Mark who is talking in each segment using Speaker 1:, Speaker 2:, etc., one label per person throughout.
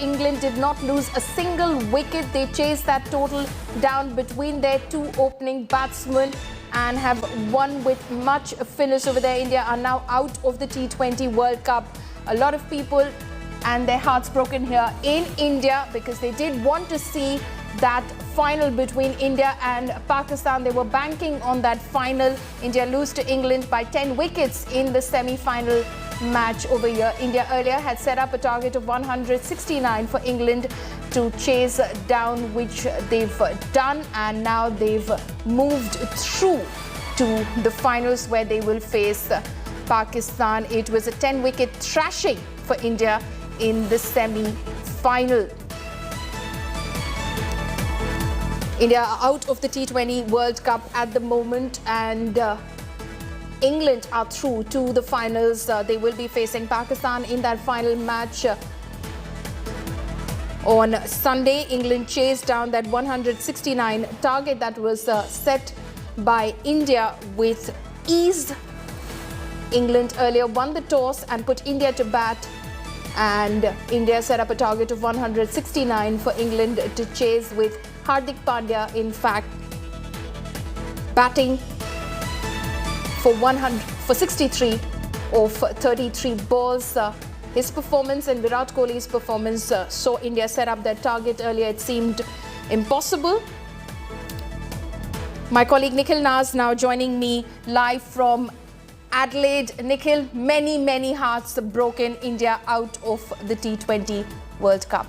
Speaker 1: England did not lose a single wicket. They chased that total down between their two opening batsmen and have won with much finish over there. India are now out of the T20 World Cup. A lot of people and their hearts broken here in India because they did want to see that final between India and Pakistan. They were banking on that final. India lose to England by 10 wickets in the semi-final match over here. India earlier had set up a target of 169 for England to chase down, which they've done, and now they've moved through to the finals where they will face Pakistan. It was a 10-wicket thrashing for India in the semi-final. India are out of the T20 World Cup at the moment, and England are through to the finals. They will be facing Pakistan in that final match on Sunday. England chased down that 169 target that was set by India with ease. England earlier won the toss and put India to bat, and India set up a target of 169 for England to chase, with Hardik Pandya in fact batting for 63 of 33 balls. His performance and Virat Kohli's performance saw India set up their target earlier. It seemed impossible. My colleague Nikhil Naz now joining me live from Adelaide. Nikhil, many hearts broken. India out of the T20 World Cup.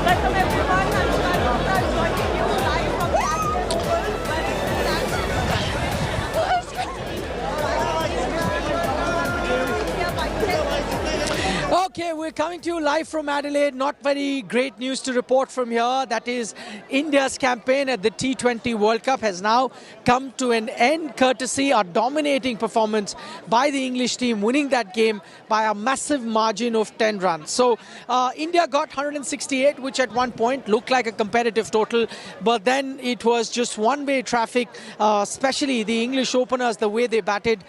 Speaker 2: Welcome everyone. I'm joining you live from the Adelaide Oval.
Speaker 3: Okay, we're coming to you live from Adelaide. Not very great news to report from here. That is, India's campaign at the T20 World Cup has now come to an end, courtesy a dominating performance by the English team, winning that game by a massive margin of 10 runs. So India got 168, which at one point looked like a competitive total, but then it was just one-way traffic, especially the English openers, the way they batted.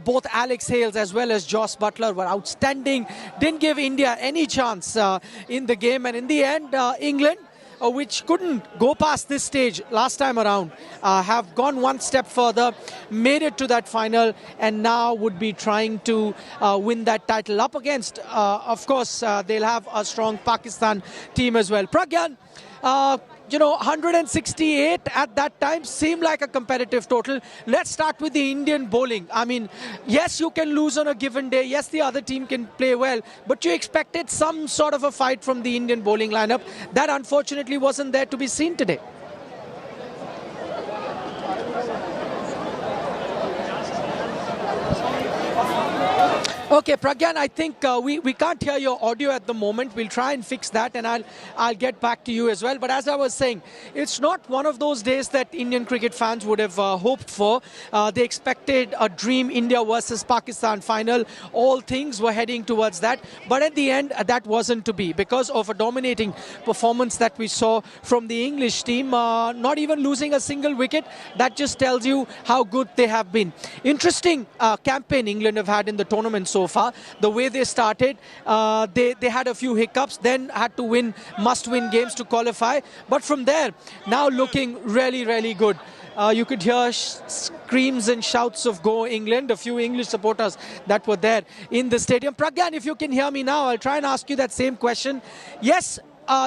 Speaker 3: Both Alex Hales as well as Joss Buttler were outstanding. Didn't give India any chance in the game, and in the end England, which couldn't go past this stage last time around, have gone one step further, made it to that final, and now would be trying to win that title up against, of course, they'll have a strong Pakistan team as well. Pragyan, 168 at that time seemed like a competitive total. Let's start with the Indian bowling. I mean, yes, you can lose on a given day. Yes, the other team can play well, but you expected some sort of a fight from the Indian bowling lineup. That unfortunately wasn't there to be seen today. Okay, Pragyan, I think we can't hear your audio at the moment. We'll try and fix that, and I'll get back to you as well. But as I was saying, it's not one of those days that Indian cricket fans would have hoped for. They expected a dream India versus Pakistan final. All things were heading towards that. But at the end, that wasn't to be because of a dominating performance that we saw from the English team. Not even losing a single wicket. That just tells you how good they have been. Interesting campaign England have had in the tournament so far. The way they started, they had a few hiccups, then had to win must-win games to qualify. But from there, now looking really good. You could hear screams and shouts of "Go England!" A few English supporters that were there in the stadium. Pragyan, if you can hear me now, I'll try and ask you that same question. Yes,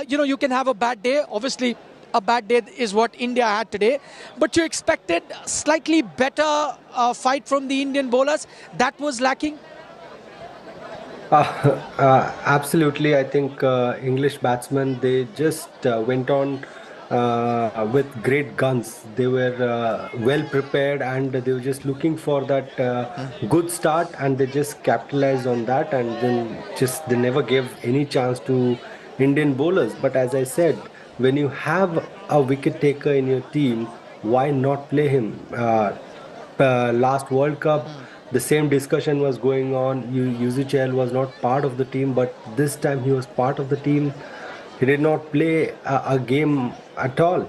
Speaker 3: you can have a bad day. Obviously, a bad day is what India had today, but you expected slightly better fight from the Indian bowlers. That was lacking.
Speaker 4: Absolutely. I think English batsmen, they just went on with great guns. They were well prepared, and they were just looking for that good start, and they just capitalized on that, and then they never gave any chance to Indian bowlers. But as I said, when you have a wicket taker in your team, why not play him? Last World Cup, the same discussion was going on. Yuzuchel was not part of the team, but this time he was part of the team. He did not play a game at all.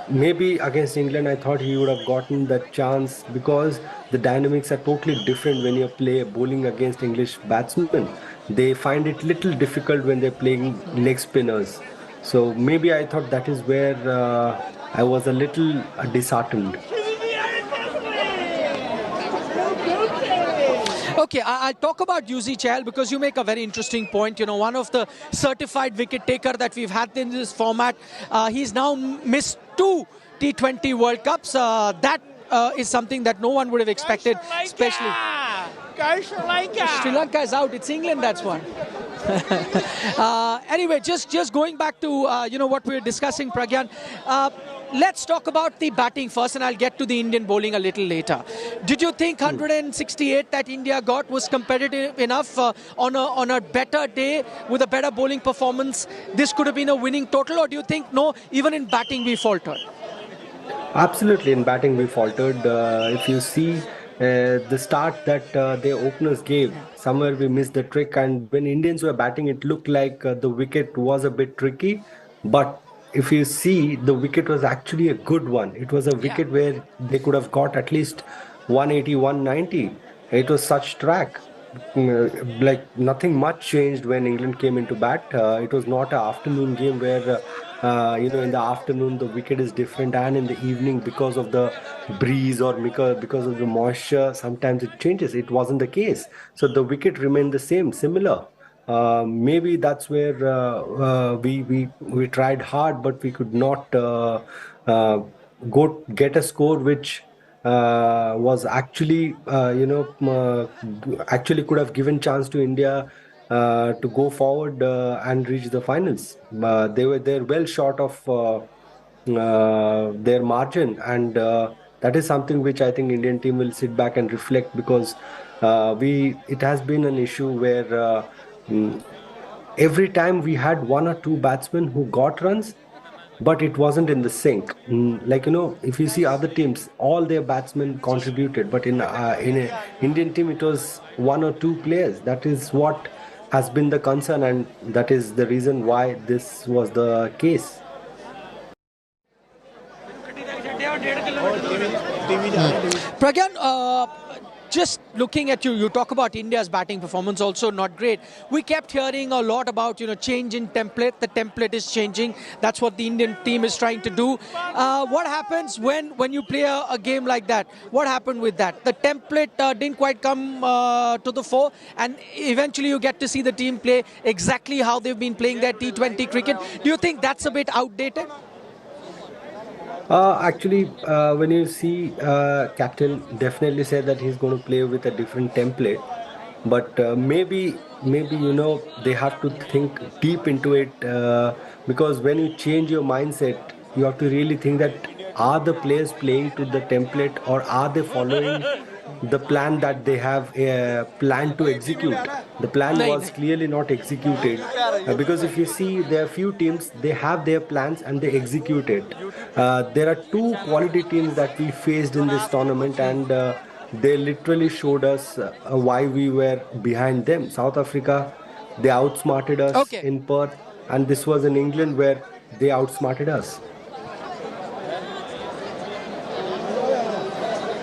Speaker 4: Maybe against England, I thought he would have gotten that chance because the dynamics are totally different when you play bowling against English batsmen. they find it little difficult when they're playing leg spinners. So maybe I thought that is where I was a little disheartened.
Speaker 3: Okay, I'll talk about Yuzi Chahal because you make a very interesting point. You know, one of the certified wicket taker that we've had in this format. He's now missed 2 T20 World Cups. That is something that no one would have expected, especially. Sri Lanka is out. It's England that's won. Anyway, just going back to what we were discussing, Pragyan. Let's talk about the batting first, and I'll get to the Indian bowling a little later. Did you think 168 that India got was competitive enough on a better day with a better bowling performance? This could have been a winning total, or do you think no? Even in batting, we faltered.
Speaker 4: Absolutely, in batting we faltered. If you see the start that the openers gave, somewhere we missed the trick. And when Indians were batting, it looked like the wicket was a bit tricky. But if you see, the wicket was actually a good one. It was a wicket where they could have got at least 180, 190. It was such track. Like nothing much changed when England came into bat. It was not an afternoon game where in the afternoon the wicket is different, and in the evening because of the breeze or because of the moisture, sometimes it changes. It wasn't the case. So the wicket remained the same, similar. Maybe that's where we tried hard, but we could not go get a score which was actually actually could have given chance to India to go forward and reach the finals. They're well short of their margin, and that is something which I think Indian team will sit back and reflect, because it has been an issue where every time we had one or two batsmen who got runs, but it wasn't in the sync. If you see other teams, all their batsmen contributed, but in an Indian team, it was one or two players. That is what has been the concern, and that is the reason why this was the case.
Speaker 3: Pragyan, just looking at you talk about India's batting performance also not great. We kept hearing a lot about, change in template. The template is changing. That's what the Indian team is trying to do. What happens when you play a game like that? What happened with that? The template didn't quite come to the fore, and eventually you get to see the team play exactly how they've been playing their T20 cricket. Do you think that's a bit outdated?
Speaker 4: Actually, when you see captain definitely said that he's going to play with a different template, but maybe they have to think deep into it, because when you change your mindset, you have to really think that are the players playing to the template, or are they following the plan that they have planned to execute. The plan was clearly not executed, because if you see, there are few teams, they have their plans and they execute it. There are two quality teams that we faced in this tournament, and they literally showed us why we were behind them. South Africa, they outsmarted us in Perth, and this was in England where they outsmarted us.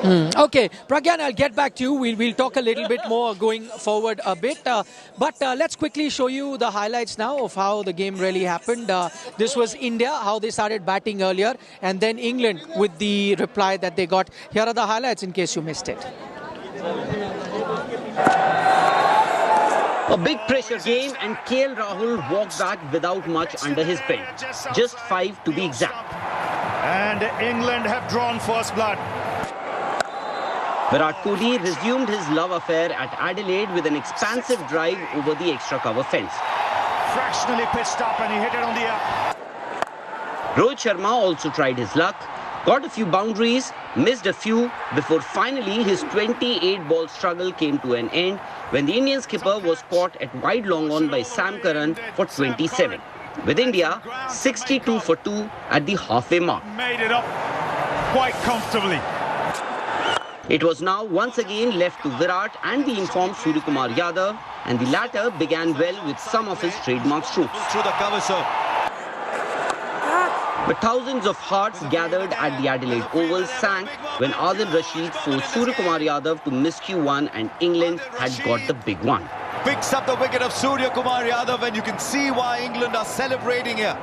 Speaker 3: Okay, Pragyan, I'll get back to you. We'll talk a little bit more going forward a bit. But let's quickly show you the highlights now of how the game really happened. This was India, how they started batting earlier, and then England with the reply that they got. Here are the highlights in case you missed it.
Speaker 5: A big pressure game, and KL Rahul walked back without much under his belt. Just 5 to be exact.
Speaker 6: And England have drawn first blood.
Speaker 5: Virat Kohli resumed his love affair at Adelaide with an expansive drive over the extra cover fence.
Speaker 6: Fractionally pitched up, and he hit it on the up.
Speaker 5: Rohit Sharma also tried his luck, got a few boundaries, missed a few, before finally his 28-ball struggle came to an end when the Indian skipper was caught at wide long on by Sam Curran for 27. With India 62 for 2 at the halfway mark.
Speaker 6: Made it up quite comfortably.
Speaker 5: It was now once again left to Virat and the informed Suryakumar Yadav, and the latter began well with some of his trademark strokes.
Speaker 6: Through the cover, sir.
Speaker 5: But thousands of hearts gathered at the Adelaide Oval sank when Adil Rashid forced Suryakumar Yadav to miscue one, and England had got the big one.
Speaker 6: picks up the wicket of Surya Kumar Yadav, and you can see why England are celebrating here.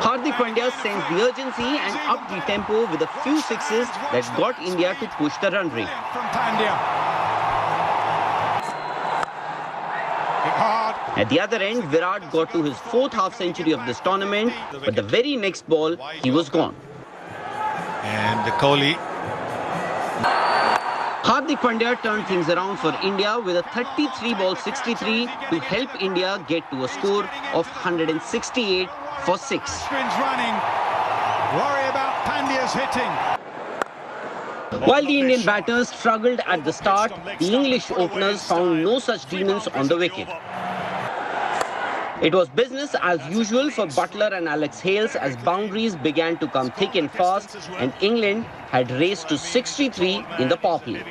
Speaker 5: Hardik Pandya sends the urgency and upped the tempo with a few sixes that got India to push the run rate.
Speaker 6: From Pandya. Hit hard.
Speaker 5: At the other end, Virat got to his fourth half-century of this tournament, but the very next ball, he was gone.
Speaker 6: And Kohli.
Speaker 5: Hardik Pandya turned things around for India with a 33-ball 63 to help India get to a score of 168 for 6.
Speaker 6: Spins running. Worry about Pandya's hitting.
Speaker 5: While the Indian batters struggled at the start, the English openers found no such demons on the wicket. It was business as usual for Buttler and Alex Hales as boundaries began to come thick and fast, and England had raced to 63 in the Powerplay.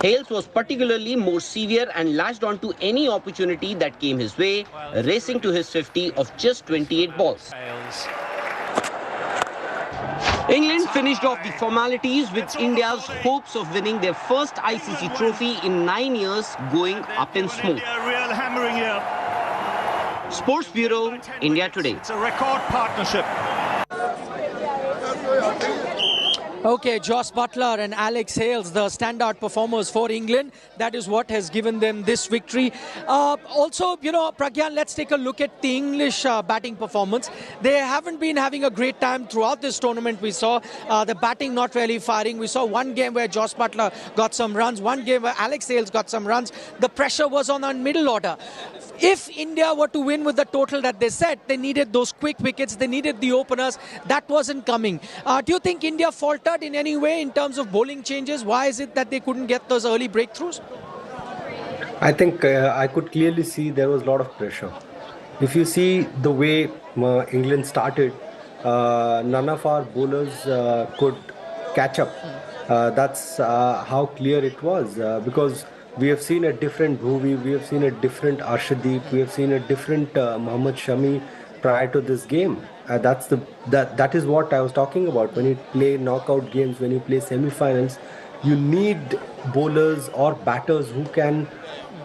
Speaker 5: Hales was particularly more severe and latched onto any opportunity that came his way, racing to his 50 of just 28 balls. England finished off the formalities with India's hopes of winning their first ICC trophy in 9 years going up in smoke.
Speaker 6: Real hammering here.
Speaker 5: Sports Bureau, India Today.
Speaker 6: It's a record partnership.
Speaker 3: Okay, Joss Buttler and Alex Hales, the standout performers for England. That is what has given them this victory. Also, you know, Pragyan, let's take a look at the English batting performance. They haven't been having a great time throughout this tournament. We saw the batting not really firing. We saw one game where Joss Buttler got some runs, one game where Alex Hales got some runs. The pressure was on middle order. If India were to win with the total that they set, they needed those quick wickets, they needed the openers. That wasn't coming. Do you think India faltered in any way in terms of bowling changes? Why is it that they couldn't get those early breakthroughs?
Speaker 4: I think I could clearly see there was a lot of pressure. If you see the way England started, none of our bowlers could catch up. That's how clear it was, because we have seen a different Bhuvi, we have seen a different Arshdeep, we have seen a different Mohammad Shami prior to this game. That is what I was talking about. When you play knockout games, when you play semi-finals, you need bowlers or batters who can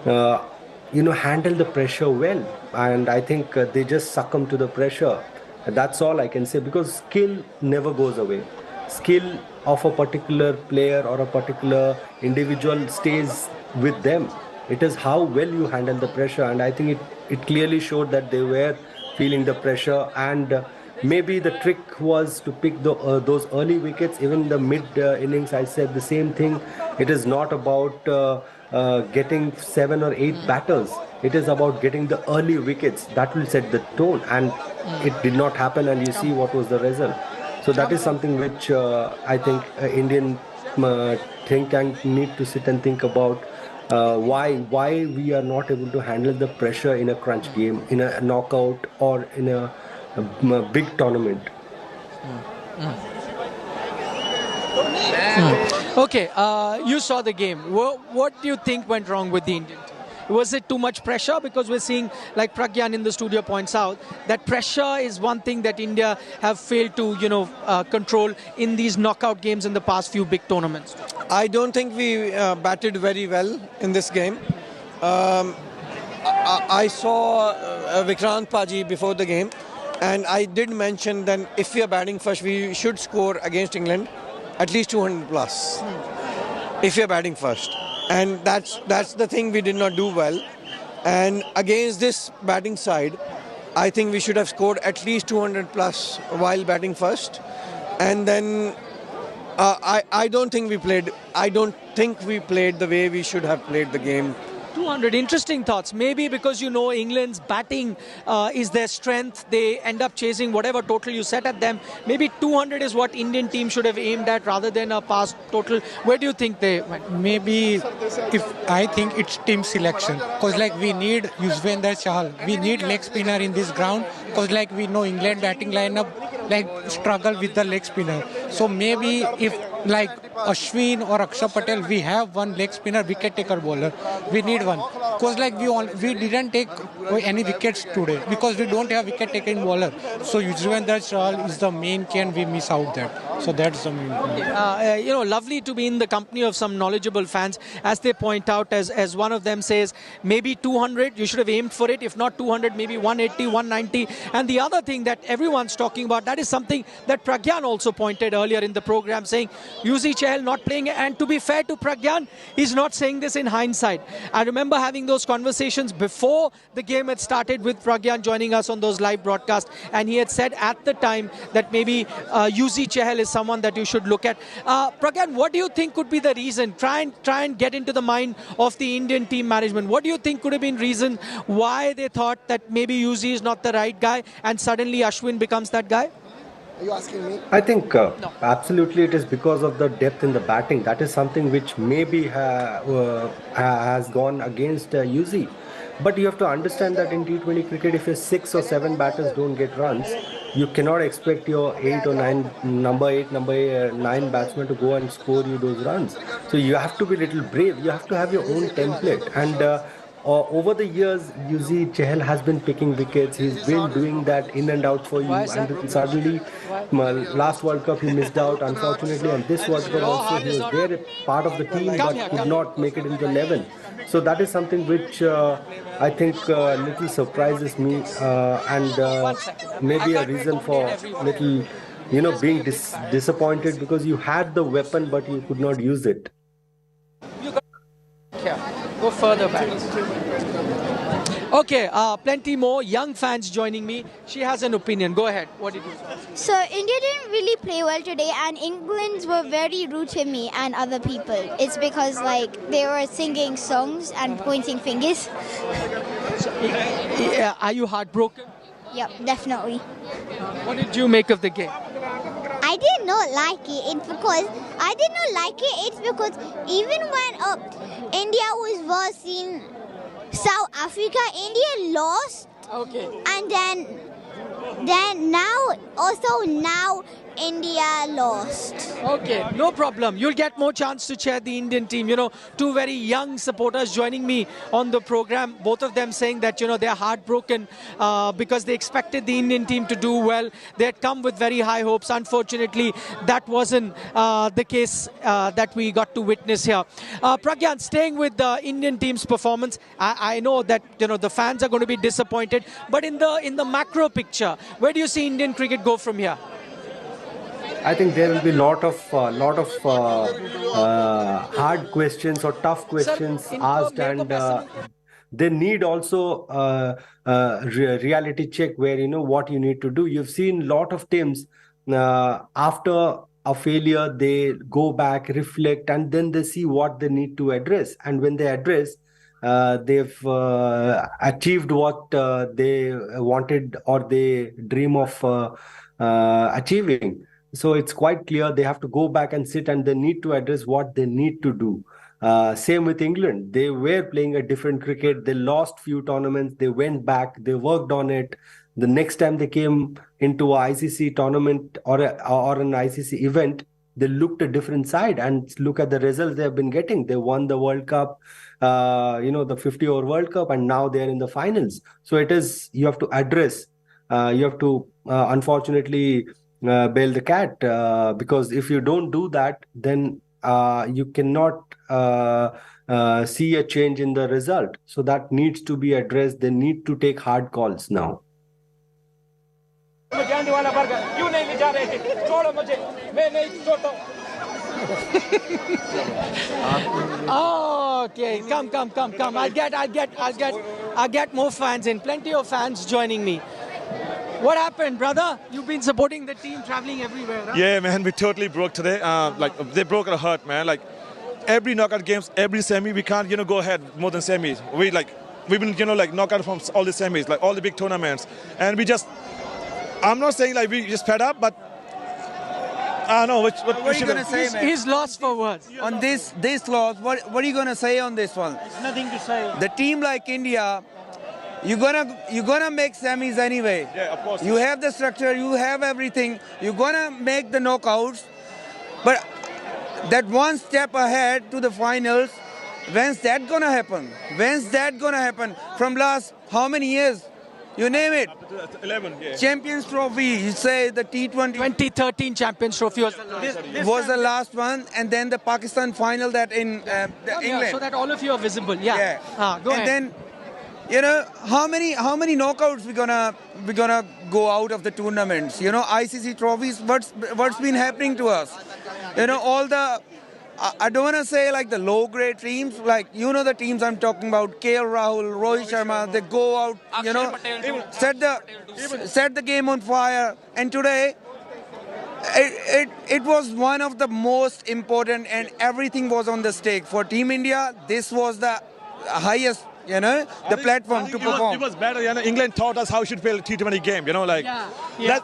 Speaker 4: handle the pressure well. And I think they just succumb to the pressure. That's all I can say, because skill never goes away. Skill of a particular player or a particular individual stays with them. It is how well you handle the pressure, and I think it clearly showed that they were feeling the pressure, and maybe the trick was to pick those early wickets. Even the mid innings, I said the same thing. It is not about getting 7 or 8 batters. It is about getting the early wickets. That will set the tone, and it did not happen, and you see what was the result. So that is something which I think Indian think tank need to sit and think about. Why we are not able to handle the pressure in a crunch game, in a knockout, or in a big tournament.
Speaker 3: Okay, you saw the game. What do you think went wrong with the Indian team? Was it too much pressure? Because we're seeing, like Pragyan in the studio points out, that pressure is one thing that India have failed to, control in these knockout games in the past few big tournaments.
Speaker 7: I don't think we batted very well in this game. I saw Vikrant Paji before the game, and I did mention that if we are batting first, we should score against England at least 200 plus. If we are batting first. And that's the thing we did not do well. And against this batting side, I think we should have scored at least 200 plus while batting first. And then I don't think we played the way we should have played the game.
Speaker 3: 200, interesting thoughts. Maybe because England's batting is their strength, they end up chasing whatever total you set at them. Maybe 200 is what Indian team should have aimed at rather than a past total. Where do you think they went?
Speaker 8: Maybe I think it's team selection, because we need Yuzvendra Chahal, we need leg spinner in this ground, because we know England batting lineup struggle with the leg spinner. So maybe if like Ashwin or Akshay Patel, we have one leg spinner, wicket taker bowler. We need one. Because like we didn't take any wickets today because we don't have wicket taking bowler. So Yuzvendra Chahal is the main key and we miss out that. So that's the main point.
Speaker 3: Lovely to be in the company of some knowledgeable fans. As they point out, as one of them says, maybe 200, you should have aimed for it. If not 200, maybe 180, 190. And the other thing that everyone's talking about, that is something that Pragyan also pointed earlier in the program, saying Yuzi Chahal not playing. And to be fair to Pragyan, he's not saying this in hindsight. I remember having those conversations before the game had started with Pragyan joining us on those live broadcasts. And he had said at the time that maybe Yuzi Chahal is someone that you should look at. Pragyan, what do you think could be the reason? Try and get into the mind of the Indian team management. What do you think could have been reason why they thought that maybe Yuzi is not the right guy and suddenly Ashwin becomes that guy?
Speaker 9: Are you asking me?
Speaker 4: I think absolutely it is because of the depth in the batting. That is something which maybe has gone against Yuzi. But you have to understand that in T20 cricket, if your 6 or 7 batters don't get runs, you cannot expect your 8 or 9, number 9 batsmen to go and score you those runs. So you have to be a little brave. You have to have your own template. And over the years, Yuzi Chahal has been picking wickets. He's been doing that in and out for you. And then suddenly, last World Cup, he missed out, unfortunately. And this World Cup also, he was there, part of the team, but could not make it into 11. So that is something which I think little surprises me and maybe a reason for little, being disappointed because you had the weapon but you could not use it.
Speaker 3: Go further back. Okay, plenty more young fans joining me. She has an opinion. Go ahead. What did you say?
Speaker 10: So India didn't really play well today, and England were very rude to me and other people. It's because they were singing songs and pointing fingers.
Speaker 3: Are you heartbroken?
Speaker 10: Yep, definitely.
Speaker 3: What did you make of the game?
Speaker 10: I did not like it. It's because I did not like it. It's because even when India was versing South Africa, India lost.
Speaker 3: Okay.
Speaker 10: And then now India lost.
Speaker 3: Okay, no problem. You'll get more chance to chair the Indian team. Two very young supporters joining me on the program. Both of them saying that, they're heartbroken because they expected the Indian team to do well. They had come with very high hopes. Unfortunately, that wasn't the case that we got to witness here. Pragyan, staying with the Indian team's performance, I know that, the fans are going to be disappointed. But in the macro picture, where do you see Indian cricket go from here?
Speaker 4: I think there will be lot of hard questions or tough questions asked, and they need also reality check where what you need to do. You've seen lot of teams after a failure, they go back, reflect, and then they see what they need to address. And when they address, they've achieved what they wanted or they dream of achieving. So it's quite clear they have to go back and sit and they need to address what they need to do. Same with England. They were playing a different cricket. They lost few tournaments. They went back. They worked on it. The next time they came into an ICC tournament or an ICC event, they looked a different side. And look at the results they have been getting. They won the World Cup, the 50-over World Cup, and now they're in the finals. So you have to address. You have to, unfortunately, bail the cat because if you don't do that, then you cannot see a change in the result. So that needs to be addressed. They need to take hard calls now.
Speaker 3: Okay, come. I'll get more fans in. Plenty of fans joining me. What happened, brother? You've been supporting the team, traveling everywhere, huh?
Speaker 11: Yeah, man, we totally broke today. They broke our heart, man. Every knockout games, every semi, we can't, go ahead more than semis. We've been, knockout from all the semis, all the big tournaments. And I'm not saying we just fed up, but I don't know what
Speaker 12: are you going to say, man?
Speaker 3: He's lost for words.
Speaker 12: On this loss, what are you going to say on this one?
Speaker 3: There's nothing to say.
Speaker 12: The team like India, you're gonna make semis anyway.
Speaker 11: Yeah, of course.
Speaker 12: You have the structure, you have everything. You're gonna make the knockouts. But that one step ahead to the finals. When's that gonna happen? When's that gonna happen? From last how many years? You name it.
Speaker 11: 11, yeah.
Speaker 12: Champions Trophy, you say the T20.
Speaker 3: 2013 Champions Trophy was the last.
Speaker 12: Was the last one, and then the Pakistan final that in England.
Speaker 3: Yeah, so that all of you are visible. Yeah. Go
Speaker 12: and
Speaker 3: ahead.
Speaker 12: then, you know, how many knockouts we gonna go out of the tournaments? You know, ICC trophies. What's been happening to us? You know, all the. I don't want to say like the low-grade teams, like, you know, the teams I'm talking about, KL Rahul, Rohit Sharma, they go out, you know, set the game on fire. And today, it was one of the most important, and everything was on the stake. For Team India, this was the highest, you know, the platform to perform.
Speaker 11: It was better. You know, England taught us how we should play a T20 game. You know, like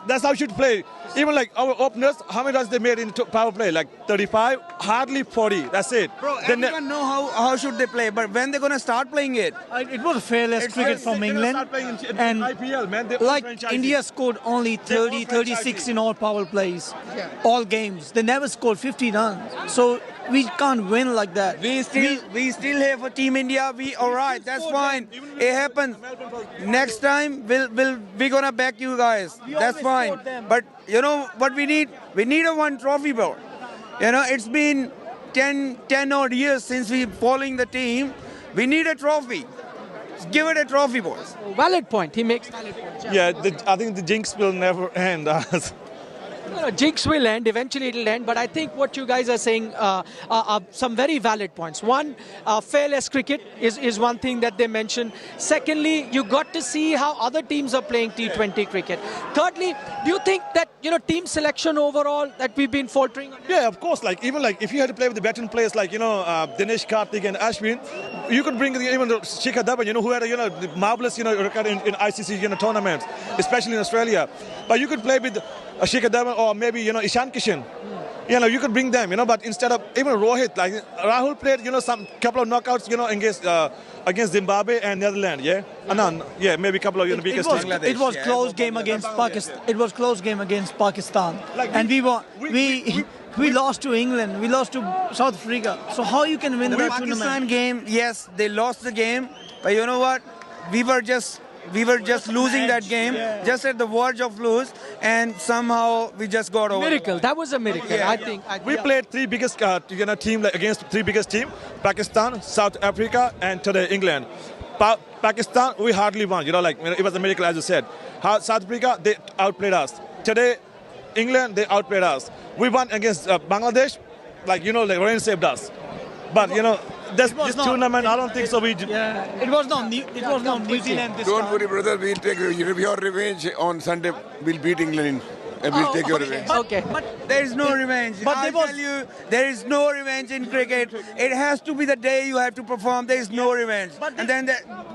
Speaker 11: that's how we should play. Even like our openers, how many runs they made in power play? Like 35, hardly 40. That's it.
Speaker 12: Bro, everyone know how should they play, but when they're gonna start playing it?
Speaker 9: It was fearless cricket from England, and
Speaker 11: IPL, man,
Speaker 9: like India scored only 30, 36 in all power plays, all games. They never scored 50 runs, so we can't win like that.
Speaker 12: We still have a Team India. We alright. That's fine. It happens. Next time we're gonna back you guys. That's fine. But you know what we need? We need a one trophy, bro. You know, it's been 10 odd years since we following the team. We need a trophy. Just give it a trophy, boys.
Speaker 3: Valid point. He makes valid points.
Speaker 11: Yeah, I think the jinx will never end.
Speaker 3: No, jinx will end. Eventually, it'll end. But I think what you guys are saying are some very valid points. One, fearless cricket is one thing that they mentioned. Secondly, you got to see how other teams are playing T20 cricket. Thirdly, do you think that, you know, team selection overall that we've been faltering on?
Speaker 11: Yeah, of course. Like even like if you had to play with the veteran players like, you know, Dinesh Karthik and Ashwin, you could bring even Shikhar Dhawan, you know, who had a, you know, marvelous, you know, record in ICC, you know, tournaments, especially in Australia. But you could play with Shikhar Dhawan or maybe, you know, Ishan Kishan. You know, you could bring them, you know, but instead of even Rohit, like Rahul played, you know, some couple of knockouts, you know, against Zimbabwe and Netherlands, maybe a couple of, you know, biggest teams.
Speaker 9: It was close game against Pakistan. It was close game against Pakistan,
Speaker 11: like
Speaker 9: and we lost to England. We lost to South Africa. So how you can win
Speaker 12: The
Speaker 9: that
Speaker 12: Pakistan
Speaker 9: tournament?
Speaker 12: game, yes, they lost the game, but you know what? We were just losing that game, just at the verge of lose, and somehow we just got over.
Speaker 3: Miracle. That was a miracle. I think.
Speaker 11: We played three biggest team against three biggest team: Pakistan, South Africa, and today England. Pakistan, we hardly won. You know, like it was a miracle, as you said. South Africa, they outplayed us. Today, England, they outplayed us. We won against Bangladesh, like, you know, like rain saved us. But you know, this tournament, I don't think so.
Speaker 9: It was not New Zealand this
Speaker 13: Don't
Speaker 9: time.
Speaker 13: worry, brother. We'll take your revenge on Sunday. We'll beat England. And we'll take your revenge.
Speaker 3: Okay.
Speaker 12: But there is no revenge. But I tell you, there is no revenge in cricket. It has to be the day you have to perform. There is no revenge. And then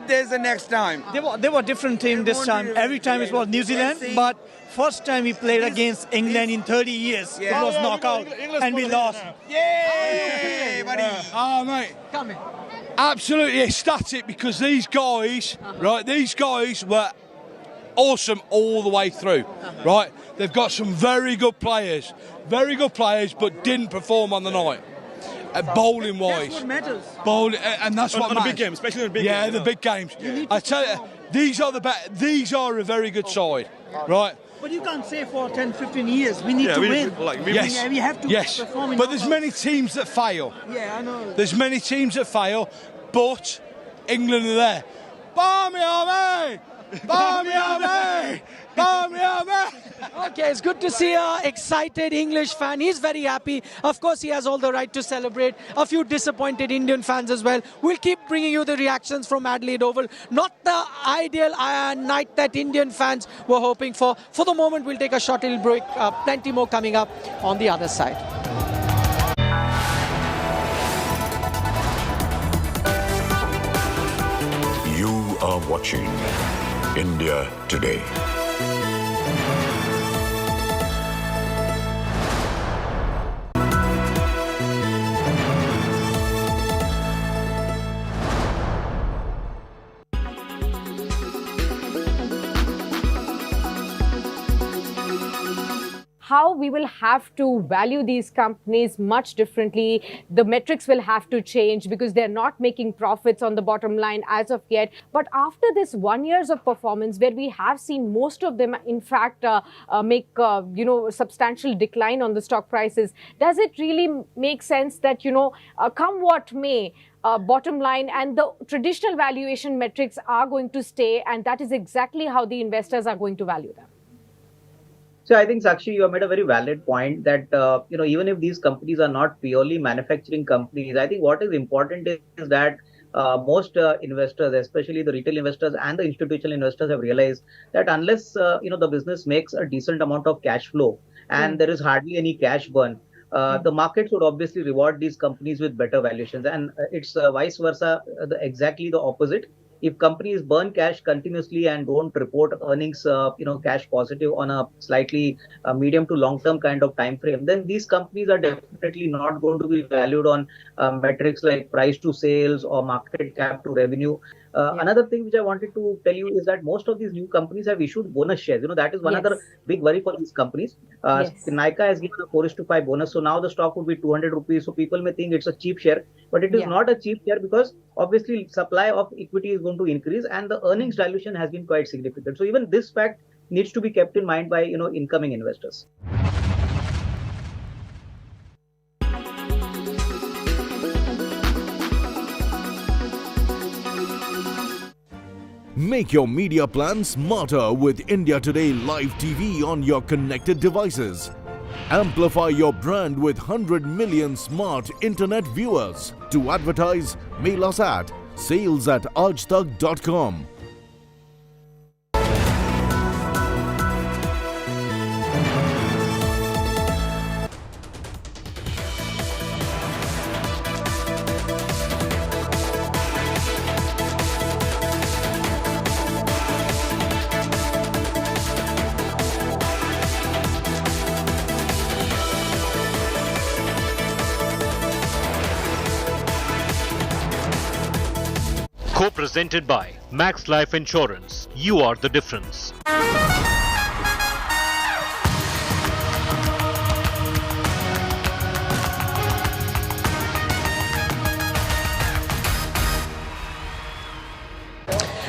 Speaker 12: there's the next time.
Speaker 9: They were different team this time. Every time it was New Zealand, but first time we played against England in 30 years. It was knockout, and we lost.
Speaker 12: Yay, buddy!
Speaker 14: Oh, mate.
Speaker 3: Come in.
Speaker 14: Absolutely ecstatic because these guys, right, these guys were awesome all the way through, right? They've got some very good players, but didn't perform on the night. Bowling wise,
Speaker 9: That's what matters.
Speaker 14: Bowling, and that's what
Speaker 11: on
Speaker 14: matters.
Speaker 11: a big game, especially in a big game.
Speaker 14: Yeah, the big games. I tell you, these are a very good side, right?
Speaker 9: But you can't say for 10, 15 years we need to win. We have to perform in
Speaker 14: but there's
Speaker 9: knockouts.
Speaker 14: many teams that fail.
Speaker 9: Yeah, I know.
Speaker 14: There's many teams that fail, but England are there. Barmy Army! Barmy Army! Barmy Army!
Speaker 3: Okay, it's good to see an excited English fan. He's very happy. Of course, he has all the right to celebrate. A few disappointed Indian fans as well. We'll keep bringing you the reactions from Adelaide Oval. Not the ideal night that Indian fans were hoping for. For the moment, we'll take a short little break. Plenty more coming up on the other side.
Speaker 15: You are watching India Today.
Speaker 16: how we will have to value these companies much differently. The metrics will have to change because they're not making profits on the bottom line as of yet. But after this 1 year of performance, where we have seen most of them, in fact, make substantial decline on the stock prices, does it really make sense that come what may, bottom line and the traditional valuation metrics are going to stay, and that is exactly how the investors are going to value them?
Speaker 17: So I think, Sakshi, you have made a very valid point that, even if these companies are not purely manufacturing companies, I think what is important is that most investors, especially the retail investors and the institutional investors, have realized that unless, the business makes a decent amount of cash flow and there is hardly any cash burn, the markets would obviously reward these companies with better valuations. And it's vice versa, exactly the opposite. If companies burn cash continuously and don't report earnings, cash positive on a slightly medium to long term kind of time frame, then these companies are definitely not going to be valued on metrics like price to sales or market cap to revenue. Another thing which I wanted to tell you is that most of these new companies have issued bonus shares. That is one other big worry for these companies. Nykaa has given a 4:5 bonus. So now the stock would be 200 rupees. So people may think it's a cheap share, but it is not a cheap share because obviously supply of equity is going to increase and the earnings dilution has been quite significant. So even this fact needs to be kept in mind by, incoming investors.
Speaker 18: Make your media plan smarter with India Today Live TV on your connected devices. Amplify your brand with 100 million smart internet viewers. To advertise, mail us at sales@aajtak.com.
Speaker 19: Co-presented by Max Life Insurance. You are the difference.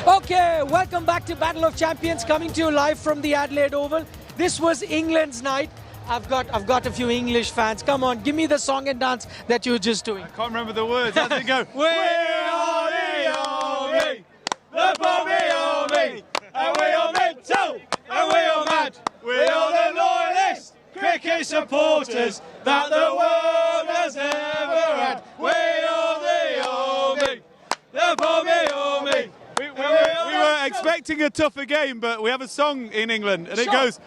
Speaker 3: Okay, welcome back to Battle of Champions, coming to you live from the Adelaide Oval. This was England's night. I've got a few English fans. Come on, give me the song and dance that you were just doing.
Speaker 6: I can't remember the words. How does it go? We are the army, the Bobby Army, and we are mental, and we are mad. We are the loyalist cricket supporters that the world has ever had. We are the army, the Bobby Army. We were expecting a tougher game, but we have a song in England, and it goes,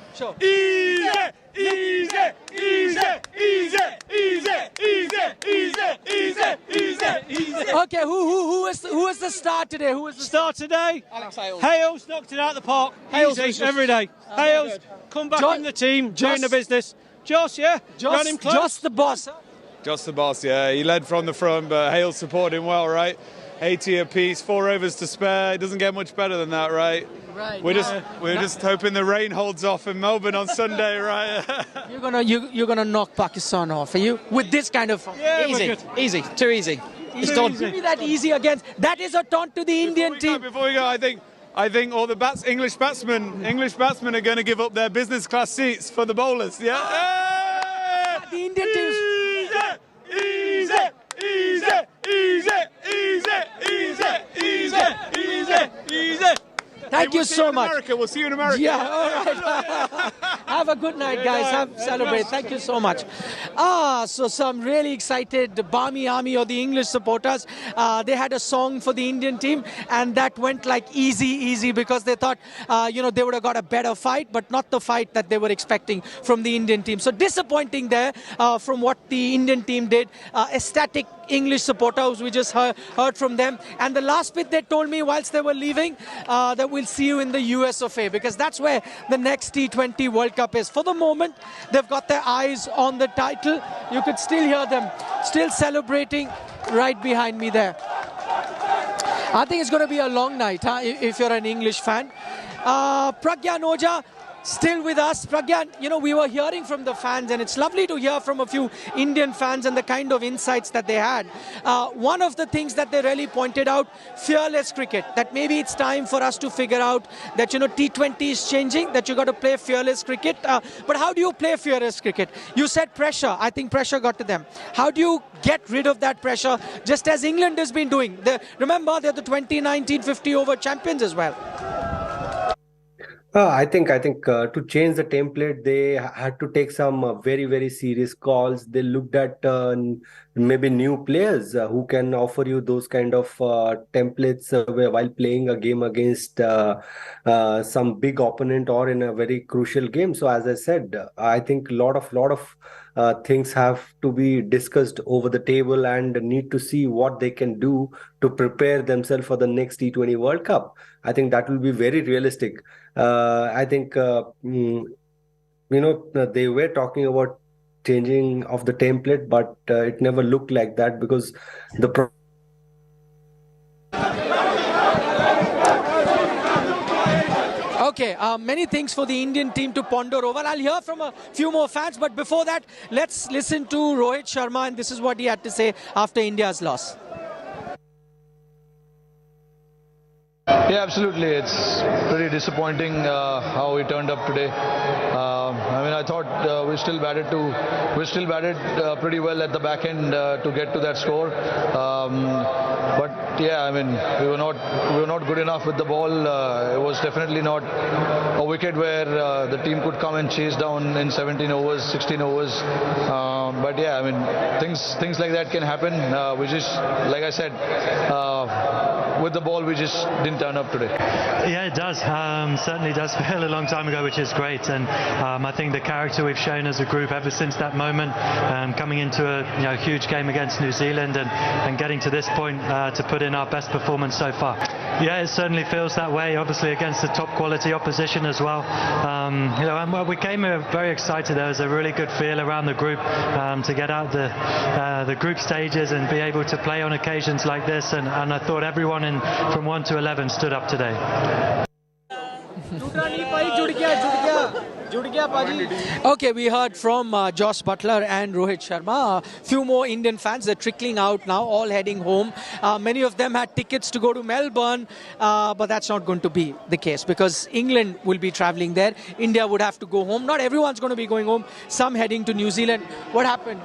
Speaker 6: easy, easy, easy, easy, easy, easy, easy, easy, easy.
Speaker 3: Okay, who was the star today? Who was the
Speaker 9: star today?
Speaker 3: Alex Hales.
Speaker 9: Hales knocked it out of the park. Hales every day. Hales, come back in the team, doing the business. Joss, ran him close.
Speaker 3: Joss the boss.
Speaker 6: Just the boss, yeah. He led from the front, but Hales supported him well, right? 80 apiece, 4 overs to spare. It doesn't get much better than that, right?
Speaker 3: Right.
Speaker 6: We're just hoping the rain holds off in Melbourne on Sunday, right?
Speaker 3: You're gonna knock Pakistan off, are you? With this kind of
Speaker 9: Easy, too easy.
Speaker 3: It's done. Give me that easy against. That is a taunt to the Indian team.
Speaker 6: Before we go, I think all the English batsmen are going to give up their business class seats for the bowlers. Yeah.
Speaker 3: The Indian team.
Speaker 6: Easy, easy, easy, easy, easy, easy, easy, easy.
Speaker 3: Thank you so much.
Speaker 6: We'll see you in America.
Speaker 3: Yeah, all right. Have a good night, guys. Celebrate. Thank you so much. So some really excited Barmy Army or the English supporters. They had a song for the Indian team, and that went like easy because they thought, they would have got a better fight, but not the fight that they were expecting from the Indian team. So disappointing there from what the Indian team did. Ecstatic English supporters, we just heard from them. And the last bit they told me whilst they were leaving, that we'll see you in the US of A, because that's where the next T20 World Cup is. For the moment, they've got their eyes on the title. You could still hear them still celebrating right behind me there. I think it's going to be a long night, if you're an English fan. Pragyan Ojha, still with us. Pragyan, you know, we were hearing from the fans, and it's lovely to hear from a few Indian fans and the kind of insights that they had. One of the things that they really pointed out, fearless cricket, that maybe it's time for us to figure out that, you know, T20 is changing, that you got to play fearless cricket. But how do you play fearless cricket? You said pressure. I think pressure got to them. How do you get rid of that pressure, just as England has been doing? Remember, they're the 2019 50-over champions as well.
Speaker 4: I think to change the template, they had to take some very, very serious calls. They looked at maybe new players who can offer you those kind of templates while playing a game against some big opponent or in a very crucial game. So as I said, I think a lot of things have to be discussed over the table and need to see what they can do to prepare themselves for the next T20 World Cup. I think that will be very realistic. I think, you know, they were talking about changing of the template, but it never looked like that because the
Speaker 3: Okay, many things for the Indian team to ponder over. I'll hear from a few more fans, but before that, let's listen to Rohit Sharma, and this is what he had to say after India's loss.
Speaker 20: Yeah, absolutely. It's pretty disappointing how we turned up today. I mean, I thought we still batted pretty well at the back end to get to that score. But yeah, I mean, we were not good enough with the ball. It was definitely not a wicket where the team could come and chase down in 17 overs, 16 overs. But yeah, I mean, things like that can happen. We just, like I said, with the ball, we just didn't turn up today.
Speaker 21: Yeah, it does. Certainly does feel a long time ago, which is great. And I think the character we've shown as a group ever since that moment, coming into a huge game against New Zealand and getting to this point to put in our best performance so far. Yeah, it certainly feels that way. Obviously against the top quality opposition as well. You know, and we came very excited. There was a really good feel around the group to get out the group stages and be able to play on occasions like this. And I thought everyone from 1 to 11 stood up today.
Speaker 3: Okay, we heard from Josh Butler and Rohit Sharma. A few more Indian fans, they're trickling out now, all heading home. Many of them had tickets to go to Melbourne, but that's not going to be the case because England will be travelling there. India would have to go home. Not everyone's going to be going home. Some heading to New Zealand. What happened?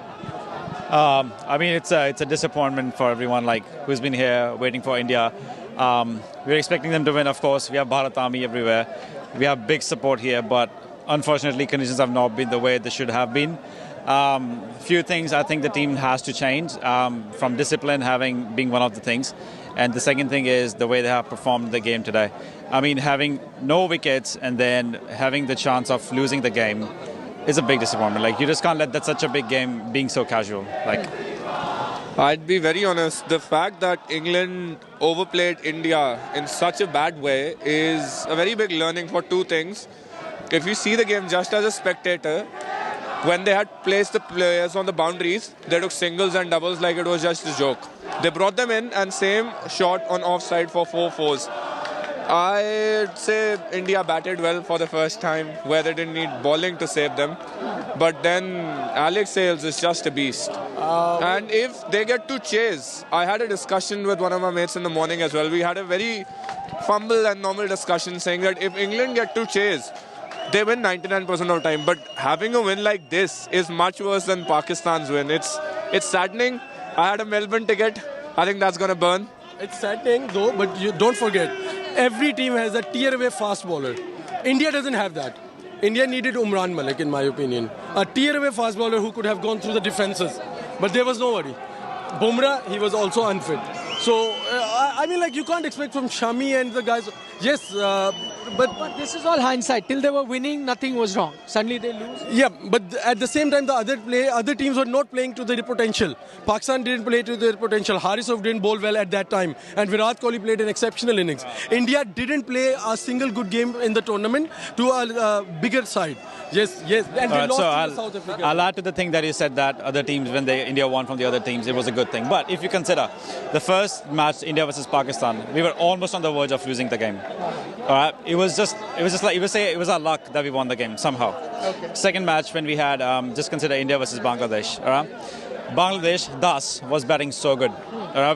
Speaker 22: I mean, it's a disappointment for everyone who's been here waiting for India. We're expecting them to win, of course. We have Bharat Army everywhere. We have big support here, but unfortunately conditions have not been the way they should have been. Few things I think the team has to change, from discipline being one of the things. And the second thing is the way they have performed the game today. I mean, having no wickets and then having the chance of losing the game is a big disappointment. You just can't let that such a big game being so casual.
Speaker 23: I'd be very honest, the fact that England overplayed India in such a bad way is a very big learning for two things. If you see the game just as a spectator, when they had placed the players on the boundaries, they took singles and doubles like it was just a joke. They brought them in and same shot on offside for 4 fours. I'd say India batted well for the first time where they didn't need bowling to save them. But then Alex Sales is just a beast. And if they get to chase, I had a discussion with one of my mates in the morning as well. We had a very fumble and normal discussion saying that if England get to chase, they win 99% of the time. But having a win like this is much worse than Pakistan's win. It's saddening. I had a Melbourne ticket. I think that's going to burn.
Speaker 24: It's saddening though, but you don't forget, every team has a tier-away fast bowler. India doesn't have that. India needed Umran Malik, in my opinion. A tier-away fast bowler who could have gone through the defences. But there was nobody. Bumrah, he was also unfit. So, I mean, you can't expect from Shami and the guys. Yes,
Speaker 3: but this is all hindsight. Till they were winning, nothing was wrong. Suddenly they lose.
Speaker 24: Yeah, but at the same time, the other teams were not playing to their potential. Pakistan didn't play to their potential. Harisov didn't bowl well at that time. And Virat Kohli played an exceptional innings. India didn't play a single good game in the tournament to a bigger side. Yes. And they lost to South Africa.
Speaker 22: I'll add to the thing that you said that other teams, when India won from the other teams, it was a good thing. But if you consider the first previous match, India versus Pakistan, we were almost on the verge of losing the game. All right, it was just like, you would say it was our luck that we won the game somehow.
Speaker 3: Okay.
Speaker 22: Second match, when we had, just consider India versus Bangladesh. All right? Bangladesh, thus, was batting so good.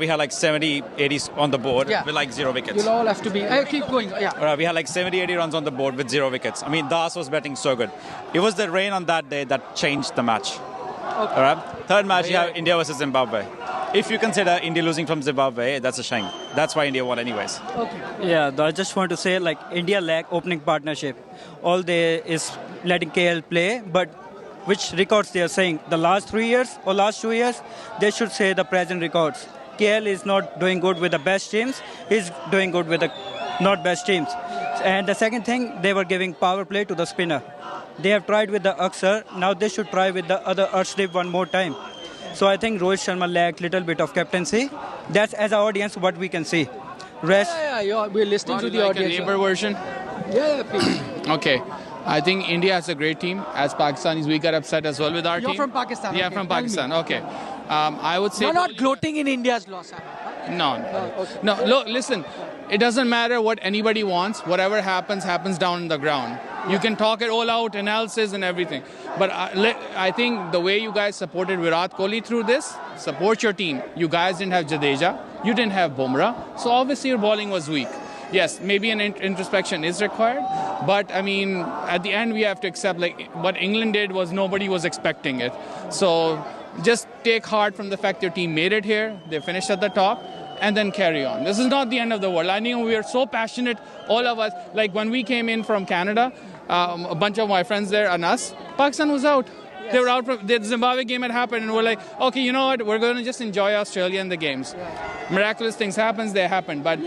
Speaker 22: We had like 70, 80s on the board with like 0 wickets.
Speaker 3: You'll all have to be... keep going, yeah.
Speaker 22: We had like 70, 80 runs on the board with 0 wickets. I mean, Das was batting so good. It was the rain on that day that changed the match.
Speaker 3: Okay.
Speaker 22: All right? Third match, you have India versus Zimbabwe. If you consider India losing from Zimbabwe, that's a shame. That's why India won anyways.
Speaker 3: Okay.
Speaker 1: Yeah, I just want to say, like, India lack opening partnership. All they is letting KL play, but which records they are saying? The last 3 years or last 2 years? They should say the present records. KL is not doing good with the best teams. He's doing good with the not best teams. And the second thing, they were giving power play to the spinner. They have tried with the Aksar. Now they should try with the other Arshdeep one more time. So I think Rohit Sharma lacked a little bit of captaincy. That's, as an audience, what we can see. Rest.
Speaker 3: We're listening to the audience.
Speaker 2: A neighbor version?
Speaker 3: Yeah, please.
Speaker 2: Okay. I think India has a great team. As Pakistanis, we got upset as well with our
Speaker 3: You're
Speaker 2: team.
Speaker 3: from Pakistan.
Speaker 2: Yeah,
Speaker 3: okay.
Speaker 2: from Pakistan. Okay. I would say...
Speaker 3: You're not gloating in India's loss.
Speaker 2: No. Look, listen. It doesn't matter what anybody wants. Whatever happens, happens down on the ground. You can talk it all out, analysis and everything. But I think the way you guys supported Virat Kohli through this, support your team. You guys didn't have Jadeja. You didn't have Bumrah. So obviously your bowling was weak. Yes, maybe an introspection is required. But, I mean, at the end we have to accept, like, what England did was nobody was expecting it. So just take heart from the fact your team made it here. They finished at the top. And then carry on. This is not the end of the world. I know we are so passionate, all of us. Like when we came in from Canada, a bunch of my friends there and us, Pakistan was out. Yes. They were out from the Zimbabwe game had happened, and we're like, okay, you know what? We're going to just enjoy Australia and the games. Yeah. Miraculous things happen, they happen, but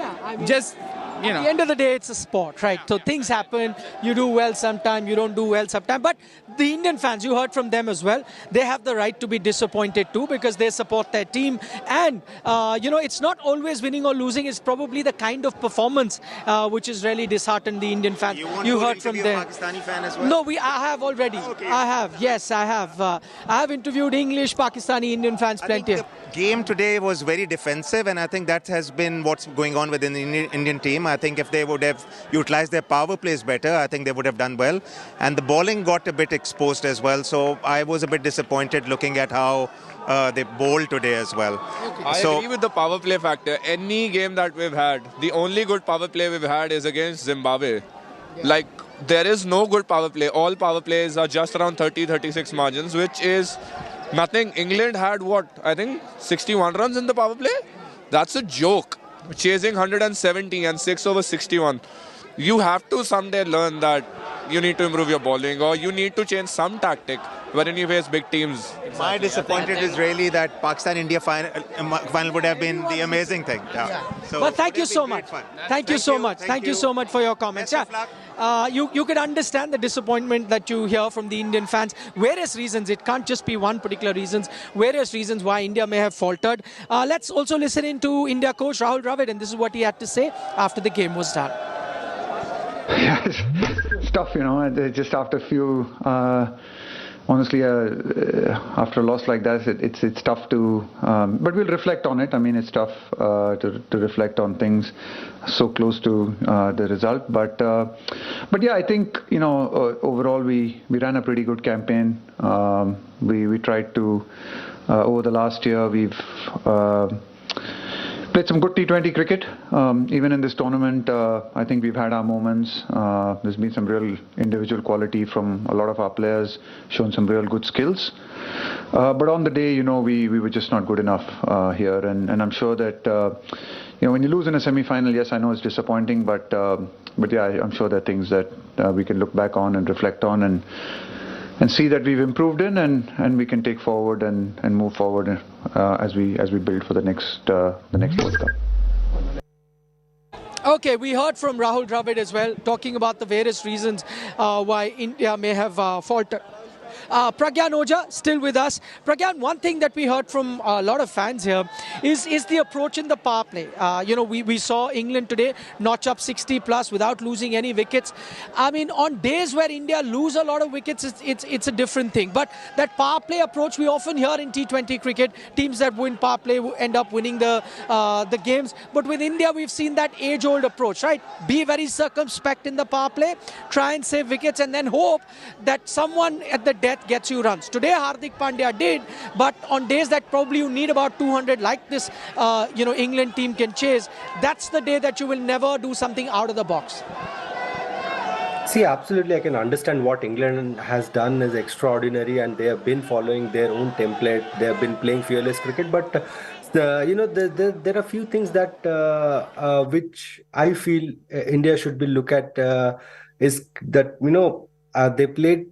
Speaker 2: just. You know.
Speaker 3: At the end of the day, it's a sport, right? So things happen. You do well sometime, you don't do well sometime. But the Indian fans, you heard from them as well. They have the right to be disappointed too because they support their team. And, it's not always winning or losing. It's probably the kind of performance which is really disheartened the Indian fans. You heard from them.
Speaker 5: Pakistani fan as well?
Speaker 3: No, I have already. Okay. I have. Yes, I have. I have interviewed English, Pakistani, Indian fans plenty.
Speaker 5: The game today was very defensive, and I think that has been what's going on within the Indian team. I think if they would have utilized their power plays better, I think they would have done well. And the bowling got a bit exposed as well. So I was a bit disappointed looking at how they bowled today as well.
Speaker 23: Okay. I agree with the power play factor. Any game that we've had, the only good power play we've had is against Zimbabwe. Yeah. Like, there is no good power play. All power plays are just around 30-36 margins, which is nothing. England had I think 61 runs in the power play? That's a joke. Chasing 170 and 6 over 61. You have to someday learn that you need to improve your bowling or you need to change some tactic when you face big teams.
Speaker 5: My disappointment is really that Pakistan-India final would have been the amazing thing. Yeah. So
Speaker 3: but thank you so much. Thank you so much. Thank you so much for your comments. You could understand the disappointment that you hear from the Indian fans. Various reasons. It can't just be one particular reasons. Various reasons why India may have faltered. Let's also listen in to India coach Rahul Dravid, and this is what he had to say after the game was done.
Speaker 7: Yeah, it's tough, just after a few, honestly, after a loss like that, it's tough to, but we'll reflect on it. I mean, it's tough to reflect on things so close to the result. But yeah, I think, overall we ran a pretty good campaign. We tried to, over the last year, we've played some good T20 cricket. Even in this tournament, I think we've had our moments. There's been some real individual quality from a lot of our players, shown some real good skills. But on the day, we were just not good enough here. And I'm sure that, when you lose in a semi-final, yes, I know it's disappointing, but yeah, I'm sure there are things that we can look back on and reflect on and see that we've improved in, and we can take forward and move forward as we build for the next World Cup.
Speaker 3: Okay, we heard from Rahul Dravid as well, talking about the various reasons why India may have faltered. Pragyan Ojha still with us. Pragyan, one thing that we heard from a lot of fans here is the approach in the power play. We saw England today notch up 60 plus without losing any wickets. I mean, on days where India lose a lot of wickets, it's a different thing. But that power play approach we often hear in T20 cricket, teams that win power play end up winning the games. But with India, we've seen that age-old approach, right? Be very circumspect in the power play, try and save wickets, and then hope that someone at the death gets you runs. Today, Hardik Pandya did, but on days that probably you need about 200, like this, England team can chase, that's the day that you will never do something out of the box.
Speaker 4: See, absolutely, I can understand what England has done is extraordinary, and they have been following their own template. They have been playing fearless cricket, but there are few things that which I feel India should be look at is that they played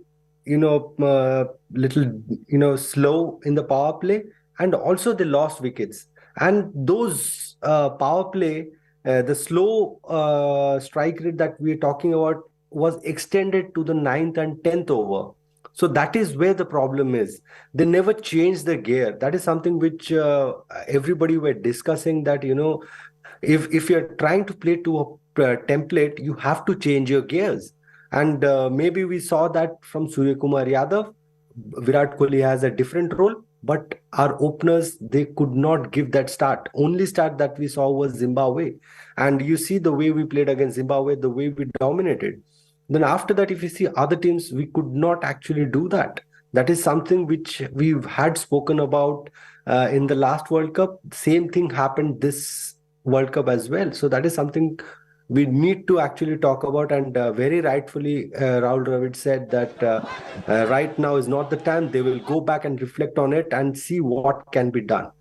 Speaker 4: little slow in the power play, and also they lost wickets. And those power play, the slow strike rate that we are talking about was extended to the 9th and 10th over. So that is where the problem is. They never changed the gear. That is something which everybody were discussing, that if you're trying to play to a template, you have to change your gears. And maybe we saw that from Suryakumar Yadav. Virat Kohli has a different role, but our openers, they could not give that start. Only start that we saw was Zimbabwe. And you see the way we played against Zimbabwe, the way we dominated. Then after that, if you see other teams, we could not actually do that. That is something which we've had spoken about in the last World Cup. Same thing happened this World Cup as well. So that is something we need to actually talk about. And very rightfully, Rahul Dravid said that right now is not the time. They will go back and reflect on it and see what can be done.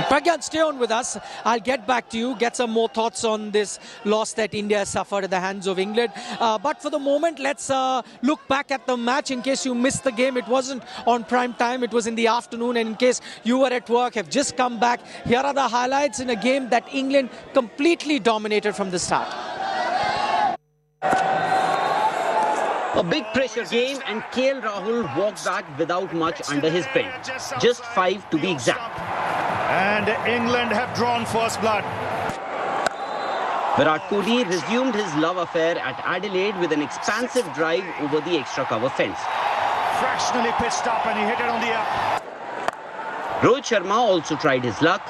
Speaker 3: Pragyan, stay on with us. I'll get back to you, get some more thoughts on this loss that India suffered at the hands of England. But for the moment, let's look back at the match. In case you missed the game, it wasn't on prime time, it was in the afternoon. And in case you were at work, have just come back, here are the highlights in a game that England completely dominated from the start.
Speaker 8: A big pressure game, and KL Rahul walked back without much under his belt. Just 5 to be exact.
Speaker 6: And England have drawn first blood.
Speaker 8: Virat Kohli resumed his love affair at Adelaide with an expansive drive over the extra cover fence.
Speaker 6: Fractionally pitched up, and he hit it on the up.
Speaker 8: Rohit Sharma also tried his luck,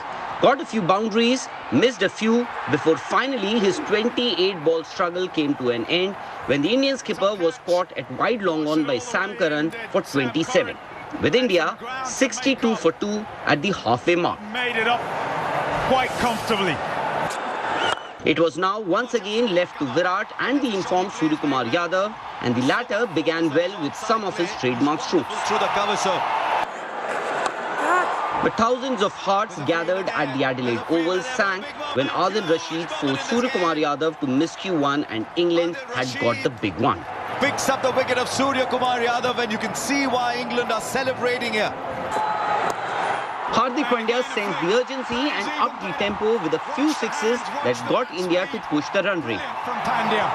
Speaker 8: got a few boundaries, missed a few, before finally his 28-ball struggle came to an end when the Indian skipper was caught at wide long on by Sam Curran for 27. With India 62 for 2 at the halfway mark.
Speaker 6: Made it up quite comfortably.
Speaker 8: It was now once again left to Virat and the informed Suryakumar Yadav, and the latter began well with some of his trademark strokes.
Speaker 6: Through the cover, sir.
Speaker 8: But thousands of hearts gathered at the Adelaide Oval sank when Adil Rashid forced Suryakumar Yadav to miscue one, and England had got the big one.
Speaker 6: Picks up the wicket of Suryakumar Yadav, and you can see why England are celebrating here.
Speaker 8: Hardik Pandya sensed the urgency and upped the tempo with a few sixes that got India to push the run rate.
Speaker 6: From Pandya.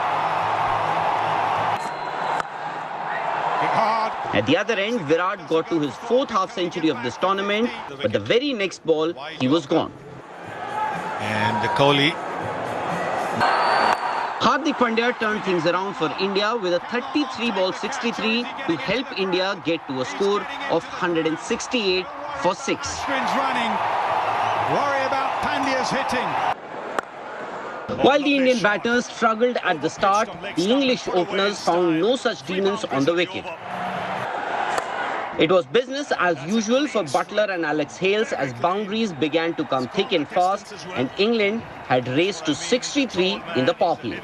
Speaker 8: At the other end, Virat got to his 4th half-century of this tournament, but the very next ball, he was gone.
Speaker 6: And Kohli.
Speaker 8: Hardik Pandya turned things around for India with a 33-ball 63 to help India get to a score of 168 for 6.
Speaker 6: Spins running. Worry about Pandya's hitting.
Speaker 8: While the Indian batters struggled at the start, the English openers found no such demons on the wicket. It was business as usual for Buttler and Alex Hales as boundaries began to come thick and fast, and England had raced to 63 in the power play.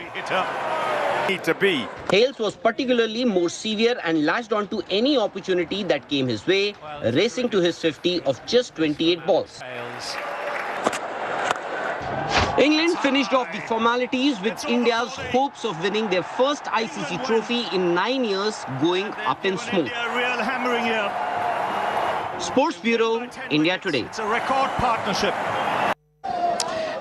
Speaker 8: Hales was particularly more severe and latched onto any opportunity that came his way, racing to his 50 of just 28 balls. England finished off the formalities with India's hopes of winning their first ICC trophy in 9 years going up in smoke.
Speaker 6: Real hammering here.
Speaker 8: Sports Bureau, India Today.
Speaker 6: It's a record partnership.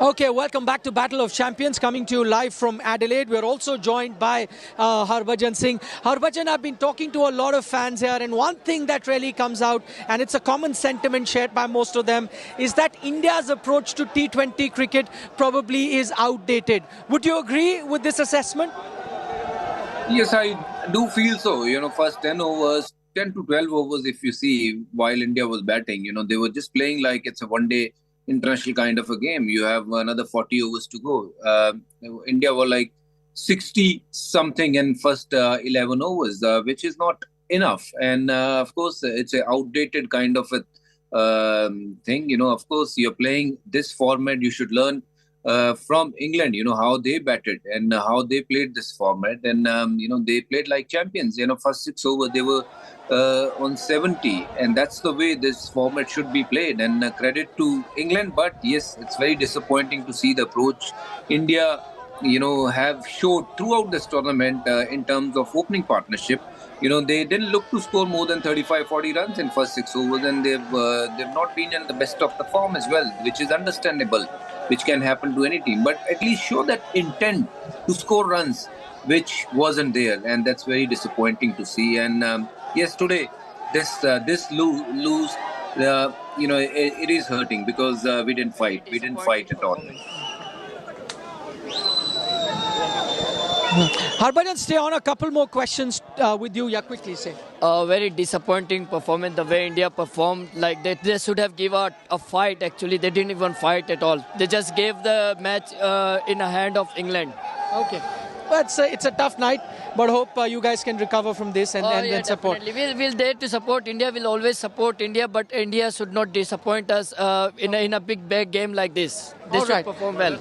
Speaker 3: Okay, welcome back to Battle of Champions, coming to you live from Adelaide. We're also joined by Harbhajan Singh. Harbhajan, I've been talking to a lot of fans here, and one thing that really comes out, and it's a common sentiment shared by most of them, is that India's approach to T20 cricket probably is outdated. Would you agree with this assessment?
Speaker 10: Yes, I do feel so. First 10 overs, 10 to 12 overs, if you see, while India was batting, they were just playing like it's a one-day international kind of a game. You have another 40 overs to go. India were like 60 something in first 11 overs, which is not enough. And of course, it's an outdated kind of a thing. Of course, you're playing this format. You should learn from England, how they batted and how they played this format. And, they played like champions. First 6 overs, they were on 70. And that's the way this format should be played. And credit to England. But yes, it's very disappointing to see the approach India, have showed throughout this tournament in terms of opening partnership. They didn't look to score more than 35-40 runs in first 6 overs, and they've not been in the best of the form as well, which is understandable, which can happen to any team. But at least show that intent to score runs, which wasn't there, and that's very disappointing to see. And yes, today this lose, it is hurting because we didn't fight. We didn't fight at all.
Speaker 3: Harbhajan, stay on a couple more questions with you. Yeah, quickly say.
Speaker 11: Very disappointing performance, the way India performed. Like they should have given a fight. Actually, they didn't even fight at all. They just gave the match in the hand of England.
Speaker 3: Okay. But it's a tough night, but hope you guys can recover from this and then support.
Speaker 11: We'll there to support India. We'll always support India, but India should not disappoint us in a big game like this. They should perform well.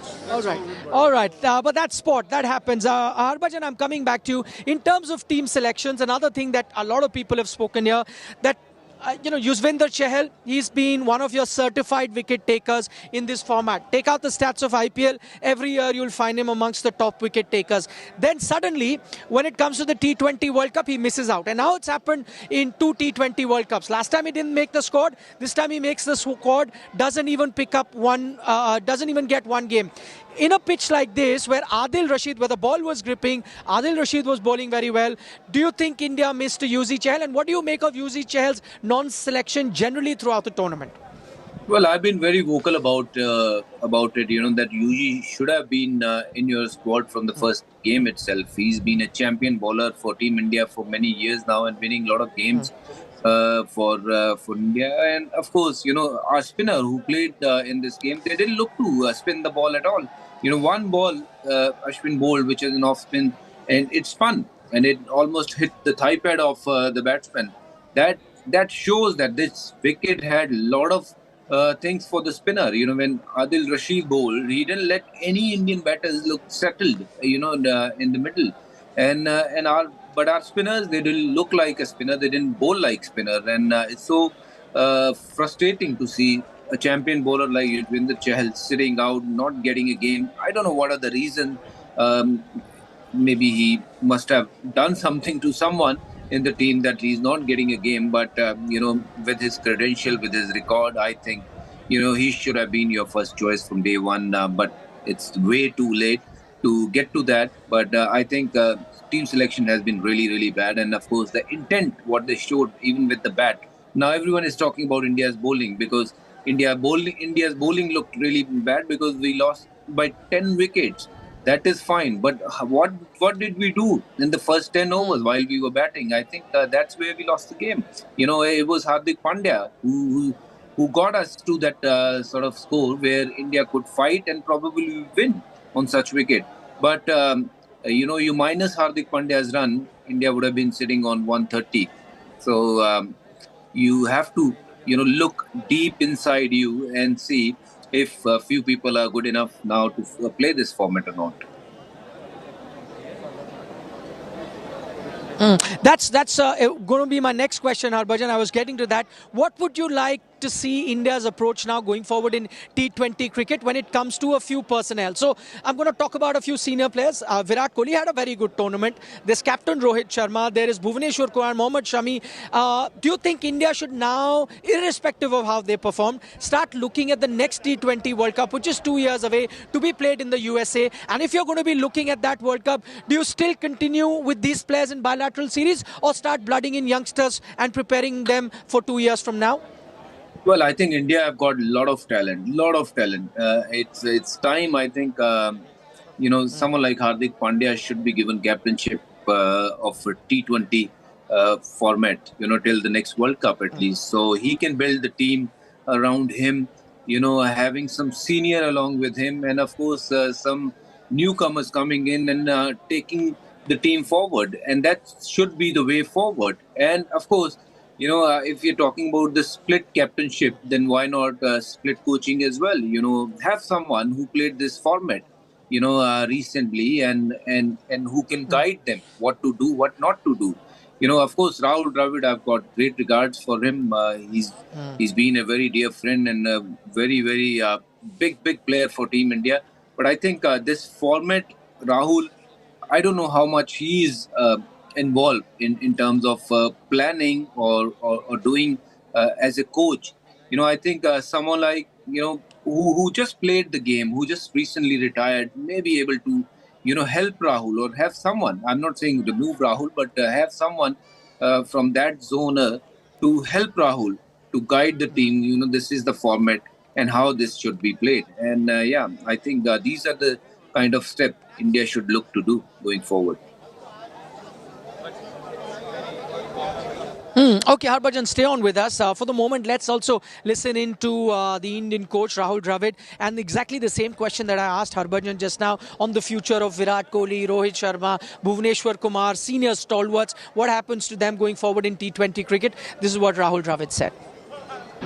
Speaker 3: All right. But that's sport. That happens. Harbhajan, I'm coming back to you. In terms of team selections, another thing that a lot of people have spoken here, that Yuzvendra Chahal, he's been one of your certified wicket takers in this format. Take out the stats of IPL, every year you'll find him amongst the top wicket takers. Then suddenly, when it comes to the T20 World Cup, he misses out. And now it's happened in 2 T20 World Cups. Last time he didn't make the squad. This time he makes the squad, doesn't even pick up doesn't even get one game. In a pitch like this, where Adil Rashid, where the ball was gripping, Adil Rashid was bowling very well. Do you think India missed Yuzi Chahal? And what do you make of Yuzi Chahal's non-selection generally throughout the tournament?
Speaker 10: Well, I've been very vocal about it. That Yuji should have been in your squad from the first game itself. He's been a champion bowler for Team India for many years now and winning a lot of games for India. And of course, our spinner who played in this game, they didn't look to spin the ball at all. One ball Ashwin bowled, which is an off spin, and it spun and it almost hit the thigh pad of the batsman. That shows that this wicket had a lot of things for the spinner. When Adil Rashid bowled, he didn't let any Indian batters look settled, in the middle. But our spinners, they didn't look like a spinner. They didn't bowl like spinner. And it's so frustrating to see a champion bowler like Yuzvendra Chahal sitting out, not getting a game. I don't know what are the reasons. Maybe he must have done something to someone in the team that he's not getting a game. But, with his credential, with his record, I think, he should have been your first choice from day one. But it's way too late to get to that. But I think team selection has been really, really bad. And of course, the intent, what they showed, even with the bat. Now everyone is talking about India's bowling because India's bowling looked really bad because we lost by 10 wickets. That is fine. But what did we do in the first 10 overs while we were batting? I think that's where we lost the game. It was Hardik Pandya who got us to that sort of score where India could fight and probably win on such wicket. But, you minus Hardik Pandya's run, India would have been sitting on 130. So you have to, look deep inside you and see if a few people are good enough now to play this format or not.
Speaker 3: That's going to be my next question, Harbhajan. I was getting to that. What would you like like to see India's approach now going forward in T20 cricket when it comes to a few personnel? So I'm going to talk about a few senior players. Virat Kohli had a very good tournament. There's captain Rohit Sharma. There is Bhuvneshwar Kumar, Mohammad Shami. Do you think India should now, irrespective of how they perform, start looking at the next T20 World Cup, which is 2 years away, to be played in the USA? And if you're going to be looking at that World Cup, do you still continue with these players in bilateral series or start blooding in youngsters and preparing them for 2 years from now?
Speaker 10: Well, I think India have got a lot of talent. It's time. I think someone like Hardik Pandya should be given captainship of a T20 format. Till the next World Cup at least, so he can build the team around him. Having some senior along with him, and of course some newcomers coming in and taking the team forward, and that should be the way forward. And of course, if you're talking about the split captainship, then why not split coaching as well? Have someone who played this format, recently, and who can guide them what to do, what not to do. Of course, Rahul Dravid, I've got great regards for him. He's been a very dear friend and a very, very big player for Team India. But I think this format, Rahul, I don't know how much he is involved in terms of planning or doing as a coach. I think someone like, who just played the game, who just recently retired, may be able to, help Rahul, or have someone, I'm not saying remove Rahul, but have someone from that zone to help Rahul, to guide the team. This is the format and how this should be played. And I think these are the kind of steps India should look to do going forward.
Speaker 3: Okay, Harbhajan, stay on with us. For the moment, let's also listen into the Indian coach, Rahul Dravid, and exactly the same question that I asked Harbhajan just now on the future of Virat Kohli, Rohit Sharma, Bhuvneshwar Kumar, senior stalwarts. What happens to them going forward in T20 cricket? This is what Rahul Dravid said.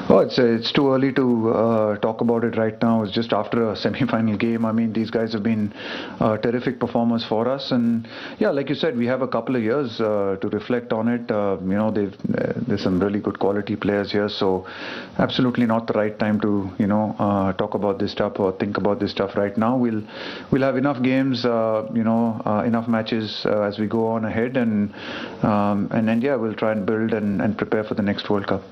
Speaker 7: Oh, it's too early to talk about it right now. It's just after a semi-final game. I mean, these guys have been terrific performers for us, and yeah, like you said, we have a couple of years to reflect on it. There's some really good quality players here, so absolutely not the right time to talk about this stuff or think about this stuff right now. We'll have enough games, enough matches as we go on ahead, and India will try and build and prepare for the next World Cup.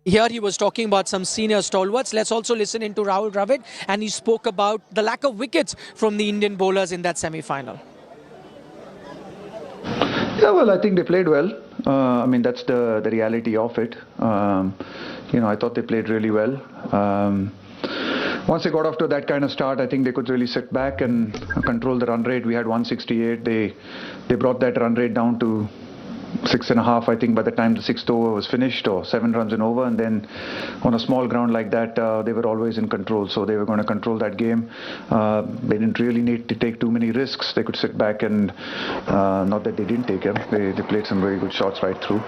Speaker 3: Here he was talking about some senior stalwarts. Let's also listen into Rahul Dravid, and he spoke about the lack of wickets from the Indian bowlers in that semi-final.
Speaker 7: Yeah, well, I think they played well. I mean, that's the reality of it. I thought they played really well. Once they got off to that kind of start, I think they could really sit back and control the run rate. We had 168. They brought that run rate down to 6.5, I think, by the time the 6th over was finished, or 7 runs and over. And then on a small ground like that, they were always in control, so they were going to control that game. They didn't really need to take too many risks. They could sit back, and not that they didn't take them, they played some very good shots right through.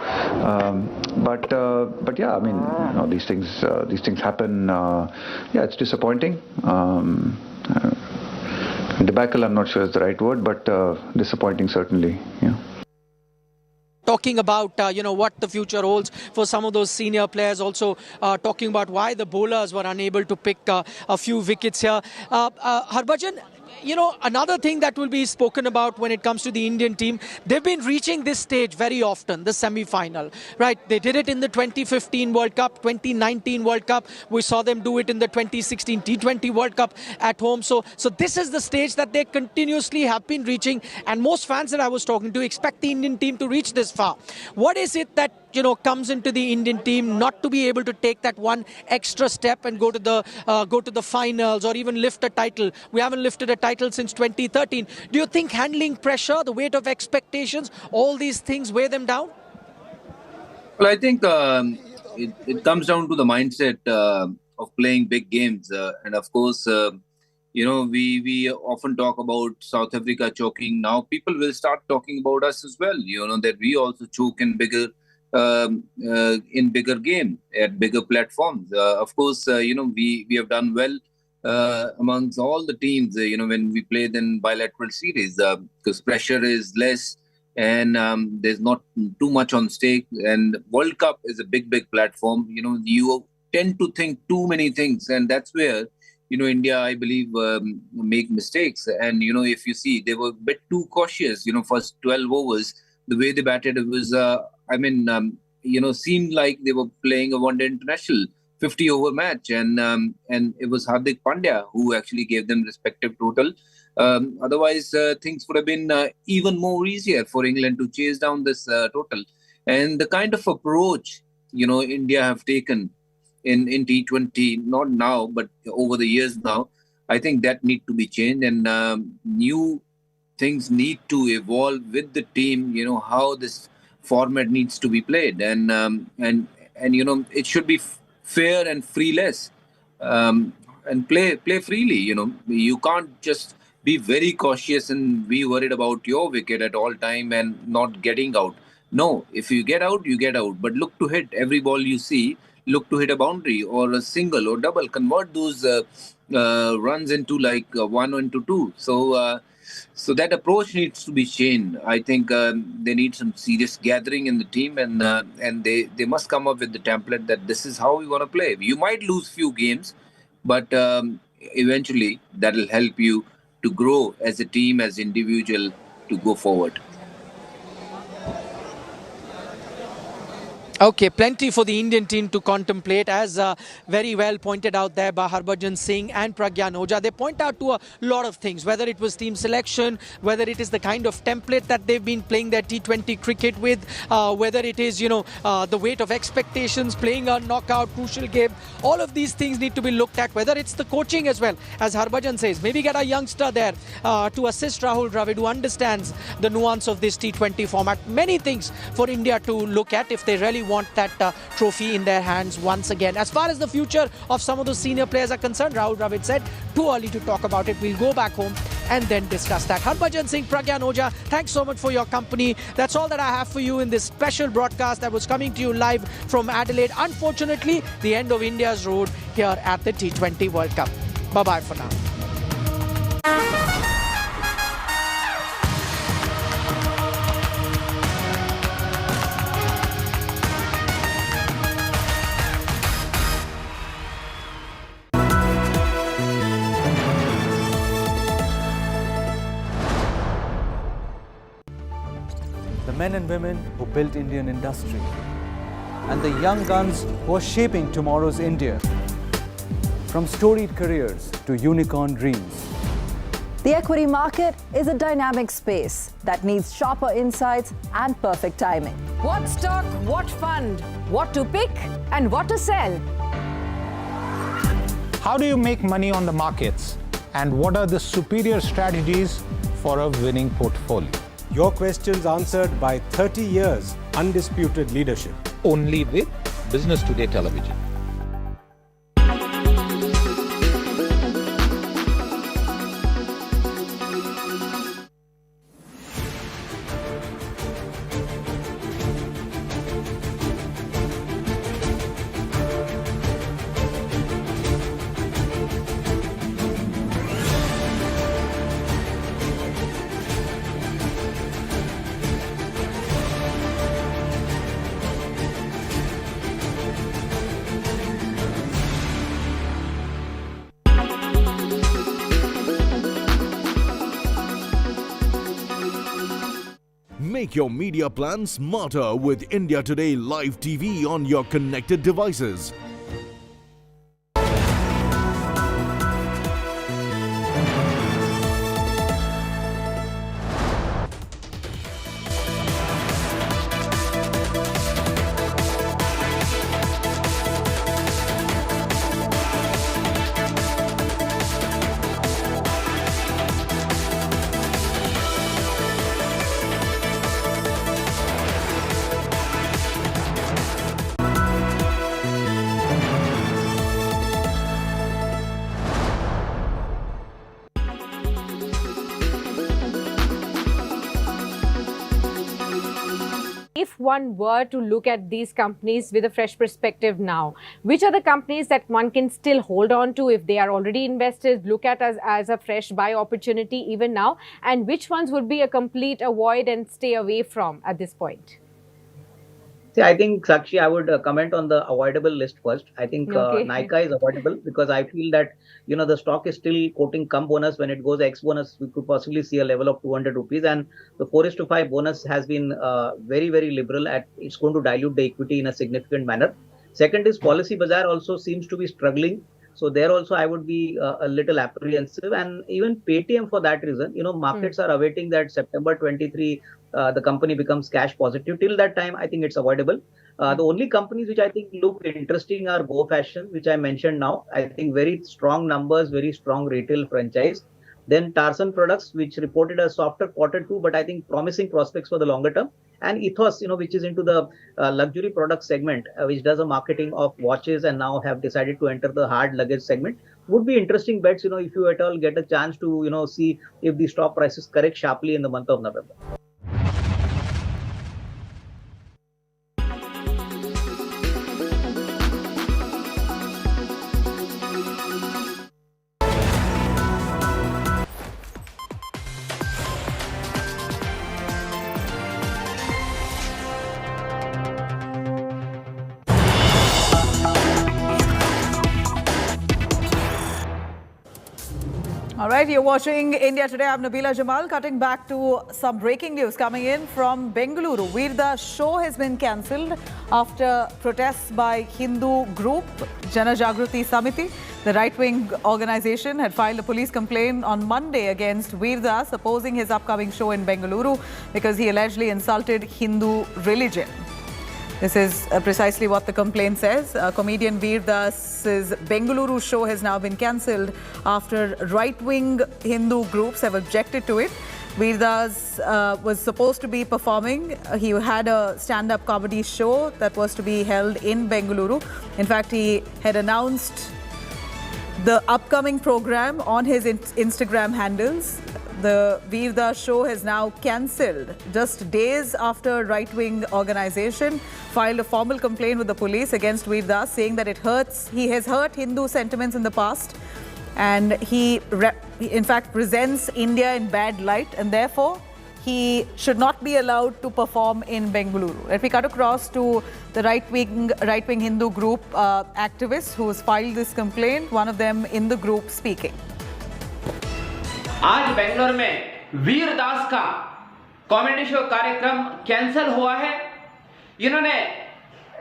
Speaker 7: But yeah, I mean, these things happen. Yeah, it's disappointing. Debacle, I'm not sure is the right word, but disappointing certainly. Yeah.
Speaker 3: Talking about what the future holds for some of those senior players, also talking about why the bowlers were unable to pick a few wickets here. Harbhajan, another thing that will be spoken about when it comes to the Indian team, they've been reaching this stage very often, the semi-final, right? They did it in the 2015 World Cup, 2019 World Cup. We saw them do it in the 2016 T20 World Cup at home. So this is the stage that they continuously have been reaching, and most fans that I was talking to expect the Indian team to reach this far. What is it that comes into the Indian team not to be able to take that one extra step and go to the finals, or even lift a title? We haven't lifted a title since 2013. Do you think handling pressure, the weight of expectations, all these things weigh them down?
Speaker 10: Well, I think it comes down to the mindset of playing big games, and of course, we often talk about South Africa choking. Now people will start talking about us as well. That we also choke in bigger game at bigger platforms. Of course, we have done well amongst all the teams, when we played in bilateral series, because pressure is less, and there's not too much on stake. And World Cup is a big platform. You tend to think too many things, and that's where India, I believe, make mistakes. And if you see, they were a bit too cautious. First 12 overs, the way they batted, it was, seemed like they were playing a one-day international 50-over match, and it was Hardik Pandya who actually gave them respective total. Otherwise, things would have been even more easier for England to chase down this total. And the kind of approach India have taken in T20, not now but over the years now, I think that need to be changed, and new things need to evolve with the team. How this format needs to be played, and it should be fair and freeless, and play freely. You can't just be very cautious and be worried about your wicket at all time and not getting out. No, if you get out, you get out. But look to hit every ball you see. Look to hit a boundary or a single or double. Convert those runs into like 1 into 2. So that approach needs to be changed. I think they need some serious gathering in the team, and they must come up with the template that this is how we want to play. You might lose few games, but eventually that will help you to grow as a team, as individual, to go forward.
Speaker 3: Okay, plenty for the Indian team to contemplate, as very well pointed out there by Harbhajan Singh and Pragyan Ojha. They point out to a lot of things, whether it was team selection, whether it is the kind of template that they've been playing their T20 cricket with, whether it is, the weight of expectations, playing a knockout, crucial game. All of these things need to be looked at, whether it's the coaching as well, as Harbhajan says. Maybe get a youngster there to assist Rahul Dravid, who understands the nuance of this T20 format. Many things for India to look at if they really want that trophy in their hands once again. As far as the future of some of those senior players are concerned, Rahul Dravid said, too early to talk about it. We'll go back home and then discuss that. Harbhajan Singh, Pragyan Ojha, thanks so much for your company. That's all that I have for you in this special broadcast that was coming to you live from Adelaide. Unfortunately, the end of India's road here at the T20 World Cup. Bye-bye for now.
Speaker 12: Men and women who built Indian industry, and the young guns who are shaping tomorrow's India. From storied careers to unicorn dreams.
Speaker 13: The equity market is a dynamic space that needs sharper insights and perfect timing.
Speaker 16: What stock, what fund, what to pick and what to sell.
Speaker 14: How do you make money on the markets? And what are the superior strategies for a winning portfolio?
Speaker 15: Your questions answered by 30 years undisputed leadership.
Speaker 14: Only with Business Today Television.
Speaker 18: Make your media plan smarter with India Today Live TV on your connected devices.
Speaker 16: If one were to look at these companies with a fresh perspective now, which are the companies that one can still hold on to if they are already invested, look at as a fresh buy opportunity even now, and which ones would be a complete avoid and stay away from at this point?
Speaker 9: See, I think Sakshi, I would comment on the avoidable list first. I think
Speaker 16: Okay.
Speaker 9: Nika is avoidable because I feel that the stock is still quoting come bonus. When it goes X bonus, we could possibly see a level of 200 rupees, and the 4:5 bonus has been very liberal. It's going to dilute the equity in a significant manner. Second is Policy Bazaar also seems to be struggling. So there also I would be a little apprehensive, and even Paytm for that reason. Markets are awaiting that September 23 the company becomes cash positive. Till that time, I think it's avoidable. The only companies which I think look interesting are Go Fashion, which I mentioned now. I think very strong numbers, very strong retail franchise. Then Tarsan Products, which reported a softer quarter 2, but I think promising prospects for the longer term. And Ethos, which is into the luxury product segment, which does a marketing of watches and now have decided to enter the hard luggage segment, would be interesting bets, if you at all get a chance to, see if the stock prices correct sharply in the month of November.
Speaker 17: All right, you're watching India Today. I'm Nabila Jamal. Cutting back to some breaking news coming in from Bengaluru. Veerda's show has been cancelled after protests by Hindu group Jana Jagruti Samiti. The right-wing organization had filed a police complaint on Monday against Veerdas, opposing his upcoming show in Bengaluru because he allegedly insulted Hindu religion. This is precisely what the complaint says. Comedian Veerdas's Bengaluru show has now been cancelled after right-wing Hindu groups have objected to it. Veerdas was supposed to be performing. He had a stand-up comedy show that was to be held in Bengaluru. In fact, he had announced the upcoming program on his Instagram handles. The Veerdas show has now cancelled just days after right-wing organization filed a formal complaint with the police against Veerdas, saying that he has hurt Hindu sentiments in the past, and he in fact presents India in bad light, and therefore he should not be allowed to perform in Bengaluru. Let me cut across to the right-wing Hindu group activists who has filed this complaint. One of them in the group speaking.
Speaker 19: आज बेंगलोर में वीरदास का comedy show कार्यक्रम cancel हुआ है। इन्होंने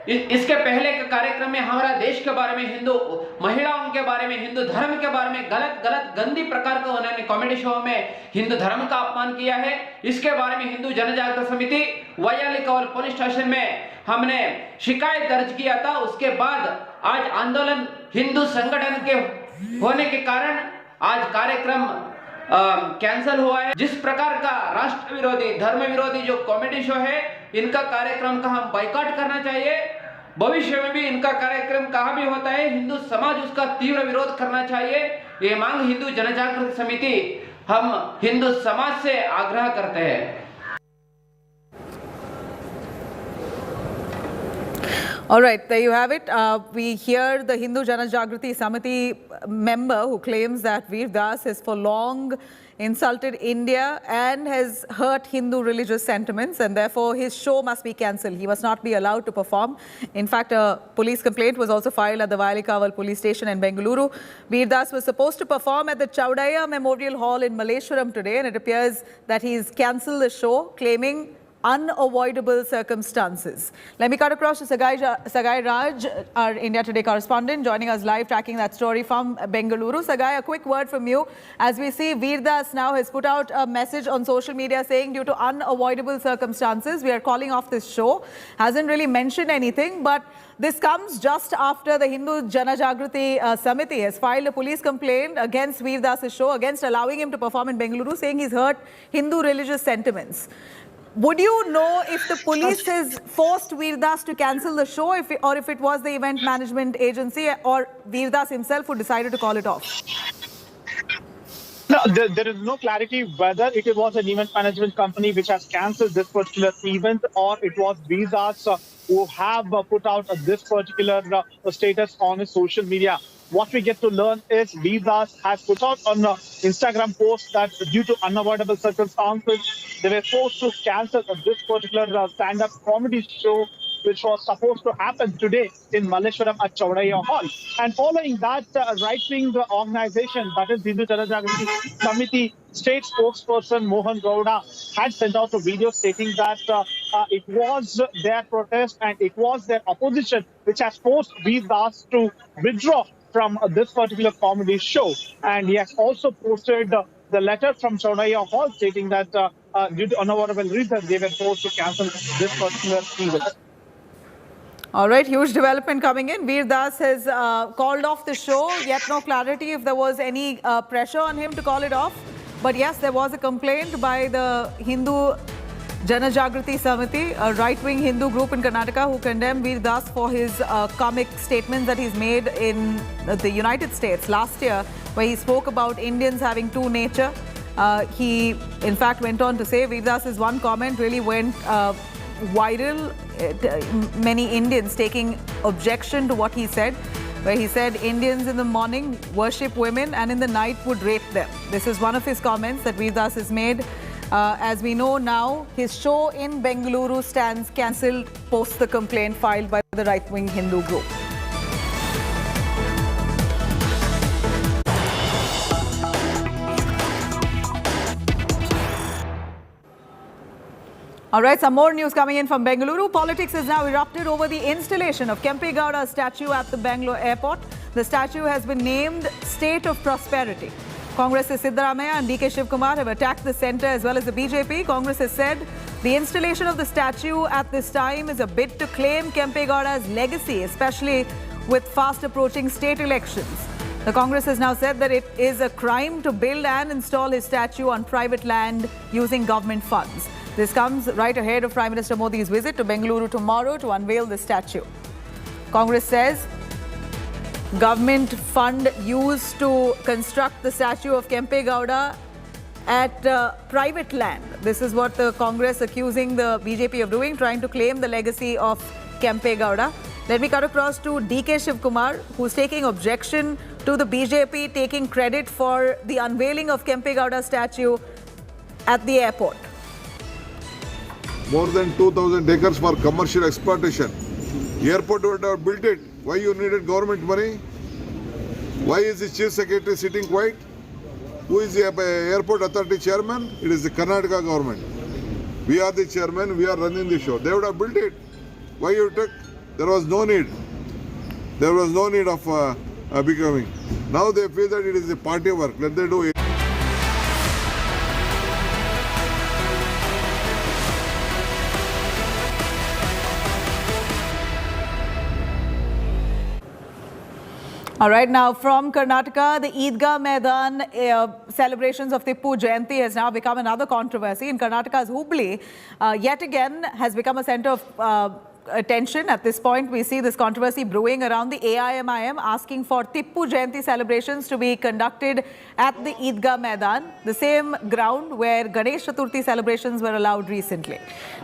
Speaker 19: इसके पहले के कार्यक्रम में हमारा देश के बारे में, हिंदू महिलाओं के बारे में, हिंदू धर्म के बारे में गलत गंदी प्रकार का उन्होंने कॉमेडी शो में हिंदू धर्म का अपमान किया है। इसके बारे में हिंदू जनजागृति समिति वैयाली कवल पुलिस स्टेशन में हमने शिकायत दर्ज किया था। उसके बाद आज आंदोलन हिंदू संगठन के होने के कारण आज कार्यक्रम कैंसिल हुआ है। जिस प्रकार का राष्ट्र विरोधी, धर्म विरोधी जो कॉमेडी शो है, इनका कार्यक्रम का हम बाइकआउट करना चाहिए। भविष्य में भी इनका कार्यक्रम कहाँ भी होता है, हिंदू समाज उसका तीव्र विरोध करना चाहिए। ये मांग हिंदू जनजागृति समिति हम हिंदू समाज से आग्रह करते हैं।
Speaker 17: All right, there you have it. We hear the Hindu Jana Jagruti Samiti member who claims that Veerdas has for long insulted India and has hurt Hindu religious sentiments, and therefore his show must be cancelled. He must not be allowed to perform. In fact, a police complaint was also filed at the Vailikaval police station in Bengaluru. Veerdas was supposed to perform at the Chaudaya Memorial Hall in Malleshwaram today, and it appears that he's cancelled the show, claiming unavoidable circumstances. Let me cut across to Sagai Raj, our India Today correspondent, joining us live, tracking that story from Bengaluru. Sagai, a quick word from you. As we see, Veerdas now has put out a message on social media saying due to unavoidable circumstances, we are calling off this show. Hasn't really mentioned anything, but this comes just after the Hindu Jana Jagruti Samiti has filed a police complaint against Veerdas' show, against allowing him to perform in Bengaluru, saying he's hurt Hindu religious sentiments. Would you know if the police has forced Veerdas to cancel the show, or if it was the event management agency or Veerdas himself who decided to call it off?
Speaker 20: No, there is no clarity whether it was an event management company which has cancelled this particular event, or it was Veerdas who have put out this particular status on his social media. What we get to learn is Veerdas has put out on Instagram post that due to unavoidable circumstances, they were forced to cancel this particular stand-up comedy show which was supposed to happen today in Malleshwaram at Chaudhaya Hall. And following that, right-wing organization, that is Hindu Janajagriti Samiti state spokesperson Mohan Gowda had sent out a video stating that it was their protest and it was their opposition which has forced Veer Das to withdraw from this particular comedy show. And he has also posted the letter from Chaudhaya Hall stating that due to unavoidable reasons, they were forced to cancel this particular event.
Speaker 17: All right, huge development coming in. Veer Das has called off the show. Yet no clarity if there was any pressure on him to call it off. But yes, there was a complaint by the Hindu Janajagriti Samiti, a right-wing Hindu group in Karnataka, who condemned Veer Das for his comic statements that he's made in the United States last year, where he spoke about Indians having two nature. He, in fact, went on to say Veer Das's one comment really went viral. Many Indians taking objection to what he said, where he said Indians in the morning worship women and in the night would rape them. This is one of his comments that Veer Das has made. As we know now, his show in Bengaluru stands cancelled post the complaint filed by the right-wing Hindu group. All right, some more news coming in from Bengaluru. Politics has now erupted over the installation of Kempe Gowda's statue at the Bangalore airport. The statue has been named State of Prosperity. Congress's Siddaramaiah and DK Shivkumar have attacked the centre as well as the BJP. Congress has said the installation of the statue at this time is a bid to claim Kempe Gowda's legacy, especially with fast approaching state elections. The Congress has now said that it is a crime to build and install his statue on private land using government funds. This comes right ahead of Prime Minister Modi's visit to Bengaluru tomorrow to unveil the statue. Congress says government fund used to construct the statue of Kempe Gowda at private land. This is what the Congress accusing the BJP of doing, trying to claim the legacy of Kempe Gowda. Let me cut across to DK Shivkumar, who's taking objection to the BJP taking credit for the unveiling of Kempe Gowda's statue at the airport.
Speaker 1: More than 2,000 acres for commercial exploitation. Airport would have built it. Why you needed government money? Why is the chief secretary sitting quiet? Who is the airport authority chairman? It is the Karnataka government. We are the chairman, we are running the show. They would have built it. Why you took? There was no need. There was no need of becoming. Now they feel that it is a party work. Let them do it.
Speaker 17: All right, now from Karnataka, the Eidgah Maidan celebrations of Tippu Jayanti has now become another controversy. In Karnataka's Hubli, yet again has become a center of attention. At this point, we see this controversy brewing around the AIMIM asking for Tippu Jayanti celebrations to be conducted at the Eidgah Maidan, the same ground where Ganesh Chaturthi celebrations were allowed recently.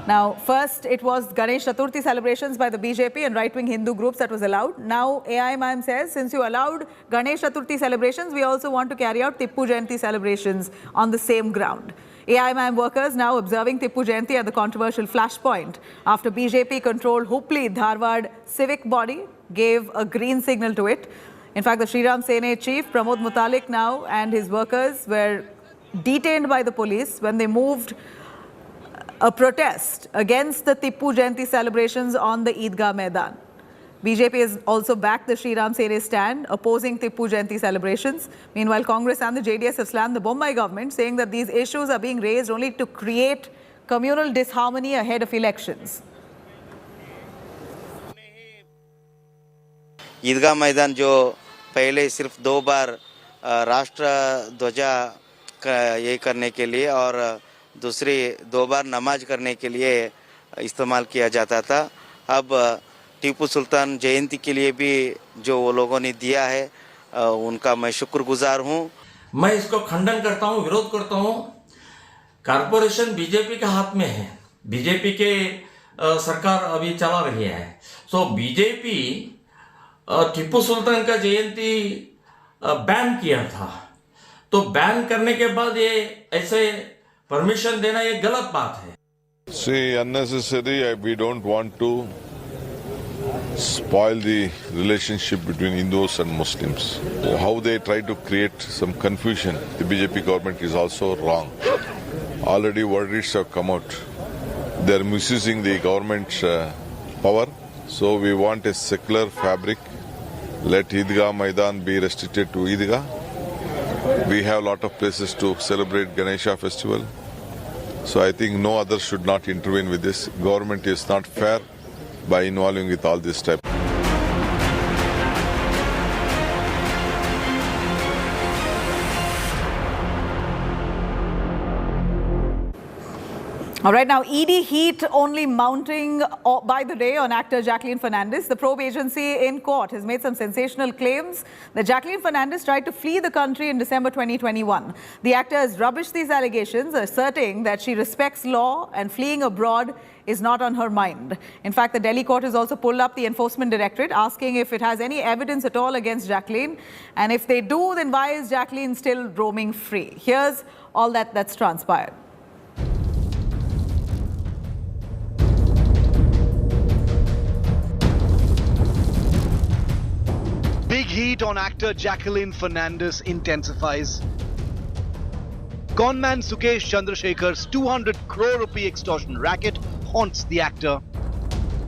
Speaker 17: Now, first it was Ganesh Chaturthi celebrations by the BJP and right-wing Hindu groups that was allowed. Now, AIMIM says, since you allowed Ganesh Chaturthi celebrations, we also want to carry out Tippu Jayanti celebrations on the same ground. AIMIM workers now observing Tippu Jayanti at the controversial flashpoint after BJP-controlled Hubli Dharwad civic body gave a green signal to it. In fact, the Sri Ram Sena chief Pramod Mutalik now and his workers were detained by the police when they moved a protest against the Tippu Jayanti celebrations on the Eidgah Maidan. BJP has also backed the Sri Ram Sena stand, opposing Tippu Jayanti celebrations. Meanwhile, Congress and the JDS have slammed the Bombay government, saying that these issues are being raised only to create communal disharmony ahead of elections.
Speaker 21: ईदगाह मैदान जो पहले सिर्फ 2 बार राष्ट्र ध्वजा ये करने के लिए और दूसरी 2 बार नमाज करने के लिए इस्तेमाल किया जाता था, अब टीपू सुल्तान जयंती के लिए भी जो वो लोगों ने दिया है उनका मैं शुक्रगुजार हूँ।
Speaker 22: मैं इसको खंडन करता हूँ, विरोध करता हूँ। कारपोरेशन बीजेपी के हाथ में है, बीजेपी के सरकार अभी चला रही है। सो बीजेपी टीपू सुल्तान का जयंती बैन किया था, तो बैन करने के बाद ये ऐसे परमिशन देना ये गलत बात है।
Speaker 1: See, unnecessary, we don't want to spoil the relationship between Hindus and Muslims. How they try to create some confusion, the BJP government is also wrong. Already verdicts have come out. They are misusing the government's power. So we want a secular fabric. Let Idgah Maidan be restricted to Idgah. We have a lot of places to celebrate Ganesha festival. So I think no other should not intervene with this. Government is not fair by involving with all this type.
Speaker 17: All right, now ED heat only mounting by the day on actor Jacqueline Fernandez. The probe agency in court has made some sensational claims that Jacqueline Fernandez tried to flee the country in December 2021. The actor has rubbished these allegations, asserting that she respects law and fleeing abroad is not on her mind. In fact, the Delhi court has also pulled up the Enforcement Directorate, asking if it has any evidence at all against Jacqueline. And if they do, then why is Jacqueline still roaming free? Here's all that's transpired.
Speaker 2: Big heat on actor Jacqueline Fernandez intensifies. Conman Sukesh Chandrasekhar's 200 crore rupee extortion racket haunts the actor.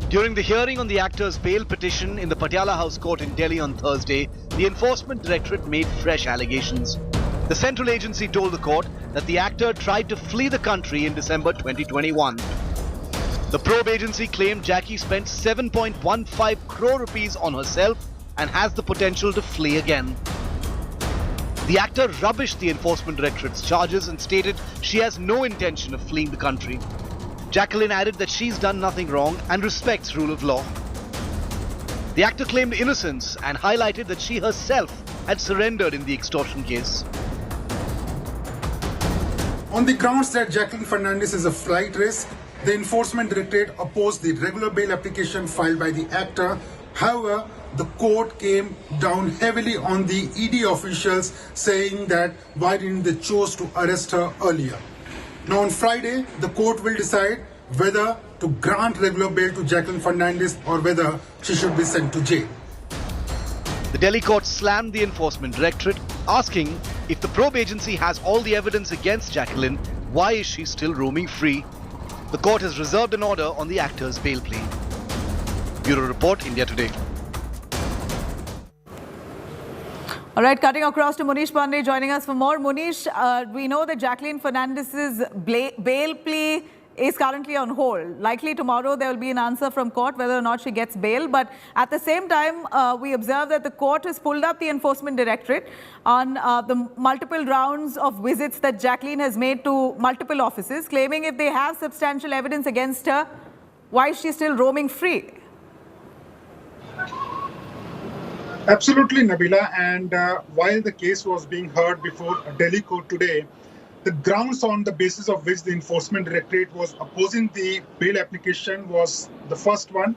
Speaker 2: During the hearing on the actor's bail petition in the Patiala House Court in Delhi on Thursday, the Enforcement Directorate made fresh allegations. The central agency told the court that the actor tried to flee the country in December 2021. The probe agency claimed Jackie spent 7.15 crore rupees on herself and has the potential to flee again. The actor rubbished the Enforcement Directorate's charges and stated she has no intention of fleeing the country. Jacqueline added that she's done nothing wrong and respects rule of law. The actor claimed innocence and highlighted that she herself had surrendered in the extortion case.
Speaker 5: On the grounds that Jacqueline Fernandez is a flight risk, the Enforcement Directorate opposed the regular bail application filed by the actor. However, the court came down heavily on the ED officials, saying that why didn't they choose to arrest her earlier. Now on Friday, the court will decide whether to grant regular bail to Jacqueline Fernandez or whether she should be sent to jail.
Speaker 2: The Delhi court slammed the Enforcement Directorate, asking if the probe agency has all the evidence against Jacqueline, why is she still roaming free? The court has reserved an order on the actor's bail plea. Bureau Report, India Today.
Speaker 17: All right, cutting across to Munish Pandey joining us for more. Munish, we know that Jacqueline Fernandez's bail plea is currently on hold. Likely tomorrow there will be an answer from court whether or not she gets bail. But at the same time, we observe that the court has pulled up the Enforcement Directorate on the multiple rounds of visits that Jacqueline has made to multiple offices, claiming if they have substantial evidence against her, why is she still roaming free?
Speaker 5: Absolutely, Nabila. And while the case was being heard before a Delhi court today, the grounds on the basis of which the Enforcement Directorate was opposing the bail application was the first one,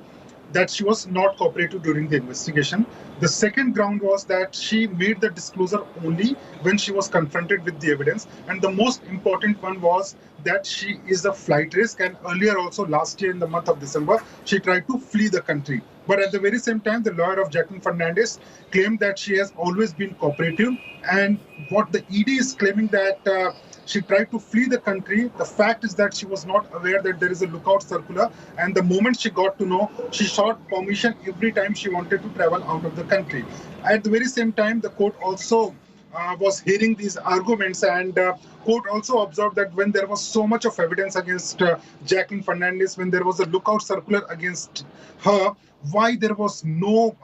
Speaker 5: that she was not cooperative during the investigation. The second ground was that she made the disclosure only when she was confronted with the evidence. And the most important one was that she is a flight risk. And earlier also last year in the month of December, she tried to flee the country. But at the very same time, the lawyer of Jacqueline Fernandez claimed that she has always been cooperative. And what the ED is claiming that she tried to flee the country. The fact is that she was not aware that there is a lookout circular. And the moment she got to know, she sought permission every time she wanted to travel out of the country. At the very same time, the court also was hearing these arguments, and court also observed that when there was so much of evidence against Jacqueline Fernandez, when there was a lookout circular against her, why there was no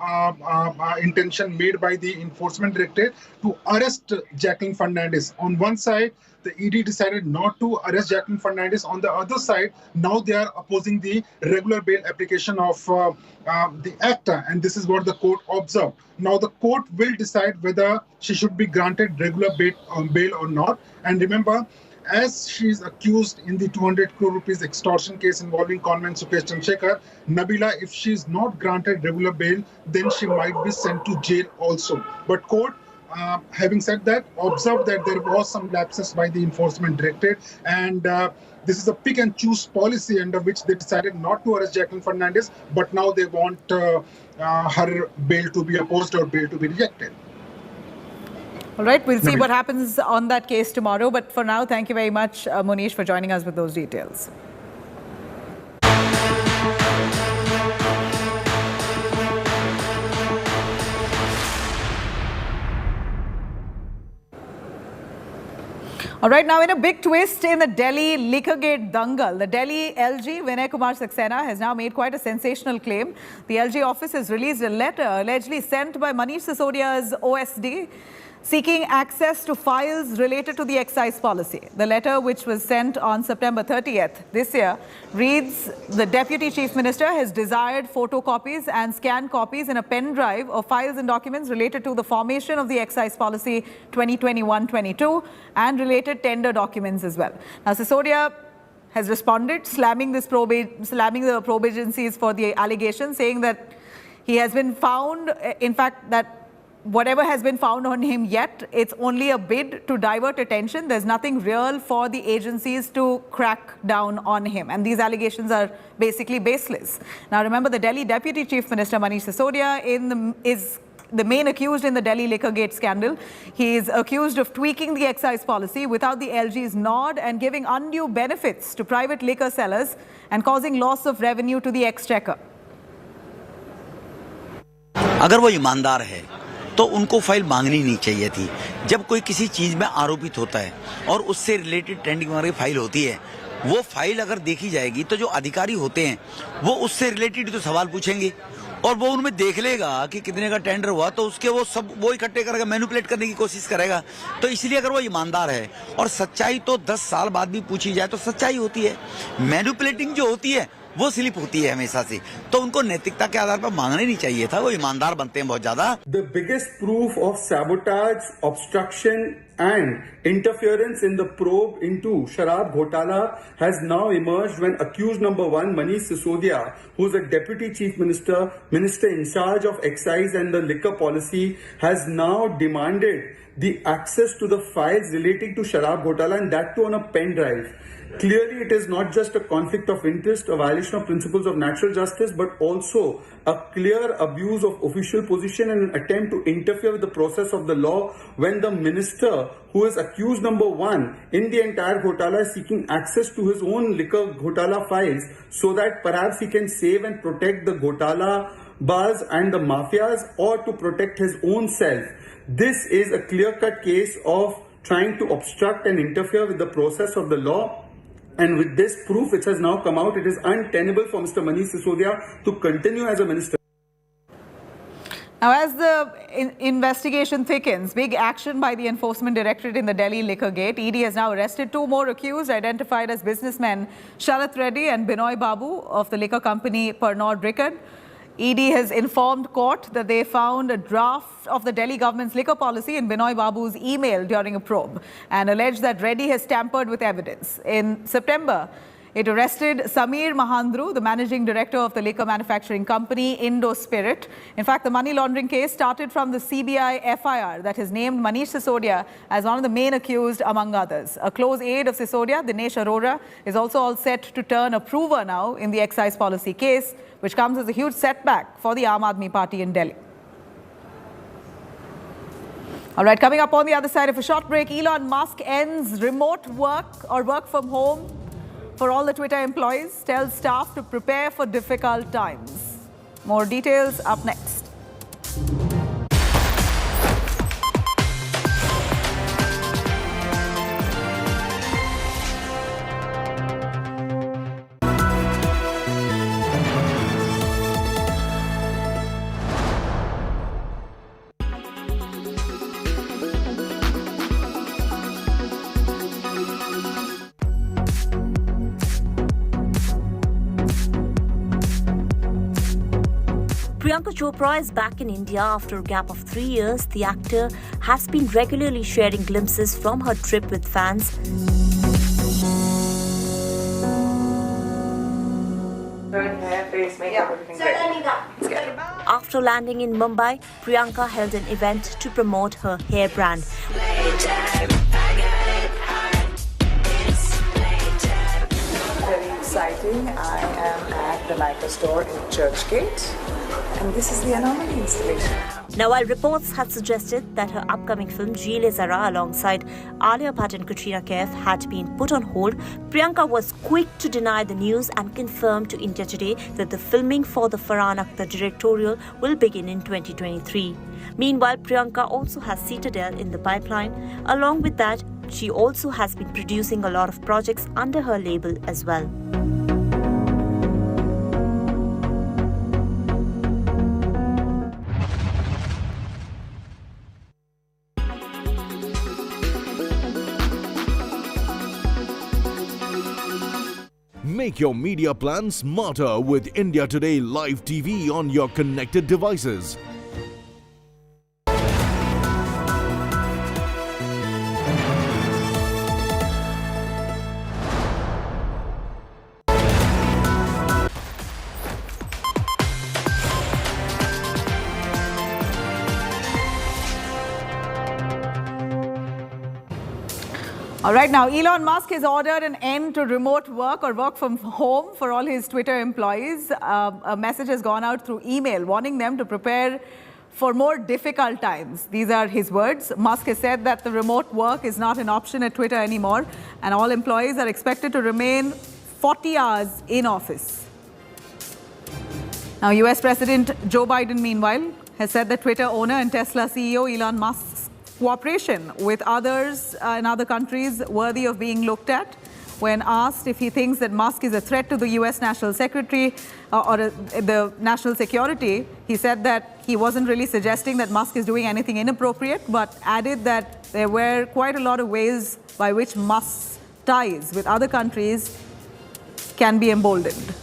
Speaker 5: intention made by the Enforcement Directorate to arrest Jacqueline Fernandez. On one side, the ED decided not to arrest Jacqueline Fernandez. On the other side, now they are opposing the regular bail application of the actor, and this is what the court observed. Now the court will decide whether she should be granted regular bail or not. And remember, as she is accused in the 200 crore rupees extortion case involving conman Sukesh Chandrasekhar, Nabila, if she is not granted regular bail, then she might be sent to jail also. But court Having said that, observed that there was some lapses by the Enforcement Directorate, and this is a pick and choose policy under which they decided not to arrest Jacqueline Fernandez, but now they want her bail to be opposed or bail to be rejected.
Speaker 17: All right, we'll see what happens on that case tomorrow. But for now, thank you very much, Monish, for joining us with those details. All right, now in a big twist in the Delhi Liquorgate dangal, the Delhi LG Vinay Kumar Saxena has now made quite a sensational claim. The LG office has released a letter allegedly sent by Manish Sisodia's OSD seeking access to files related to the excise policy. The letter, which was sent on September 30th this year, reads, the Deputy Chief Minister has desired photocopies and scanned copies in a pen drive of files and documents related to the formation of the excise policy 2021-22 and related tender documents as well. Now, Sisodia has responded, slamming the probe agencies for the allegation, saying that he has been found, in fact, that whatever has been found on him yet, it's only a bid to divert attention. There's nothing real for the agencies to crack down on him. And these allegations are basically baseless. Now, remember, the Delhi Deputy Chief Minister, Manish Sisodia, is the main accused in the Delhi Liquorgate scandal. He is accused of tweaking the excise policy without the LG's nod and giving undue benefits to private liquor sellers and causing loss of revenue to the exchequer.
Speaker 4: अगर वो ईमानदार है तो उनको file मांगनी नहीं चाहिए थी। जब कोई किसी चीज में आरोपित होता है और उससे रिलेटेड ट्रेंडिंग वगैरह की फाइल होती है, वो फाइल अगर देखी जाएगी तो जो अधिकारी होते हैं वो उससे रिलेटेड तो सवाल पूछेंगे और वो उनमें देख लेगा कि कितने का टेंडर हुआ, तो उसके वो इकट्ठे करेगा, मैनिपुलेट करने की कोशिश करेगा। तो इसलिए अगर वो ईमानदार है और सच्चाई तो 10 साल बाद भी पूछी जाए तो सच्चाई होती है, मैनिपुलेटिंग जो होती है वो स्लिप होती है हमेशा से, तो उनको नैतिकता के आधार पर मांगना नहीं चाहिए था। वो ईमानदार बनते हैं बहुत ज्यादा।
Speaker 8: The biggest proof of sabotage, obstruction and interference in the probe into Sharab Ghotala has now emerged when accused number 1, Manish Sisodia, who is a Deputy Chief Minister in charge of excise and the liquor policy, has now demanded the access to the files relating to Sharab Ghotala, and that too on a pen drive. Clearly, it is not just a conflict of interest, a violation of principles of natural justice, but also a clear abuse of official position and an attempt to interfere with the process of the law when the minister, who is accused number 1 in the entire Ghotala, is seeking access to his own liquor Ghotala files so that perhaps he can save and protect the Ghotala bars and the mafias, or to protect his own self. This is a clear-cut case of trying to obstruct and interfere with the process of the law. And with this proof which has now come out, it is untenable for Mr. Manish Sisodia to continue as a minister.
Speaker 17: Now, as the investigation thickens, big action by the Enforcement Directorate in the Delhi Liquorgate. ED has now arrested 2 more accused, identified as businessmen Sharath Reddy and Binoy Babu of the liquor company Pernod Ricard. ED has informed court that they found a draft of the Delhi government's liquor policy in Binoy Babu's email during a probe and alleged that Reddy has tampered with evidence. In September, it arrested Samir Mahandru, the managing director of the liquor manufacturing company Indo Spirit. In fact, the money laundering case started from the CBI FIR that has named Manish Sisodia as one of the main accused, among others. A close aide of Sisodia, Dinesh Arora, is also all set to turn approver now in the excise policy case, which comes as a huge setback for the Aam Aadmi Party in Delhi. All right, coming up on the other side of a short break, Elon Musk ends remote work or work from home for all the Twitter employees, tells staff to prepare for difficult times. More details up next.
Speaker 23: Priyanka Chopra is back in India after a gap of 3 years. The actor has been regularly sharing glimpses from her trip with fans.
Speaker 17: Hair, face, makeup, everything.
Speaker 23: After After landing in Mumbai, Priyanka held an event to promote her hair brand.
Speaker 6: Very exciting. I am at the Nika store in Churchgate, and this is the Anomaly installation.
Speaker 23: Now, while reports had suggested that her upcoming film Jile Zara alongside Alia Bhatt and Katrina Kaif had been put on hold, Priyanka was quick to deny the news and confirmed to India Today that the filming for the Farhan Akhtar directorial will begin in 2023. Meanwhile, Priyanka also has Citadel in the pipeline. Along with that, she also has been producing a lot of projects under her label as well.
Speaker 18: Make your media plan smarter with India Today Live TV on your connected devices.
Speaker 17: All right, now Elon Musk has ordered an end to remote work or work from home for all his Twitter employees. A message has gone out through email warning them to prepare for more difficult times. These are his words. Musk has said that the remote work is not an option at Twitter anymore, and all employees are expected to remain 40 hours in office. Now, US President Joe Biden, meanwhile, has said that Twitter owner and Tesla CEO Elon Musk's cooperation with others in other countries worthy of being looked at. When asked if he thinks that Musk is a threat to the US National Secretary or the national security, he said that he wasn't really suggesting that Musk is doing anything inappropriate, but added that there were quite a lot of ways by which Musk's ties with other countries can be emboldened.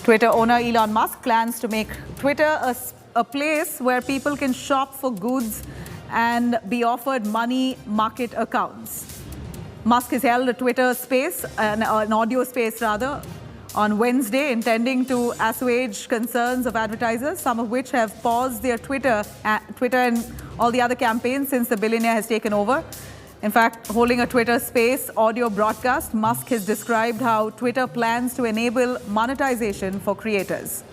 Speaker 17: Twitter owner Elon Musk plans to make Twitter a place where people can shop for goods and be offered money market accounts. Musk has held a Twitter space, an audio space rather, on Wednesday, intending to assuage concerns of advertisers, some of which have paused their Twitter and all the other campaigns since the billionaire has taken over. In fact, holding a Twitter space audio broadcast, Musk has described how Twitter plans to enable monetization for creators.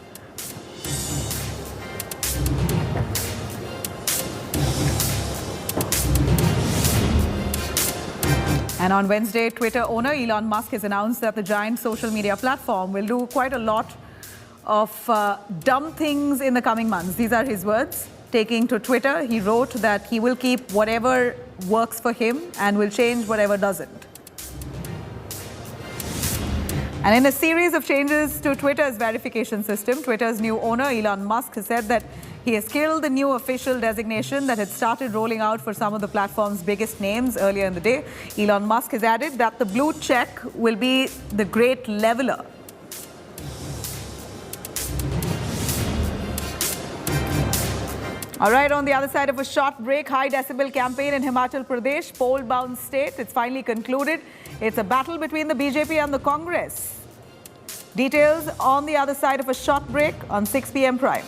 Speaker 17: And on Wednesday, Twitter owner Elon Musk has announced that the giant social media platform will do quite a lot of dumb things in the coming months. These are his words. Taking to Twitter, he wrote that he will keep whatever works for him and will change whatever doesn't. And in a series of changes to Twitter's verification system, Twitter's new owner, Elon Musk, has said that he has killed the new official designation that had started rolling out for some of the platform's biggest names earlier in the day. Elon Musk has added that the blue check will be the great leveler. All right, on the other side of a short break, high decibel campaign in Himachal Pradesh, poll-bound state. It's finally concluded. It's a battle between the BJP and the Congress. Details on the other side of a short break on 6 p.m. Prime.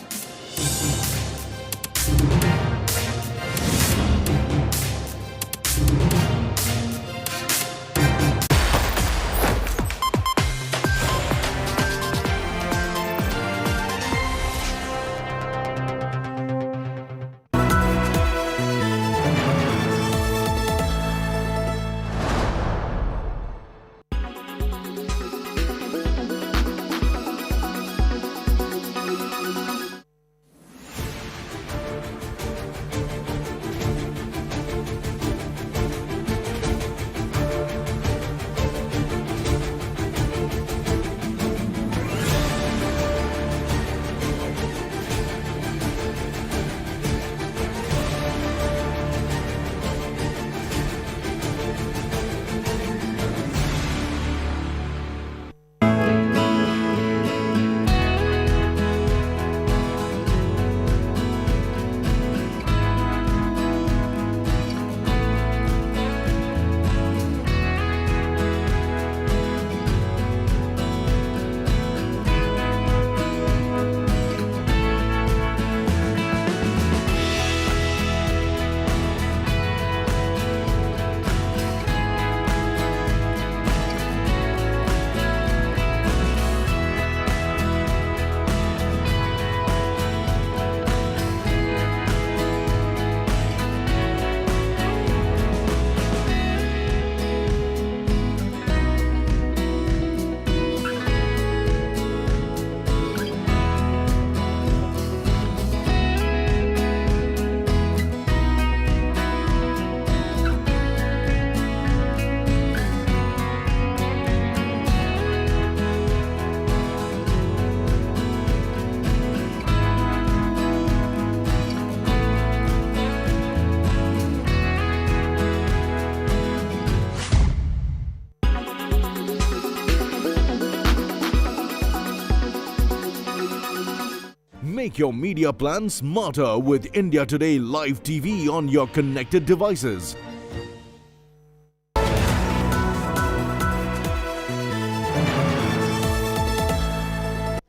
Speaker 18: Make your media plan smarter with India Today Live TV on your connected devices.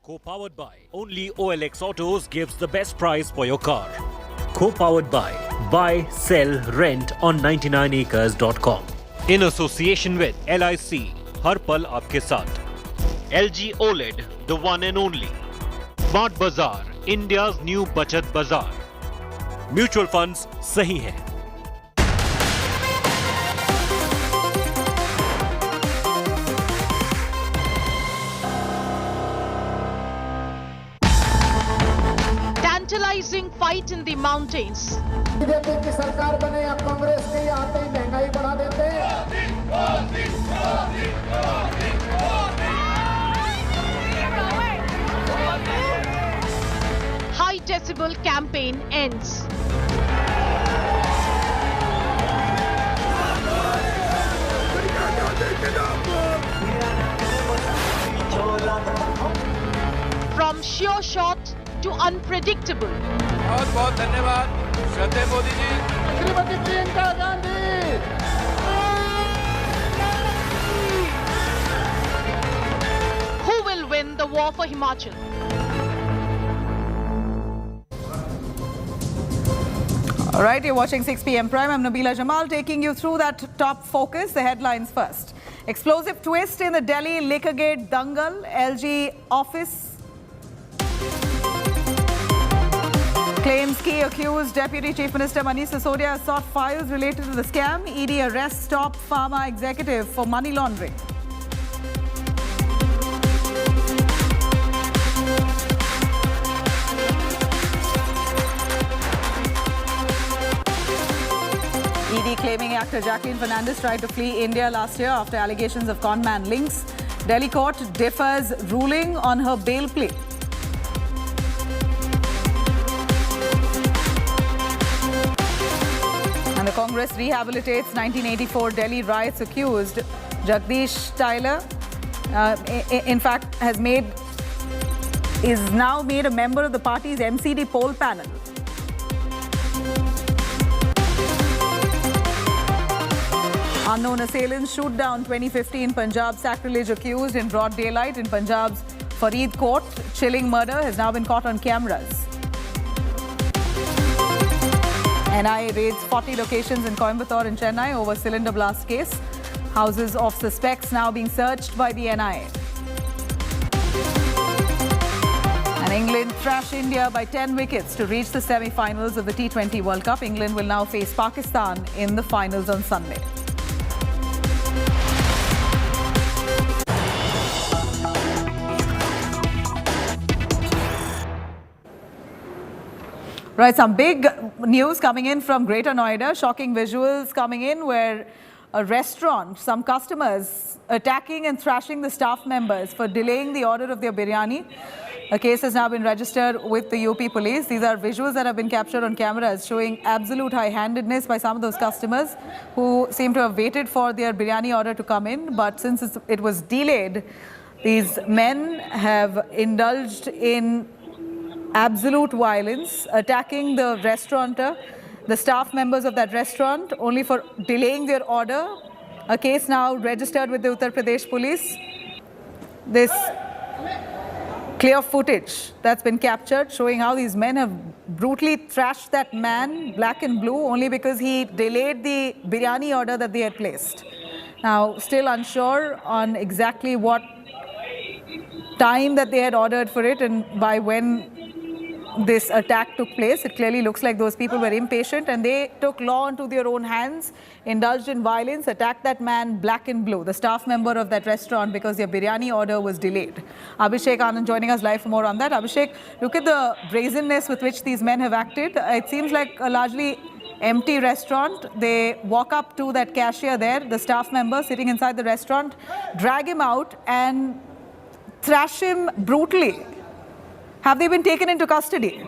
Speaker 7: Co-powered by only OLX Autos gives the best price for your car. Co-powered by buy, sell, rent on 99acres.com. In association with LIC, हर पल आपके साथ. LG OLED, the one and only. Smart Bazaar, India's new Bachat Bazaar. Mutual funds सही है.
Speaker 10: Tantalizing fight in the mountains.
Speaker 11: BJP की सरकार बने या कांग्रेस के आते ही महंगाई बढ़ा देते हैं.
Speaker 10: High decibel campaign ends. From sure shot to unpredictable.
Speaker 24: बहुत बहुत धन्यवाद श्रद्धेय Modi ji.
Speaker 11: Shrimati Priyanka Gandhi.
Speaker 10: Who will win the war for Himachal?
Speaker 17: All right, you're watching 6 p.m. Prime. I'm Nabila Jamal taking you through that top focus. The headlines first. Explosive twist in the Delhi Liquorgate Dangal. LG office claims key accused Deputy Chief Minister Manish Sisodia sought files related to the scam. ED arrests top pharma executive for money laundering. ED claiming actor Jacqueline Fernandez tried to flee India last year after allegations of conman links. Delhi court defers ruling on her bail plea. And the Congress rehabilitates 1984 Delhi riots accused. Jagdish Tyler, in fact, is now made a member of the party's MCD poll panel. Unknown assailants shoot down 2015 Punjab sacrilege accused in broad daylight in Punjab's Farid court. Chilling murder has now been caught on cameras. NIA raids 40 locations in Coimbatore and Chennai over cylinder blast case. Houses of suspects now being searched by the NIA. And England trash India by 10 wickets to reach the semi-finals of the T20 World Cup. England will now face Pakistan in the finals on Sunday. Right, some big news coming in from Greater Noida. Shocking visuals coming in where a restaurant, some customers attacking and thrashing the staff members for delaying the order of their biryani. A case has now been registered with the UP police. These are visuals that have been captured on cameras showing absolute high-handedness by some of those customers who seem to have waited for their biryani order to come in. But since it was delayed, these men have indulged in absolute violence, attacking the restaurateur, the staff members of that restaurant, only for delaying their order. A case now registered with the Uttar Pradesh police. This clear footage that's been captured showing how these men have brutally thrashed that man, black and blue, only because he delayed the biryani order that they had placed. Now, still unsure on exactly what time that they had ordered for it and by when this attack took place. It clearly looks like those people were impatient and they took law into their own hands, indulged in violence, attacked that man black and blue, the staff member of that restaurant, because their biryani order was delayed. Abhishek Anand joining us live for more on that. Abhishek, look at the brazenness with which these men have acted. It seems like a largely empty restaurant. They walk up to that cashier there, the staff member sitting inside the restaurant, drag him out and thrash him brutally. Have they been taken into custody?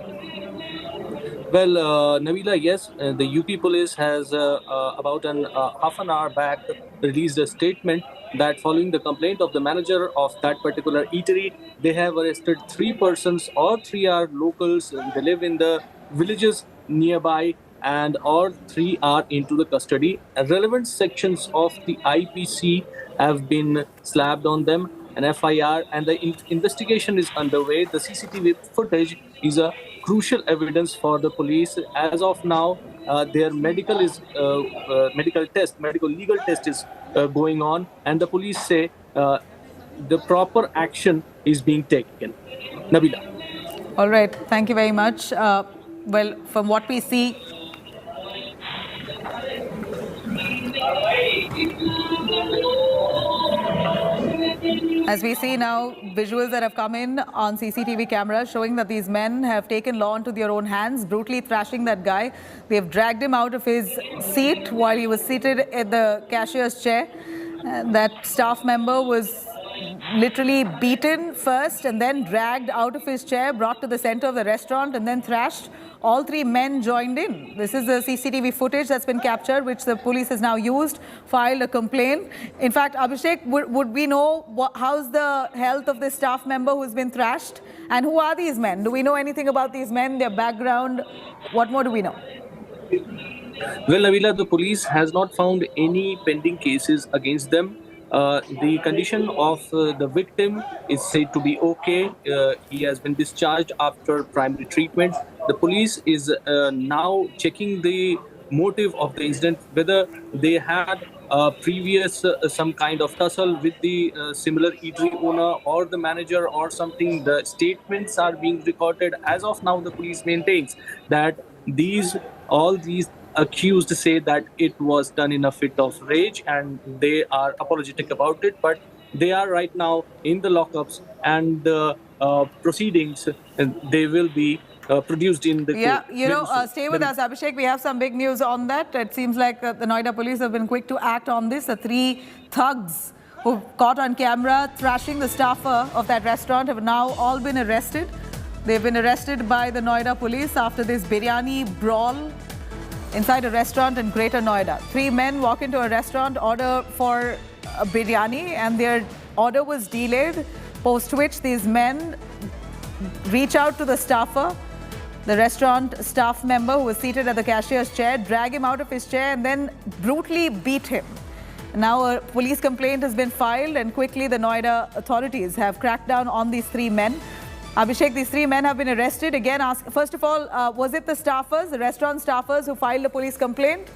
Speaker 3: Well, Nabila, yes, the UP police has about half an hour back released a statement that following the complaint of the manager of that particular eatery, they have arrested 3 persons. All 3 are locals. They live in the villages nearby, and all 3 are into the custody. Relevant sections of the IPC have been slapped on them, an FIR, and the investigation is underway. The CCTV footage is a crucial evidence for the police. As of now, their medical legal test is going on, and the police say the proper action is being taken. Nabila.
Speaker 17: All right. Thank you very much. Well, from what we see, as we see now, visuals that have come in on CCTV cameras showing that these men have taken law into their own hands, brutally thrashing that guy. They have dragged him out of his seat while he was seated at the cashier's chair. That staff member was literally beaten first and then dragged out of his chair, brought to the center of the restaurant and then thrashed. All 3 men joined in. This is the CCTV footage that's been captured, which the police has now used, filed a complaint. In fact, Abhishek, would we know how's the health of this staff member who's been thrashed? And who are these men? Do we know anything about these men, their background? What more do we know?
Speaker 3: Well, Nabila, the police has not found any pending cases against them. The condition of the victim is said to be okay. He has been discharged after primary treatment. The police is now checking the motive of the incident, whether they had previous some kind of tussle with the similar eatery owner or the manager or something. The statements are being recorded. As of now, the police maintains that all these accused say that it was done in a fit of rage, and they are apologetic about it, but they are right now in the lockups, and the proceedings, they will be produced in the court.
Speaker 17: Stay with us, Abhishek. We have some big news on that. It seems like the Noida police have been quick to act on this. The 3 thugs who caught on camera thrashing the staffer of that restaurant have now all been arrested. They've been arrested by the Noida police after this biryani brawl inside a restaurant in Greater Noida. 3 men walk into a restaurant, order for a biryani, and their order was delayed, post which these men reach out to the staffer, the restaurant staff member who was seated at the cashier's chair, drag him out of his chair and then brutally beat him. Now a police complaint has been filed, and quickly the Noida authorities have cracked down on these 3 men. Abhishek, these 3 men have been arrested. Again, first of all, was it the staffers, the restaurant staffers who filed a police complaint?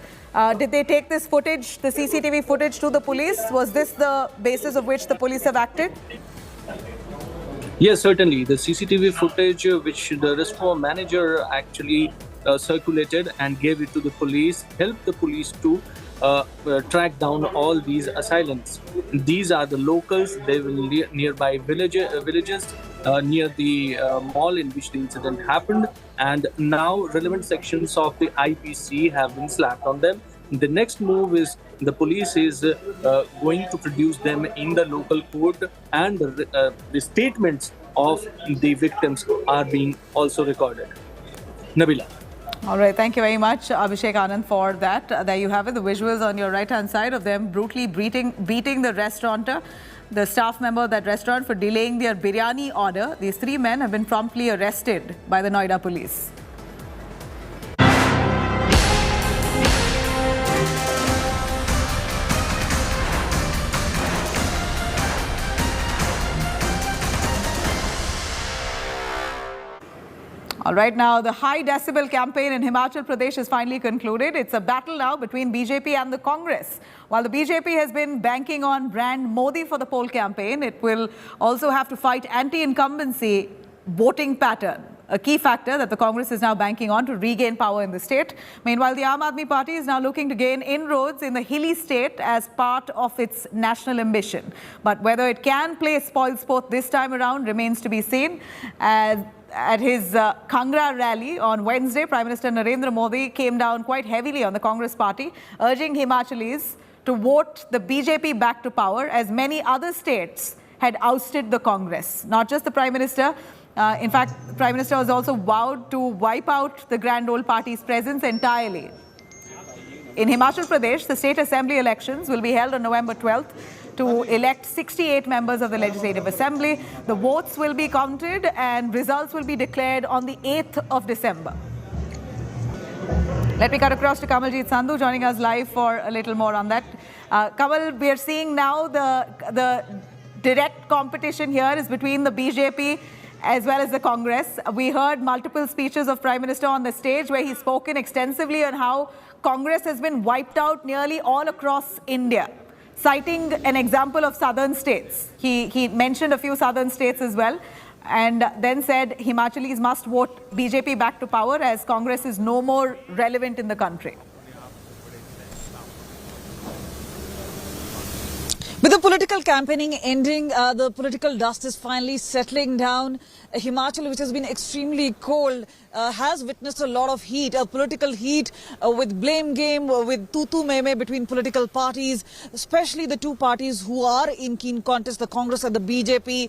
Speaker 17: Did they take this footage, the CCTV footage, to the police? Was this the basis of which the police have acted?
Speaker 3: Yes, certainly. The CCTV footage which the restaurant manager actually circulated and gave it to the police helped the police to track down all these assailants. These are the locals. They will nearby villages near the mall in which the incident happened, and now relevant sections of the IPC have been slapped on them. The next move is the police is going to produce them in the local court, and the statements of the victims are being also recorded. Nabila.
Speaker 17: All right, thank you very much, Abhishek Anand, for that. There you have it, the visuals on your right-hand side of them brutally beating the restaurateur, the staff member of that restaurant, for delaying their biryani order. These 3 men have been promptly arrested by the Noida police. All right, now the high decibel campaign in Himachal Pradesh is finally concluded. It's a battle now between BJP and the Congress. While the BJP has been banking on brand Modi for the poll campaign, it will also have to fight anti-incumbency voting pattern, a key factor that the Congress is now banking on to regain power in the state. Meanwhile, the Aam Aadmi Party is now looking to gain inroads in the hilly state as part of its national ambition. But whether it can play spoilsport this time around remains to be seen. At his Kangra rally on Wednesday, Prime Minister Narendra Modi came down quite heavily on the Congress party, urging Himachalis to vote the BJP back to power, as many other states had ousted the Congress. Not just the Prime Minister, In fact, Prime Minister has also vowed to wipe out the Grand Old Party's presence entirely. In Himachal Pradesh, the state assembly elections will be held on November 12th to elect 68 members of the Legislative Assembly. The votes will be counted and results will be declared on the 8th of December. Let me cut across to Kamaljeet Sandhu joining us live for a little more on that. Kamal, we are seeing now the direct competition here is between the BJP as well as the Congress. We heard multiple speeches of Prime Minister on the stage where he's spoken extensively on how Congress has been wiped out nearly all across India, citing an example of southern states. He mentioned a few southern states as well, and then said Himachalis must vote BJP back to power as Congress is no more relevant in the country.
Speaker 12: With the political campaigning ending, the political dust is finally settling down. Himachal, which has been extremely cold, has witnessed a lot of heat, political heat with blame game, with tu-tu me-me between political parties, especially the two parties who are in keen contest, the Congress and the BJP.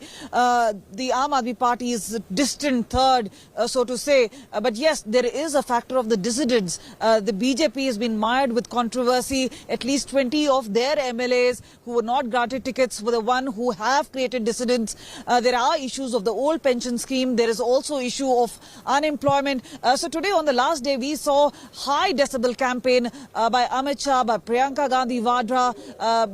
Speaker 12: The Aam Aadmi Party is distant third, so to say. But yes, there is a factor of the dissidents. The BJP has been mired with controversy. At least 20 of their MLAs who were not granted tickets were the one who have created dissidents. There are issues of the old pension scheme. There is also issue of unemployment. So today on the last day, we saw high decibel campaign by Amit Shah, by Priyanka Gandhi Vadra,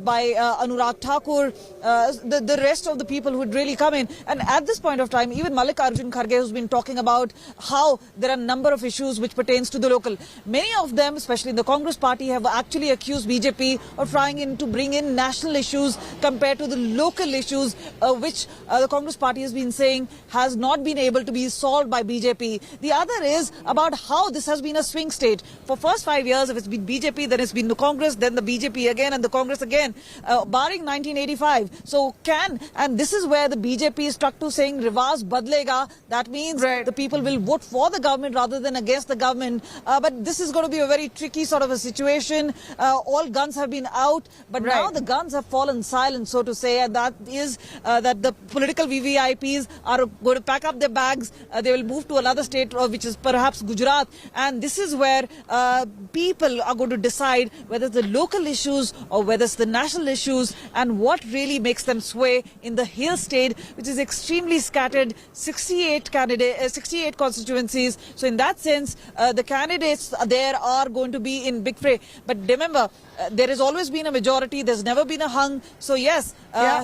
Speaker 12: by Anurag Thakur, the rest of the people who would really come in. And at this point of time, even Mallikarjun Kharge, who's been talking about how there are a number of issues which pertains to the local. Many of them, especially in the Congress party, have actually accused BJP of trying to bring in national issues compared to the local issues, which the Congress party has been saying has not been able to be solved by BJP. The other is about how this has been a swing state. For first 5 years, if it's been BJP, then it's been the Congress, then the BJP again and the Congress again, barring 1985. So and this is where the BJP is stuck to saying Rivaz Badlega. That means the people will vote for the government rather than against the government. But this is going to be a very tricky sort of a situation. All guns have been out, but now the guns have fallen silent, so to say, and that is that the political VVIPs are going to pack up their bags. They will move to another state, which is perhaps Gujarat, and this is where people are going to decide whether it's the local issues or whether it's the national issues, and what really makes them sway in the Hill state, which is extremely scattered, 68 constituencies. So in that sense, the candidates there are going to be in big fray. But remember, there has always been a majority. There's never been a hung. So yes,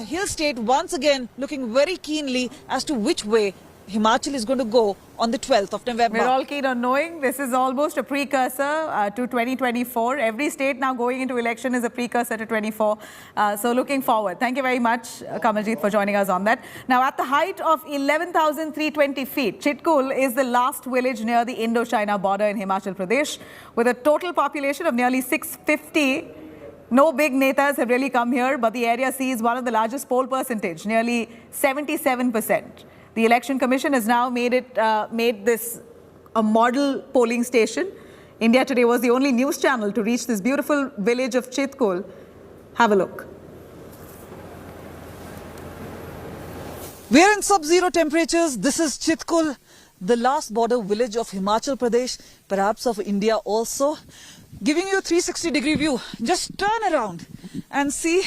Speaker 12: Hill state once again looking very keenly as to which way Himachal is going to go on the 12th of November.
Speaker 17: We're all keen on knowing. This is almost a precursor to 2024. Every state now going into election is a precursor to 24. So looking forward. Thank you very much, Kamaljeet, for joining us on that. Now, at the height of 11,320 feet, Chitkul is the last village near the Indo-China border in Himachal Pradesh, with a total population of nearly 650. No big netas have really come here, but the area sees one of the largest poll percentage, nearly 77%. The Election Commission has now made this a model polling station. India Today was the only news channel to reach this beautiful village of Chitkul. Have a look.
Speaker 12: We are in sub-zero temperatures. This is Chitkul, the last border village of Himachal Pradesh, perhaps of India also. Giving you a 360-degree view. Just turn around and see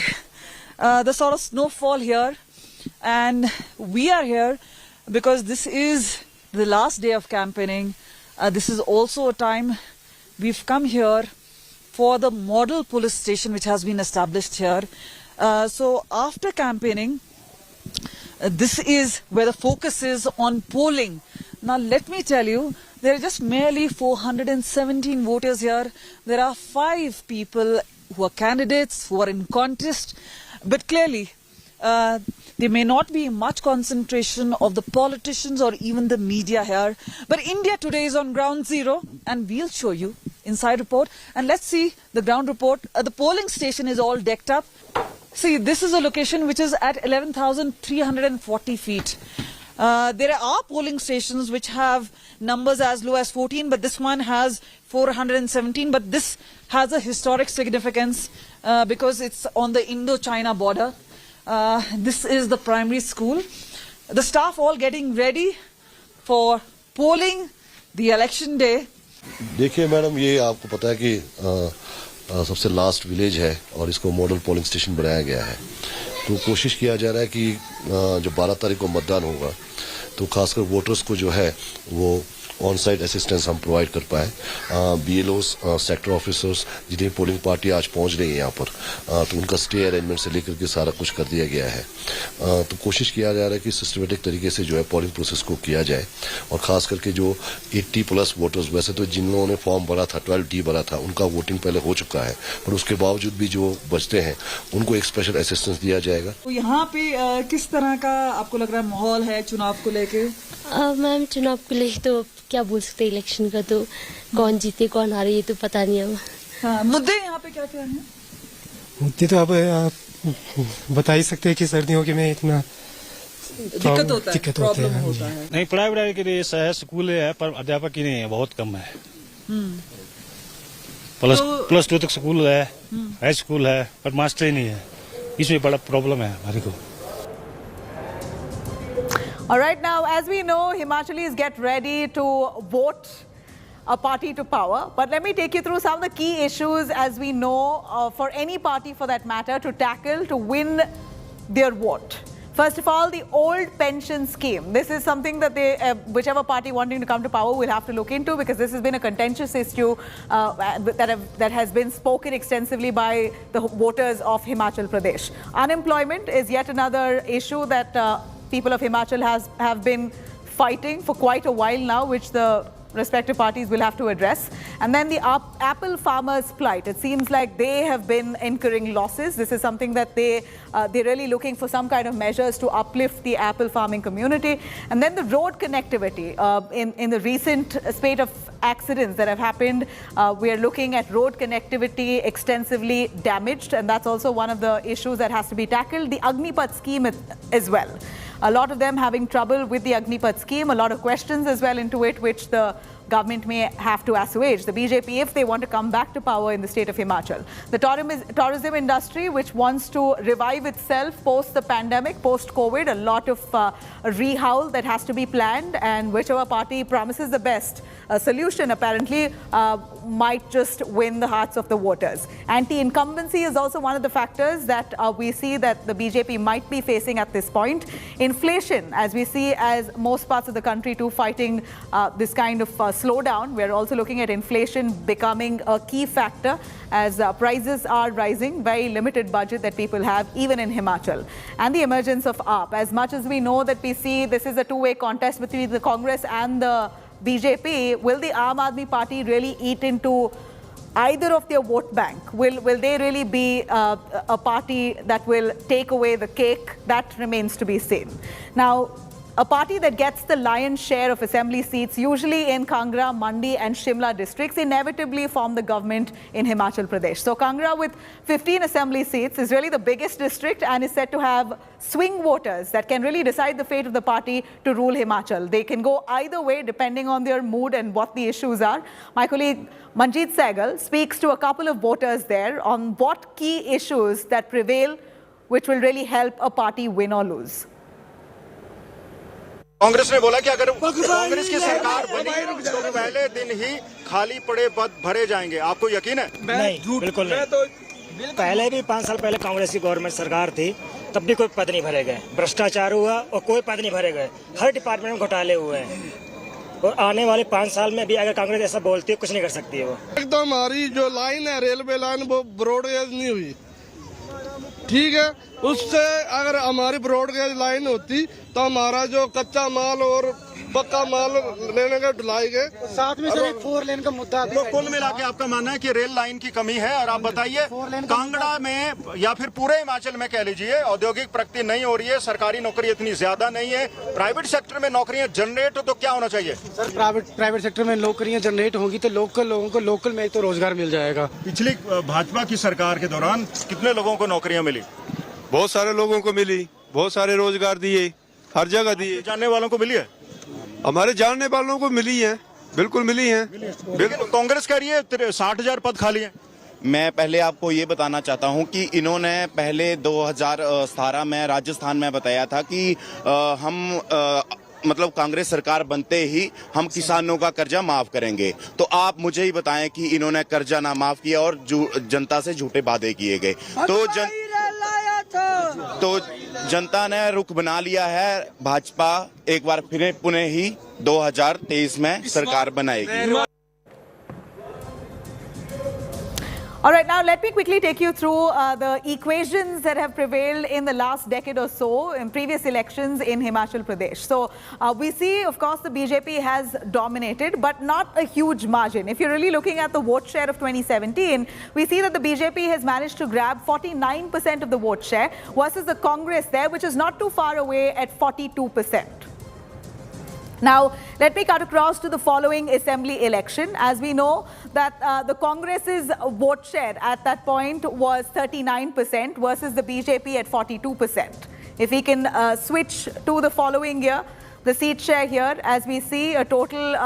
Speaker 12: the sort of snowfall here. And we are here because this is the last day of campaigning. This is also a time we've come here for the model police station which has been established here. So after campaigning, this is where the focus is on polling. Now let me tell you, there are just merely 417 voters here. There are 5 people who are candidates, who are in contest, but clearly there may not be much concentration of the politicians or even the media here. But India Today is on ground zero, and we'll show you inside report. And let's see the ground report. The polling station is all decked up. See, this is a location which is at 11,340 feet. There are polling stations which have numbers as low as 14, but this one has 417. But this has a historic significance because it's on the Indo-China border. This is the primary school. The staff all getting ready for polling the election day.
Speaker 13: देखिए madam, ये आपको पता है कि सबसे last village है और इसको मॉडल पोलिंग स्टेशन बनाया गया है। तो कोशिश किया जा रहा है कि जब 12 तारीख को मतदान होगा तो खासकर वोटर्स को जो है वो ऑन साइट असिस्टेंस हम प्रोवाइड कर पाए। BLOs, सेक्टर ऑफिसर्स, जितनी पोलिंग पार्टी आज पहुंच रही है यहाँ पर, तो उनका स्टे अरेंजमेंट से लेकर के सारा कुछ कर दिया गया है। तो कोशिश किया जा रहा है कि सिस्टमेटिक तरीके से जो है पोलिंग प्रोसेस को किया जाए और खास करके जो 80+ वोटर्स, वैसे तो जिन्होंने फॉर्म भरा था 12D भरा था उनका वोटिंग पहले हो चुका है, पर उसके बावजूद भी जो बचते हैं उनको एक स्पेशल असिस्टेंस दिया जाएगा।
Speaker 12: तो यहाँ पे किस तरह का आपको लग रहा है माहौल है चुनाव को लेके?
Speaker 14: मैम, चुनाव को लेके तो क्या बोल सकते, इलेक्शन का तो कौन जीते कौन हारे ये तो पता नहीं है।
Speaker 12: हाँ, मुद्दे यहाँ पे क्या क्या हैं?
Speaker 15: मुद्दे तो अब आप बता ही सकते हैं कि सर्दियों के में इतना
Speaker 12: दिक्कत होता है, प्रॉब्लम होता है।
Speaker 16: नहीं, पढ़ाई वढ़ाई के लिए है, स्कूल है, पर अध्यापक ही नहीं है, बहुत कम है। प्लस 2 तक स्कूल है, हाई स्कूल है, पर मास्टर ही नहीं है। इसमें बड़ा प्रॉब्लम है हमारे को।
Speaker 17: All right, now, as we know, Himachalis get ready to vote a party to power. But let me take you through some of the key issues, as we know, for any party for that matter, to tackle to win their vote. First of all, the old pension scheme. This is something that whichever party wanting to come to power will have to look into, because this has been a contentious issue that has been spoken extensively by the voters of Himachal Pradesh. Unemployment is yet another issue that people of Himachal have been fighting for quite a while now, which the respective parties will have to address. And then the apple farmers' plight. It seems like they have been incurring losses. This is something that they're really looking for some kind of measures to uplift the apple farming community. And then the road connectivity. In the recent spate of accidents that have happened, we are looking at road connectivity extensively damaged, and that's also one of the issues that has to be tackled. The Agnipath scheme as well. A lot of them having trouble with the Agnipath scheme, a lot of questions as well into it, which the government may have to assuage. The BJP, if they want to come back to power in the state of Himachal. The tourism industry, which wants to revive itself post the pandemic, post-COVID, a lot of rehowl that has to be planned, and whichever party promises the best solution, apparently, might just win the hearts of the voters. Anti-incumbency is also one of the factors that we see that the BJP might be facing at this point. Inflation, as we see, as most parts of the country too fighting this kind of slowdown. We're also looking at inflation becoming a key factor as prices are rising, very limited budget that people have even in Himachal. And the emergence of AAP. As much as we know that we see this is a two-way contest between the Congress and the BJP, will the Aam Aadmi Party really eat into either of their vote bank? Will they really be a party that will take away the cake? That remains to be seen. Now, a party that gets the lion's share of assembly seats, usually in Kangra, Mandi and Shimla districts, inevitably form the government in Himachal Pradesh. So Kangra, with 15 assembly seats, is really the biggest district and is said to have swing voters that can really decide the fate of the party to rule Himachal. They can go either way depending on their mood and what the issues are. My colleague Manjeet Sehgal speaks to a couple of voters there on what key issues that prevail, which will really help a party win or lose.
Speaker 25: Congress ने बोला कि अगर कांग्रेस की सरकार बनी तो पहले दिन ही खाली पड़े पद भरे जाएंगे। आपको यकीन है?
Speaker 26: नहीं, बिल्कुल नहीं। पहले भी 5 साल पहले कांग्रेस की गवर्नमेंट सरकार थी, तब भी कोई पद नहीं भरे गए, भ्रष्टाचार हुआ और कोई पद नहीं भरे गए। हर डिपार्टमेंट में घोटाले हुए हैं और आने वाले 5 साल में भी अगर कांग्रेस ऐसा बोलती है, कुछ नहीं कर सकती है वो।
Speaker 27: एकदम हमारी जो लाइन है, रेलवे लाइन, वो ब्रॉडगेज नहीं हुई, ठीक है। उससे अगर हमारी ब्रॉडगेज लाइन होती तो हमारा जो कच्चा माल और पक्का माल लेने के ढुलाई गए।
Speaker 28: साथ में सर एक 4 लेन का मुद्दा
Speaker 25: तो कुल मिला के आपका मानना है कि रेल लाइन की कमी है। और आप बताइए, कांगड़ा में या फिर पूरे हिमाचल में कह लीजिए, औद्योगिक प्रगति नहीं हो रही है, सरकारी नौकरी इतनी ज्यादा नहीं है, प्राइवेट सेक्टर में नौकरियां जनरेट हो तो क्या होना चाहिए?
Speaker 28: सर, प्राइवेट सेक्टर में नौकरियां जनरेट होंगी तो लोकल लोगों को लोकल में तो रोजगार मिल जाएगा।
Speaker 25: पिछली भाजपा की सरकार के दौरान कितने लोगों को नौकरियां मिली?
Speaker 27: बहुत सारे लोगों को मिली, बहुत सारे रोजगार दिए, हर जगह दिए।
Speaker 25: जानने वालों को मिली है?
Speaker 27: हमारे जानने वालों को मिली है, बिल्कुल मिली है।
Speaker 25: बिल्कुल। कांग्रेस कह रही है 60,000 पद खाली हैं।
Speaker 29: मैं पहले आपको ये बताना चाहता हूं कि इन्होंने पहले 2017 में राजस्थान में बताया था कि हम मतलब कांग्रेस सरकार बनते ही हम किसानों का कर्जा माफ करेंगे। तो आप मुझे ही बताएं कि इन्होंने कर्जा ना माफ किया और जनता से झूठे वादे किए गए। तो जनता ने रुख बना लिया है, भाजपा एक बार फिर पुनः ही 2023 में सरकार बनाएगी।
Speaker 17: All right, now let me quickly take you through the equations that have prevailed in the last decade or so in previous elections in Himachal Pradesh. So we see, of course, the BJP has dominated, but not a huge margin. If you're really looking at the vote share of 2017, we see that the BJP has managed to grab 49% of the vote share versus the Congress there, which is not too far away at 42%. Now, let me cut across to the following assembly election. As we know that the Congress's vote share at that point was 39% versus the BJP at 42%. If we can switch to the following year, the seat share here, as we see a total,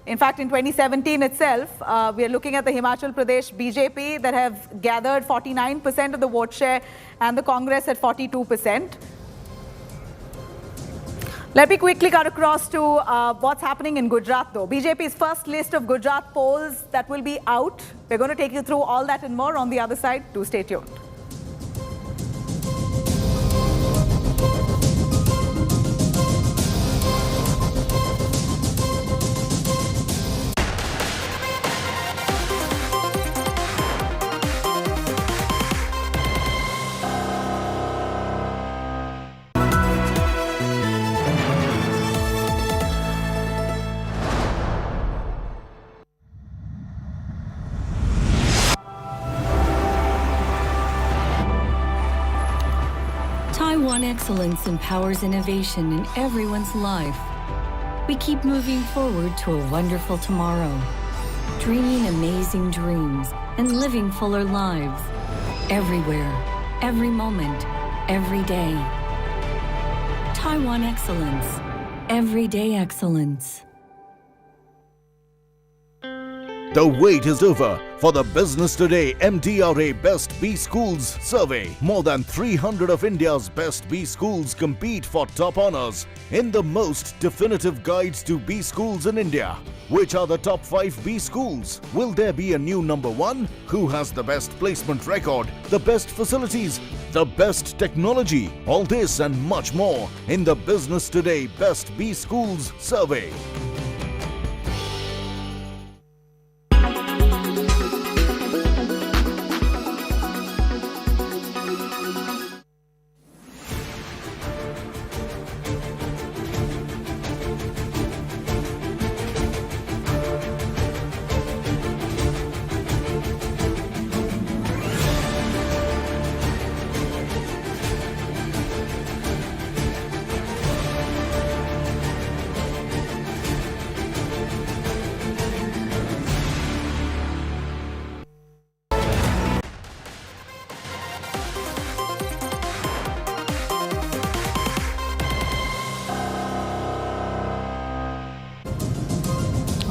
Speaker 17: in fact, in 2017 itself, we are looking at the Himachal Pradesh BJP that have gathered 49% of the vote share and the Congress at 42%. Let me quickly cut across to what's happening in Gujarat though. BJP's first list of Gujarat polls that will be out. We're going to take you through all that and more on the other side. Do stay tuned.
Speaker 1: Taiwan Excellence empowers innovation in everyone's life. We keep moving forward to a wonderful tomorrow, dreaming amazing dreams and living fuller lives. Everywhere, every moment, every day. Taiwan Excellence. Everyday excellence.
Speaker 18: The wait is over for the Business Today MTRA Best B Schools survey. More than 300 of India's best B schools compete for top honors in the most definitive guides to B schools in India. Which are the top 5 B schools? Will there be a new number 1? Who has the best placement record, the best facilities, the best technology? All this and much more in the Business Today Best B Schools survey.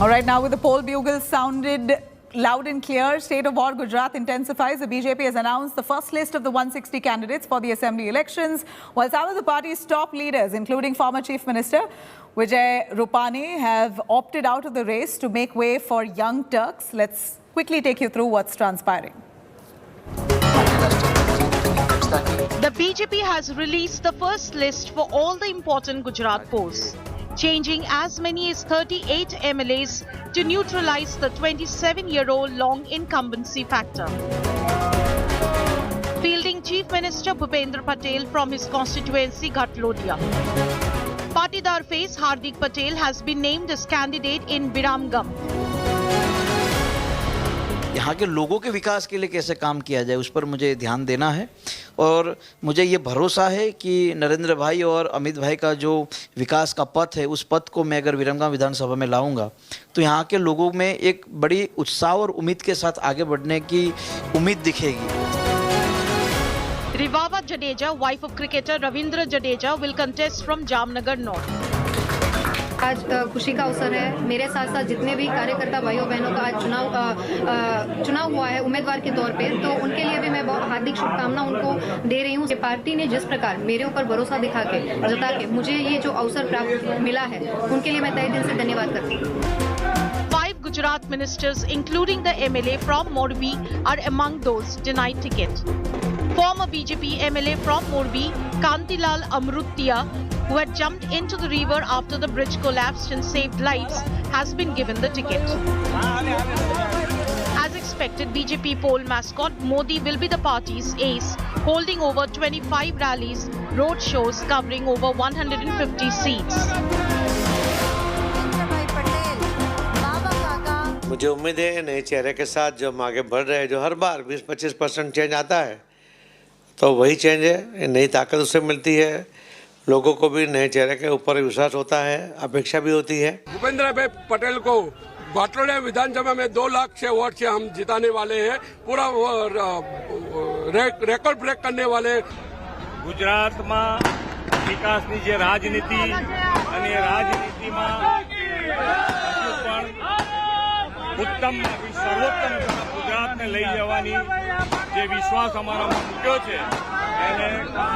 Speaker 17: All right, now with the poll bugle sounded loud and clear, state of war Gujarat intensifies. The BJP has announced the first list of the 160 candidates for the assembly elections, while some of the party's top leaders, including former Chief Minister Vijay Rupani, have opted out of the race to make way for young Turks. Let's quickly take you through what's transpiring.
Speaker 10: The BJP has released the first list for all the important Gujarat posts, changing as many as 38 MLAs to neutralize the 27-year-old long incumbency factor. Fielding Chief Minister Bhupendra Patel from his constituency Ghatlodiya. Patidar face Hardik Patel has been named as candidate in Biramgam.
Speaker 2: यहाँ के लोगों के विकास के लिए कैसे काम किया जाए उस पर मुझे ध्यान देना है और मुझे ये भरोसा है कि नरेंद्र भाई और अमित भाई का जो विकास का पथ है उस पथ को मैं अगर विरमगाम विधानसभा में लाऊंगा तो यहाँ के लोगों में एक बड़ी उत्साह और उम्मीद के साथ आगे बढ़ने की उम्मीद दिखेगी।
Speaker 10: Rivava Jadeja, wife of cricketer Ravindra Jadeja, will contest from Jamnagar North.
Speaker 4: आज खुशी का अवसर है। मेरे साथ साथ जितने भी कार्यकर्ता भाइयों बहनों का आज चुनाव हुआ है उम्मीदवार के तौर पे, तो उनके लिए भी मैं बहुत हार्दिक शुभकामना उनको दे रही हूँ। पार्टी ने जिस प्रकार मेरे ऊपर भरोसा जता के मुझे ये जो अवसर प्राप्त मिला है, उनके लिए मैं तहे दिल से धन्यवाद करती हूँ।
Speaker 10: 5 Gujarat ministers, including the MLA from Morbi, are among those denied ticket. Former BJP MLA from Morbi, Kantilal Amrutia, who had jumped into the river after the bridge collapsed and saved lives, has been given the ticket. As expected, BJP poll mascot Modi will be the party's ace, holding over 25 rallies, road shows covering over 150 seats.
Speaker 5: मुझे उम्मीद है नए चेहरे के साथ जो हम आगे बढ़ रहे हैं, जो हर बार 20-25% चेंज आता है, तो वही चेंज है, नई ताकत उससे मिलती है। लोगों को भी नए चेहरे के ऊपर विश्वास होता है, अपेक्षा भी होती है।
Speaker 24: भूपेंद्र भाई पटेल को घाटोड़े विधानसभा में 2 लाख से वोट से हम जिताने वाले हैं। पूरा रेकॉर्ड ब्रेक करने वाले।
Speaker 16: गुजरात में विकास ની જે રાજનીતિ અને રાજનીતિમાં उत्तम सर्वोत्तम गुजरात ने લઈ જવાની જે વિશ્વાસ અમારામાં મૂક્યો છે એને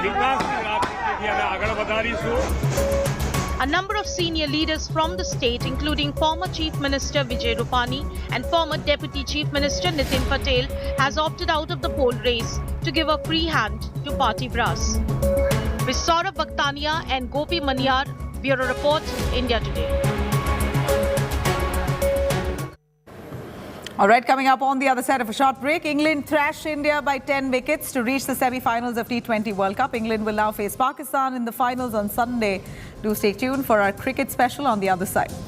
Speaker 16: વિકાસની રાજનીતિથી અમે આગળ વધારીશું.
Speaker 10: A number of senior leaders from the state, including former Chief Minister Vijay Rupani and former Deputy Chief Minister Nitin Patel, has opted out of the poll race to give a free hand to party brass. With Saurabh Bhaktania and Gopi Maniyar, Bureau Report, India Today.
Speaker 17: All right, coming up on the other side of a short break, England thrashed India by 10 wickets to reach the semi-finals of T20 World Cup. England will now face Pakistan in the finals on Sunday. Do stay tuned for our cricket special on the other side.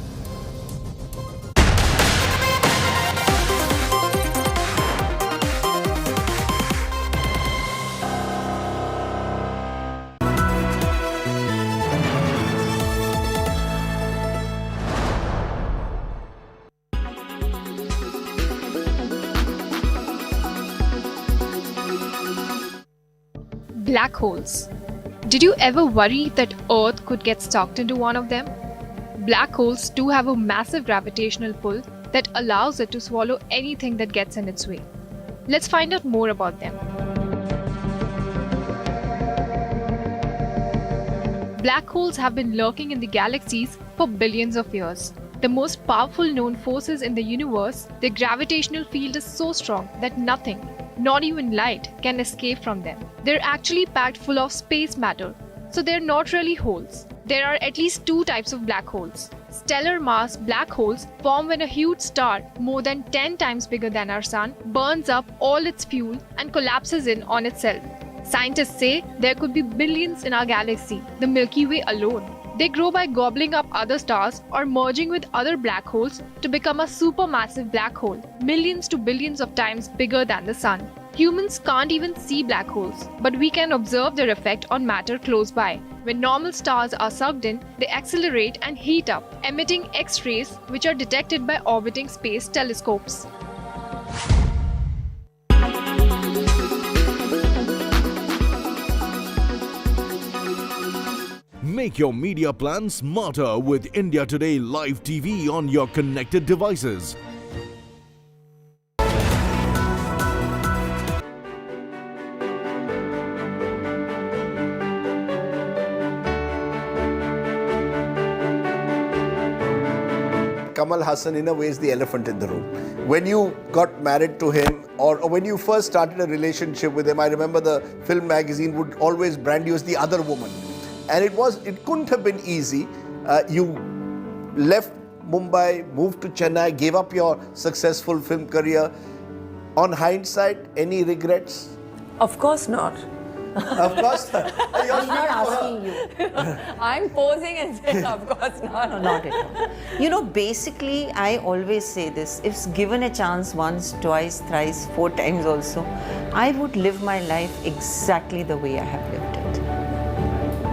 Speaker 6: Black holes. Did you ever worry that Earth could get sucked into one of them? Black holes do have a massive gravitational pull that allows it to swallow anything that gets in its way. Let's find out more about them. Black holes have been lurking in the galaxies for billions of years. The most powerful known forces in the universe, their gravitational field is so strong that nothing, not even light, can escape from them. They're actually packed full of space matter, so they're not really holes. There are at least 2 types of black holes. Stellar mass black holes form when a huge star, more than 10 times bigger than our Sun, burns up all its fuel and collapses in on itself. Scientists say there could be billions in our galaxy, the Milky Way alone. They grow by gobbling up other stars or merging with other black holes to become a supermassive black hole, millions to billions of times bigger than the Sun. Humans can't even see black holes, but we can observe their effect on matter close by. When normal stars are sucked in, they accelerate and heat up, emitting X-rays which are detected by orbiting space telescopes.
Speaker 18: Make your media plan smarter with India Today Live TV on your connected devices.
Speaker 8: Kamal Hassan in a way is the elephant in the room. When you got married to him or when you first started a relationship with him, I remember the film magazine would always brand you as the other woman. And it couldn't have been easy. You left Mumbai, moved to Chennai, gave up your successful film career. On hindsight, any regrets?
Speaker 9: Of course not.
Speaker 8: Of course not.
Speaker 9: I'm not asking you. I'm posing and saying, of course not.
Speaker 19: No, not at all. You know, basically, I always say this. If given a chance once, twice, thrice, 4 times also, I would live my life exactly the way I have lived it.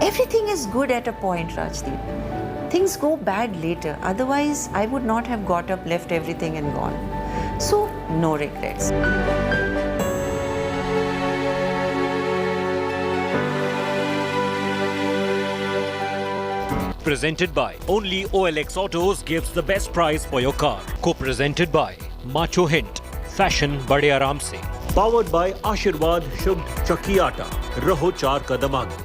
Speaker 19: Everything is good at a point, Rajdeep. Things go bad later. Otherwise, I would not have got up, left everything and gone. So, no regrets.
Speaker 3: Presented by only OLX Autos gives the best price for your car. Co-presented by Macho Hint, fashion बड़े आराम से. Powered by आशीर्वाद शुद्ध चक्की आटा. रहो 4 कदम आगे.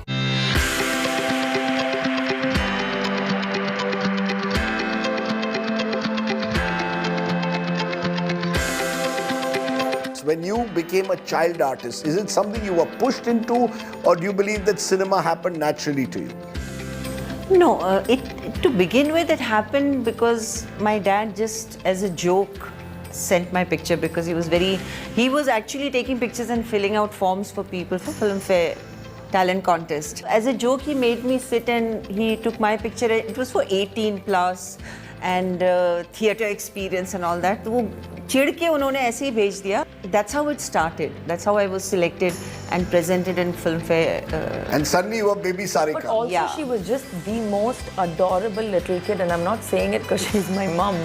Speaker 8: When you became a child artist, is it something you were pushed into, or do you believe that cinema happened naturally to you?
Speaker 19: No, to begin with, it happened because my dad just as a joke sent my picture because he was actually taking pictures and filling out forms for people for Filmfare talent contest. As a joke, he made me sit and he took my picture. It was for 18 plus and theatre experience and all that. वो चिढ़ के उन्होंने ऐसे ही भेज दिया. That's how it started. That's how I was selected and presented in Filmfare.
Speaker 8: And suddenly you were baby Sarika.
Speaker 9: But also she was just the most adorable little kid, and I'm not saying it because she's my mum.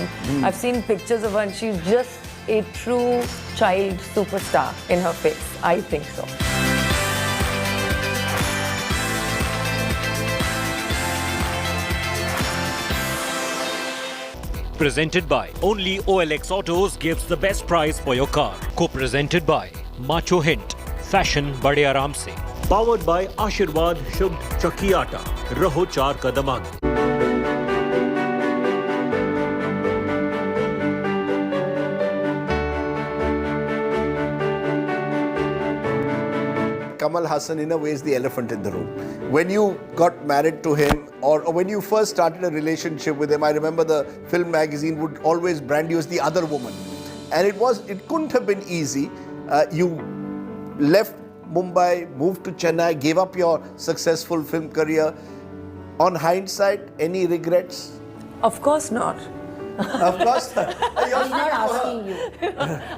Speaker 9: I've seen pictures of her and she's just a true child superstar in her face. I think so.
Speaker 3: Presented by only OLX Autos gives the best price for your car. Co-presented by Macho Hint, fashion बड़े आराम से. Powered by आशीर्वाद शुद्ध चक्की आटा. रहो 4 कदम आगे.
Speaker 8: Kamal Haasan in a way is the elephant in the room. When you got married to him, or when you first started a relationship with him, I remember the film magazine would always brand you as the other woman. And it couldn't have been easy. You left Mumbai, moved to Chennai, gave up your successful film career. On hindsight, any regrets?
Speaker 9: Of course not.
Speaker 8: Of course not.
Speaker 9: I'm not asking you.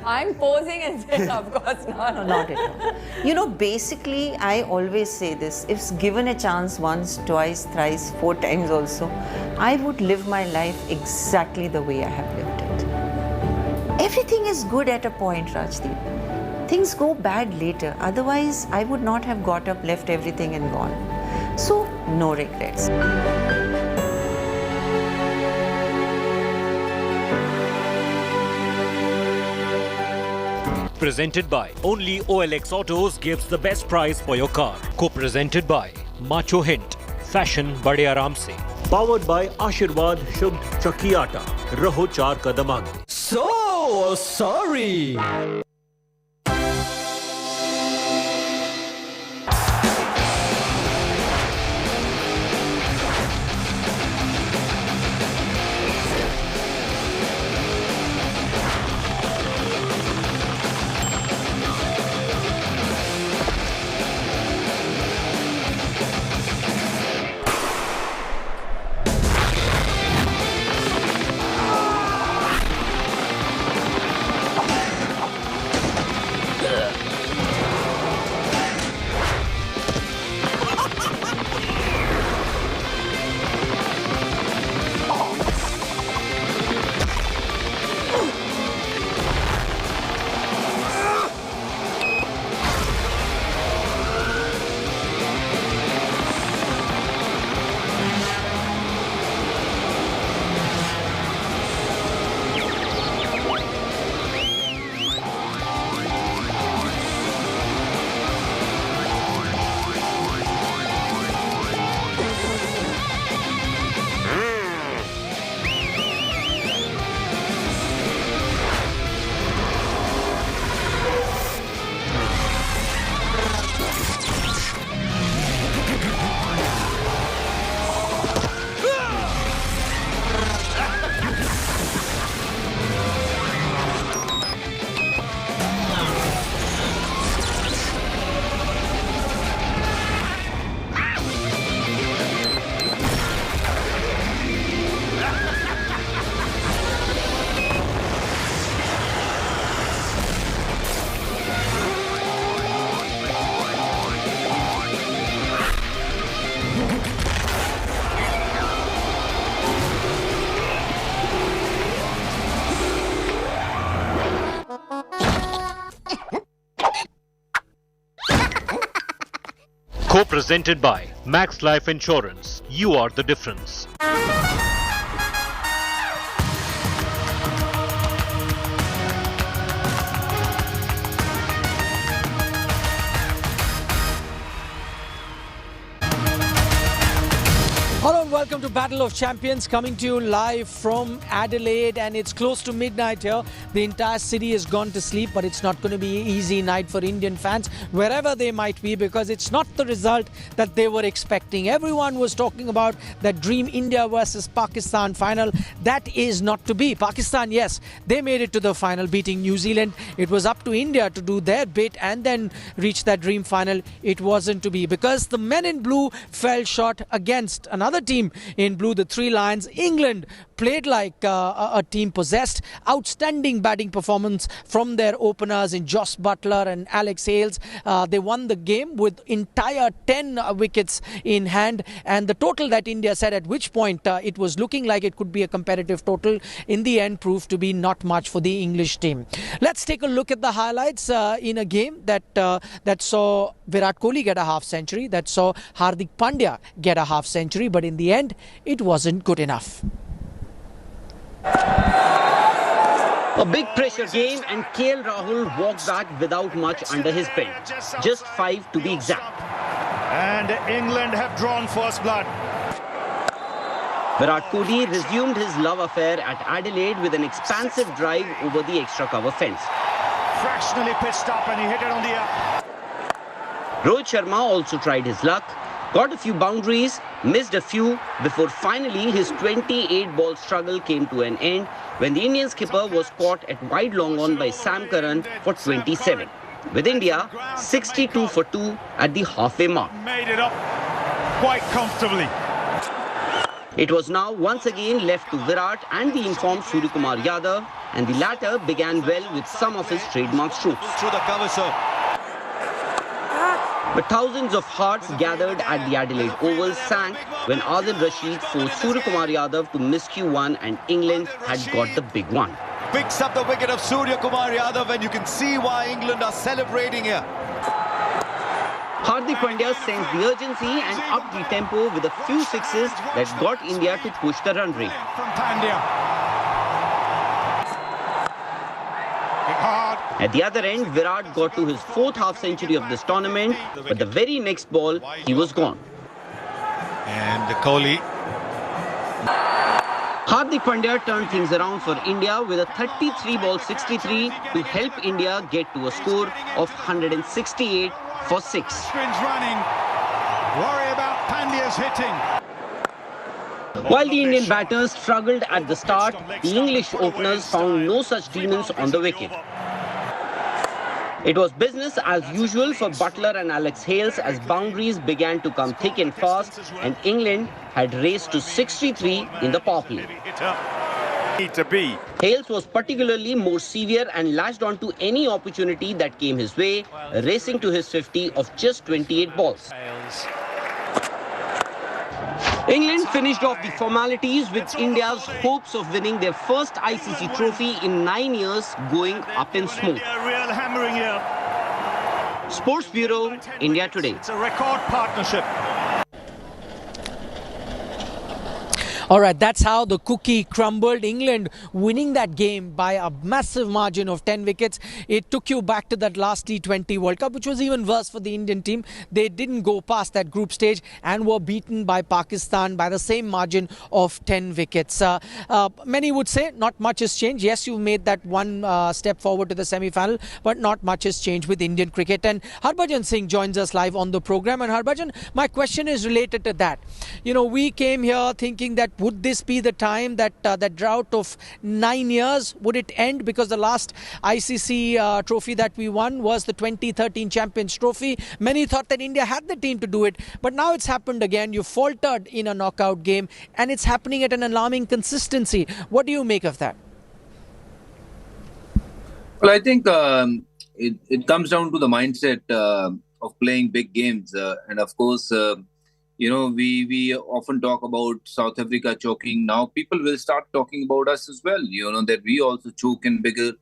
Speaker 9: I'm posing and saying, of course not.
Speaker 19: No, not at all. You know, basically, I always say this. If given a chance once, twice, thrice, 4 times also, I would live my life exactly the way I have lived it. Everything is good at a point, Rajdeep. Things go bad later. Otherwise, I would not have got up, left everything and gone. So, no regrets.
Speaker 3: Presented by only OLX Autos gives the best price for your car. Co-presented by Macho Hint, fashion बड़े आराम से. Powered by आशीर्वाद शुद्ध चक्की आटा. रहो 4 कदम आगे.
Speaker 7: So sorry.
Speaker 3: Co-presented by Max Life Insurance. You are the difference.
Speaker 11: Hello and welcome to Battle of Champions, coming to you live from Adelaide, and it's close to midnight here. The entire city has gone to sleep, but it's not going to be an easy night for Indian fans, wherever they might be, because it's not the result that they were expecting. Everyone was talking about that dream India versus Pakistan final. That is not to be. Pakistan, yes, they made it to the final, beating New Zealand. It was up to India to do their bit and then reach that dream final. It wasn't to be, because the men in blue fell short against another team in blue, the Three Lions. England played like a team possessed. Outstanding batting performance from their openers in Joss Buttler and Alex Hales. They won the game with entire 10 wickets in hand, and the total that India said at which point it was looking like it could be a competitive total, in the end proved to be not much for the English team. Let's take a look at the highlights in a game that saw Virat Kohli get a half century, that saw Hardik Pandya get a half century, but in the end it wasn't good enough.
Speaker 12: A big pressure game, and KL Rahul walked back without much under his belt. Just 5 to be exact.
Speaker 25: And England have drawn first blood.
Speaker 12: Virat Kohli resumed his love affair at Adelaide with an expansive drive over the extra cover fence.
Speaker 25: Fractionally pitched up and he hit it on the up.
Speaker 12: Rohit Sharma also tried his luck, got a few boundaries, missed a few, before finally his 28-ball struggle came to an end when the Indian skipper was caught at wide long on by Sam Curran for 27. With India 62 for 2 at the halfway mark.
Speaker 25: Made it up quite comfortably.
Speaker 12: It was now once again left to Virat and the informed Suryakumar Yadav, and the latter began well with some of his trademark strokes.
Speaker 13: Through the cover, sir.
Speaker 12: But thousands of hearts gathered at the Adelaide Oval sank when Adil Rashid forced Suryakumar Yadav to miscue one, and England had got the big one.
Speaker 13: Picks up the wicket of Suryakumar Yadav, and you can see why England are celebrating here.
Speaker 12: Hardik Pandya sends the urgency and upped the tempo with a few sixes that got India to push the run rate.
Speaker 25: From Pandya.
Speaker 12: At the other end, Virat got to his 4th half-century of this tournament, but the very next ball, he was gone.
Speaker 13: And Kohli.
Speaker 12: Hardik Pandya turned things around for India with a 33-ball 63 to help India get to a score of 168 for 6.
Speaker 25: Spins running. Worry about Pandya's hitting.
Speaker 12: While the Indian batters struggled at the start, the English openers found no such demons on the wicket. It was business as usual for Buttler and Alex Hales as boundaries began to come thick and fast, and England had raced to 63 in the Powerplay. Hales was particularly more severe and latched onto any opportunity that came his way, racing to his 50 of just 28 balls. England finished off the formalities with India's hopes of winning their first ICC trophy in 9 years going up in smoke.
Speaker 25: Real hammering here.
Speaker 12: Sports Bureau, India Today.
Speaker 25: It's a record partnership.
Speaker 11: All right, that's how the cookie crumbled. England winning that game by a massive margin of 10 wickets. It took you back to that last T20 World Cup, which was even worse for the Indian team. They didn't go past that group stage and were beaten by Pakistan by the same margin of 10 wickets. Many would say not much has changed. Yes, you made that one step forward to the semi-final, but not much has changed with Indian cricket. And Harbhajan Singh joins us live on the program. And Harbhajan, my question is related to that. You know, we came here thinking that would this be the time that that drought of 9 years, would it end? Because the last ICC trophy that we won was the 2013 Champions Trophy. Many thought that India had the team to do it, but now it's happened again. You faltered in a knockout game, and it's happening at an alarming consistency. What do you make of that?
Speaker 14: Well, I think it comes down to the mindset of playing big games. And of course, you know, we often talk about South Africa choking. Now people will start talking about us as well. You know, that we also choke in bigger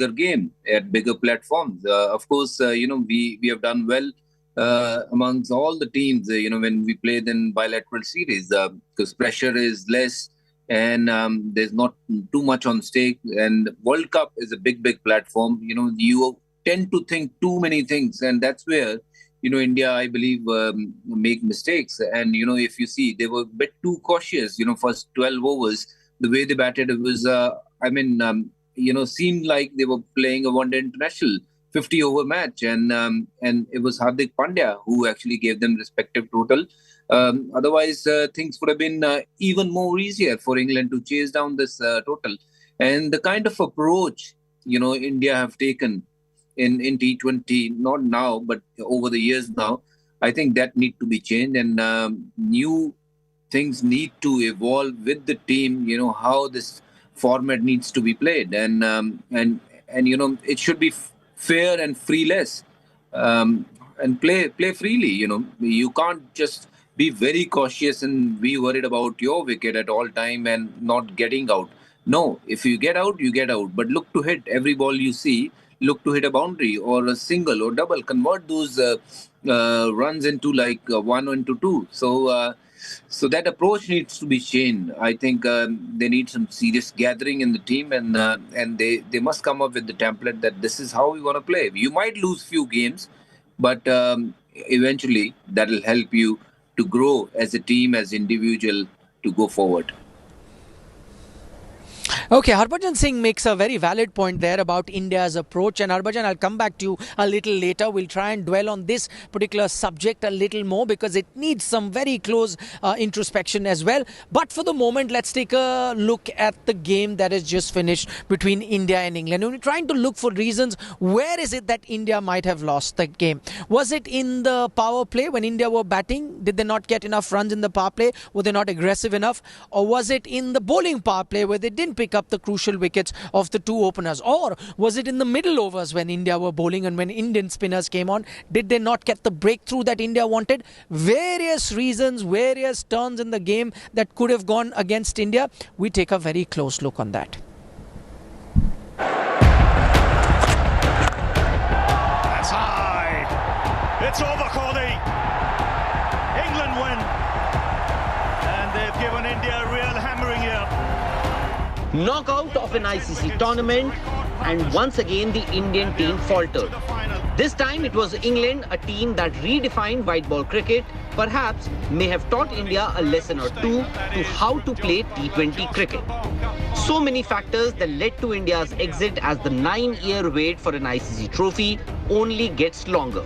Speaker 14: game at bigger platforms. Of course, you know, we have done well amongst all the teams, when we play in bilateral series, because pressure is less and there's not too much on stake. And World Cup is a big platform. You tend to think too many things, and that's where India, I believe, make mistakes. And if you see, they were a bit too cautious. First 12 overs, the way they batted, it was seemed like they were playing a one-day international 50-over match, and it was Hardik Pandya who actually gave them respective total. Otherwise, things would have been even more easier for England to chase down this total. And the kind of approach India have taken in T20, not now but over the years now, I think that need to be changed, and new things need to evolve with the team. How this format needs to be played, and it should be fair and freeless, and play freely. You can't just be very cautious and be worried about your wicket at all time and not getting out. No, if you get out, you get out. But look to hit every ball you see. Look to hit a boundary or a single or double. Convert those runs into like 1 into 2. So that approach needs to be changed. I think they need some serious gathering in the team, and they must come up with the template that this is how we want to play. You might lose few games, but eventually that will help you to grow as a team, as individual, to go forward.
Speaker 11: Okay, Harbhajan Singh makes a very valid point there about India's approach. And Harbhajan, I'll come back to you a little later. We'll try and dwell on this particular subject a little more because it needs some very close introspection as well. But for the moment, let's take a look at the game that has just finished between India and England. And we're trying to look for reasons. Where is it that India might have lost the game? Was it in the power play when India were batting? Did they not get enough runs in the power play? Were they not aggressive enough? Or was it in the bowling power play where they didn't pick up the crucial wickets of the two openers? Or was it in the middle overs when India were bowling and when Indian spinners came on? Did they not get the breakthrough that India wanted? Various reasons, various turns in the game that could have gone against India. We take a very close look on that.
Speaker 13: That's high. It's over, Kohli. England win. And they've given India a real hammering here.
Speaker 12: Knockout of an ICC tournament, and once again the Indian team faltered. This time it was England, a team that redefined white ball cricket, perhaps may have taught India a lesson or two to how to play T20 cricket. So many factors that led to India's exit as the 9-year wait for an ICC trophy only gets longer.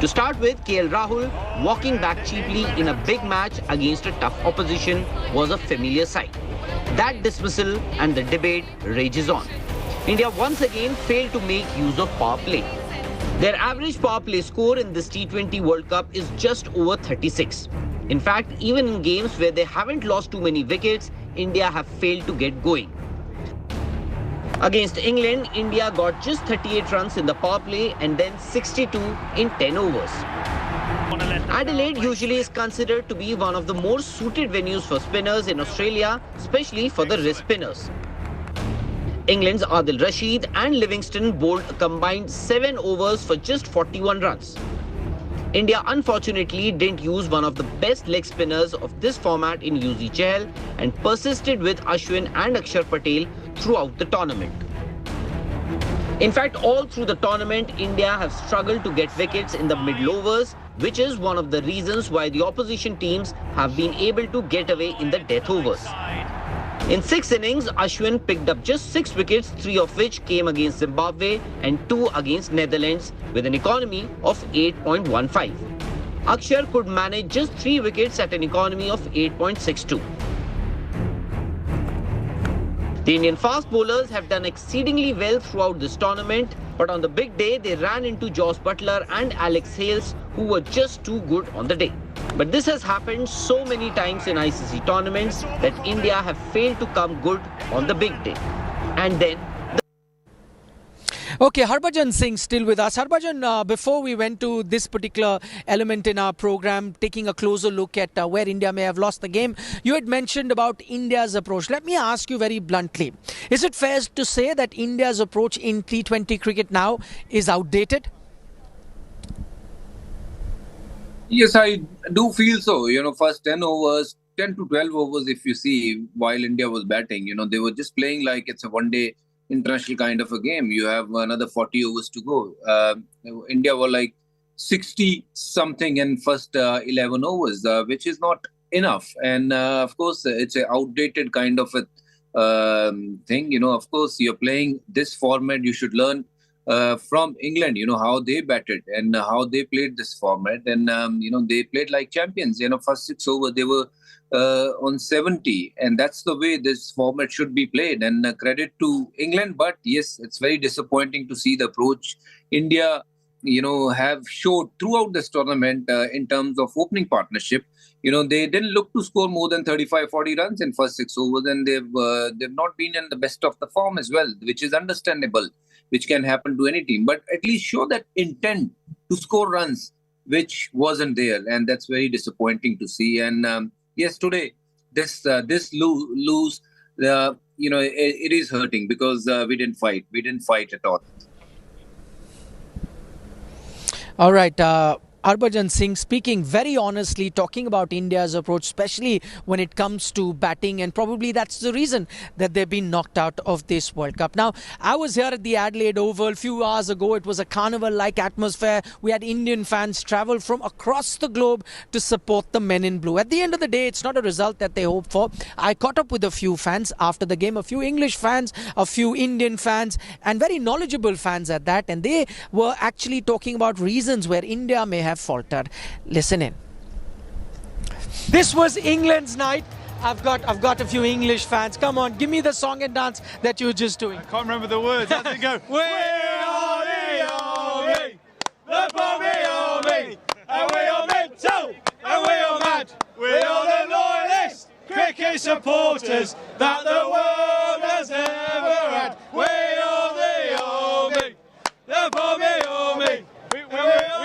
Speaker 12: To start with, KL Rahul walking back cheaply in a big match against a tough opposition was a familiar sight. That dismissal and the debate rages on. India once again failed to make use of power play. Their average power play score in this T20 World Cup is just over 36. In fact, even in games where they haven't lost too many wickets, India have failed to get going. Against England, India got just 38 runs in the power play and then 62 in 10 overs. Adelaide usually is considered to be one of the more suited venues for spinners in Australia, especially for the wrist spinners. England's Adil Rashid and Livingston bowled a combined 7 overs for just 41 runs. India unfortunately didn't use one of the best leg spinners of this format in Yuzi Chahal and persisted with Ashwin and Akshar Patel throughout the tournament. In fact, all through the tournament, India have struggled to get wickets in the middle overs, which is one of the reasons why the opposition teams have been able to get away in the death overs. In 6 innings, Ashwin picked up just 6 wickets, 3 of which came against Zimbabwe and 2 against Netherlands with an economy of 8.15. Akshar could manage just 3 wickets at an economy of 8.62. The Indian fast bowlers have done exceedingly well throughout this tournament, but on the big day, they ran into Joss Buttler and Alex Hales, who were just too good on the day. But this has happened so many times in ICC tournaments that India have failed to come good on the big day. And then
Speaker 11: Okay, Harbhajan Singh still with us. Harbhajan, before we went to this particular element in our program, taking a closer look at where India may have lost the game, you had mentioned about India's approach. Let me ask you very bluntly, is it fair to say that India's approach in T20 cricket now is outdated?
Speaker 14: Yes, I do feel so. First 10 overs, 10 to 12 overs, if you see, while India was batting, they were just playing like it's a one-day international kind of a game. You have another 40 overs to go. India were like 60 something in first 11 overs, which is not enough. And of course, it's an outdated kind of a thing. Of course, you're playing this format, you should learn from England, how they batted and how they played this format. And, they played like champions. First 6 over, they were on 70. And that's the way this format should be played. And credit to England. But yes, it's very disappointing to see the approach India, have showed throughout this tournament in terms of opening partnership. They didn't look to score more than 35-40 runs in first 6 overs. And they've not been in the best of the form as well, which is understandable, which can happen to any team, but at least show that intent to score runs, which wasn't there. And that's very disappointing to see. And yes, today, this lose, it is hurting because we didn't fight. We didn't fight at all.
Speaker 11: All right. Harbhajan Singh speaking very honestly, talking about India's approach, especially when it comes to batting, and probably that's the reason that they've been knocked out of this World Cup. Now, I was here at the Adelaide Oval a few hours ago. It was a carnival-like atmosphere. We had Indian fans travel from across the globe to support the men in blue. At the end of the day, it's not a result that they hope for. I caught up with a few fans after the game, a few English fans, a few Indian fans, and very knowledgeable fans at that, and they were actually talking about reasons where India may have faltered. Listen in. This was England's night. I've got a few English fans. Come on, give me the song and dance that you were just doing.
Speaker 15: I can't remember the words. How's it go? We are the army, the Bobby army, and we are mental, and we are mad. We are the loyalist cricket supporters that the world has ever had. We are the army, the Bobby army. We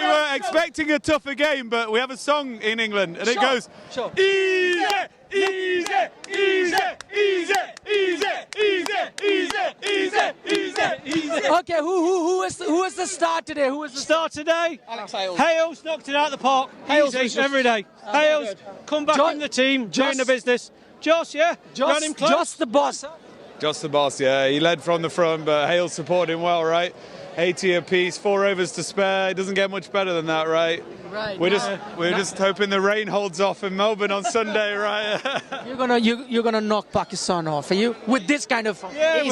Speaker 15: were expecting a tougher game, but we have a song in England, and it goes, easy, easy, easy, easy, easy, easy, easy, easy, easy.
Speaker 11: Okay, who was the star today? Who was the
Speaker 15: star today?
Speaker 11: Alex Hales.
Speaker 15: Hales knocked it out of the park. Hales every day. Hales, come back in the team, doing the business. Joss, yeah? Ran him close.
Speaker 11: Joss the boss.
Speaker 15: Joss the boss, yeah. He led from the front, but Hales supported him well, right? 80 apiece, 4 overs to spare. It doesn't get much better than that, right?
Speaker 11: Right.
Speaker 15: We're just hoping the rain holds off in Melbourne on Sunday, right?
Speaker 11: You're gonna knock Pakistan off, are you? With this kind of form?
Speaker 15: Yeah,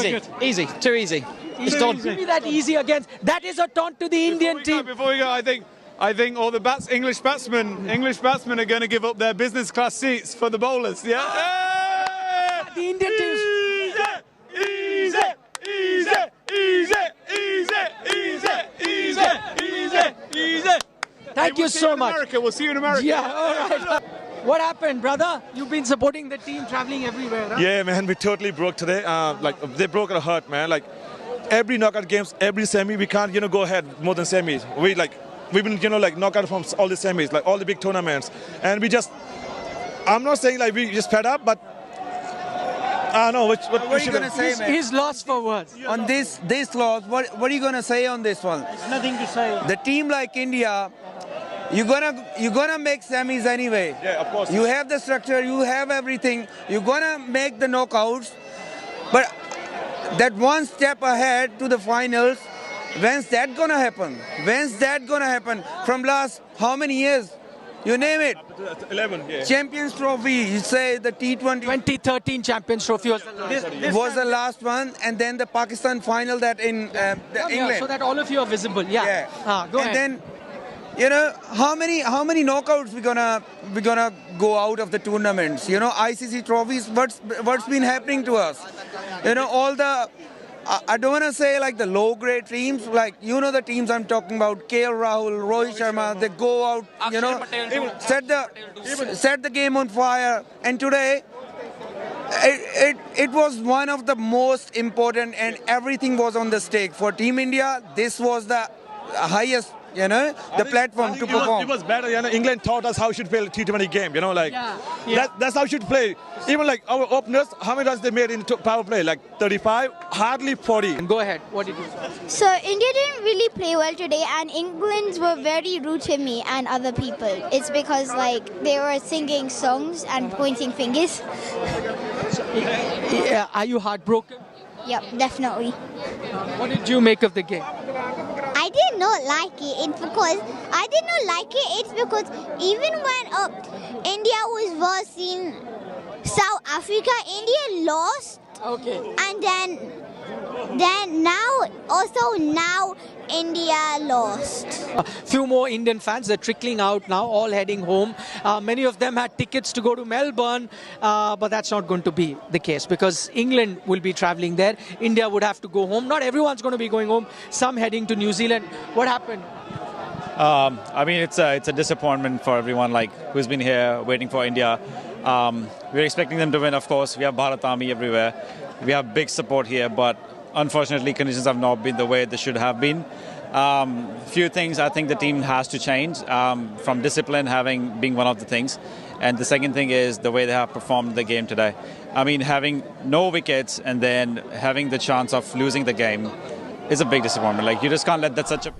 Speaker 20: easy, too easy. It's done.
Speaker 11: Give me that easy against. That is a taunt to the Indian team.
Speaker 15: Before we go, I think all the English batsmen are going to give up their business class seats for the bowlers. Yeah.
Speaker 11: The Indian team.
Speaker 15: Easy, easy, easy, easy, easy, easy, easy, easy.
Speaker 11: Thank you so much.
Speaker 15: America. We'll see you in America.
Speaker 11: Yeah, all right. What happened, brother? You've been supporting the team, traveling everywhere, huh?
Speaker 21: Yeah, man, we totally broke today. They broke our heart, man. Like, every knockout games, every semi, we can't, go ahead more than semis. We've been, knockout from all the semis, like all the big tournaments. And I'm not saying we just fed up, but I don't know what
Speaker 22: are you going to say, man?
Speaker 11: He's lost for words.
Speaker 22: On this loss, what are you going to say on this one?
Speaker 11: There's nothing to say.
Speaker 22: The team like India, you're gonna make semis anyway.
Speaker 21: Yeah, of course.
Speaker 22: You have the structure, you have everything. You're gonna make the knockouts, but that one step ahead to the finals, when's that gonna happen? When's that gonna happen? From last how many years? You name it.
Speaker 21: 11, yeah.
Speaker 22: Champions Trophy, you say the T20.
Speaker 11: 2013 Champions Trophy was the last.
Speaker 22: This was the last one, and then the Pakistan final that in England.
Speaker 11: So that all of you are visible. Yeah. Go ahead.
Speaker 22: And then, how many knockouts we gonna go out of the tournaments? ICC trophies. What's been happening to us? All the. I don't want to say the low-grade teams, the teams I'm talking about, KL Rahul, Rohit Sharma, they go out, set the game on fire. And today, it was one of the most important, and everything was on the stake. For Team India, this was the highest, the platform to perform.
Speaker 21: It was better. England taught us how we should play a T20 game. That's how we should play. Even like our openers, how many runs they made in power play? Like 35, hardly 40.
Speaker 11: And go ahead. What did you say?
Speaker 1: So India didn't really play well today, and England were very rude to me and other people. It's because they were singing songs and pointing fingers.
Speaker 11: Yeah, are you heartbroken?
Speaker 1: Yep, definitely.
Speaker 11: What did you make of the game?
Speaker 1: I did not like it. It's because even when India was versing South Africa, India lost.
Speaker 11: Okay.
Speaker 1: And then now India lost.
Speaker 11: A few more Indian fans, they're trickling out now, all heading home. Many of them had tickets to go to Melbourne, but that's not going to be the case because England will be travelling there. India would have to go home. Not everyone's going to be going home. Some heading to New Zealand. What happened?
Speaker 2: I mean, it's a disappointment for everyone who's been here waiting for India. We're expecting them to win, of course. We have Bharat Army everywhere. We have big support here, but unfortunately conditions have not been the way they should have been. Few things I think the team has to change, from discipline being one of the things. And the second thing is the way they have performed the game today. I mean, having no wickets and then having the chance of losing the game is a big disappointment. You just can't let that such a...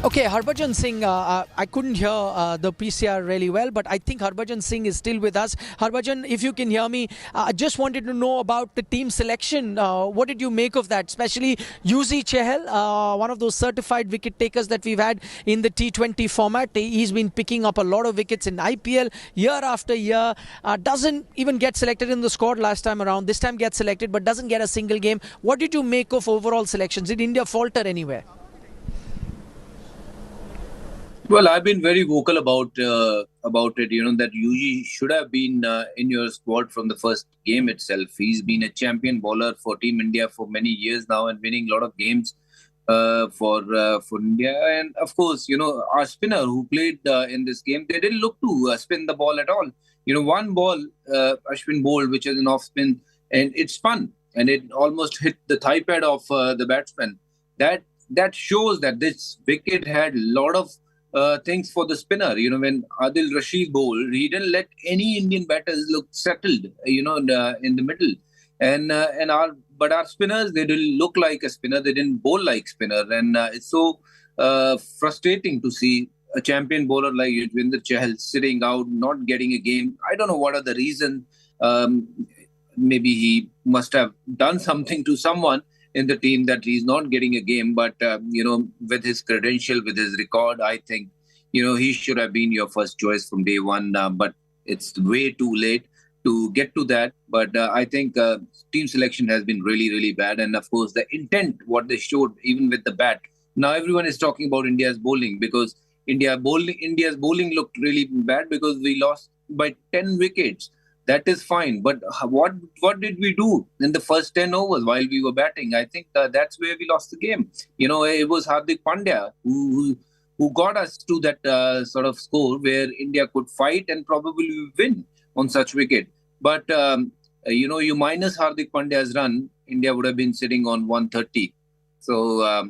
Speaker 11: Okay, Harbhajan Singh, I couldn't hear the PCR really well, but I think Harbhajan Singh is still with us. Harbhajan, if you can hear me, I just wanted to know about the team selection. What did you make of that? Especially Yuzi Chahal, one of those certified wicket takers that we've had in the T20 format. He's been picking up a lot of wickets in IPL year after year. Doesn't even get selected in the squad last time around. This time gets selected, but doesn't get a single game. What did you make of overall selections? Did India falter anywhere?
Speaker 14: Well, I've been very vocal about it. That Yuji should have been in your squad from the first game itself. He's been a champion bowler for Team India for many years now and winning a lot of games for India. And of course, our spinner who played in this game, they didn't look to spin the ball at all. One ball Ashwin bowled, which is an off spin, and it spun and it almost hit the thigh pad of the batsman. That shows that this wicket had a lot of things for the spinner. When Adil Rashid bowled, he didn't let any Indian batters look settled, in the middle. But our spinners, they didn't look like a spinner. They didn't bowl like spinner. And it's so frustrating to see a champion bowler like Yuzvendra Chahal sitting out, not getting a game. I don't know what are the reasons. Maybe he must have done something to someone in the team that he's not getting a game, but with his credential, with his record, I think he should have been your first choice from day one. But it's way too late to get to that. But I think team selection has been really, really bad, and of course the intent, what they showed, even with the bat. Now everyone is talking about India's bowling because India's bowling looked really bad because we lost by 10 wickets. That is fine, but what did we do in the first 10 overs while we were batting? I think that's where we lost the game. It was Hardik Pandya who got us to that sort of score where India could fight and probably win on such wicket. But, you minus Hardik Pandya's run, India would have been sitting on 130. So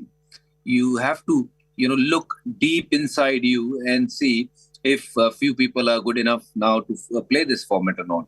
Speaker 14: you have to, look deep inside you and see if a few people are good enough now to play this format or not.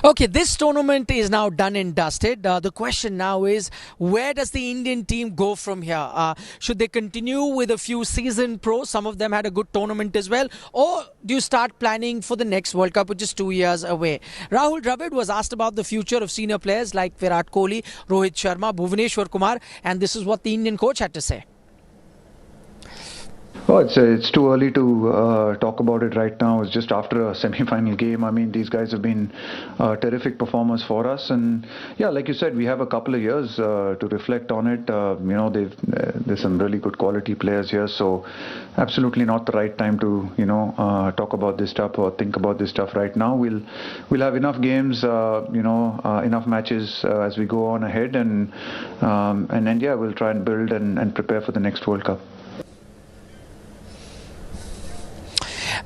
Speaker 11: Okay, this tournament is now done and dusted. The question now is, where does the Indian team go from here? Should they continue with a few seasoned pros? Some of them had a good tournament as well. Or do you start planning for the next World Cup, which is 2 years away? Rahul Dravid was asked about the future of senior players like Virat Kohli, Rohit Sharma, Bhuvneshwar Kumar, and this is what the Indian coach had to say.
Speaker 4: Well, it's too early to talk about it right now. It's just after a semi-final game. I mean, these guys have been terrific performers for us, and yeah, like you said, we have a couple of years to reflect on it. There's some really good quality players here, so absolutely not the right time to talk about this stuff or think about this stuff right now. We'll have enough games, enough matches as we go on ahead, and yeah, we'll try and build and prepare for the next World Cup.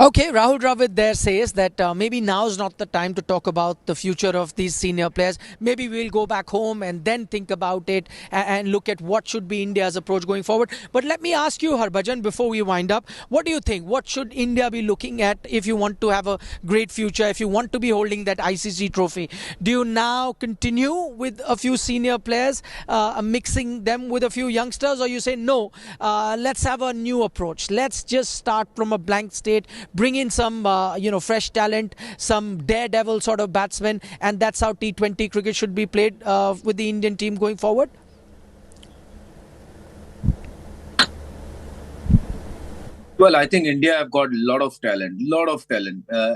Speaker 11: Okay, Rahul Dravid there says that maybe now is not the time to talk about the future of these senior players. Maybe we'll go back home and then think about it and look at what should be India's approach going forward. But let me ask you, Harbhajan, before we wind up, what do you think? What should India be looking at if you want to have a great future, if you want to be holding that ICC trophy? Do you now continue with a few senior players, mixing them with a few youngsters, or you say, no, let's have a new approach. Let's just start from a blank state, bring in some fresh talent, some daredevil sort of batsmen, and that's how T20 cricket should be played with the Indian team going forward?
Speaker 14: Well, I think India have got a lot of talent.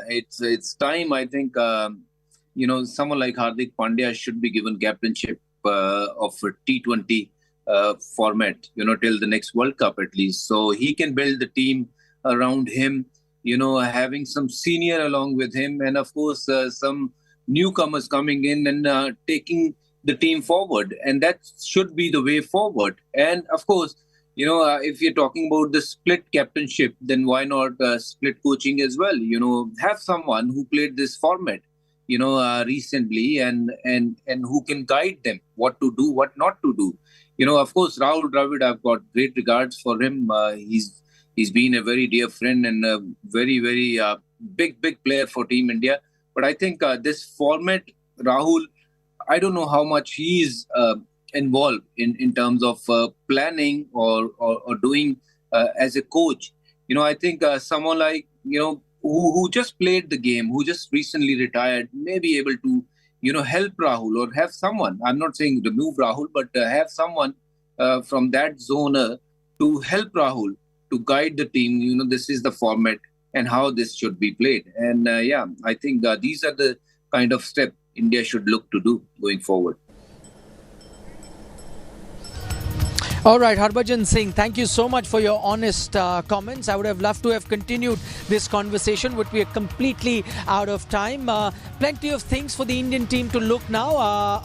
Speaker 14: It's time. I think someone like Hardik Pandya should be given captainship of a T20 format. Till the next World Cup at least, so he can build the team around him. Having some senior along with him, and of course some newcomers coming in and taking the team forward, and that should be the way forward. And of course, if you're talking about the split captainship, then why not split coaching as well? Have someone who played this format, recently, and who can guide them what to do, what not to do. Of course, Rahul Dravid, I've got great regards for him. He's been a very dear friend and a very, very big player for Team India. But I think this format, Rahul, I don't know how much he's involved in terms of planning or doing as a coach. I think someone like, who just played the game, who just recently retired, may be able to, help Rahul, or have someone, I'm not saying remove Rahul, but have someone from that zone to help Rahul, to guide the team. This is the format and how this should be played. And I think these are the kind of steps India should look to do going forward.
Speaker 11: All right, Harbhajan Singh, thank you so much for your honest comments. I would have loved to have continued this conversation, but we are completely out of time. Plenty of things for the Indian team to look now.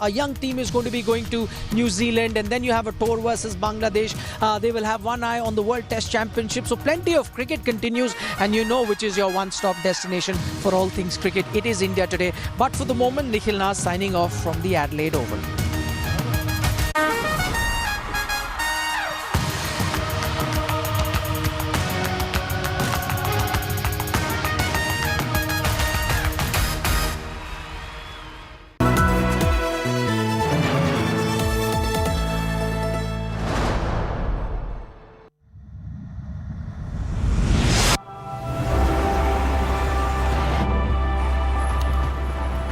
Speaker 11: A young team is going to be going to New Zealand, and then you have a tour versus Bangladesh. They will have one eye on the World Test Championship. So plenty of cricket continues, and you know which is your one-stop destination for all things cricket. It is India Today. But for the moment, Nikhil Nas signing off from the Adelaide Oval.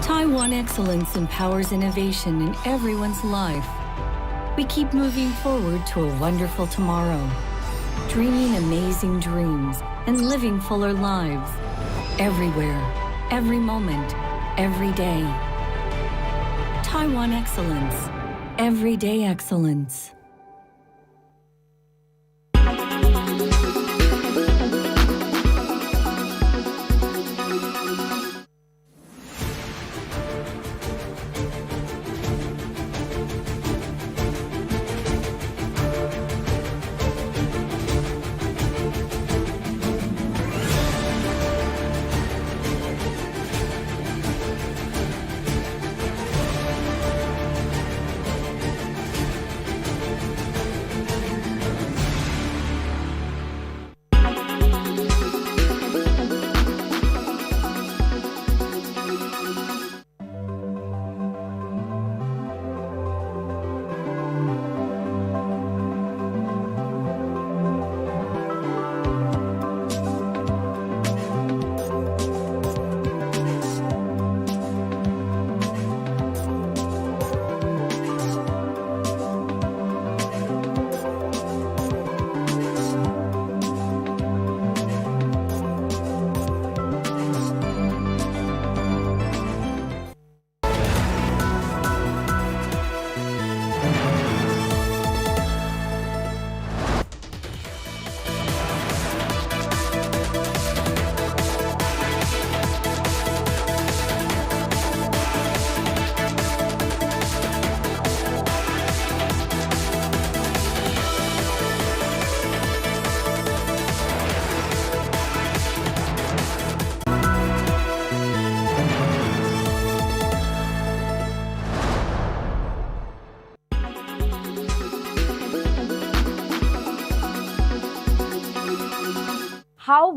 Speaker 5: Taiwan Excellence empowers innovation in everyone's life. We keep moving forward to a wonderful tomorrow, dreaming amazing dreams and living fuller lives. Everywhere, every moment, every day. Taiwan Excellence. Everyday excellence.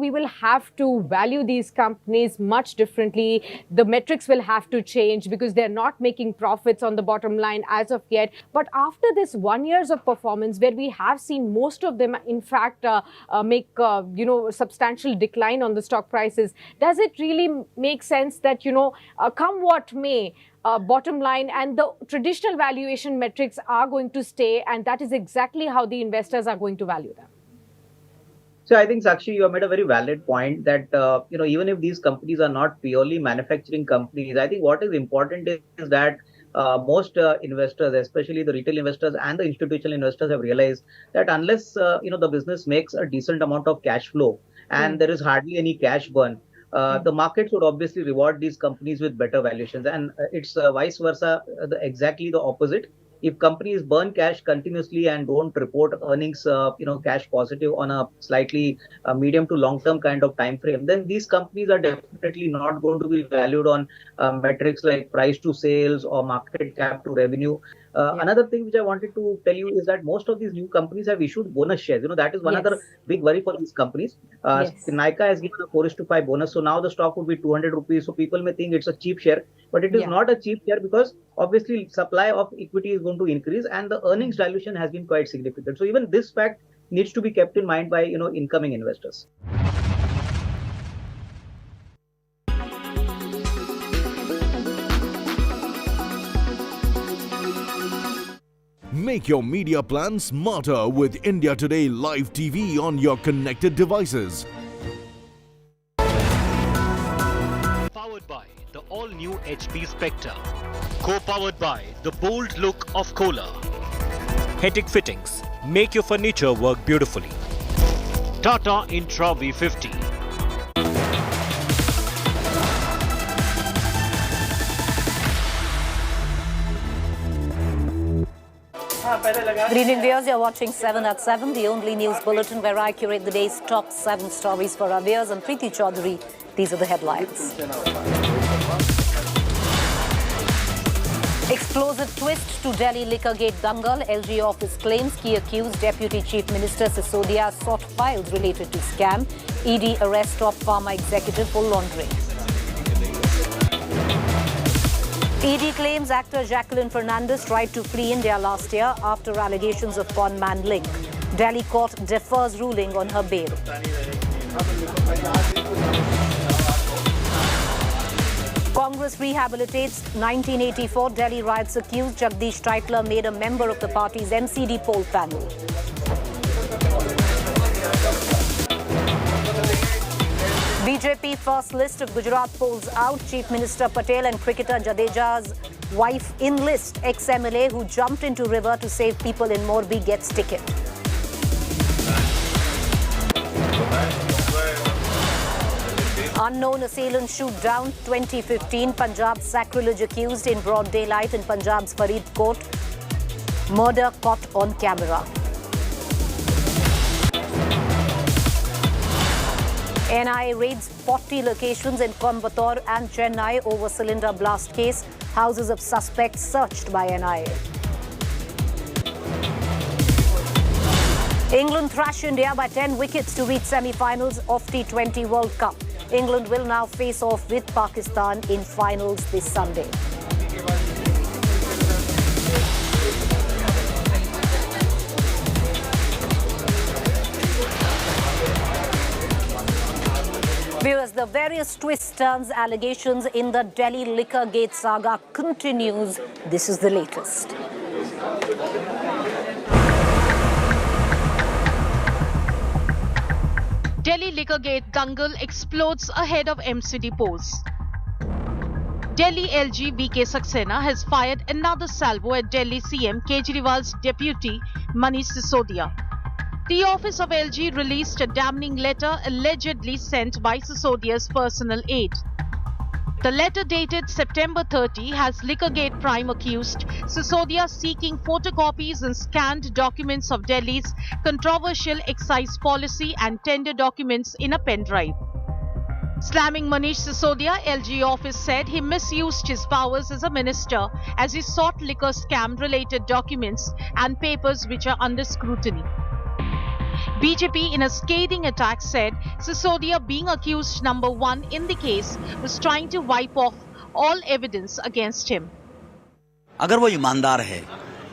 Speaker 10: we will have to value these companies much differently. The metrics will have to change because they're not making profits on the bottom line as of yet. But after this 1 year of performance, where we have seen most of them, in fact, make substantial decline on the stock prices, does it really make sense that come what may, bottom line and the traditional valuation metrics are going to stay, and that is exactly how the investors are going to value them?
Speaker 16: So I think, Sakshi, you have made a very valid point that, even if these companies are not purely manufacturing companies, I think what is important is that most investors, especially the retail investors and the institutional investors, have realized that unless, the business makes a decent amount of cash flow and there is hardly any cash burn, the markets would obviously reward these companies with better valuations. And it's vice versa, exactly the opposite. If companies burn cash continuously and don't report earnings, cash positive on a slightly medium to long term kind of time frame, then these companies are definitely not going to be valued on metrics like price to sales or market cap to revenue. Another thing which I wanted to tell you is that most of these new companies have issued bonus shares. That is one other big worry for these companies. Nykaa has given a 4:5 bonus. So now the stock would be 200 rupees. So people may think it's a cheap share, but it is not a cheap share because obviously supply of equity is going to increase and the earnings dilution has been quite significant. So even this fact needs to be kept in mind by, incoming investors.
Speaker 18: Make your media plan smarter with India Today Live TV on your connected devices.
Speaker 3: Powered by the all-new HP Spectre. Co-powered by the bold look of Kohler. Hetic Fittings. Make your furniture work beautifully. Tata Intra V50.
Speaker 17: Good evening, viewers. You're watching 7 at 7, the only news bulletin where I curate the day's top 7 stories for our viewers. I'm Preeti Chaudhary. These are the headlines. Explosive twist to Delhi Liquorgate Dangal. LG office claims key accused Deputy Chief Minister Sisodia sought files related to scam. ED arrests top pharma executive for laundering. ED claims actor Jacqueline Fernandez tried to flee India last year after allegations of con man link. Delhi court defers ruling on her bail. Congress rehabilitates 1984 Delhi riots accused. Jagdish Titler made a member of the party's MCD poll panel. BJP first list of Gujarat polls out. Chief Minister Patel and cricketer Jadeja's wife in list. Ex-MLA who jumped into river to save people in Morbi gets ticket. Unknown assailant shoot down 2015. Punjab sacrilege accused in broad daylight in Punjab's Faridkot. Murder caught on camera. NIA raids 40 locations in Coimbatore and Chennai over cylinder blast case. Houses of suspects searched by NIA. England thrash India by 10 wickets to reach semi-finals of T20 World Cup. England will now face off with Pakistan in finals this Sunday. Viewers, the various twists, turns, allegations in the Delhi Liquorgate saga continues. This is the latest.
Speaker 23: Delhi Liquorgate dangle explodes ahead of MCD polls. Delhi LG VK Saxena has fired another salvo at Delhi CM Kejriwal's deputy Manish Sisodia. The office of LG released a damning letter allegedly sent by Sisodia's personal aide. The letter dated September 30 has Liquorgate Prime accused Sisodia seeking photocopies and scanned documents of Delhi's controversial excise policy and tender documents in a pen drive. Slamming Manish Sisodia, LG office said he misused his powers as a minister as he sought liquor scam-related documents and papers which are under scrutiny. BJP, in a scathing attack, said Sisodia, being accused number 1 in the case, was trying to wipe off all evidence against him.
Speaker 6: अगर वो ईमानदार है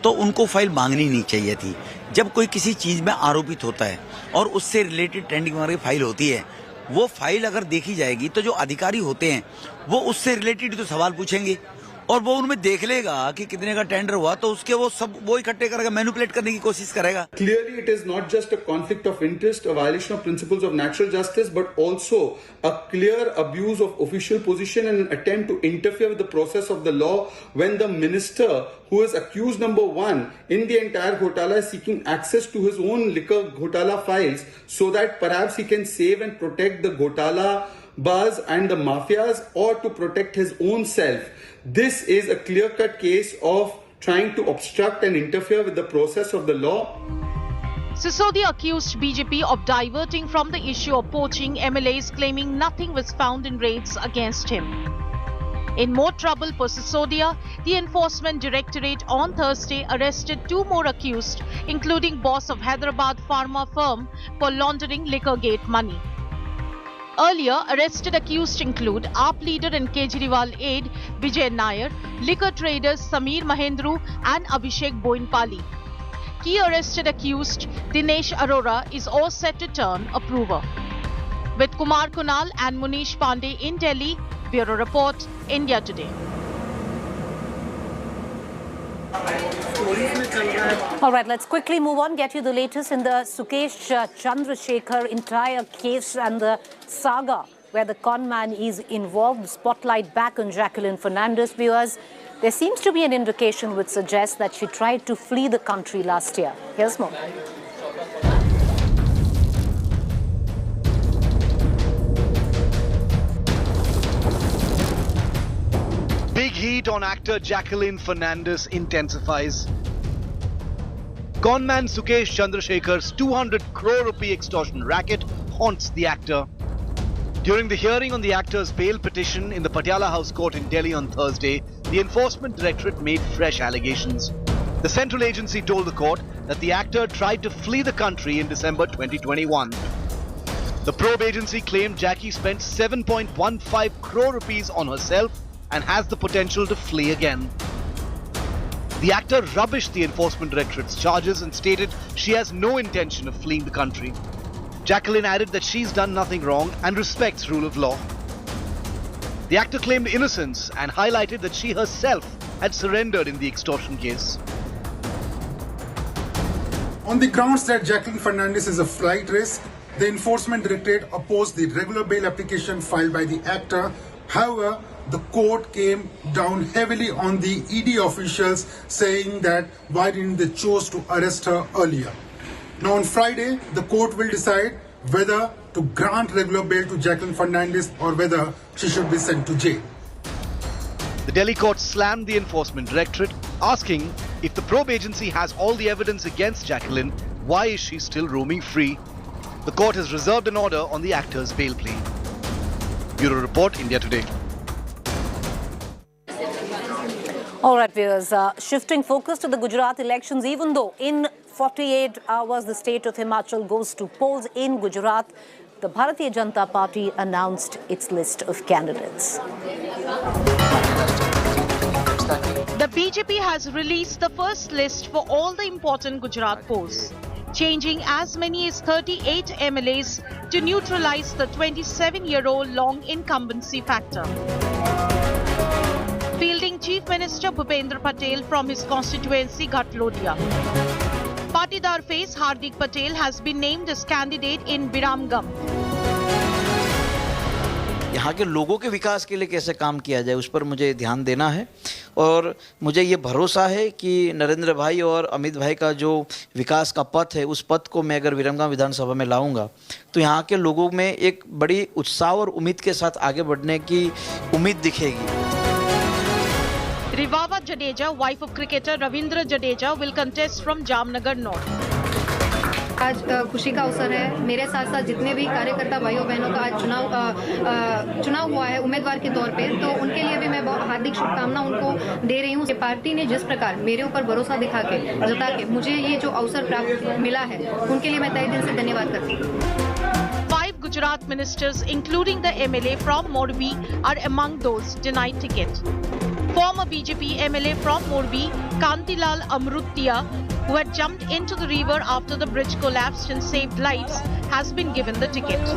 Speaker 6: तो उनको file मांगनी नहीं चाहिए थी। जब कोई किसी चीज में आरोपित होता है और उससे रिलेटेड ट्रेंडिंग वाली फाइल होती है, वो फाइल अगर देखी जाएगी तो जो अधिकारी होते हैं वो उससे रिलेटेड तो सवाल पूछेंगे और वो उनमें देख लेगा कि कितने का टेंडर हुआ, तो उसके वो सब वो इकट्ठे करेगा, मैनिपुलेट करने की कोशिश करेगा।
Speaker 8: Clearly, it is not just a conflict of interest, a violation of principles of natural justice, but also a clear abuse of official position and an attempt to interfere with the process of the law when the minister who is accused number 1 in the entire Ghotala is seeking access to his own liquor Ghotala files so that perhaps he can save and protect the Ghotala buzz and the mafias, or to protect his own self. This is a clear-cut case of trying to obstruct and interfere with the process of the law.
Speaker 23: Sisodia accused BJP of diverting from the issue of poaching, MLAs claiming nothing was found in raids against him. In more trouble for Sisodia, the Enforcement Directorate on Thursday arrested 2 more accused, including boss of Hyderabad pharma firm, for laundering liquor-gate money. Earlier, arrested accused include AAP leader and Kejriwal aide Vijay Nair, liquor traders Sameer Mahendru and Abhishek Boinpali. Key arrested accused Dinesh Arora is all set to turn a prover. With Kumar Kunal and Munish Pandey in Delhi, Bureau Report, India Today.
Speaker 17: All right, let's quickly move on, get you the latest in the Sukesh Chandrasekhar entire case and the saga where the con man is involved. Spotlight back on Jacqueline Fernandez, viewers. There seems to be an indication which suggests that she tried to flee the country last year. Here's more.
Speaker 9: Big heat on actor Jacqueline Fernandez intensifies. Conman Sukesh Chandrasekhar's 200 crore rupee extortion racket haunts the actor. During the hearing on the actor's bail petition in the Patiala House Court in Delhi on Thursday, the Enforcement Directorate made fresh allegations. The central agency told the court that the actor tried to flee the country in December 2021. The probe agency claimed Jackie spent 7.15 crore rupees on herself and has the potential to flee again. The actor rubbished the Enforcement Directorate's charges and stated she has no intention of fleeing the country. Jacqueline added that she's done nothing wrong and respects rule of law. The actor claimed innocence and highlighted that she herself had surrendered in the extortion case.
Speaker 19: On the grounds that Jacqueline Fernandez is a flight risk, the Enforcement Directorate opposed the regular bail application filed by the actor. However, the court came down heavily on the ED officials, saying that why didn't they choose to arrest her earlier. Now on Friday, the court will decide whether to grant regular bail to Jacqueline Fernandez or whether she should be sent to jail.
Speaker 9: The Delhi court slammed the Enforcement Directorate, asking if the probe agency has all the evidence against Jacqueline, why is she still roaming free? The court has reserved an order on the actor's bail plea. Bureau Report, India Today.
Speaker 17: All right, viewers, shifting focus to the Gujarat elections, even though in 48 hours the state of Himachal goes to polls in Gujarat, the Bharatiya Janata Party announced its list of candidates.
Speaker 23: The BJP has released the first list for all the important Gujarat posts, changing as many as 38 MLAs to neutralize the 27-year-old long incumbency factor. Fielding Chief Minister Bhupendra Patel from his constituency Ghatlodiya. Patidar face Hardik Patel has been named as candidate in Biramgam.
Speaker 6: यहाँ के लोगों के विकास के लिए कैसे काम किया जाए उस पर मुझे ध्यान देना है और मुझे ये भरोसा है कि नरेंद्र भाई और अमित भाई का जो विकास का पथ है उस पथ को मैं अगर विरमगाम विधानसभा में लाऊंगा तो यहाँ के लोगों में एक बड़ी उत्साह और उम्मीद के साथ आगे बढ़ने की उम्मीद दिखेगी.
Speaker 23: Rivava Jadeja, wife of cricketer Ravindra Jadeja, will contest from Jamnagar North.
Speaker 7: आज खुशी का अवसर है। मेरे साथ साथ जितने भी कार्यकर्ता भाइयों बहनों का आज चुनाव हुआ है उम्मीदवार के तौर पे, तो उनके लिए भी मैं बहुत हार्दिक शुभकामना उनको दे रही हूँ। पार्टी ने जिस प्रकार मेरे ऊपर भरोसा जता के मुझे ये जो अवसर प्राप्त मिला है, उनके लिए मैं तहे दिल से धन्यवाद करती हूँ।
Speaker 23: 5 Gujarat ministers, including the MLA from Morbi, are among those denied ticket. Former BJP MLA from Morbi, Kantilal Amrutia, who had jumped into the river after the bridge collapsed and saved lives, has been given the ticket.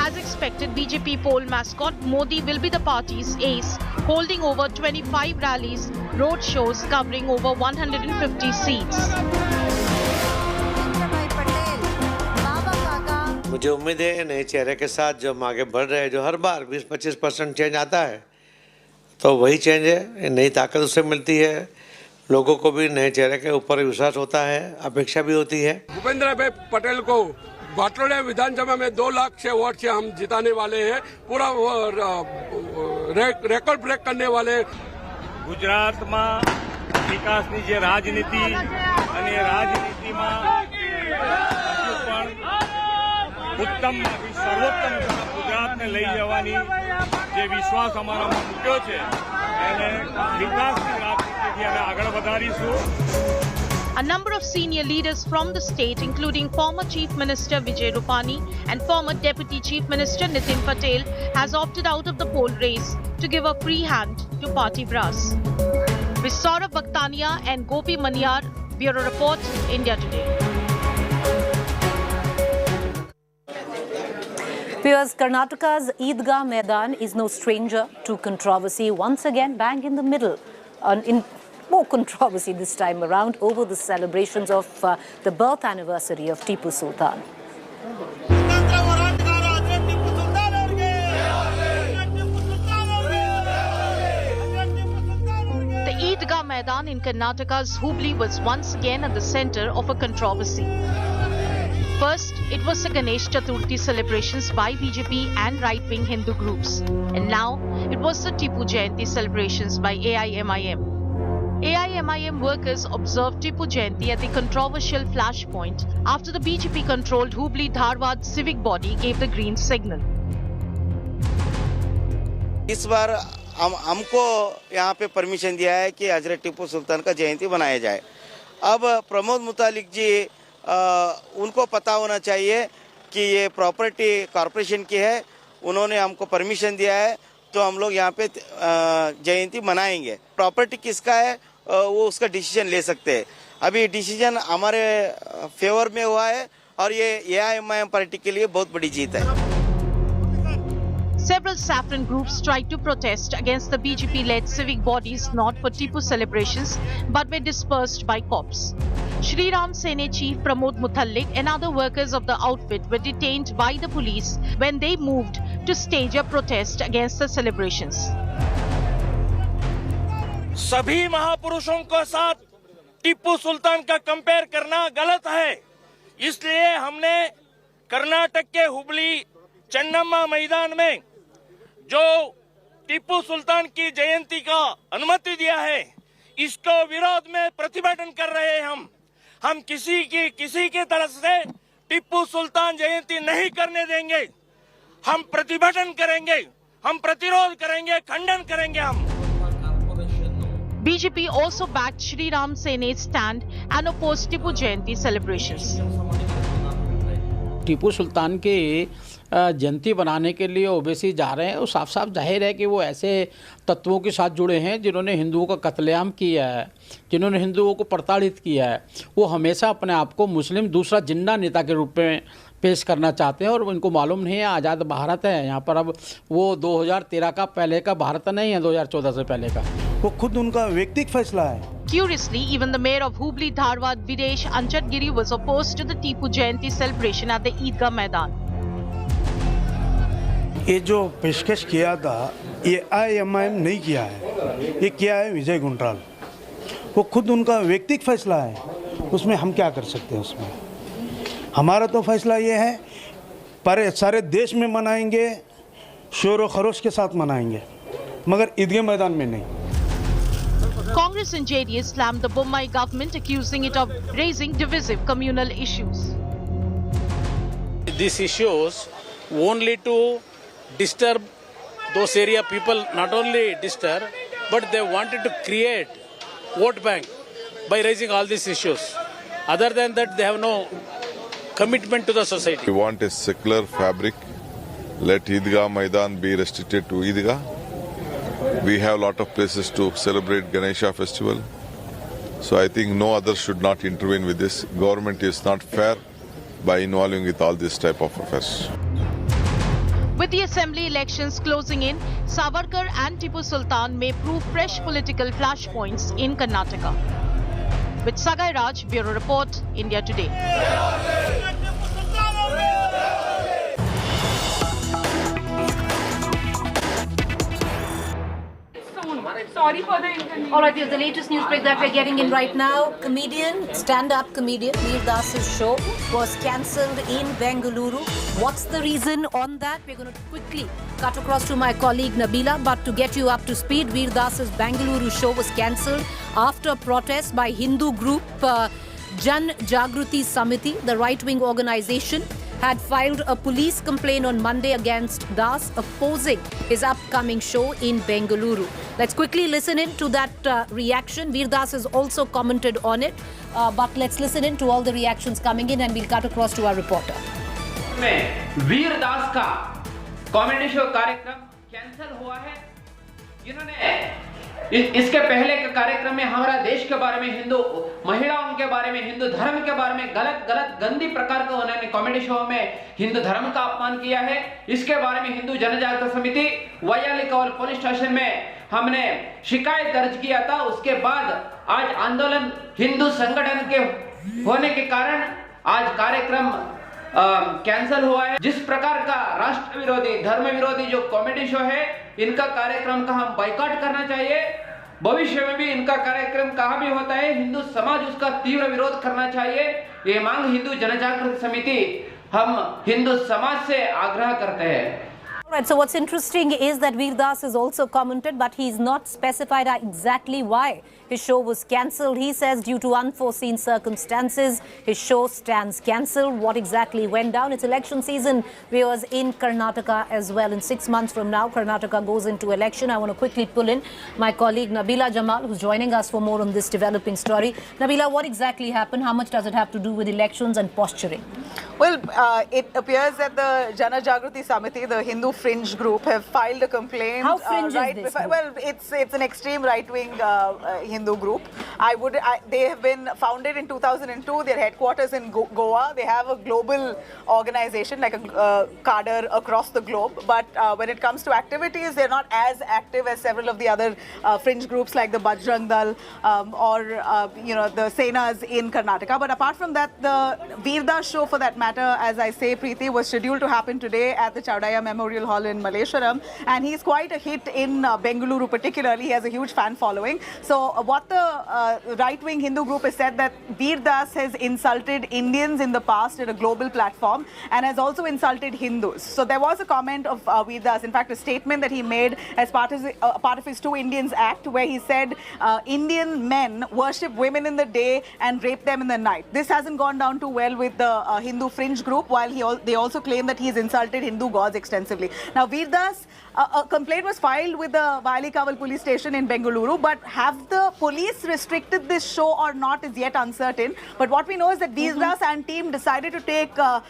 Speaker 23: As expected, BJP poll mascot Modi will be the party's ace, holding over 25 rallies, road shows covering over 150 seats.
Speaker 12: मुझे उम्मीद है नए चेहरे के साथ जो हम आगे बढ़ रहे हैं, जो हर बार 20-25% चेंज आता है, तो वही चेंज है, नई ताकत उससे मिलती है, लोगों को भी नए चेहरे के ऊपर विश्वास होता है, अपेक्षा भी होती है।
Speaker 13: भूपेंद्र भाई पटेल को बाटोड़े विधानसभा में 2 लाख से वोट से हम जिताने वाले हैं, पूरा रेकॉर्ड ब्रेक करने वाले।
Speaker 24: गुजरात में विकास की जो राजनीति उत्तम सर्वोत्तम गुजरात ने लई जवानी जे विश्वास अमारा में मूक्यो छे एने विकास की राजनीति अमे आगळ वधारीशुं।
Speaker 23: A number of senior leaders from the state, including former Chief Minister Vijay Rupani and former Deputy Chief Minister Nitin Patel, has opted out of the poll race to give a free hand to party brass. With Saurabh Bhaktania and Gopi Maniyar, Bureau Report, India Today.
Speaker 17: Viewers, Karnataka's Eidgah Maidan is no stranger to controversy, once again bang in the middle. In more controversy this time around over the celebrations of the birth anniversary of Tipu Sultan.
Speaker 23: The Eidgah Maidan in Karnataka's Hubli was once again at the center of a controversy. First, it was the Ganesh Chaturthi celebrations by BJP and right-wing Hindu groups. And now, it was the Tipu Jayanti celebrations by AIMIM. AIMIM workers observed Tipu Jayanti at the controversial flashpoint after the BJP-controlled Hubli-Dharwad civic body gave the green signal.
Speaker 25: इस बार हमको यहाँ पे permission दिया है कि हजरत टिप्पू सुल्तान का जयंती बनाया जाए। अब प्रमोद मुतालिक जी उनको पता होना चाहिए कि ये प्रॉपर्टी कॉरपोरेशन की है, उन्होंने हमको परमिशन दिया है तो हम लोग यहाँ पे जयंती मनाएंगे। प्रॉपर्टी किसका है वो उसका डिसीजन ले सकते हैं। अभी डिसीजन हमारे फेवर में हुआ है और ये AIMIM पार्टी के लिए बहुत बड़ी जीत है।
Speaker 23: Several saffron groups tried to protest against the BJP-led civic bodies not for Tipu celebrations but were dispersed by cops. Shri Ram Sene chief Pramod Muthallik and other workers of the outfit were detained by the police when they moved to stage a protest against the celebrations.
Speaker 24: सभी महापुरुषों के साथ टिप्पू सुल्तान का compare करना गलत है, इसलिए हमने कर्नाटक के हुबली चन्नम्मा मैदान में जो टिप्पू सुल्तान की जयंती का अनुमति दिया है, इसको विरोध में प्रतिभटन कर रहे हैं। हम किसी के तरफ से टिप्पू सुल्तान जयंती नहीं करने देंगे। हम प्रतिभटन करेंगे, हम प्रतिरोध करेंगे, खंडन करेंगे हम।
Speaker 23: BJP also backed Shri Ram Sene's stand and opposed Tipu Jayanti celebrations.
Speaker 26: Tipu Sultan की जयंती बनाने के लिए ओवैसी जा रहे हैं, वो साफ साफ जाहिर है कि वो ऐसे तत्वों के साथ जुड़े हैं जिन्होंने हिंदुओं का कत्लेआम किया है, जिन्होंने हिंदुओं को प्रताड़ित किया है। वो हमेशा अपने आप को मुस्लिम दूसरा जिन्ना नेता के रूप में पेश करना चाहते हैं और उनको मालूम नहीं है आज़ाद भारत है यहाँ पर। अब वो 2013 का पहले का भारत नहीं है, 2014 से पहले का।
Speaker 27: वो खुद उनका व्यक्तिगत फैसला है।
Speaker 23: Curiously, even the mayor of Hubli Dharwad, Videsh Anchadgiri, was opposed to the Tipu Jayanti celebration at the Eidgah Maidan.
Speaker 27: ये जो पेशकश किया था ये AIMIM नहीं किया है, ये किया है विजय गुंडराल। वो खुद उनका व्यक्तिगत फैसला है, उसमें हम क्या कर सकते हैं। उसमें हमारा तो फैसला ये है पर सारे देश में मनाएंगे, शोर व खरोश के साथ मनाएंगे, मगर ईदगाह मैदान में नहीं।
Speaker 23: Congress and JDS slammed the Bommai government, accusing it of raising divisive communal issues.
Speaker 1: These issues only to disturb those area people, not only disturb, but they wanted to create vote bank by raising all these issues. Other than that, they have no commitment to the society.
Speaker 2: We want a secular fabric. Let Eidgah Maidan be restricted to Eidgah. We have a lot of places to celebrate Ganesha festival. So I think no other should not intervene with this. Government is not fair by involving with all this type of affairs.
Speaker 23: With the assembly elections closing in, Savarkar and Tipu Sultan may prove fresh political flashpoints in Karnataka. With Sagai Raj, Bureau Report, India Today.
Speaker 17: Sorry for the inconvenience. All right, here's the latest news break that we're getting in right now. Stand-up comedian Veer Das's show was cancelled in Bengaluru. What's the reason on that? We're going to quickly cut across to my colleague Nabila. But to get you up to speed, Veer Das's Bengaluru show was cancelled after protest by Hindu group Jan Jagruti Samiti, the right-wing organization, had filed a police complaint on Monday against Das, opposing his upcoming show in Bengaluru. Let's quickly listen in to that reaction. Veer Das has also commented on it, but let's listen in to all the reactions coming in and we'll cut across to our reporter.
Speaker 4: वीर दास का comedy show कार्यक्रम cancel हुआ है। इन्होंने इसके पहले के कार्यक्रम में हमारा देश के बारे में, हिंदू महिलाओं के बारे में, हिंदू धर्म के बारे में गलत गंदी प्रकार का उन्होंने कॉमेडी शो में हिंदू धर्म का अपमान किया है। इसके बारे में हिंदू जनजागृति समिति वैयालिकवल पुलिस स्टेशन में हमने शिकायत दर्ज किया था। उसके बाद आज आंदोलन हिंदू संगठन के होने के कारण आज कार्यक्रम कैंसिल हुआ है। जिस प्रकार का राष्ट्र विरोधी, धर्म विरोधी जो कॉमेडी शो है, इनका कार्यक्रम का हम बाइकआउट करना चाहिए। भविष्य में भी इनका कार्यक्रम कहाँ भी होता है, हिंदू समाज उसका तीव्र विरोध करना चाहिए। ये मांग हिंदू जनजागृति समिति हम हिंदू समाज से आग्रह करते हैं।
Speaker 17: Right, so what's interesting is that Veer Das has also commented, but he's not specified exactly why his show was cancelled. He says due to unforeseen circumstances, his show stands cancelled. What exactly went down? It's election season, viewers, in Karnataka as well. In 6 months from now, Karnataka goes into election. I want to quickly pull in my colleague Nabila Jamal, who's joining us for more on this developing story. Nabila, what exactly happened? How much does it have to do with elections and posturing?
Speaker 15: Well, it appears that the Jana Jagruti Samiti, the Hindu fringe group, have filed a complaint.
Speaker 17: How fringe is this?
Speaker 15: Well, it's an extreme right-wing Hindu group. They have been founded in 2002. Their headquarters in Goa. They have a global organization, like a cadre across the globe. But when it comes to activities, they're not as active as several of the other fringe groups, like the Bajrang Dal or the Senas in Karnataka. But apart from that, the Veer Das show, for that matter, as I say, Preeti, was scheduled to happen today at the Chaudhaya Memorial Hall in Malleshwaram, and he's quite a hit in Bengaluru particularly. He has a huge fan following. So what the right-wing Hindu group has said, that Veer Das has insulted Indians in the past at a global platform and has also insulted Hindus. So there was a comment of Veer Das, in fact a statement that he made as part of his Two Indians Act, where he said Indian men worship women in the day and rape them in the night. This hasn't gone down too well with the Hindu fringe group, while they also claim that he's insulted Hindu gods extensively. Now, Veer Das, a complaint was filed with the Vailikawal police station in Bengaluru, but have the police restricted this show or not is yet uncertain. But what we know is that Veer Das and team decided to take a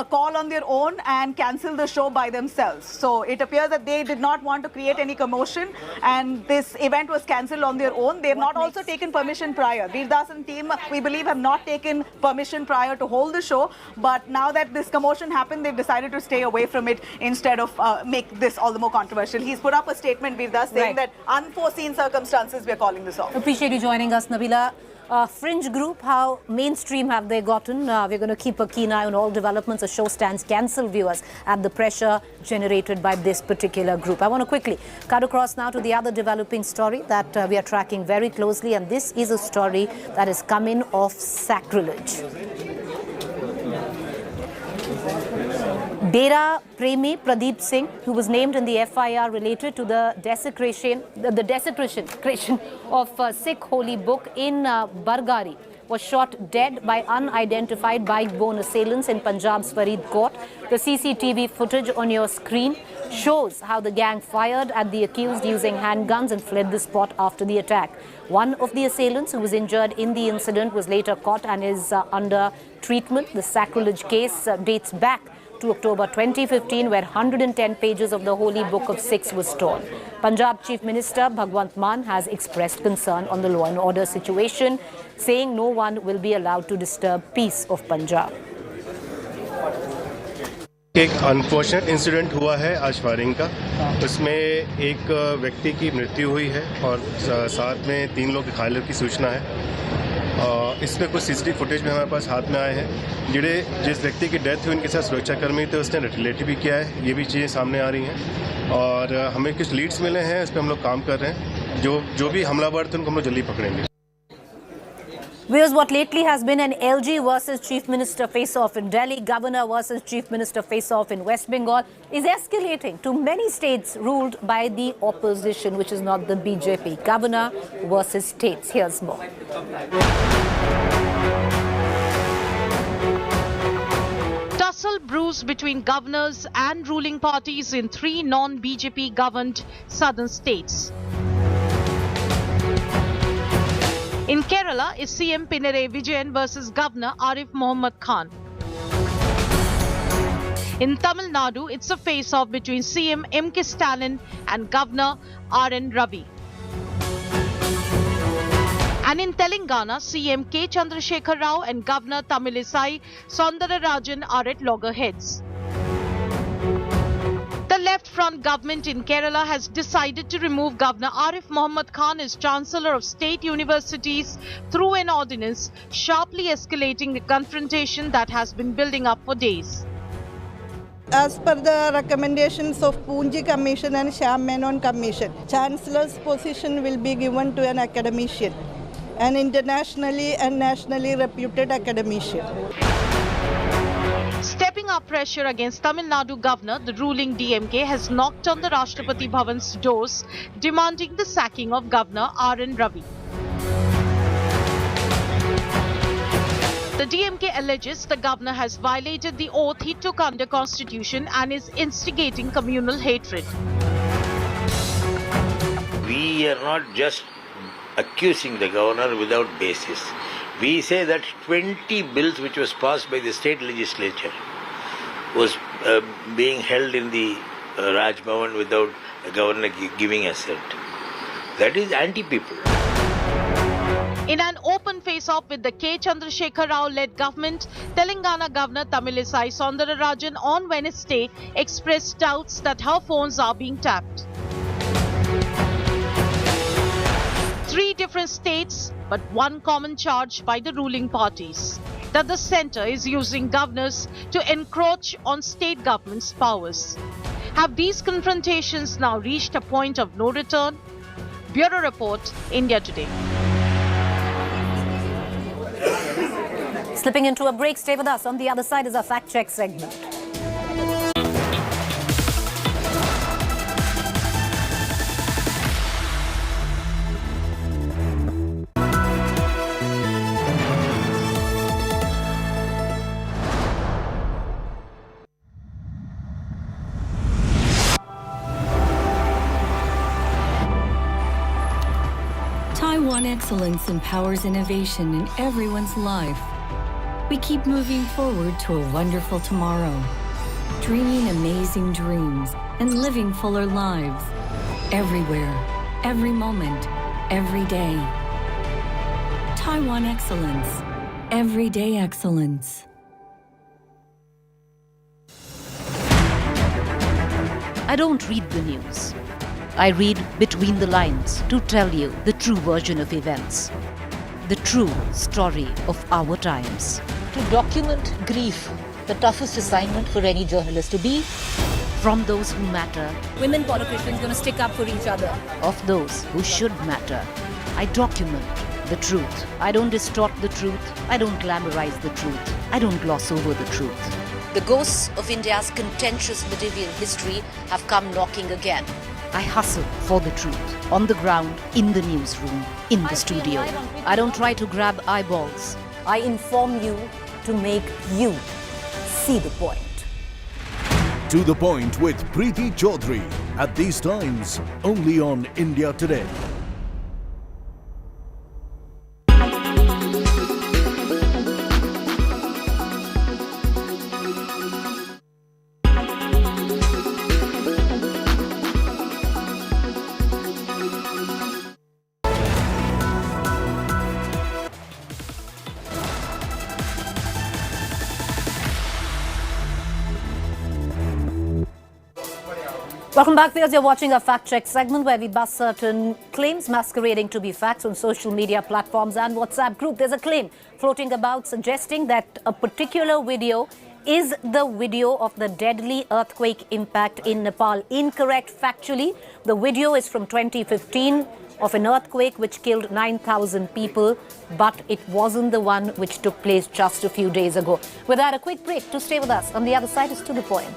Speaker 15: call on their own and cancel the show by themselves. So it appears that they did not want to create any commotion, and this event was cancelled on their own. They have not also taken permission prior. Veer Das and team, we believe, have not taken permission prior to hold the show, but now that this commotion happened, they've decided to stay away from it instead of make this all the more controversial. He's put up a statement, Veer Das, saying that unforeseen circumstances, we're calling this off.
Speaker 17: Appreciate you joining us, Nabila. Fringe group, how mainstream have they gotten? We're going to keep a keen eye on all developments. The show stands cancelled, viewers, at the pressure generated by this particular group. I want to quickly cut across now to the other developing story that we are tracking very closely, and this is a story that is coming of sacrilege. Dera Premi Pradeep Singh, who was named in the FIR related to the desecration of Sikh holy book in Bargari, was shot dead by unidentified bike-borne assailants in Punjab's Faridkot. The CCTV footage on your screen shows how the gang fired at the accused using handguns and fled the spot after the attack. One of the assailants who was injured in the incident was later caught and is under treatment. The sacrilege case dates back to October 2015, where 110 pages of the Holy Book of Sikhs was torn. Punjab Chief Minister Bhagwant Mann has expressed concern on the law and order situation, saying no one will be allowed to disturb peace of Punjab.
Speaker 5: एक unfortunate incident हुआ है आज firing का। उसमें एक व्यक्ति की मृत्यु हुई है और साथ में 3 लोग घायल की सूचना है। इसमें कुछ सीसीटीवी फुटेज भी हमारे पास हाथ में आए हैं। जिस व्यक्ति की डेथ हुई उनके साथ सुरक्षाकर्मी थे, उसने रिलेटिव भी किया है। ये भी चीज़ें सामने आ रही हैं और हमें कुछ लीड्स मिले हैं, इस पर हम लोग काम कर रहे हैं। जो भी हमलावर थे उनको हम लोग जल्दी पकड़ेंगे।
Speaker 17: Whereas what lately has been an LG versus Chief Minister face-off in Delhi, Governor versus Chief Minister face-off in West Bengal, is escalating to many states ruled by the opposition, which is not the BJP. Governor versus states. Here's more.
Speaker 23: Tussle brews between governors and ruling parties in 3 non-BJP governed southern states. In Kerala is CM Pinarayi Vijayan versus Governor Arif Muhammad Khan. In Tamil Nadu, it's a face-off between CM M.K. Stalin and Governor R.N. Ravi. And in Telangana, CM K. Chandrasekhar Rao and Governor Tamilisai Soundararajan are at loggerheads. The Left Front government in Kerala has decided to remove Governor Arif Muhammad Khan as Chancellor of State Universities through an ordinance, sharply escalating the confrontation that has been building up for days.
Speaker 10: As per the recommendations of Poonji Commission and Shyam Menon Commission, Chancellor's position will be given to an academician, an internationally and nationally reputed academician.
Speaker 23: Stepping up pressure against Tamil Nadu governor, the ruling DMK has knocked on the Rashtrapati Bhavan's doors, demanding the sacking of Governor R.N. Ravi. The DMK alleges the governor has violated the oath he took under Constitution and is instigating communal hatred.
Speaker 11: We are not just accusing the governor without basis. We say that 20 bills which was passed by the state legislature was being held in the Raj Bhavan without the governor giving assent. That is anti-people.
Speaker 23: In an open face-off with the K. Chandrasekhar Rao-led government, Telangana Governor Tamilisai Soundararajan on Wednesday expressed doubts that her phones are being tapped. 3 different states, but one common charge by the ruling parties, that the centre is using governors to encroach on state governments' powers. Have these confrontations now reached a point of no return? Bureau Report, India Today.
Speaker 17: Slipping into a break, stay with us. On the other side is our fact check segment.
Speaker 14: Taiwan excellence empowers innovation in everyone's life. We keep moving forward to a wonderful tomorrow, dreaming amazing dreams and living fuller lives. Everywhere, every moment, every day. Taiwan excellence. Everyday excellence.
Speaker 20: I don't read the news. I read between the lines to tell you the true version of events. The true story of our times.
Speaker 21: To document grief, the toughest assignment for any journalist to be.
Speaker 20: From those who matter.
Speaker 21: Women politicians going to stick up for each other.
Speaker 20: Of those who should matter. I document the truth. I don't distort the truth. I don't glamorize the truth. I don't gloss over the truth. The ghosts of India's contentious medieval history have come knocking again. I hustle for the truth, on the ground, in the newsroom, in the studio. I don't try to grab eyeballs.
Speaker 17: I inform you to make you see the point.
Speaker 3: To the Point with Preeti Chaudhary. At these times, only on India Today.
Speaker 17: Welcome back, viewers. You're watching a fact check segment where we bust certain claims masquerading to be facts on social media platforms and WhatsApp group. There's a claim floating about suggesting that a particular video is the video of the deadly earthquake impact in Nepal. Incorrect factually. The video is from 2015 of an earthquake which killed 9,000 people, but it wasn't the one which took place just a few days ago. With that, a quick break. To stay with us. On the other side is To the Point.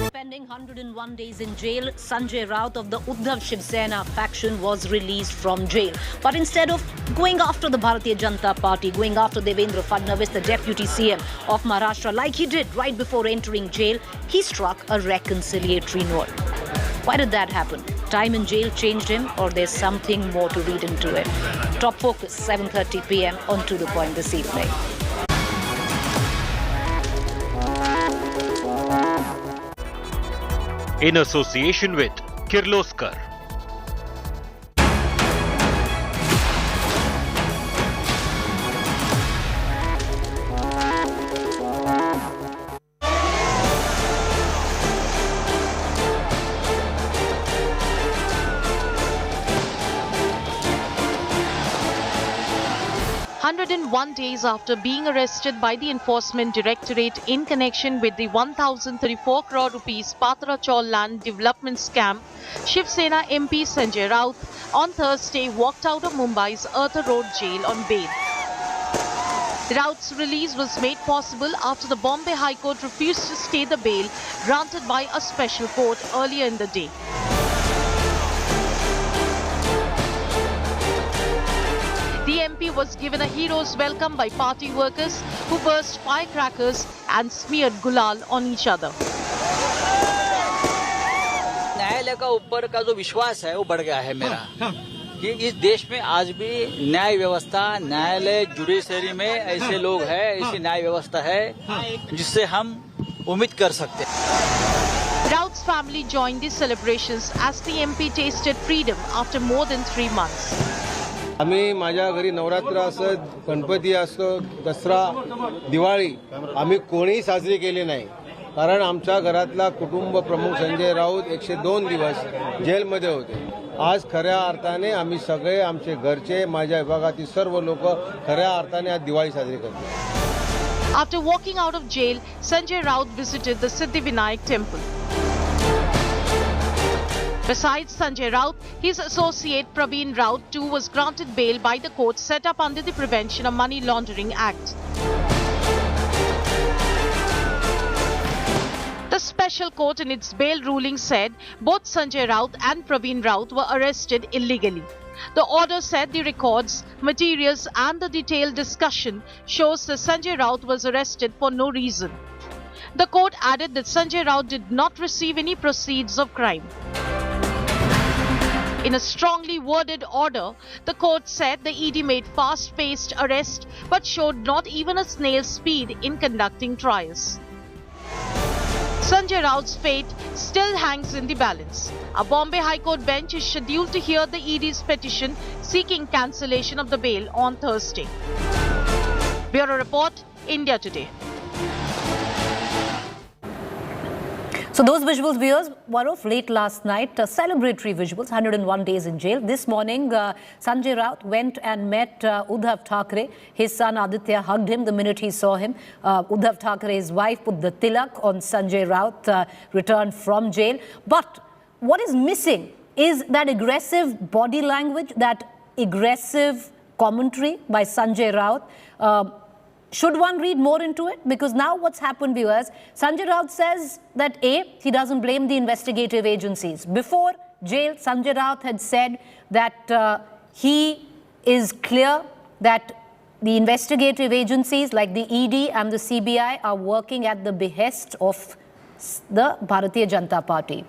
Speaker 17: Spending 101 days in jail, Sanjay Raut of the Uddhav Shiv Sena faction was released from jail. But instead of going after the Bharatiya Janata Party, going after Devendra Fadnavis, the Deputy CM of Maharashtra, like he did right before entering jail, he struck a reconciliatory note. Why did that happen? Time in jail changed him, or there's something more to read into it? Top Focus, 7:30 p.m. on To the Point this evening.
Speaker 8: In association with Kirloskar.
Speaker 23: One days after being arrested by the Enforcement Directorate in connection with the 1,034 crore rupees Patra Chaul land development scam, Shiv Sena MP Sanjay Raut on Thursday walked out of Mumbai's Arthur Road jail on bail. Raut's release was made possible after the Bombay High Court refused to stay the bail granted by a special court earlier in the day. The MP was given a hero's welcome by party workers who burst firecrackers and smeared gulal on each other.
Speaker 6: न्यायालय का ऊपर का जो विश्वास है वो बढ़ गया है मेरा कि इस देश में आज भी न्याय व्यवस्था, न्यायालय, जुडिशरी में ऐसे लोग हैं, ऐसी न्याय व्यवस्था है जिससे हम उम्मीद कर सकते हैं।
Speaker 23: Raut's family joined the celebrations as the MP tasted freedom after more than 3 months.
Speaker 7: आम्ही माझ्या घरी नवरात्र असो, गणपती असो, दसरा, दिवाळी आम्ही कोणीही साजरी केली नाही कारण आमच्या घरातला कुटुंब प्रमुख संजय राऊत 102 दिवस जेलमध्ये होते. आज खऱ्या अर्थाने आम्ही सगळे आमचे घरचे, माझ्या विभागातील सर्व लोक खऱ्या अर्थाने आज दिवाळी साजरी करतो.
Speaker 23: After walking out of jail, Sanjay Raut visited the Siddhivinayak temple. Besides Sanjay Raut, his associate Praveen Raut too was granted bail by the court set up under the Prevention of Money Laundering Act. The special court in its bail ruling said both Sanjay Raut and Praveen Raut were arrested illegally. The order said the records, materials and the detailed discussion shows that Sanjay Raut was arrested for no reason. The court added that Sanjay Raut did not receive any proceeds of crime. In a strongly worded order, the court said the ED made fast-paced arrest but showed not even a snail's speed in conducting trials. Sanjay Raut's fate still hangs in the balance. A Bombay High Court bench is scheduled to hear the ED's petition seeking cancellation of the bail on Thursday. Bureau Report, India Today.
Speaker 17: So those visuals, viewers, were of late last night, celebratory visuals, 101 days in jail. This morning, Sanjay Raut went and met Uddhav Thackeray. His son Aditya hugged him the minute he saw him. Uddhav Thackeray's wife put the tilak on Sanjay Raut, returned from jail. But what is missing is that aggressive body language, that aggressive commentary by Sanjay Raut. Should one read more into it? Because now what's happened, viewers, Sanjay Raut says that A, he doesn't blame the investigative agencies. Before jail, Sanjay Raut had said that he is clear that the investigative agencies like the ED and the CBI are working at the behest of the Bharatiya Janata Party.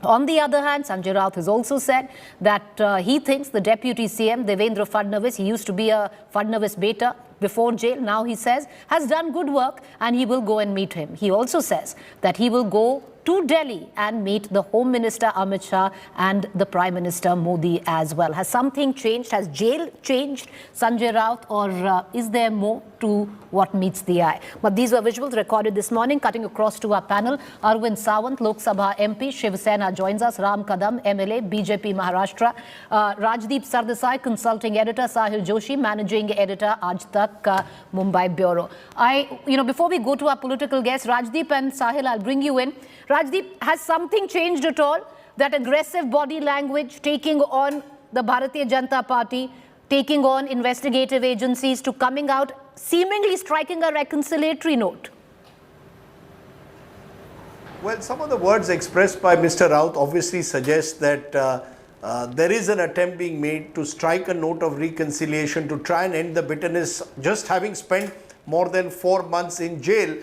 Speaker 17: On the other hand, Sanjay Raut has also said that he thinks the Deputy CM, Devendra Fadnavis, he used to be a Fadnavis beta before jail, now he says, has done good work and he will go and meet him. He also says that he will go to Delhi and meet the Home Minister Amit Shah and the Prime Minister Modi as well. Has something changed? Has jail changed Sanjay Raut, or is there more to what meets the eye? But these were visuals recorded this morning. Cutting across to our panel, Arvind Sawant, Lok Sabha MP, Shiv Sena joins us, Ram Kadam, MLA, BJP Maharashtra, Rajdeep Sardesai, Consulting Editor, Sahil Joshi, Managing Editor, Aaj Tak, Mumbai Bureau. Before we go to our political guests, Rajdeep and Sahil, I'll bring you in. Rajdeep, has something changed at all? That aggressive body language taking on the Bharatiya Janata Party, taking on investigative agencies, to coming out seemingly striking a reconciliatory note?
Speaker 9: Well, some of the words expressed by Mr. Raut obviously suggest that there is an attempt being made to strike a note of reconciliation, to try and end the bitterness, just having spent more than 4 months in jail.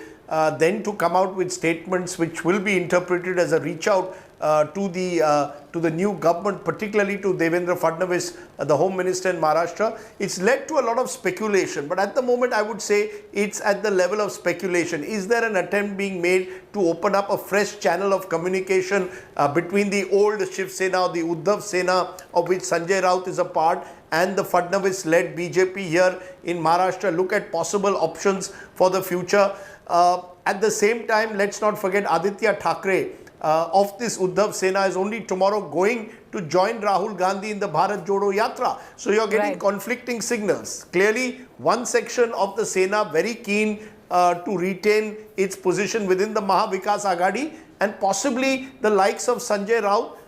Speaker 9: Then to come out with statements which will be interpreted as a reach out to the new government, particularly to Devendra Fadnavis, the Home Minister in Maharashtra. It's led to a lot of speculation, but at the moment I would say it's at the level of speculation. Is there an attempt being made to open up a fresh channel of communication between the old Shiv Sena, the Uddhav Sena, of which Sanjay Raut is a part, and the Fadnavis-led BJP here in Maharashtra? Look at possible options for the future. At the same time, let's not forget Aditya Thackeray of this Uddhav Sena is only tomorrow going to join Rahul Gandhi in the Bharat Jodo Yatra. So you're getting conflicting signals. Clearly, one section of the Sena very keen to retain its position within the Mahavikas Aghadi, and possibly the likes of Sanjay Raut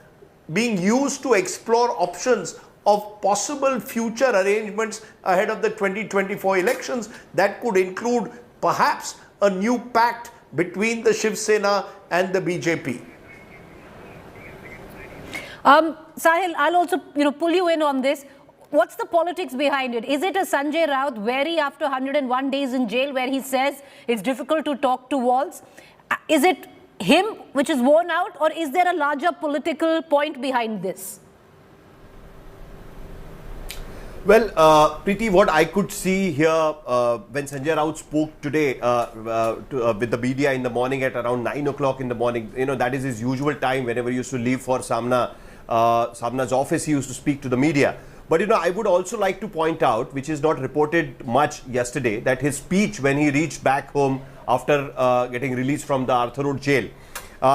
Speaker 9: being used to explore options of possible future arrangements ahead of the 2024 elections that could include perhaps a new pact between the Shiv Sena and the BJP.
Speaker 17: Sahil, I'll also pull you in on this. What's the politics behind it? Is it a Sanjay Raut wary after 101 days in jail where he says it's difficult to talk to walls? Is it him which is worn out, or is there a larger political point behind this?
Speaker 9: Well, Preeti, what I could see here when Sanjay Raut spoke today with the media in the morning at around 9 o'clock in the morning, that is his usual time whenever he used to leave for Samna's office, he used to speak to the media. But, I would also like to point out, which is not reported much yesterday, that his speech when he reached back home after getting released from the Arthur Road jail,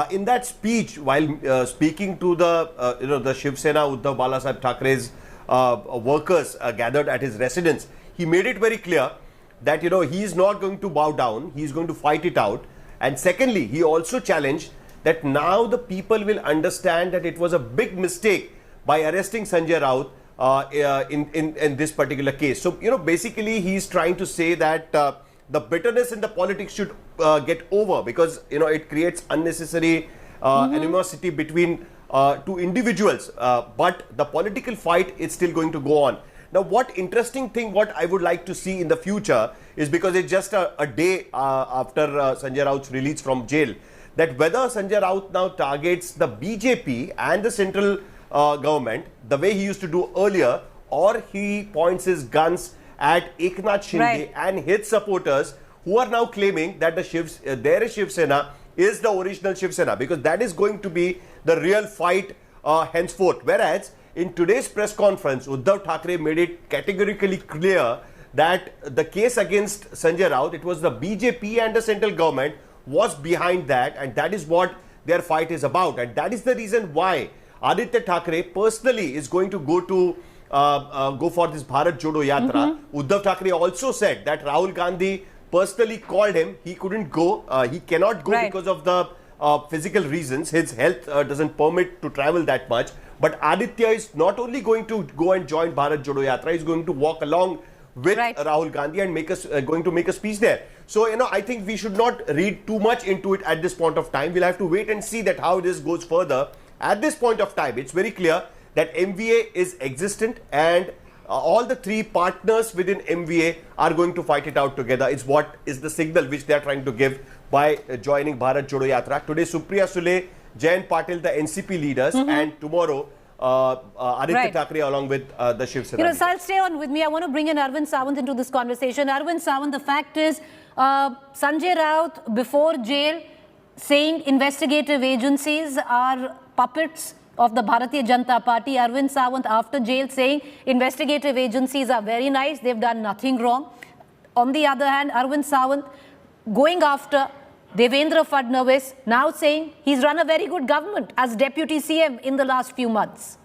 Speaker 9: in that speech, while speaking to the Shiv Sena Uddhav Balasaheb Thackeray's workers gathered at his residence, he made it very clear that he is not going to bow down, he is going to fight it out. And secondly, he also challenged that now the people will understand that it was a big mistake by arresting Sanjay Raut in this particular case. So basically he is trying to say that the bitterness in the politics should get over, because it creates unnecessary animosity between two individuals, but the political fight is still going to go on. Now, what interesting thing, what I would like to see in the future is, because it's just a day after Sanjay Raut's release from jail, that whether Sanjay Raut now targets the BJP and the central government the way he used to do earlier, or he points his guns at Eknath Shinde and his supporters who are now claiming that their Shiv Sena is the original Shiv Sena, because that is going to be the real fight henceforth. Whereas in today's press conference, Uddhav Thackeray made it categorically clear that the case against Sanjay Raut, it was the BJP and the central government was behind that, and that is what their fight is about. And that is the reason why Aditya Thackeray personally is going to go for this Bharat Jodo Yatra. Uddhav Thackeray also said that Rahul Gandhi personally called him. He couldn't go. He cannot go because of the physical reasons. His health doesn't permit to travel that much. But Aditya is not only going to go and join Bharat Jodo Yatra, he's going to walk along with Rahul Gandhi and going to make a speech there. So, I think we should not read too much into it at this point of time. We'll have to wait and see that how this goes further. At this point of time, it's very clear that MVA is existent, and all the three partners within MVA are going to fight it out together. It's what is the signal which they are trying to give by joining Bharat Jodo Yatra. Today, Supriya Sule, Jayant Patil, the NCP leaders, and tomorrow, Aditya Thackeray along with the Shiv Sena.
Speaker 17: So I'll stay on with me. I want to bring in Arvind Sawant into this conversation. Arvind Sawant, the fact is, Sanjay Raut before jail saying investigative agencies are puppets of the Bharatiya Janata Party. Arvind Sawant after jail saying investigative agencies are very nice, they've done nothing wrong. On the other hand, Arvind Sawant going after Devendra Fadnavis, now saying he's run a very good government as Deputy CM in the last few months.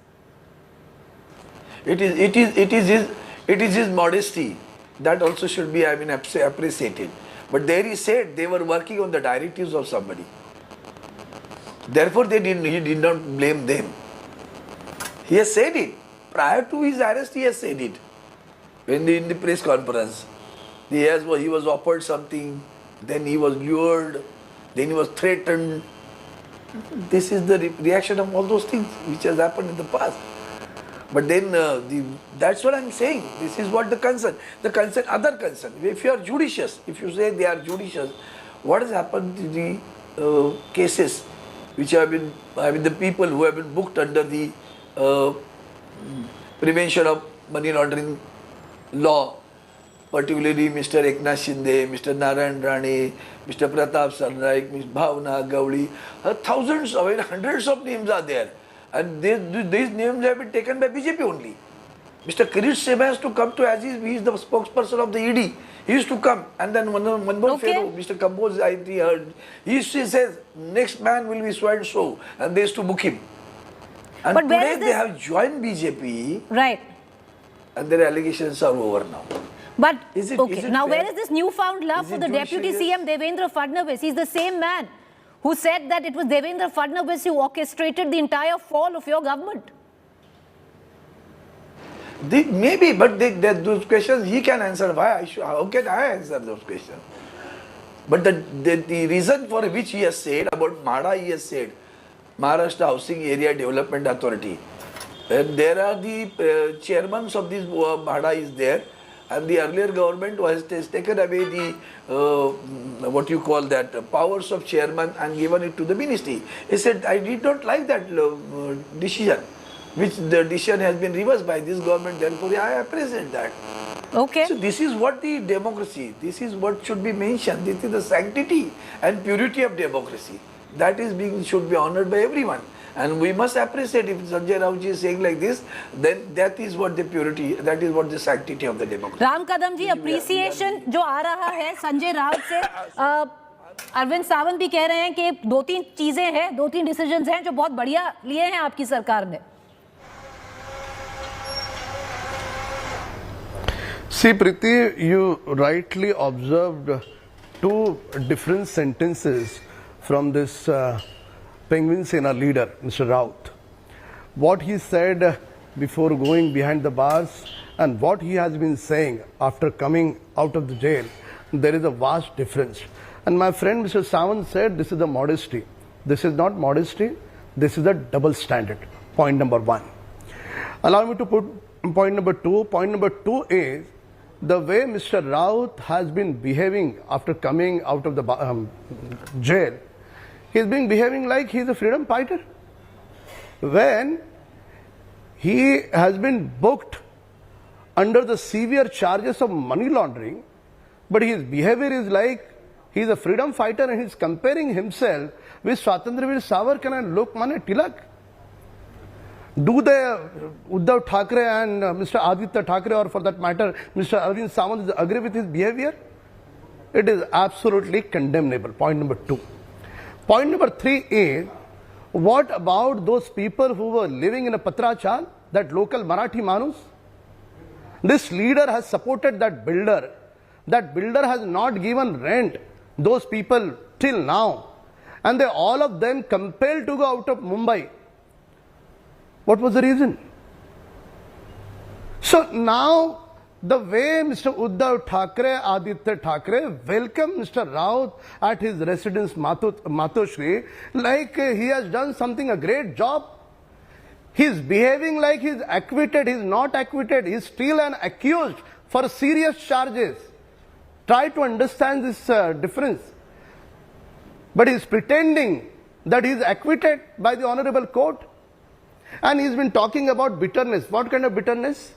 Speaker 12: It is his modesty that also should be, appreciated. But there he said they were working on the directives of somebody. Therefore, he did not blame them. He has said it. Prior to his arrest, he has said it. In the press conference, he was offered something, then he was lured, then he was threatened. This is the reaction of all those things which has happened in the past. But then, that's what I'm saying. This is what the concern. Other concern. If you are judicious, if you say they are judicious, what has happened to the cases which have been, the people who have been booked under the prevention of money laundering law, particularly Mr. Eknath Shinde, Mr. Narayan Rane, Mr. Pratap Sarnaik, Ms. Bhavna Gowli, thousands of, hundreds of names are there. And these names have been taken by BJP only. Mr. Kirish Seba has to come to, as he is the spokesperson of the ED. He used to come, and then Manmohan Pharaoh, Mr. Kamboj, I heard, he says, next man will be so and so, and they used to book him. And but today they have joined BJP,
Speaker 17: right?
Speaker 12: And their allegations are over now.
Speaker 17: But now where is this newfound love for the Deputy CM Devendra Fadnavis? He's the same man who said that it was Devendra Fadnavis who orchestrated the entire fall of your government.
Speaker 12: Maybe, but those questions he can answer. How can I answer those questions? But the reason for which he has said about MHADA, he has said Maharashtra Housing Area Development Authority. And there are the chairmen of this MHADA is there. And the earlier government has taken away the, what you call that, powers of chairman and given it to the ministry. He said, I did not like that decision, which the decision has been reversed by this government, therefore I appreciate that.
Speaker 17: Okay.
Speaker 12: So this is what the democracy, this is what should be mentioned. This is the sanctity and purity of democracy. That is should be honored by everyone. And we must appreciate if Sanjay Raut is saying like this, then that is what the purity, that is what the sanctity of the democracy.
Speaker 17: Ram Kadam ji, appreciation जो आ रहा है संजय राउत से, अरविंद सावंत भी कह रहे हैं कि 2-3 चीजें हैं, 2-3 डिसीजंस हैं जो बहुत बढ़िया लिए हैं आपकी सरकार ने.
Speaker 13: See, Preeti, you rightly observed 2 different sentences from this Penguin Sena leader, Mr. Raut. What he said before going behind the bars and what he has been saying after coming out of the jail, there is a vast difference. And my friend Mr. Sawant said this is the modesty. This is not modesty, this is a double standard. Point number 1. Allow me to put point number 2. Point number 2 is the way Mr. Raut has been behaving after coming out of the jail. He's been behaving like he's a freedom fighter. When he has been booked under the severe charges of money laundering, but his behavior is like he's a freedom fighter and he's comparing himself with Swatantraveer Savarkar and Lokmanya Tilak. Do the Uddhav Thackeray and Mr. Aditya Thackeray, or for that matter, Mr. Arvind Sawant, agree with his behavior? It is absolutely condemnable. Point number 2. Point number 3 is, what about those people who were living in a Patrachal, that local Marathi Manus? This leader has supported that builder. That builder has not given rent, those people till now. And they all of them compelled to go out of Mumbai. What was the reason? So now, the way Mr. Uddhav Thackeray, Aditya Thackeray welcomed Mr. Raut at his residence Matoshri, like he has done something, a great job. He's behaving like he's acquitted. He's not acquitted. He's still an accused for serious charges. Try to understand this difference. But he's pretending that he's acquitted by the honorable court. And he's been talking about bitterness. What kind of bitterness?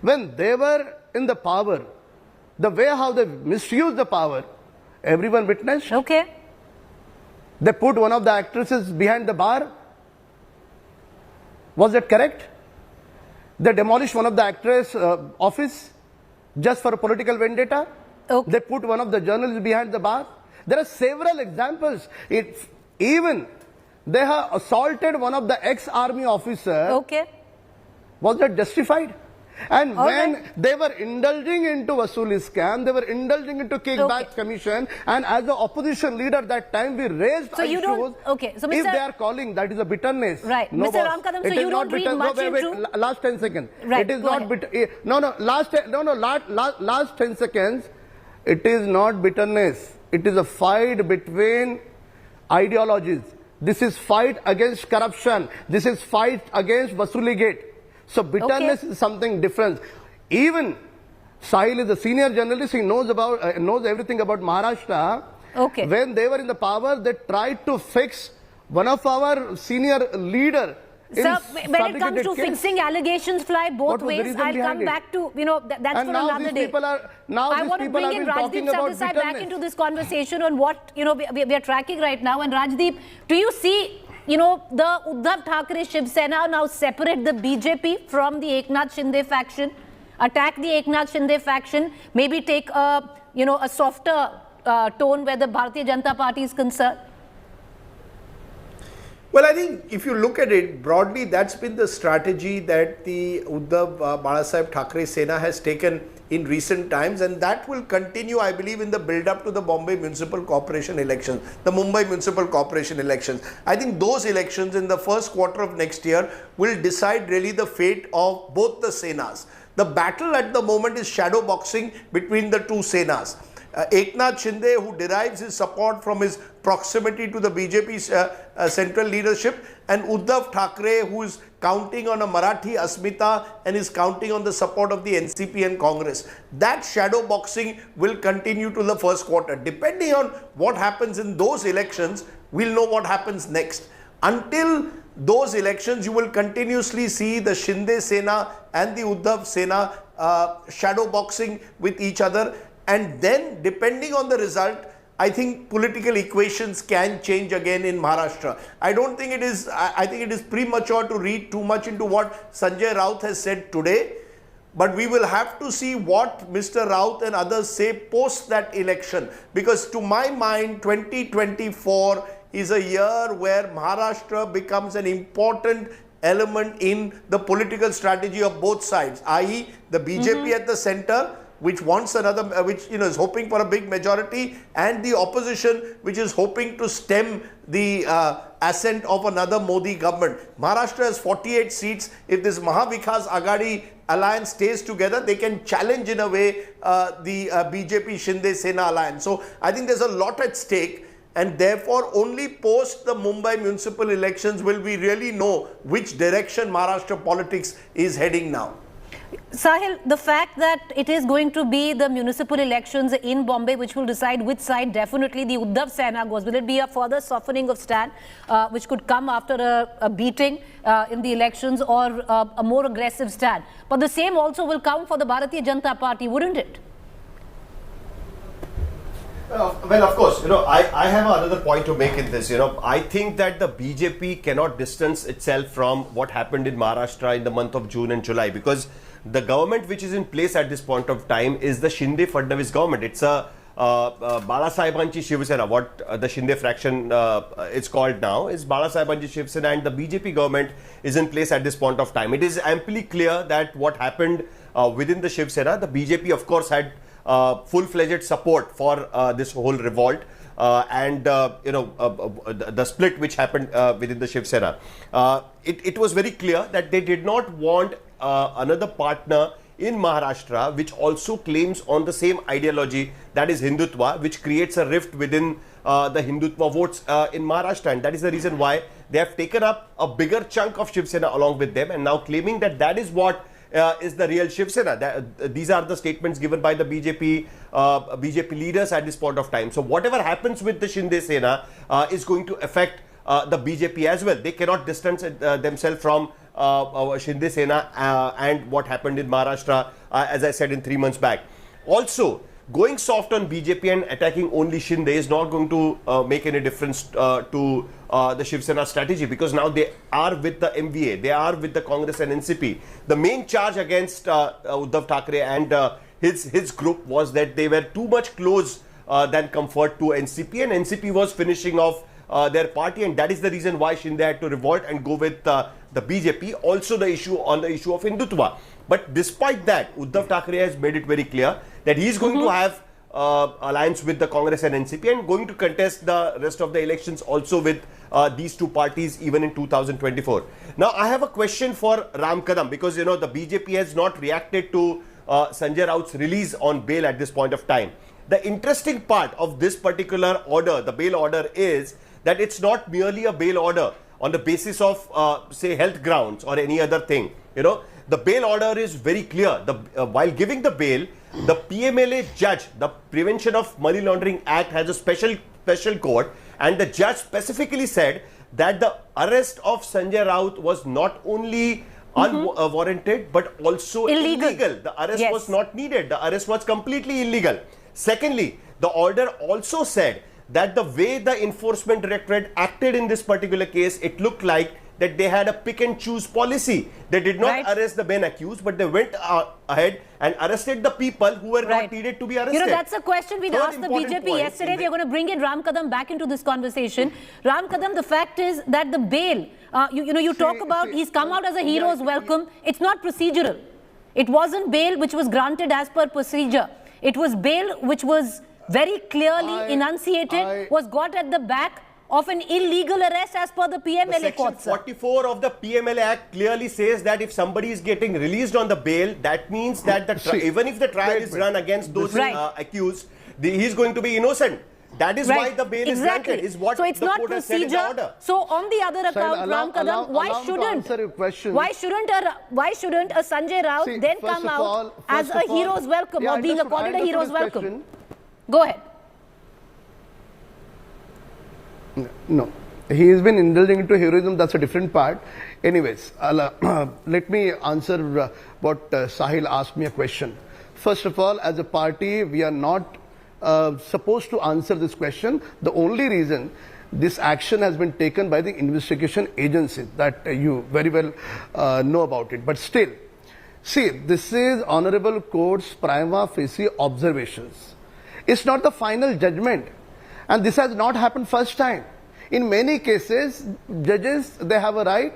Speaker 13: When they were in the power, the way how they misused the power, everyone witnessed.
Speaker 17: Okay.
Speaker 13: They put one of the actresses behind the bar. Was that correct? They demolished one of the actress' office just for a political vendetta.
Speaker 17: Okay.
Speaker 13: They put one of the journalists behind the bar. There are several examples. Even they have assaulted one of the ex-army officers.
Speaker 17: Okay.
Speaker 13: Was that justified? And when they were indulging into Vasuli scam, they were indulging into kickback commission, and as the opposition leader that time we raised issues.
Speaker 17: So
Speaker 13: if they are calling that is a bitterness.
Speaker 17: Right.
Speaker 13: No,
Speaker 17: Mr. Ramkadam, so you don't read much into...
Speaker 13: Last 10 seconds.
Speaker 17: Right,
Speaker 13: It is not bitter. Last 10 seconds. It is not bitterness. It is a fight between ideologies. This is fight against corruption. This is fight against Vasuli Gate. So bitterness is something different. Even Sahil is a senior journalist. He knows everything about Maharashtra.
Speaker 17: Okay.
Speaker 13: When they were in the power, they tried to fix one of our senior leader.
Speaker 17: Sir, when it comes to fixing allegations fly both ways, I'll come back to, that's for another day. I want to bring in Rajdeep Sardesai back into this conversation on what, we are tracking right now. And Rajdeep, do you see, the Uddhav Thackeray Shiv Sena now separate the BJP from the Eknath Shinde faction, attack the Eknath Shinde faction, maybe take a, a softer tone where the Bharatiya Janata Party is concerned?
Speaker 9: Well, I think if you look at it broadly, that's been the strategy that the Uddhav Balasaheb Thackeray Sena has taken in recent times, and that will continue, I believe, in the build-up to the Bombay Municipal Corporation elections, the Mumbai Municipal Corporation elections. I think those elections in the first quarter of next year will decide really the fate of both the Senas. The battle at the moment is shadow boxing between the two Senas. Eknath Shinde, who derives his support from his proximity to the BJP central leadership, and Uddhav Thackeray, who is counting on a Marathi Asmita and is counting on the support of the NCP and Congress. That shadow boxing will continue to the first quarter. Depending on what happens in those elections, we'll know what happens next. Until those elections, you will continuously see the Shinde Sena and the Uddhav Sena shadow boxing with each other, and then depending on the result, I think political equations can change again in Maharashtra. I don't think it is, I think it is premature to read too much into what Sanjay Raut has said today, but we will have to see what Mr. Raut and others say post that election, because to my mind 2024 is a year where Maharashtra becomes an important element in the political strategy of both sides, i.e. the BJP at the center, which wants another, which is hoping for a big majority, and the opposition, which is hoping to stem the ascent of another Modi government. Maharashtra has 48 seats. If this Mahavikas Aghadi alliance stays together, they can challenge in a way the BJP Shinde Sena alliance. So I think there's a lot at stake, and therefore only post the Mumbai municipal elections will we really know which direction Maharashtra politics is heading now.
Speaker 17: Sahil, the fact that it is going to be the municipal elections in Bombay which will decide which side definitely the Uddhav Sena goes. Will it be a further softening of stand which could come after a beating in the elections, or a more aggressive stand? But the same also will count for the Bharatiya Janata Party, wouldn't it?
Speaker 16: Well, of course, I have another point to make in this. I think that the BJP cannot distance itself from what happened in Maharashtra in the month of June and July, because the government which is in place at this point of time is the Shinde-Fadnavis government. It's a Balasahebhanchi Shiv Sena, what the Shinde fraction is called now, is Balasahebhanchi Shiv Sena, and the BJP government is in place at this point of time. It is amply clear that what happened within the Shiv Sena, the BJP of course had full-fledged support for this whole revolt, and the split which happened within the Shiv Sena. It was very clear that they did not want another partner in Maharashtra which also claims on the same ideology, that is Hindutva, which creates a rift within the Hindutva votes in Maharashtra, and that is the reason why they have taken up a bigger chunk of Shiv Sena along with them, and now claiming that that is what is the real Shiv Sena. These are the statements given by the BJP leaders at this point of time. So whatever happens with the Shinde Sena is going to affect the BJP as well. They cannot distance themselves from Shinde Sena and what happened in Maharashtra, as I said, in 3 months back. Also, going soft on BJP and attacking only Shinde is not going to make any difference to the Shiv Sena strategy, because now they are with the MVA, they are with the Congress and NCP. The main charge against Uddhav Thackeray and his group was that they were too much close than comfort to NCP, and NCP was finishing off their party, and that is the reason why Shinde had to revolt and go with the BJP. Also the issue of Hindutva. But despite that, Uddhav Thackeray has made it very clear that he is going to have alliance with the Congress and NCP, and going to contest the rest of the elections also with these two parties even in 2024. Now I have a question for Ram Kadam, because the BJP has not reacted to Sanjay Raut's release on bail at this point of time. The interesting part of this particular order, the bail order, is that it's not merely a bail order on the basis of say health grounds or any other thing. The bail order is very clear. While giving the bail, the PMLA judge, the Prevention of Money Laundering Act, has a special court, and the judge specifically said that the arrest of Sanjay Raut was not only unwarranted but also illegal. The arrest was not needed. The arrest was completely illegal. Secondly, the order also said that the way the Enforcement Directorate acted in this particular case, it looked like that they had a pick and choose policy. They did not arrest the men accused, but they went ahead and arrested the people who were not needed to be arrested.
Speaker 17: That's a question we asked the BJP yesterday. We are going to bring in Ram Kadam back into this conversation. Ram Kadam, the fact is that the bail, you talk about he's come out as a hero's welcome. It's not procedural. It wasn't bail which was granted as per procedure. It was bail which was very clearly enunciated, was got at the back of an illegal arrest as per the PMLA court.
Speaker 16: Section 44 of the PMLA Act clearly says that if somebody is getting released on the bail, that means that even if the trial is run against those accused, he is going to be innocent. That is why the bail is granted, is what
Speaker 17: so it's
Speaker 16: the
Speaker 17: not
Speaker 16: court has said in the
Speaker 17: procedure.
Speaker 16: order.
Speaker 17: So on the other account, Ram Kadam, why shouldn't a Sanjay Raut then come out as a hero's welcome or being accorded a hero's welcome? Go ahead.
Speaker 13: No, he has been indulging into heroism. That's a different part. Anyways, let me answer what Sahil asked me a question. First of all, as a party, we are not supposed to answer this question. The only reason this action has been taken by the investigation agencies that you very well know about it. But still, see, this is Honorable Court's prima facie observations. It's not the final judgment. And this has not happened first time. In many cases, judges, they have a right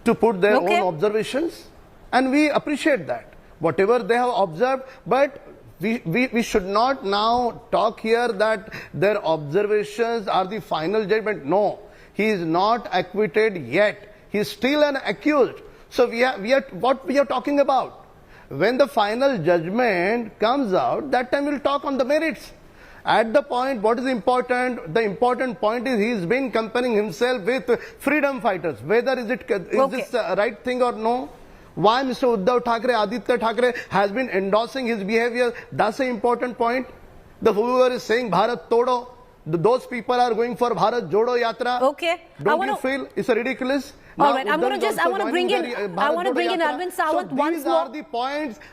Speaker 13: to put their own observations. And we appreciate that. Whatever they have observed, but we should not now talk here that their observations are the final judgment. No, he is not acquitted yet. He is still an accused. So what we are talking about? When the final judgment comes out, that time we'll talk on the merits. At the point, what is important? The important point is he's been comparing himself with freedom fighters. Whether is this the right thing or no? Why Mr. Uddhav Thackeray, Aditya Thackeray has been endorsing his behavior? That's an important point. The whoever is saying Bharat Todo, those people are going for Bharat Jodo Yatra.
Speaker 17: Okay.
Speaker 13: Don't you feel it's ridiculous?
Speaker 17: All right, I want to bring in Arvind Sawant once more.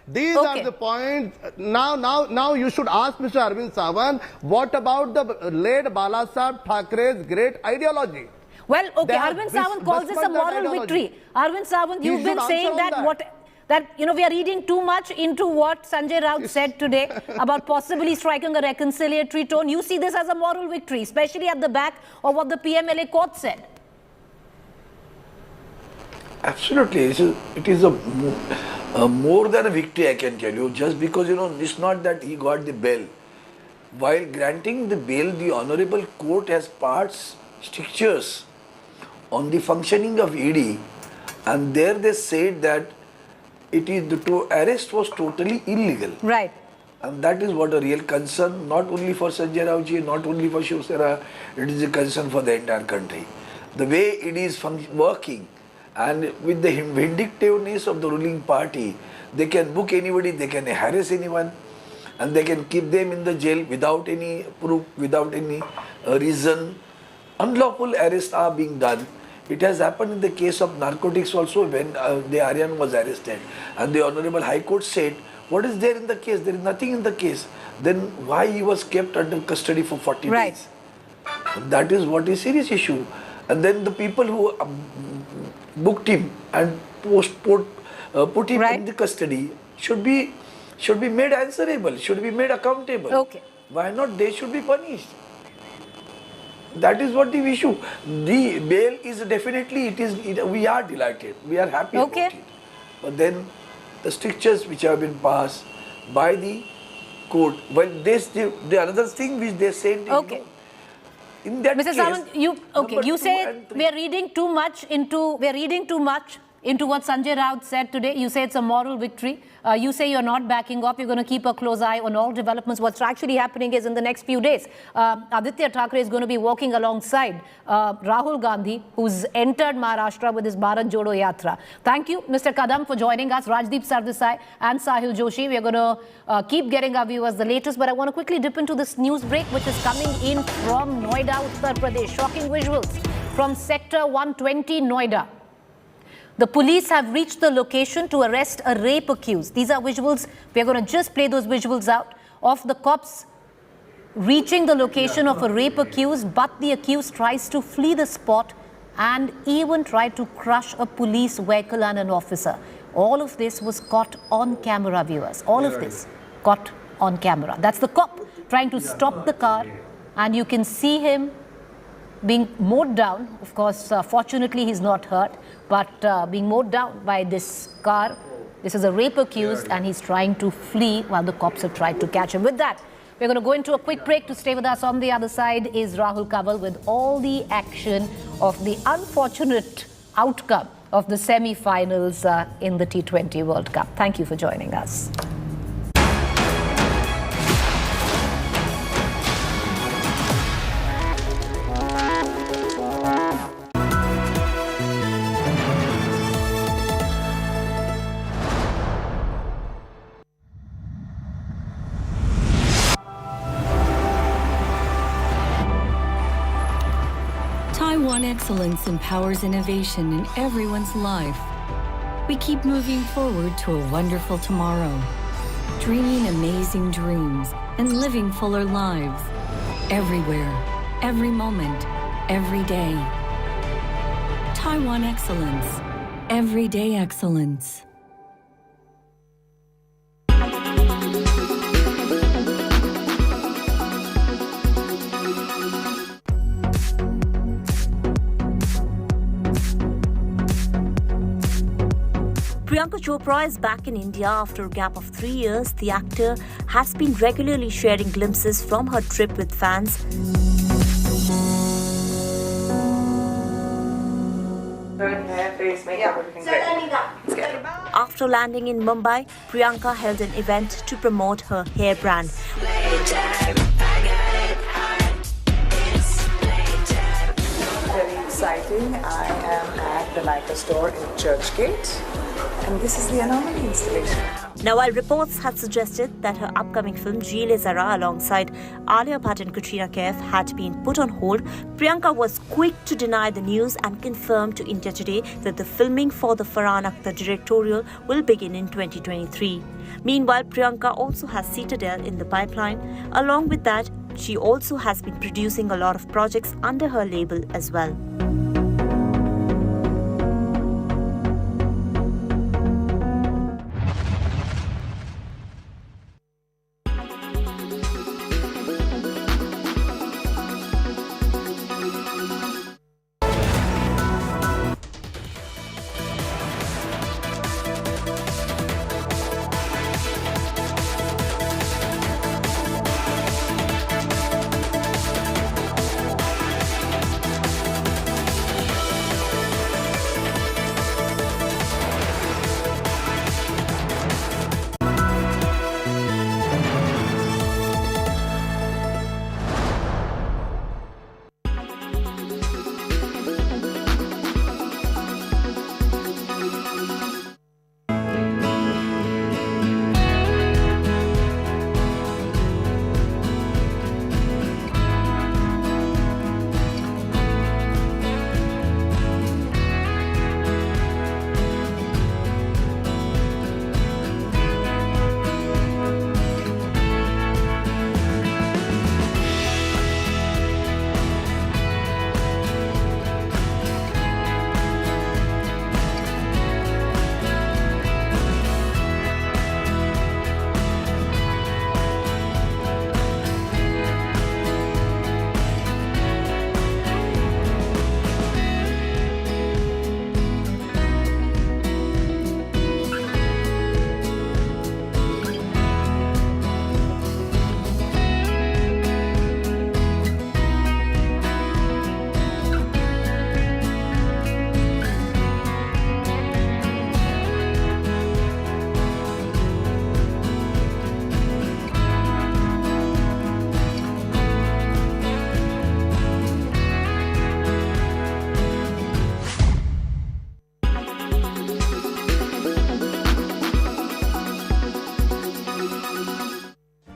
Speaker 13: These are the points. Now you should ask Mr. Arvind Sawant, what about the late Balasaheb Thackeray's great ideology?
Speaker 17: Well, okay, Arvind Sawant calls this a moral victory. Arvind Sawant, you've been saying that we are reading too much into what Sanjay Raut said today about possibly striking a reconciliatory tone. You see this as a moral victory, especially at the back of what the PMLA court said.
Speaker 12: Absolutely. It is a more than a victory, I can tell you, just because, it's not that he got the bail. While granting the bail, the Honorable Court has passed strictures on the functioning of ED, and there they said that the arrest was totally illegal.
Speaker 17: Right.
Speaker 12: And that is what a real concern, not only for Sanjay Rautji, not only for Shiv Sena, it is a concern for the entire country. The way it is working, and with the vindictiveness of the ruling party, they can book anybody, they can harass anyone, and they can keep them in the jail without any proof, without any reason. Unlawful arrests are being done. It has happened in the case of narcotics also when the Aryan was arrested. And the Honorable High Court said, what is there in the case? There is nothing in the case. Then why he was kept under custody for 40 days? That is what is serious issue. And then the people who booked him and put him in the custody should be made answerable, should be made accountable.
Speaker 17: Okay.
Speaker 12: Why not? They should be punished. That is what the issue. The bail is definitely, we are delighted. We are happy about it. But then the strictures which have been passed by the court, well, the another thing which they said, in that
Speaker 17: Mr.
Speaker 12: case,
Speaker 17: Sawant, you say we are reading too much into what Sanjay Raut said today. You say it's a moral victory. You say you're not backing off. You're going to keep a close eye on all developments. What's actually happening is in the next few days, Aditya Thackeray is going to be walking alongside Rahul Gandhi, who's entered Maharashtra with his Bharat Jodo Yatra. Thank you, Mr. Kadam, for joining us. Rajdeep Sardesai and Sahil Joshi. We're going to keep getting our viewers the latest, but I want to quickly dip into this news break, which is coming in from Noida, Uttar Pradesh. Shocking visuals from Sector 120, Noida. The police have reached the location to arrest a rape accused. These are visuals. We're going to just play those visuals out of the cops reaching the location of a rape accused, but the accused tries to flee the spot and even tried to crush a police vehicle and an officer. All of this was caught on camera, viewers. All of this caught on camera. That's the cop trying to stop the car, and you can see him being mowed down. Of course, fortunately, he's not hurt, but being mowed down by this car. This is a rape accused, and he's trying to flee while the cops have tried to catch him. With that, we're going to go into a quick break. To stay with us on the other side is Rahul Kaval with all the action of the unfortunate outcome of the semi-finals in the T20 World Cup. Thank you for joining us.
Speaker 14: Taiwan Excellence empowers innovation in everyone's life. We keep moving forward to a wonderful tomorrow, dreaming amazing dreams and living fuller lives. Everywhere, every moment, every day. Taiwan Excellence. Everyday excellence.
Speaker 17: Priyanka Chopra is back in India after a gap of 3 years. The actor has been regularly sharing glimpses from her trip with fans. After landing in Mumbai, Priyanka held an event to promote her hair brand.
Speaker 18: Very exciting. I am at the Nika store in Churchgate, and this is the Anomaly installation.
Speaker 17: Now, while reports had suggested that her upcoming film Jile Zara alongside Alia Bhatt and Katrina Kaif had been put on hold, Priyanka was quick to deny the news and confirmed to India Today that the filming for the Farhan Akhtar directorial will begin in 2023. Meanwhile, Priyanka also has Citadel in the pipeline. Along with that, she also has been producing a lot of projects under her label as well.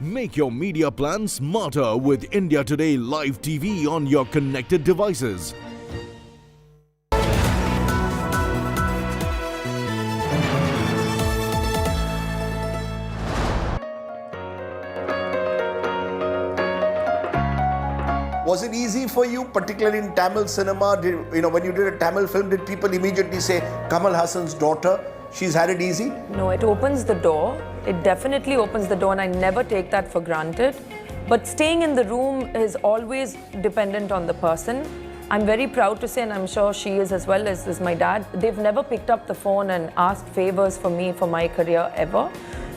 Speaker 3: Make your media plan smarter with India Today Live TV on your connected devices.
Speaker 9: Was it easy for you, particularly in Tamil cinema? When you did a Tamil film, did people immediately say, Kamal Hassan's daughter, she's had it easy?
Speaker 18: No, it opens the door. It definitely opens the door, and I never take that for granted. But staying in the room is always dependent on the person. I'm very proud to say, and I'm sure she is as well, as is my dad, they've never picked up the phone and asked favors for me for my career ever.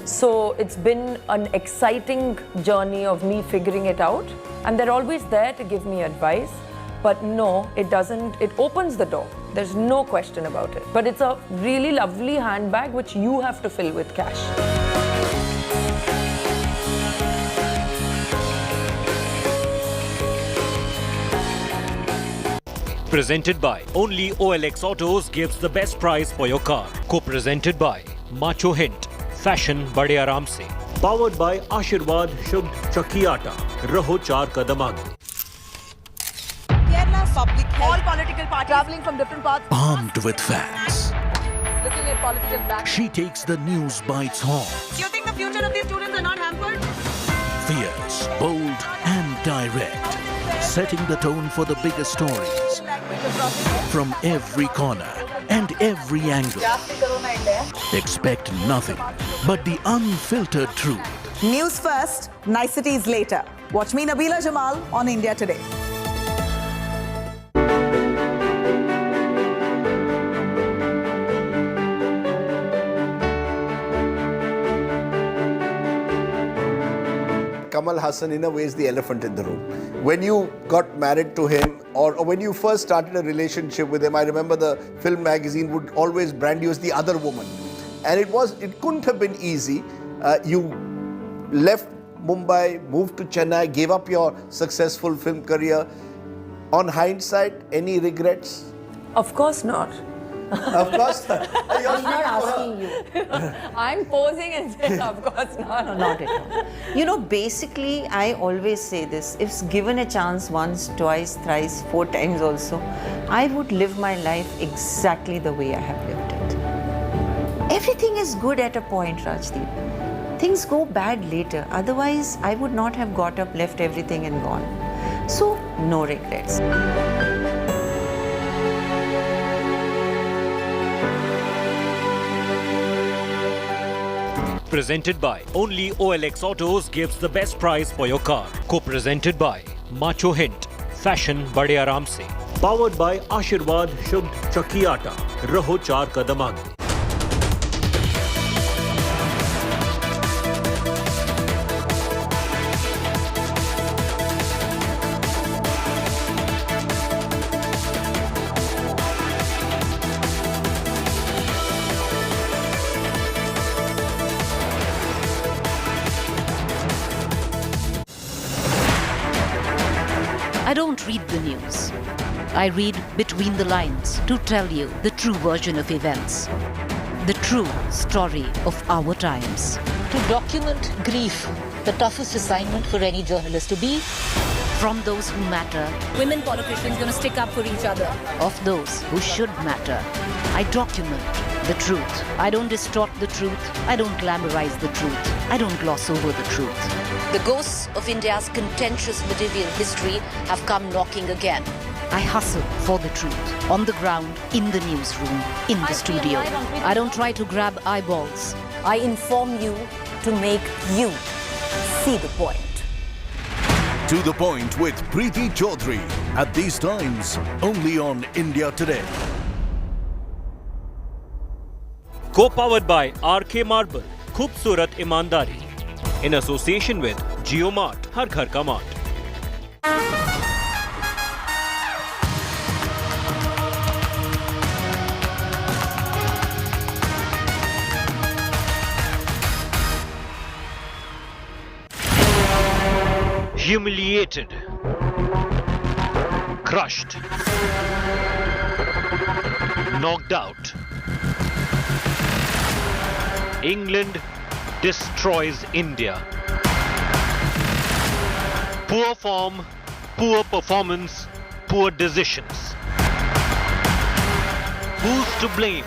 Speaker 18: So it's been an exciting journey of me figuring it out. And they're always there to give me advice. But no, it doesn't. It opens the door. There's no question about it. But it's a really lovely handbag which you have to fill with cash.
Speaker 8: Presented by Only OLX Autos gives the best price for your car. Co-presented by Macho Hint, Fashion Bade Aaram Se. Powered by Ashirwad Shubh Chakki Aata. Raho 4 kadam aage.
Speaker 15: Kerala public health, all political parties traveling from different parts.
Speaker 3: Armed with facts,
Speaker 15: Looking at political back.
Speaker 3: she takes the news by its horns.
Speaker 15: Do you think the future of these students are not hampered?
Speaker 3: Fierce, bold, and direct, setting the tone for the biggest stories from every corner and every angle. Expect nothing but the unfiltered truth.
Speaker 15: News first, niceties later. Watch me, Nabila Jamal, on India Today.
Speaker 9: Kamal Hassan in a way is the elephant in the room. When you got married to him or when you first started a relationship with him, I remember the film magazine would always brand you as the other woman. And it couldn't have been easy. You left Mumbai, moved to Chennai, gave up your successful film career. On hindsight, any regrets?
Speaker 18: Of course not.
Speaker 9: Of course not.
Speaker 1: I'm not asking you.
Speaker 18: I'm posing and saying, of course not.
Speaker 1: No, not at all. You know, basically, I always say this. If given a chance once, twice, thrice, 4 times also, I would live my life exactly the way I have lived it. Everything is good at a point, Rajdeep. Things go bad later. Otherwise, I would not have got up, left everything and gone. So, no regrets.
Speaker 8: Presented by only OLX Autos gives the best price for your car. Co-presented by Macho Hint, Fashion Bade Aaram Se. Powered by Ashirwad Shubh Chakki Aata. Raho 4 kadam aage.
Speaker 20: I don't read the news. I read between the lines to tell you the true version of events. The true story of our times.
Speaker 21: To document grief, the toughest assignment for any journalist to be.
Speaker 20: From those who matter.
Speaker 17: Women politicians going to stick up for each other.
Speaker 20: Of those who should matter. I document the truth. I don't distort the truth. I don't glamorize the truth. I don't gloss over the truth.
Speaker 21: The ghosts of India's contentious medieval history have come knocking again.
Speaker 20: I hustle for the truth. On the ground, in the newsroom, in the studio. I don't try to grab eyeballs.
Speaker 17: I inform you to make you see the point.
Speaker 3: To the point with Preeti Chaudhary. At these times, only on India Today.
Speaker 8: Co-powered by RK Marble, Khoobsurat Imandari. In association with JioMart, Har Ghar Ka Mart. Humiliated, crushed, knocked out. England destroys India. Poor form, poor performance, poor decisions. Who's to blame?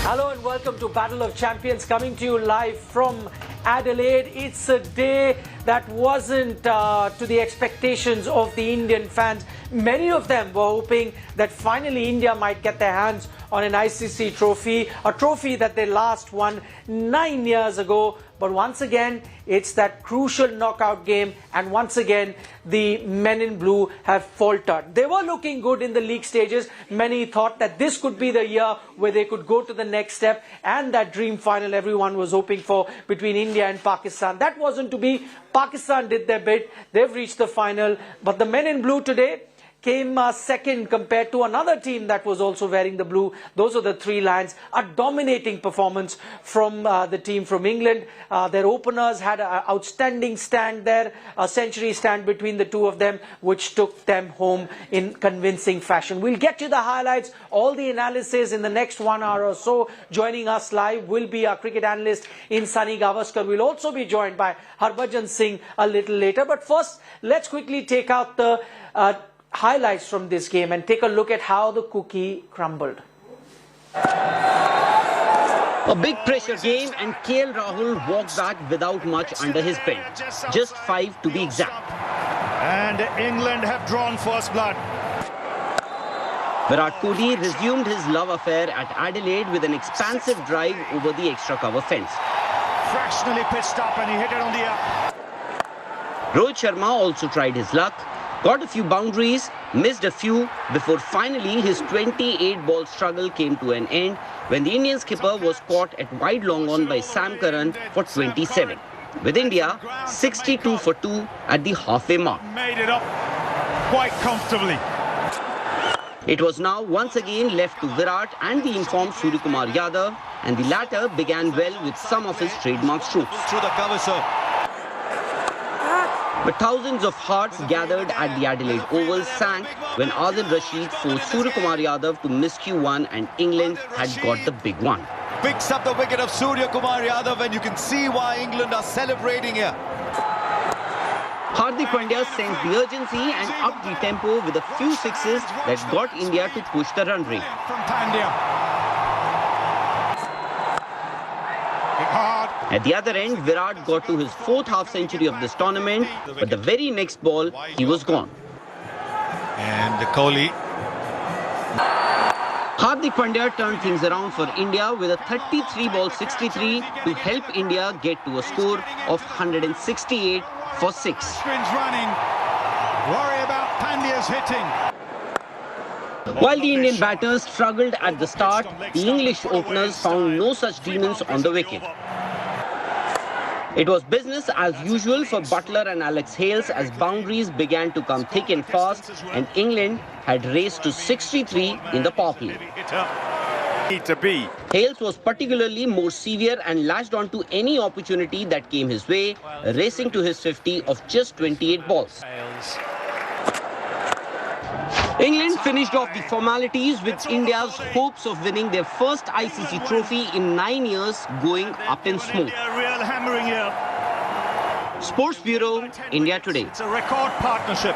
Speaker 19: Hello and welcome to Battle of Champions, coming to you live from Adelaide. It's a day that wasn't to the expectations of the Indian fans. Many of them were hoping that finally India might get their hands on an ICC trophy, a trophy that they last won 9 years ago. But once again, it's that crucial knockout game, and once again, the men in blue have faltered. They were looking good in the league stages. Many thought that this could be the year where they could go to the next step, and that dream final everyone was hoping for between India and Pakistan. That wasn't to be. Pakistan did their bit. They've reached the final. But the men in blue today, came second compared to another team that was also wearing the blue. Those are the Three Lions. A dominating performance from the team from England. Their openers had an outstanding stand there, a century stand between the two of them, which took them home in convincing fashion. We'll get you the highlights, all the analysis in the next 1 hour or so. Joining us live will be our cricket analyst in Sunny Gavaskar. We'll also be joined by Harbhajan Singh a little later. But first, let's quickly take out the highlights from this game and take a look at how the cookie crumbled.
Speaker 2: A big pressure game, and KL Rahul walked back without much under his belt. Just 5 to be exact.
Speaker 4: And England have drawn first blood.
Speaker 2: Virat Kohli resumed his love affair at Adelaide with an expansive drive over the extra cover fence.
Speaker 4: Fractionally pitched up and he hit it on the up.
Speaker 2: Rohit Sharma also tried his luck, got a few boundaries, missed a few, before finally his 28-ball struggle came to an end when the Indian skipper was caught at wide long on by Sam Curran for 27. With India 62 for 2 at the halfway mark.
Speaker 4: Made it up quite comfortably.
Speaker 2: It was now once again left to Virat and the informed Suryakumar Yadav, and the latter began well with some of his trademark strokes.
Speaker 4: Through the cover, sir.
Speaker 2: But thousands of hearts gathered at the Adelaide Oval sank when Adil Rashid forced Suryakumar Yadav to miscue one, and England had got the big one.
Speaker 4: Picks up the wicket of Suryakumar Yadav, and you can see why England are celebrating here.
Speaker 2: Hardik Pandya sensed the urgency and upped the tempo with a few sixes that got India to push the run rate.
Speaker 4: From Pandya.
Speaker 2: At the other end, Virat got to his 4th half-century of this tournament, but the very next ball, he was gone.
Speaker 4: And Kohli.
Speaker 2: Hardik Pandya turned things around for India with a 33-ball 63 to help India get to a score of 168 for 6.
Speaker 4: Spins running. Worry about Pandya's hitting.
Speaker 2: While the Indian batters struggled at the start, the English openers found no such demons on the wicket. It was business as usual for Buttler and Alex Hales as boundaries began to come thick and fast, and England had raced to 63 in the Powerplay. Hales was particularly more severe and latched onto any opportunity that came his way, racing to his 50 of just 28 balls. England finished off the formalities with India's hopes of winning their first ICC trophy in 9 years going up in smoke.
Speaker 4: Real hammering here.
Speaker 2: Sports Bureau, India Today.
Speaker 4: It's a record partnership.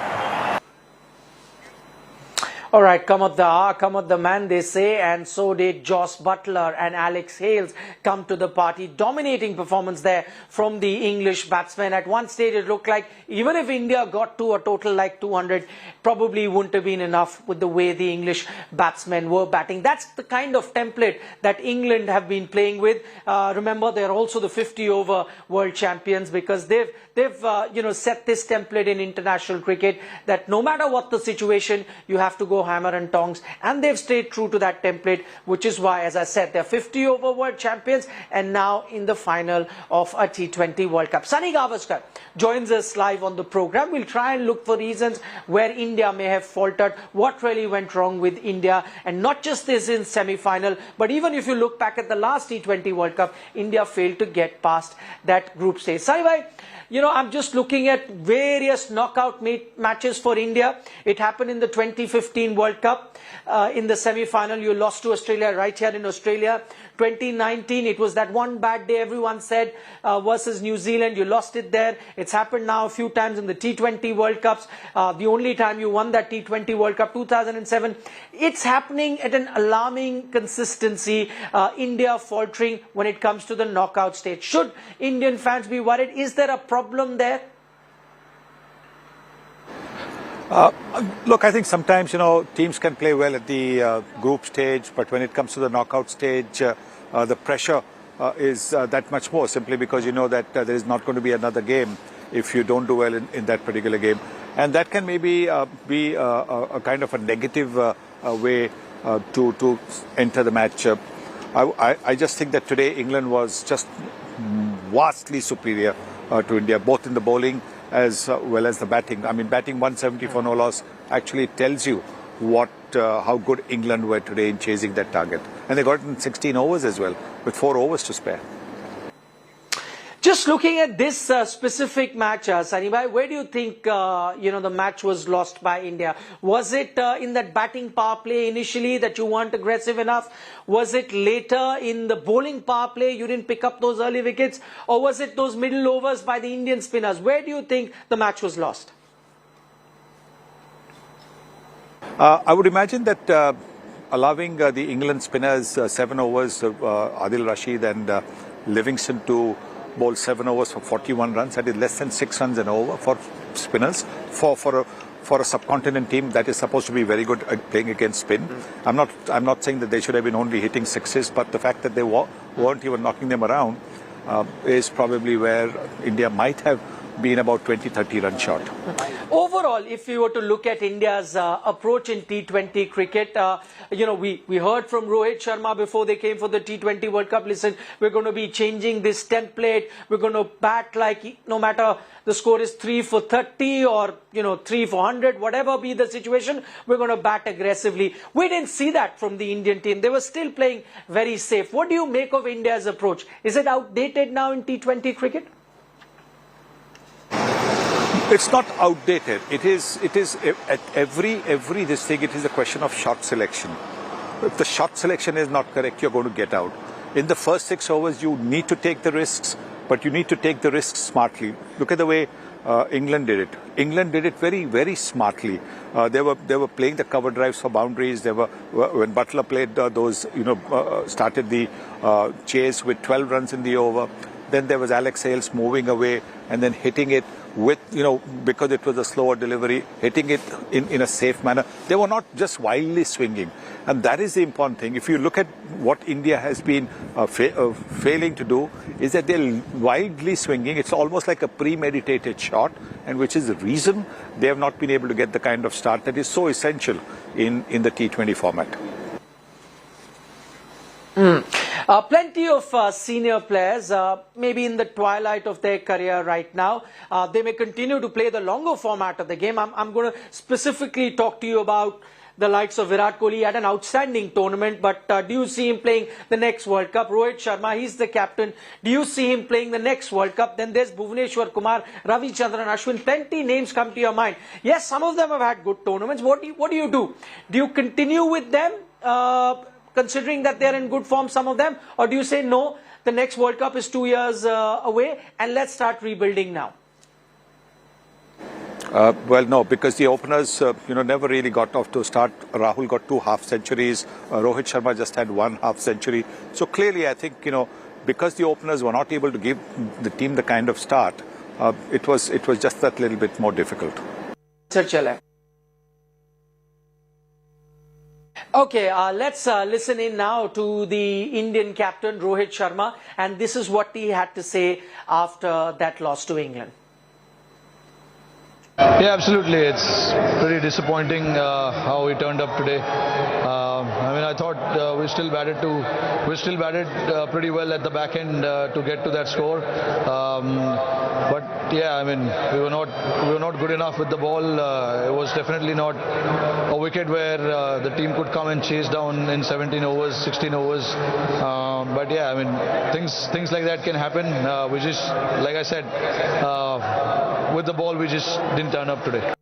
Speaker 19: All right, come at the man, they say, and so did Jos Buttler and Alex Hales come to the party. Dominating performance there from the English batsmen. At one stage, it looked like even if India got to a total like 200, probably wouldn't have been enough with the way the English batsmen were batting. That's the kind of template that England have been playing with. Remember, they're also the 50-over world champions because they've set this template in international cricket that no matter what the situation, you have to go hammer and tongs, and they've stayed true to that template, which is why, as I said, they're 50-over world champions and now in the final of a T20 World Cup. Sunny Gavaskar joins us live on the program. We'll try and look for reasons where India may have faltered, what really went wrong with India, and not just this in semi-final, but even if you look back at the last T20 World Cup, India failed to get past that group stage. Sai, I'm just looking at various knockout matches for India. It happened in the 2015 World Cup. In the semi-final, you lost to Australia right here in Australia. 2019, it was that one bad day, everyone said, versus New Zealand. You lost it there. It's happened now a few times in the T20 World Cups. The only time you won that T20 World Cup, 2007. It's happening at an alarming consistency. India faltering when it comes to the knockout stage. Should Indian fans be worried? Is there a problem there?
Speaker 22: Look, I think sometimes, teams can play well at the group stage, but when it comes to the knockout stage, the pressure is that much more, simply because you know that there is not going to be another game if you don't do well in that particular game. And that can maybe be a kind of a negative way to enter the match. I just think that today England was just vastly superior to India, both in the bowling as well as the batting. I mean, batting 170 for no loss actually tells you how good England were today in chasing that target. And they got it in 16 overs as well, with 4 overs to spare.
Speaker 19: Just looking at this specific match, Sunny bhai, where do you think the match was lost by India? Was it in that batting power play initially that you weren't aggressive enough? Was it later in the bowling power play you didn't pick up those early wickets? Or was it those middle overs by the Indian spinners? Where do you think the match was lost?
Speaker 22: I would imagine that allowing the England spinners 7 overs, Adil Rashid and Livingston to bowl 7 overs for 41 runs. That is less than 6 runs an over for spinners. For a subcontinent team that is supposed to be very good at playing against spin. I'm not saying that they should have been only hitting sixes, but the fact that they weren't even knocking them around is probably where India might have been about 20-30 runs short.
Speaker 19: Overall, if you were to look at India's approach in T20 cricket, we heard from Rohit Sharma before they came for the T20 World Cup. Listen, we're going to be changing this template. We're going to bat like no matter the score is 3 for 30 or 3 for 100, whatever be the situation, we're going to bat aggressively. We didn't see that from the Indian team. They were still playing very safe. What do you make of India's approach? Is it outdated now in T20 cricket?
Speaker 22: It's not outdated. It is at every this thing, it is a question of shot selection. If the shot selection is not correct, you're going to get out. In the first 6 overs, you need to take the risks, but you need to take the risks smartly. Look at the way England did it. England did it very, very smartly. They were playing the cover drives for boundaries. When Butler played started the chase with 12 runs in the over. Then there was Alex Hales moving away and then hitting it with, because it was a slower delivery, hitting it in a safe manner. They were not just wildly swinging. And that is the important thing. If you look at what India has been failing to do, is that they're wildly swinging. It's almost like a premeditated shot, and which is the reason they have not been able to get the kind of start that is so essential in the T20 format.
Speaker 19: Plenty of senior players, maybe in the twilight of their career right now. They may continue to play the longer format of the game. I'm going to specifically talk to you about the likes of Virat Kohli. He had an outstanding tournament, but do you see him playing the next World Cup? Rohit Sharma, he's the captain. Do you see him playing the next World Cup? Then there's Bhuvneshwar Kumar, Ravichandran Ashwin. Plenty names come to your mind. Yes, some of them have had good tournaments. What do you do? Do you continue with them? Considering that they're in good form, some of them, or do you say no, the next World Cup is 2 years away and let's start rebuilding now?
Speaker 22: Well, no, because the openers, never really got off to a start. Rahul got 2 half centuries. Rohit Sharma just had 1 half century. So clearly, I think, because the openers were not able to give the team the kind of start, it was just that little bit more difficult.
Speaker 19: Okay, let's listen in now to the Indian captain Rohit Sharma, and this is what he had to say after that loss to England.
Speaker 5: Yeah, absolutely. It's pretty disappointing how we turned up today. I thought we still batted pretty well at the back end to get to that score. But yeah, we were not good enough with the ball. It was definitely not a wicket where the team could come and chase down in 17 overs, 16 overs. But yeah, things like that can happen. We just, like I said, with the ball we just didn't turn up today.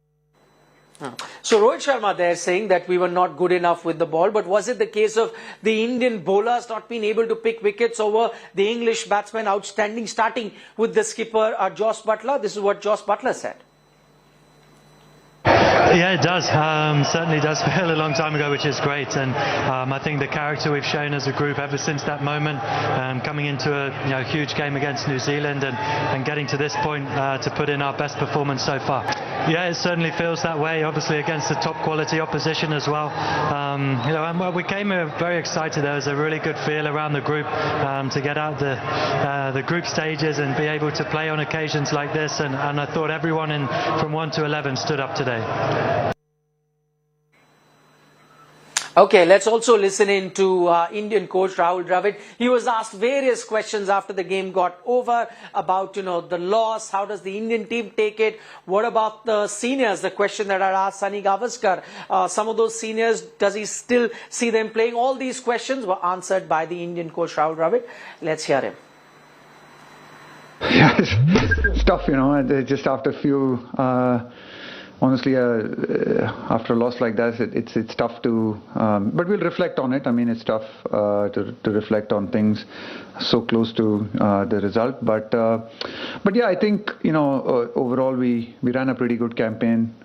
Speaker 19: So Rohit Sharma there saying that we were not good enough with the ball, but was it the case of the Indian bowlers not being able to pick wickets over the English batsmen outstanding, starting with the skipper Jos Buttler? This is what Jos Buttler said.
Speaker 10: Yeah, it does. Certainly does feel a long time ago, which is great. And I think the character we've shown as a group ever since that moment, coming into a huge game against New Zealand and getting to this point to put in our best performance so far. Yeah, it certainly feels that way. Obviously against the top quality opposition as well. And we came here very excited. There was a really good feel around the group to get out the group stages and be able to play on occasions like this. And I thought everyone from 1 to 11 stood up today.
Speaker 19: Okay, let's also listen in to Indian coach Rahul Dravid. He was asked various questions after the game got over about, the loss. How does the Indian team take it? What about the seniors? The question that I asked Sunny Gavaskar. Some of those seniors, does he still see them playing? All these questions were answered by the Indian coach Rahul Dravid. Let's hear him.
Speaker 6: Yeah, it's tough, just after a few... Honestly, after a loss like that, it's tough to. But we'll reflect on it. I mean, it's tough to reflect on things so close to the result. But yeah, I think overall we ran a pretty good campaign.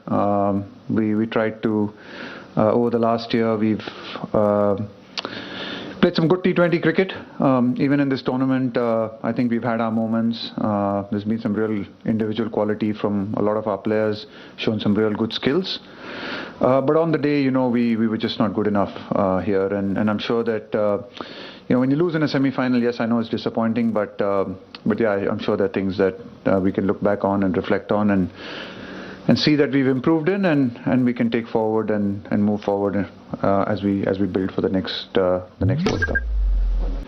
Speaker 6: We tried to over the last year we've. Played some good T20 cricket. Even in this tournament, I think we've had our moments. There's been some real individual quality from a lot of our players, shown some real good skills. But on the day, we were just not good enough here. And I'm sure that, when you lose in a semi-final, yes, I know it's disappointing, but yeah, I'm sure there are things that we can look back on and reflect on and see that we've improved in, and we can take forward and move forward as we build for the next World Cup.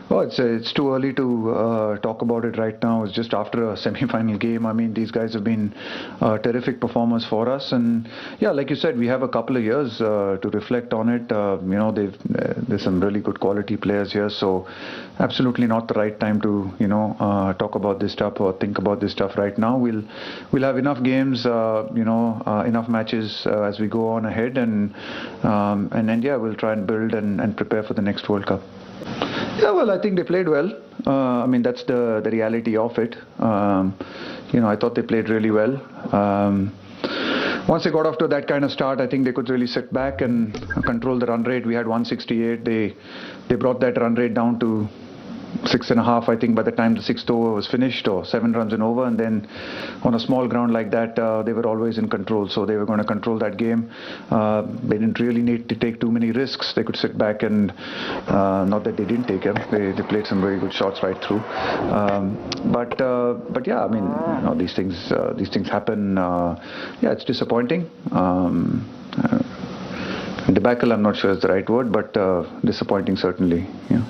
Speaker 6: Oh, it's too early to talk about it right now. It's just after a semi-final game. I mean, these guys have been terrific performers for us, and yeah, like you said, we have a couple of years to reflect on it. There's some really good quality players here, so absolutely not the right time to talk about this stuff or think about this stuff right now. We'll have enough games, enough matches as we go on ahead, and yeah, we'll try and build and prepare for the next World Cup. Yeah, well, I think they played well. I mean, that's the reality of it. I thought they played really well. Once they got off to that kind of start, I think they could really sit back and control the run rate. We had 168. They brought that run rate down to 6.5, I think, by the time the 6th over was finished, or 7 runs and over. And then on a small ground like that, they were always in control, so they were going to control that game. They didn't really need to take too many risks. They could sit back and not that they didn't take them. They played some very good shots right through. But yeah, I mean, these things happen. Yeah, it's disappointing. Debacle, I'm not sure is the right word, but disappointing certainly. Yeah.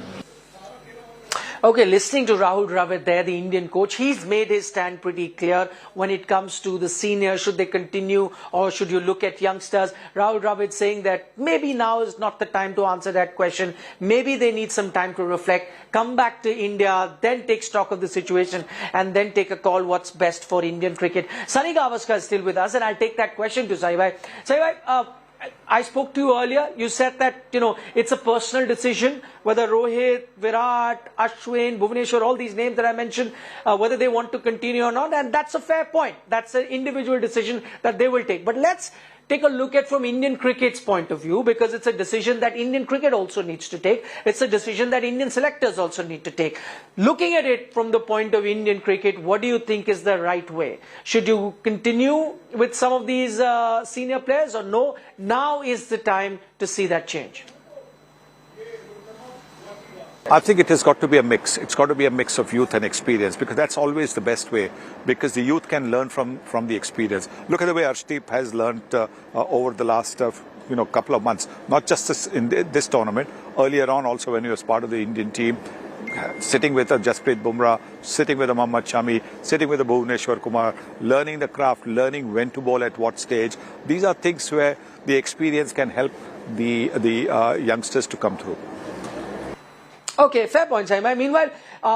Speaker 19: Okay, listening to Rahul Dravid there, the Indian coach, he's made his stand pretty clear when it comes to the seniors. Should they continue or should you look at youngsters? Rahul Dravid saying that maybe now is not the time to answer that question. Maybe they need some time to reflect, come back to India, then take stock of the situation and then take a call what's best for Indian cricket. Sunny Gavaskar is still with us, and I'll take that question to Saibhai. Saibhai, I spoke to you earlier. You said that, it's a personal decision whether Rohit, Virat, Ashwin, Bhuvneshwar, all these names that I mentioned, whether they want to continue or not. And that's a fair point. That's an individual decision that they will take. But let's take a look at from Indian cricket's point of view, because it's a decision that Indian cricket also needs to take. It's a decision that Indian selectors also need to take. Looking at it from the point of Indian cricket, what do you think is the right way? Should you continue with some of these senior players, or no? Now is the time to see that change.
Speaker 22: I think it has got to be a mix. It's got to be a mix of youth and experience, because that's always the best way, because the youth can learn from the experience. Look at the way Arshdeep has learned over the last couple of months, not just in this tournament, earlier on also when he was part of the Indian team, sitting with a Jasprit Bumrah, sitting with a Mohammad Shami, sitting with a Bhuvneshwar Kumar, learning the craft, learning when to bowl at what stage. These are things where the experience can help the youngsters to come through.
Speaker 19: Okay, fair point, Saima. Meanwhile,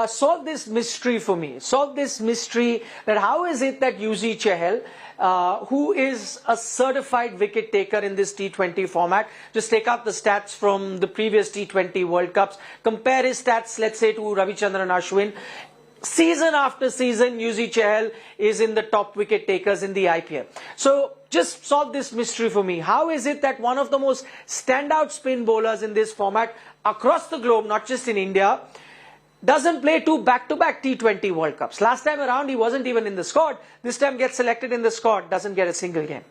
Speaker 19: solve this mystery for me. Solve this mystery that how is it that Yuzi Chahal, who is a certified wicket taker in this T20 format, just take out the stats from the previous T20 World Cups, compare his stats, let's say, to Ravichandran Ashwin. Season after season, Yuzi Chahal is in the top wicket takers in the IPL. So just solve this mystery for me. How is it that one of the most standout spin bowlers in this format across the globe, not just in India, doesn't play 2 back-to-back T20 World Cups? Last time around, he wasn't even in the squad. This time gets selected in the squad, doesn't get a single game.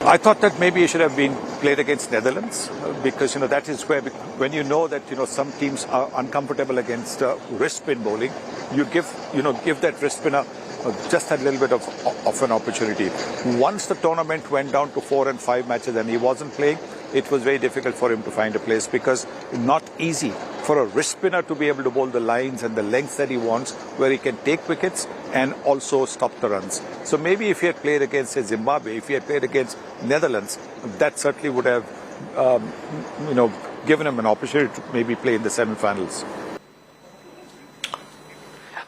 Speaker 22: I thought that maybe he should have been played against Netherlands, because that is where, when you know that some teams are uncomfortable against wrist spin bowling, you give that wrist spinner just had a little bit of an opportunity. Once the tournament went down to 4 and 5 matches and he wasn't playing, it was very difficult for him to find a place, because not easy for a wrist spinner to be able to bowl the lines and the lengths that he wants, where he can take wickets and also stop the runs. So maybe if he had played against, say, Zimbabwe, if he had played against Netherlands, that certainly would have given him an opportunity to maybe play in the semi-finals.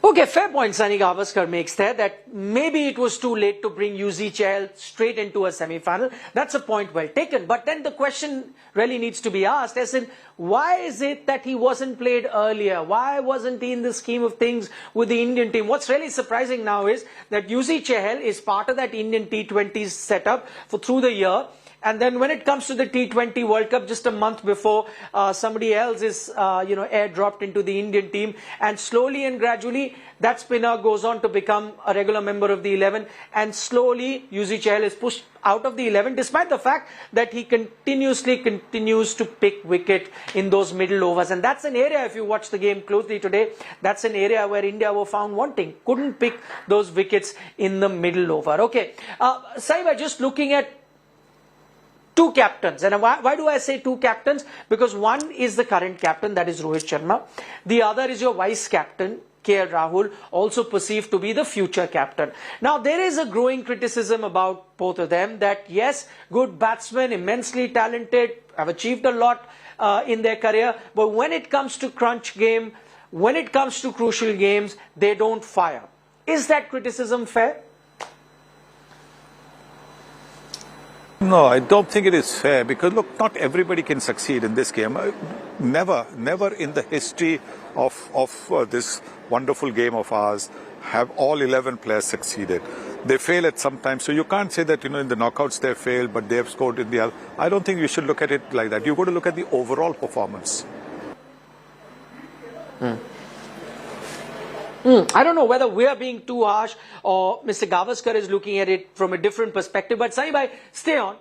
Speaker 19: Okay, fair point Sunny Gavaskar makes there, that maybe it was too late to bring Yuzi Chahal straight into a semi-final. That's a point well taken. But then the question really needs to be asked, as in, why is it that he wasn't played earlier? Why wasn't he in the scheme of things with the Indian team? What's really surprising now is that Yuzi Chahal is part of that Indian T20 setup through the year. And then when it comes to the T20 World Cup, just a month before, somebody else is, airdropped into the Indian team. And slowly and gradually, that spinner goes on to become a regular member of the 11. And slowly, Yuzi Chahal is pushed out of the 11, despite the fact that he continues to pick wicket in those middle overs. And that's an area, if you watch the game closely today, that's an area where India were found wanting. Couldn't pick those wickets in the middle over. Okay, Saiba, just looking at two captains. And why do I say two captains? Because one is the current captain, that is Rohit Sharma. The other is your vice captain, KL Rahul, also perceived to be the future captain. Now, there is a growing criticism about both of them, that yes, good batsmen, immensely talented, have achieved a lot in their career, but when it comes to crunch game, when it comes to crucial games, they don't fire. Is that criticism fair?
Speaker 22: No, I don't think it is fair, because look, not everybody can succeed in this game. Never in the history of this wonderful game of ours have all 11 players succeeded. They fail at some time, so you can't say that in the knockouts they failed, but they have scored in the other. I don't think you should look at it like that. You've got to look at the overall performance.
Speaker 19: I don't know whether we are being too harsh or Mr. Gavaskar is looking at it from a different perspective. But Sunny bhai, stay on.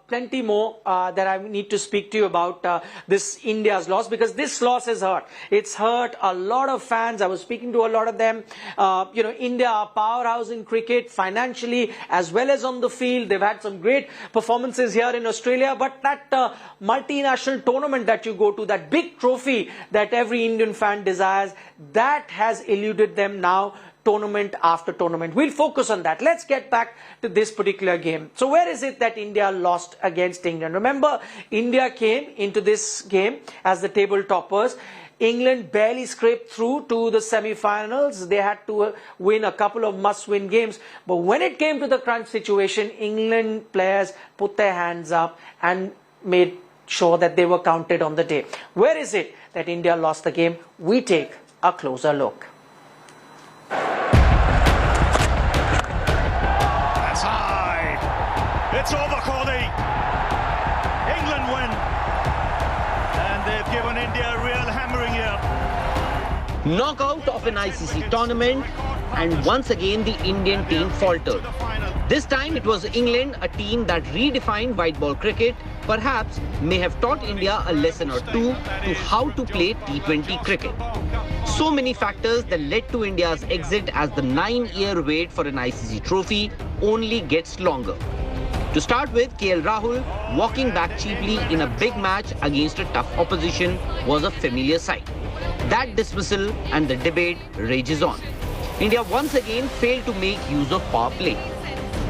Speaker 19: Plenty more that I need to speak to you about this India's loss, because this loss has hurt. It's hurt a lot of fans. I was speaking to a lot of them. India, a powerhouse in cricket, financially as well as on the field. They've had some great performances here in Australia. But that multinational tournament that you go to, that big trophy that every Indian fan desires, that has eluded them now, tournament after tournament. We'll focus on that. Let's get back to this particular game. So where is it that India lost against England? Remember, India came into this game as the table toppers. England barely scraped through to the semi-finals. They had to win a couple of must-win games. But when it came to the crunch situation, England players put their hands up and made sure that they were counted on the day. Where is it that India lost the game? We take a closer look.
Speaker 4: That's high. It's over, Kohli. England win. And they've given India a real hammering here.
Speaker 2: Knockout of an ICC tournament, and once again the Indian team faltered. This time it was England, a team that redefined white ball cricket, perhaps may have taught India a lesson or two to how to play T20 cricket. So many factors that led to India's exit, as the 9-year wait for an ICC trophy only gets longer. To start with, KL Rahul walking back cheaply in a big match against a tough opposition was a familiar sight. That dismissal and the debate rages on. India once again failed to make use of power play.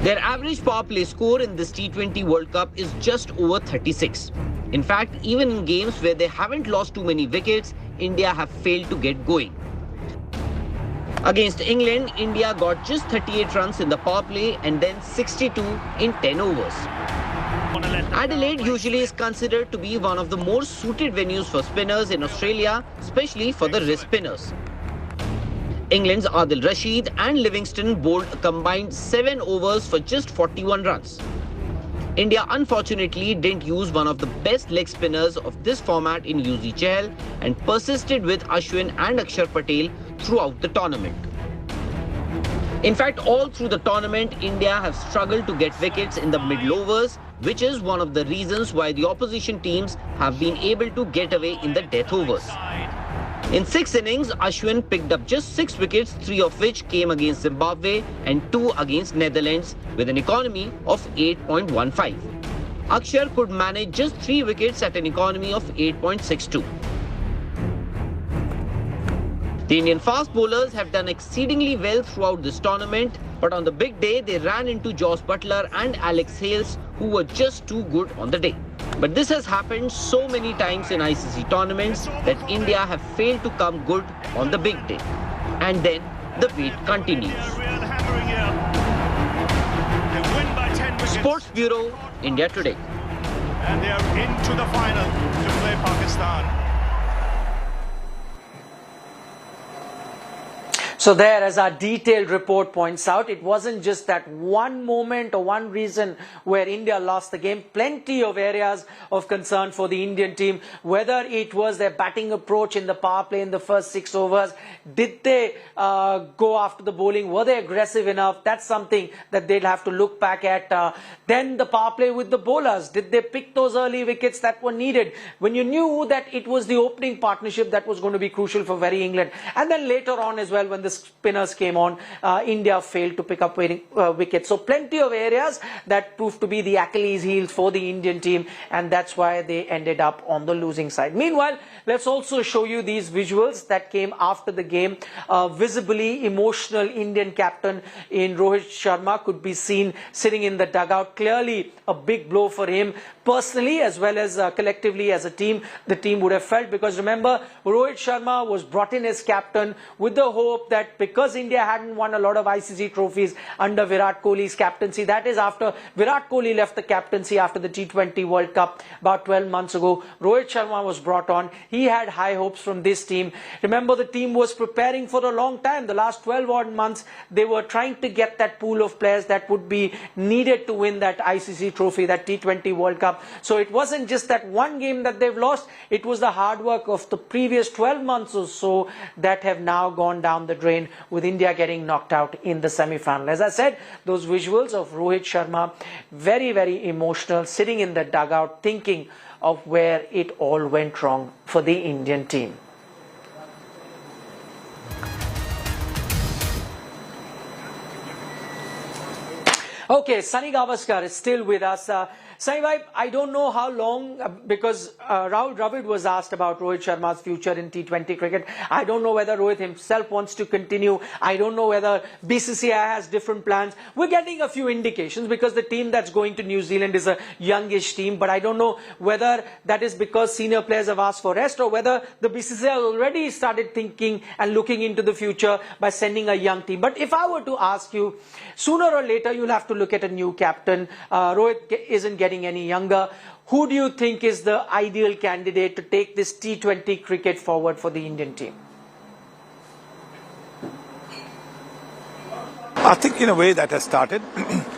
Speaker 2: Their average power play score in this T20 World Cup is just over 36. In fact, even in games where they haven't lost too many wickets, India have failed to get going. Against England, India got just 38 runs in the power play and then 62 in 10 overs. Adelaide usually is considered to be one of the more suited venues for spinners in Australia, especially for the wrist spinners. England's Adil Rashid and Livingston bowled a combined 7 overs for just 41 runs. India unfortunately didn't use one of the best leg spinners of this format in Yuzi Chahal and persisted with Ashwin and Akshar Patel throughout the tournament. In fact, all through the tournament, India have struggled to get wickets in the middle overs, which is one of the reasons why the opposition teams have been able to get away in the death overs. In 6 innings, Ashwin picked up just 6 wickets, 3 of which came against Zimbabwe and 2 against Netherlands with an economy of 8.15. Akshar could manage just 3 wickets at an economy of 8.62. The Indian fast bowlers have done exceedingly well throughout this tournament, but on the big day they ran into Jos Buttler and Alex Hales, who were just too good on the day. But this has happened so many times in ICC tournaments that India have failed to come good on the big day. And then the wait continues. Sports Bureau, India Today.
Speaker 4: And they are into the final to play Pakistan.
Speaker 19: So there, as our detailed report points out, it wasn't just that one moment or one reason where India lost the game. Plenty of areas of concern for the Indian team, whether it was their batting approach in the power play in the first 6 overs. Did they go after the bowling? Were they aggressive enough? That's something that they'll have to look back at. Then the power play with the bowlers. Did they pick those early wickets that were needed when you knew that it was the opening partnership that was going to be crucial for very England? And then later on as well, when the spinners came on, India failed to pick up wickets. So plenty of areas that proved to be the Achilles heels for the Indian team, and that's why they ended up on the losing side. Meanwhile, let's also show you these visuals that came after the game. Visibly emotional Indian captain in Rohit Sharma could be seen sitting in the dugout. Clearly a big blow for him personally as well as collectively as a team. The team would have felt, because remember, Rohit Sharma was brought in as captain with the hope that because India hadn't won a lot of ICC trophies under Virat Kohli's captaincy, that is after Virat Kohli left the captaincy after the T20 World Cup about 12 months ago, Rohit Sharma was brought on. He had high hopes from this team. Remember, the team was preparing for a long time. The last 12 odd months, they were trying to get that pool of players that would be needed to win that ICC trophy, that T20 World Cup. So it wasn't just that one game that they've lost, it was the hard work of the previous 12 months or so that have now gone down the drain, with India getting knocked out in the semi-final. As I said, those visuals of Rohit Sharma, very, very emotional, sitting in the dugout thinking of where it all went wrong for the Indian team. Okay, Sunny Gavaskar is still with us. Sunny bhai, I don't know how long, because Rahul Dravid was asked about Rohit Sharma's future in T20 cricket. I don't know whether Rohit himself wants to continue. I don't know whether BCCI has different plans. We're getting a few indications because the team that's going to New Zealand is a youngish team, but I don't know whether that is because senior players have asked for rest or whether the BCCI already started thinking and looking into the future by sending a young team. But if I were to ask you, sooner or later you'll have to look at a new captain. Rohit isn't getting any younger. Who do you think is the ideal candidate to take this T20 cricket forward for the Indian team?
Speaker 22: I think in a way that has started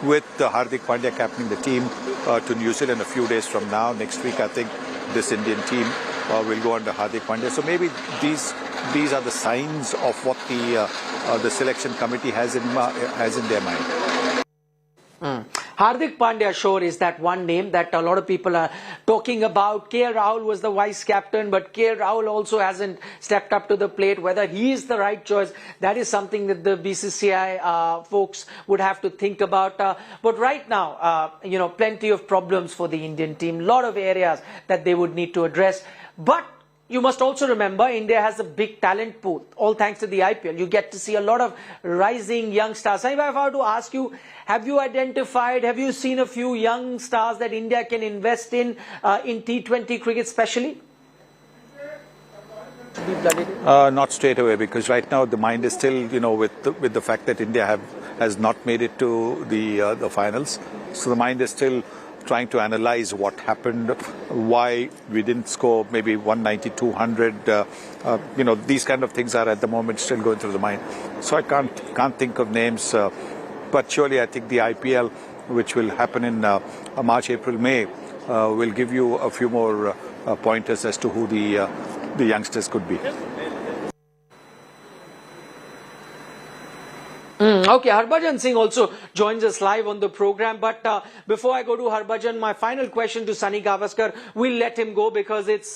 Speaker 22: with Hardik Pandya captaining the team to New Zealand a few days from now. Next week, I think this Indian team will go under Hardik Pandya. So maybe these are the signs of what the selection committee has in their mind.
Speaker 19: Hardik Pandya sure is that one name that a lot of people are talking about. KL Rahul was the vice captain, but KL Rahul also hasn't stepped up to the plate. Whether he is the right choice, that is something that the BCCI folks would have to think about. But right now, plenty of problems for the Indian team. A lot of areas that they would need to address. But you must also remember, India has a big talent pool, all thanks to the IPL. You get to see a lot of rising young stars. If I were to ask you, have you seen a few young stars that India can invest in T20 cricket especially?
Speaker 22: Not straight away, because right now the mind is still, with the fact that India has not made it to the finals. So the mind is still trying to analyze what happened, why we didn't score maybe 190, 200. These kind of things are at the moment still going through the mind. So I can't think of names, but surely I think the IPL, which will happen in March, April, May, will give you a few more pointers as to who the youngsters could be.
Speaker 19: Okay, Harbhajan Singh also joins us live on the program. But before I go to Harbhajan, my final question to Sunny Gavaskar, we'll let him go because it's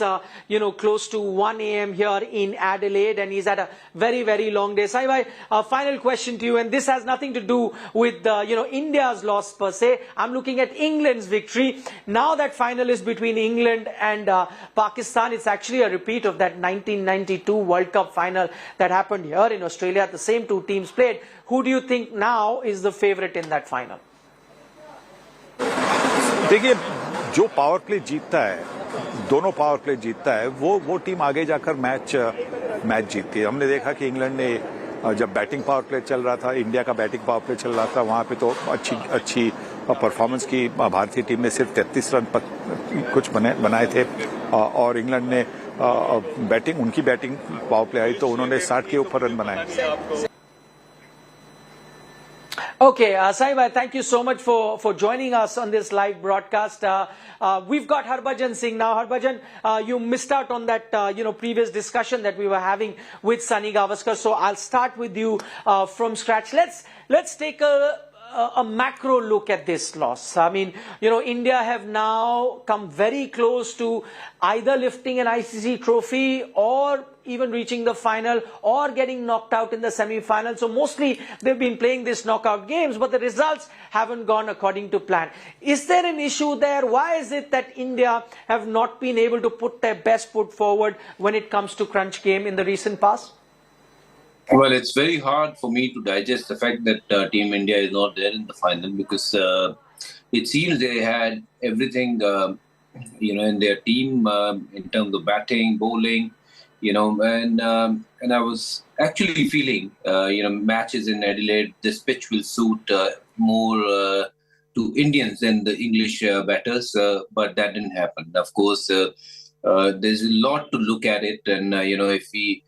Speaker 19: close to 1 a.m. here in Adelaide, and he's had a very, very long day. Sai, final question to you, and this has nothing to do with India's loss per se. I'm looking at England's victory. Now that final is between England and Pakistan. It's actually a repeat of that 1992 World Cup final that happened here in Australia. The same two teams played. Who do you think now is the favourite in that final?
Speaker 22: देखिए, जो power play जीतता है, दोनों power play जीतता है, वो team आगे जाकर मैच जीतती है. हमने देखा कि इंग्लैंड ने जब बैटिंग पावर प्ले चल रहा था, इंडिया का बैटिंग पावर प्ले चल रहा था, वहां पे तो अच्छी परफॉर्मेंस की भारतीय टीम ने सिर्फ 33 रन कुछ बनाए थे और इंग्लैंड ने उनकी बैटिंग पावर प्ले आई तो उन्होंने 60 के ऊपर रन बनाए.
Speaker 19: Okay, Sai, thank you so much for joining us on this live broadcast. We've got Harbhajan Singh now. Harbhajan, you missed out on that previous discussion that we were having with Sunny Gavaskar. So I'll start with you from scratch. Let's take a macro look at this loss. I mean, India have now come very close to either lifting an ICC trophy or even reaching the final or getting knocked out in the semi-final. So mostly they've been playing these knockout games, but the results haven't gone according to plan. Is there an issue there? Why is it that India have not been able to put their best foot forward when it comes to crunch game in the recent past?
Speaker 7: Well, it's very hard for me to digest the fact that Team India is not there in the final because it seems they had everything, in their team in terms of batting, bowling, and I was actually feeling, matches in Adelaide, this pitch will suit more to Indians than the English batters, but that didn't happen. Of course, there's a lot to look at it, and if we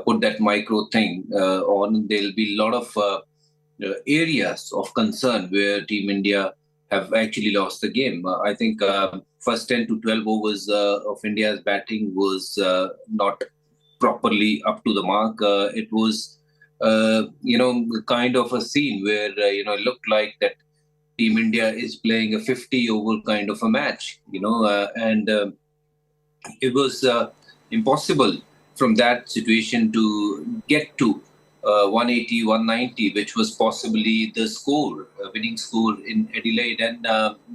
Speaker 7: put that micro thing on, there'll be a lot of areas of concern where Team India have actually lost the game. I think first 10 to 12 overs of India's batting was not properly up to the mark. It was, kind of a scene where, it looked like that Team India is playing a 50-over kind of a match, and it was impossible from that situation to get to 180, 190, which was possibly the winning score in Adelaide, and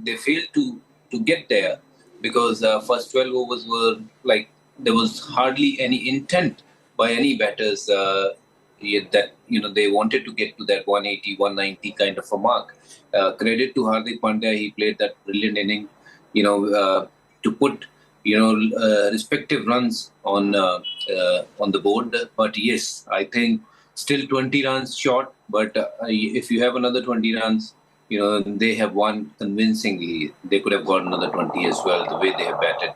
Speaker 7: they failed to get there because first 12 overs were like there was hardly any intent by any batters that they wanted to get to that 180, 190 kind of a mark. Credit to Hardik Pandya, he played that brilliant inning, to put respective runs on the board. But yes, I think still 20 runs short. But if you have another 20 runs, they have won convincingly. They could have got another 20 as well, the way they have batted.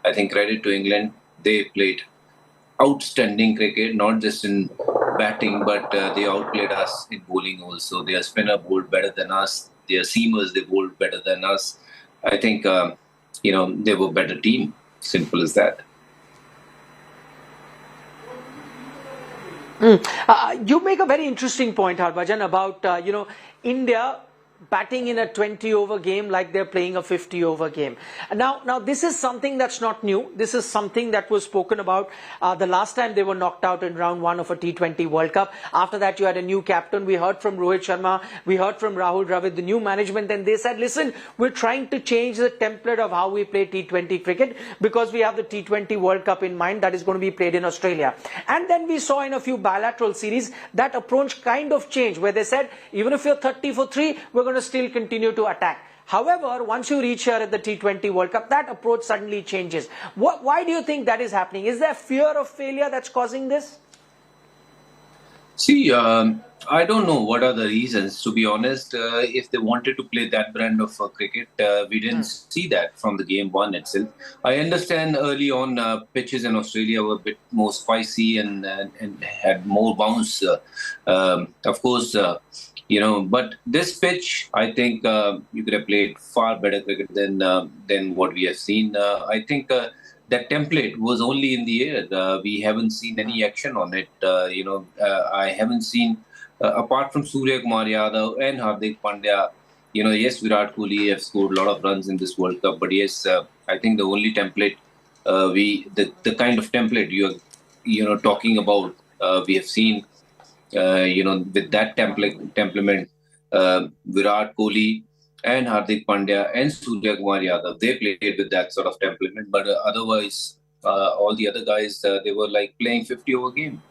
Speaker 7: I think credit to England. They played outstanding cricket, not just in batting, but they outplayed us in bowling also. Their spinner bowled better than us. Their seamers, they bowled better than us. I think, they were a better team. Simple as that.
Speaker 19: You make a very interesting point, Harbhajan, about, India batting in a 20-over game like they're playing a 50-over game. Now, this is something that's not new. This is something that was spoken about the last time they were knocked out in round 1 of a T20 World Cup. After that, you had a new captain. We heard from Rohit Sharma. We heard from Rahul Dravid, the new management, and they said, listen, we're trying to change the template of how we play T20 cricket because we have the T20 World Cup in mind that is going to be played in Australia. And then we saw in a few bilateral series that approach kind of changed where they said, even if you're 30 for 3, we're going to still continue to attack. However, once you reach here at the T20 World Cup, that approach suddenly changes. Why do you think that is happening? Is there fear of failure that's causing this?
Speaker 7: See, I don't know what are the reasons, to be honest. If they wanted to play that brand of cricket, we didn't see that from the game 1 itself. I understand early on pitches in Australia were a bit more spicy and had more bounce. Of course, but this pitch, I think you could have played far better cricket than what we have seen. I think that template was only in the air. We haven't seen any action on it. I haven't seen, apart from Surya Kumar Yadav and Hardik Pandya, yes, Virat Kohli have scored a lot of runs in this World Cup, but yes, I think the only template the kind of template you're talking about, we have seen, with that template, Virat Kohli and Hardik Pandya and Surya Kumar Yadav, they played with that sort of temperament. But otherwise, all the other guys, they were like playing 50-over game.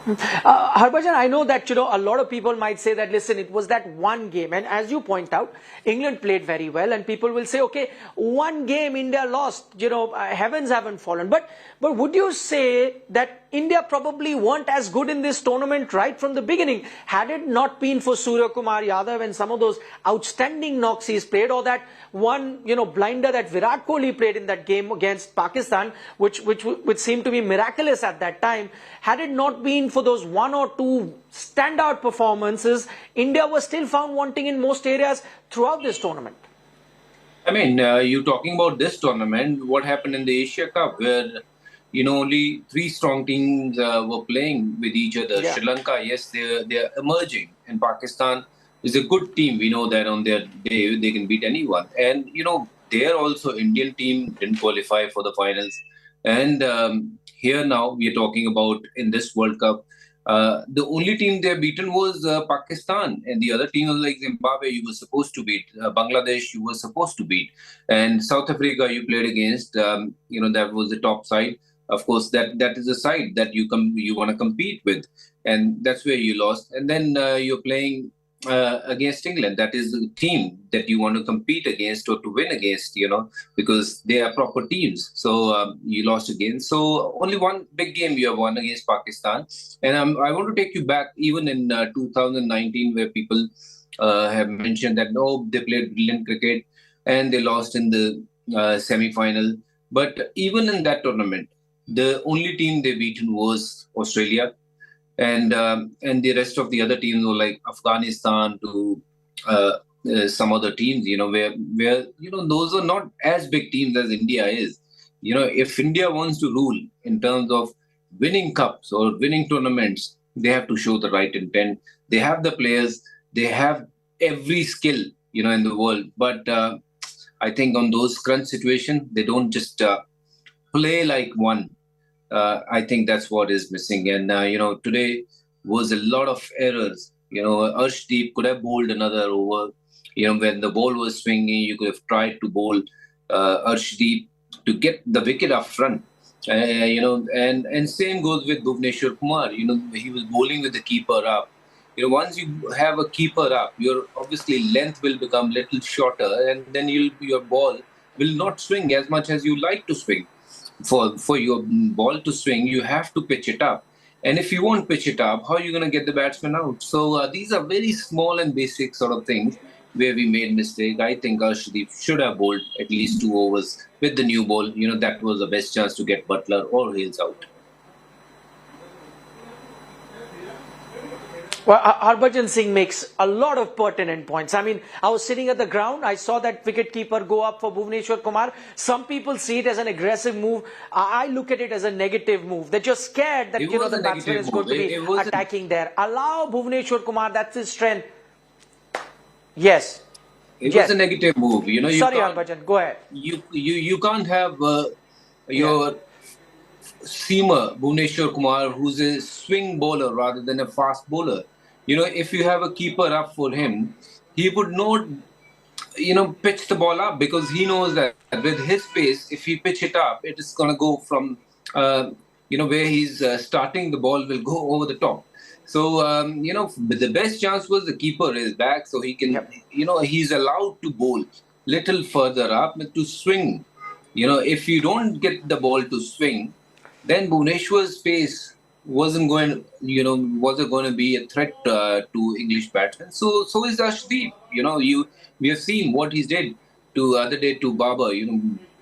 Speaker 19: Harbhajan, I know that, a lot of people might say that, listen, it was that one game. And as you point out, England played very well. And people will say, okay, one game India lost, heavens haven't fallen. But would you say that India probably weren't as good in this tournament right from the beginning? Had it not been for Surya Kumar Yadav and some of those outstanding knocks he's played, or that one, blinder that Virat Kohli played in that game against Pakistan, which seemed to be miraculous at that time, had it not been for those one or two standout performances, India was still found wanting in most areas throughout this tournament.
Speaker 7: I mean, you're talking about this tournament, what happened in the Asia Cup, where only 3 strong teams were playing with each other.
Speaker 19: Yeah.
Speaker 7: Sri Lanka, yes, they're emerging, and Pakistan is a good team. We know that on their day they can beat anyone. And there also Indian team didn't qualify for the finals. And here now we are talking about in this World Cup, the only team they beaten was Pakistan, and the other team was like Zimbabwe. You were supposed to beat Bangladesh. You were supposed to beat, and South Africa you played against. That was the top side. Of course, that is a side that you want to compete with, and that's where you lost. And then you're playing against England. That is the team that you want to compete against or to win against, because they are proper teams. So you lost again. So only one big game you have won against Pakistan. And I want to take you back even in 2019, where people have mentioned that, no, they played brilliant cricket and they lost in the semi-final. But even in that tournament, the only team they beaten was Australia. And the rest of the other teams were like Afghanistan to some other teams, where those are not as big teams as India is. If India wants to rule in terms of winning cups or winning tournaments, they have to show the right intent. They have the players, they have every skill, in the world. But I think on those crunch situations, they don't just play like one. I think that's what is missing. And, today was a lot of errors. Arshdeep could have bowled another over. When the ball was swinging, you could have tried to bowl Arshdeep to get the wicket up front. And same goes with Bhuvneshwar Kumar. He was bowling with the keeper up. Once you have a keeper up, your obviously length will become little shorter, and then your ball will not swing as much as you like to swing. For your ball to swing, you have to pitch it up. And if you won't pitch it up, how are you going to get the batsman out? So these are very small and basic sort of things where we made mistake. I think Arshdeep should have bowled at least 2 overs with the new ball. That was the best chance to get Butler or Hales out.
Speaker 19: Well, Harbhajan Singh makes a lot of pertinent points. I mean, I was sitting at the ground. I saw that wicketkeeper go up for Bhuvneshwar Kumar. Some people see it as an aggressive move. I look at it as a negative move. They're just scared that the batsman is going to be attacking there. Allow Bhuvneshwar Kumar. That's his strength. Yes.
Speaker 7: It was a negative move.
Speaker 19: Sorry, Harbhajan. Go ahead.
Speaker 7: You can't have your seamer Bhuvneshwar Kumar, who's a swing bowler rather than a fast bowler. If you have a keeper up for him, he would not, pitch the ball up, because he knows that with his pace, if he pitch it up, it is going to go from, where he's starting, the ball will go over the top. So, the best chance was the keeper is back, so he can, he's allowed to bowl little further up to swing. If you don't get the ball to swing, then Bhuvneshwar's pace wasn't going to be a threat to English batsmen. So is Arshdeep. We have seen what he did to other day to Babar.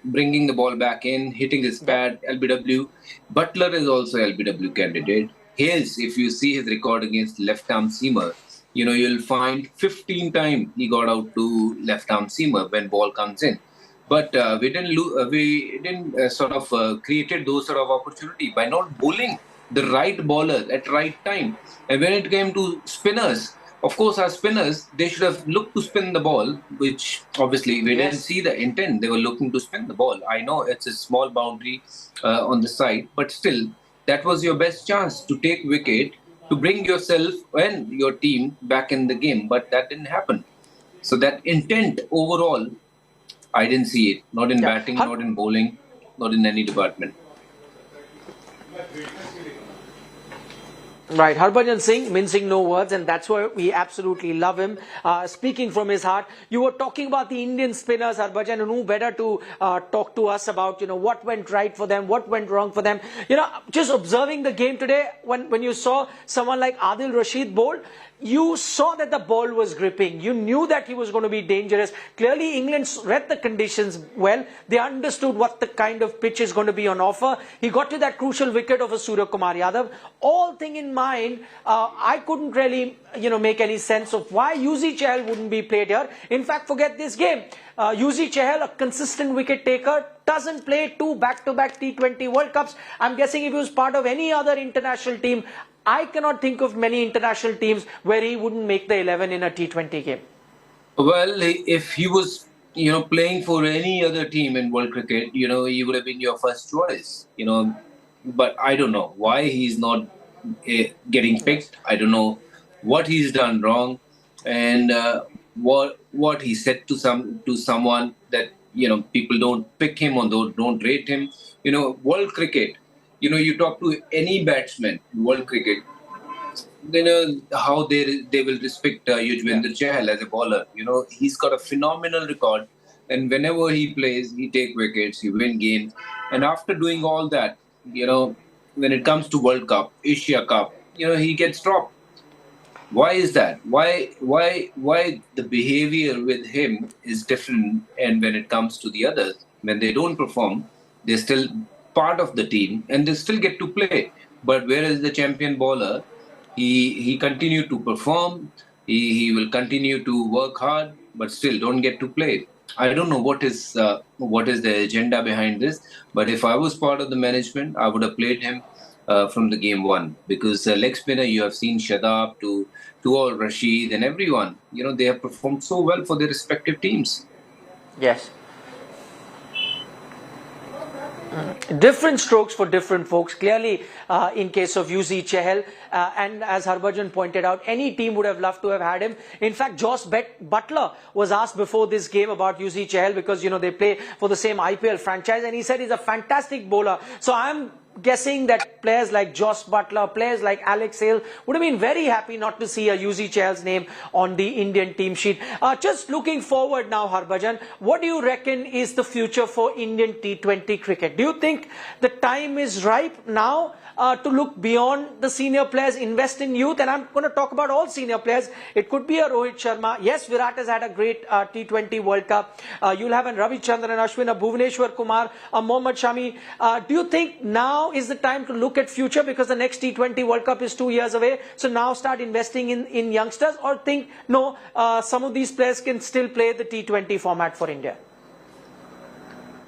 Speaker 7: Bringing the ball back in, hitting his pad, LBW. Butler is also LBW candidate. Hales, if you see his record against left-arm seamer, you'll find 15 times he got out to left arm seamer when ball comes in. But we didn't created those sort of opportunity by not bowling the right bowler at right time. And when it came to spinners, of course, our spinners, they should have looked to spin the ball, which obviously we didn't see the intent. They were looking to spin the ball. I know it's a small boundary on the side, but still, that was your best chance to take wicket, to bring yourself and your team back in the game. But that didn't happen. So that intent overall, I didn't see it. Not in batting, not in bowling, not in any department.
Speaker 19: Right, Harbhajan Singh, mincing no words, and that's why we absolutely love him. Speaking from his heart, you were talking about the Indian spinners, Harbhajan, and who better to talk to us about, what went right for them, what went wrong for them. Just observing the game today, when you saw someone like Adil Rashid bowl, you saw that the ball was gripping. You knew that he was going to be dangerous. Clearly, England read the conditions well. They understood what the kind of pitch is going to be on offer. He got to that crucial wicket of a Surya Kumar Yadav. All thing in mind, I couldn't really, make any sense of why Yuzi Chahal wouldn't be played here. In fact, forget this game. Yuzi Chahal, a consistent wicket taker, doesn't play 2 back-to-back T20 World Cups. I'm guessing if he was part of any other international team, I cannot think of many international teams where he wouldn't make the 11 in a T20 game.
Speaker 7: Well, if he was, playing for any other team in world cricket, he would have been your first choice, But I don't know why he's not getting picked. I don't know what he's done wrong, and what he said to someone that people don't pick him or don't rate him. World cricket. You talk to any batsman in world cricket, how they will respect Yuzvendra Chahal as a bowler. He's got a phenomenal record, and whenever he plays, he take wickets, he win games. And after doing all that, when it comes to World Cup, Asia Cup, he gets dropped. Why is that? Why the behavior with him is different, and when it comes to the others, when they don't perform, they're still part of the team and they still get to play. But whereas the champion bowler, he continued to perform, he will continue to work hard, but still don't get to play. I don't know what is the agenda behind this, but if I was part of the management, I would have played him from the game one, because leg spinner, you have seen Shadab to all Rashid and everyone, they have performed so well for their respective teams.
Speaker 19: Yes. Different strokes for different folks. Clearly, in case of Yuzi Chahal, and as Harbhajan pointed out, any team would have loved to have had him. In fact, Josh Butler was asked before this game about Yuzi Chahal, because they play for the same IPL franchise, and he said he's a fantastic bowler. So I'm guessing that players like Josh Butler, players like Alex Hale would have been very happy not to see a Yuzi Chahal's name on the Indian team sheet. Just looking forward now, Harbhajan, what do you reckon is the future for Indian T20 cricket? Do you think the time is ripe now to look beyond the senior players, invest in youth? And I'm going to talk about all senior players. It could be a Rohit Sharma. Yes, Virat has had a great T20 World Cup. You'll have a Ravichandran Ashwin, a Bhuvneshwar Kumar, a Mohammad Shami. Do you think now is the time to look at future, because the next T20 World Cup is 2 years away? So now start investing in youngsters, or think, no, some of these players can still play the T20 format for India?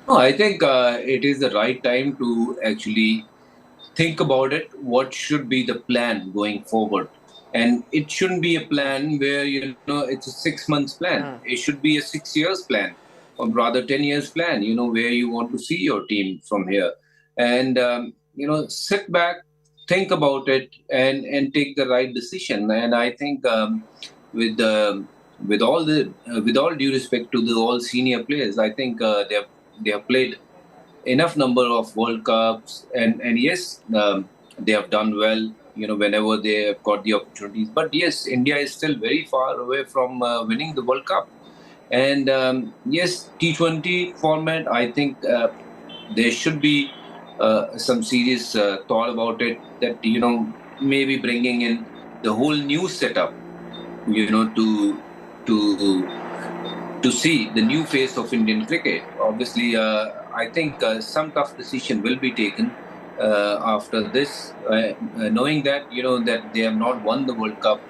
Speaker 7: No, I think it is the right time to actually think about it. What should be the plan going forward? And it shouldn't be a plan where, it's a 6 months plan. It should be a 6 years plan, or rather 10 years plan, where you want to see your team from here. And, sit back, think about it, and take the right decision. And I think with all due respect to all senior players, I think they have played enough number of World Cups, and yes, they have done well, whenever they have got the opportunities. But yes, India is still very far away from winning the World Cup. And yes, T20 format, I think there should be some serious thought about it, that, maybe bringing in the whole new setup, to see the new face of Indian cricket. Obviously, I think some tough decision will be taken after this, knowing that, that they have not won the World Cup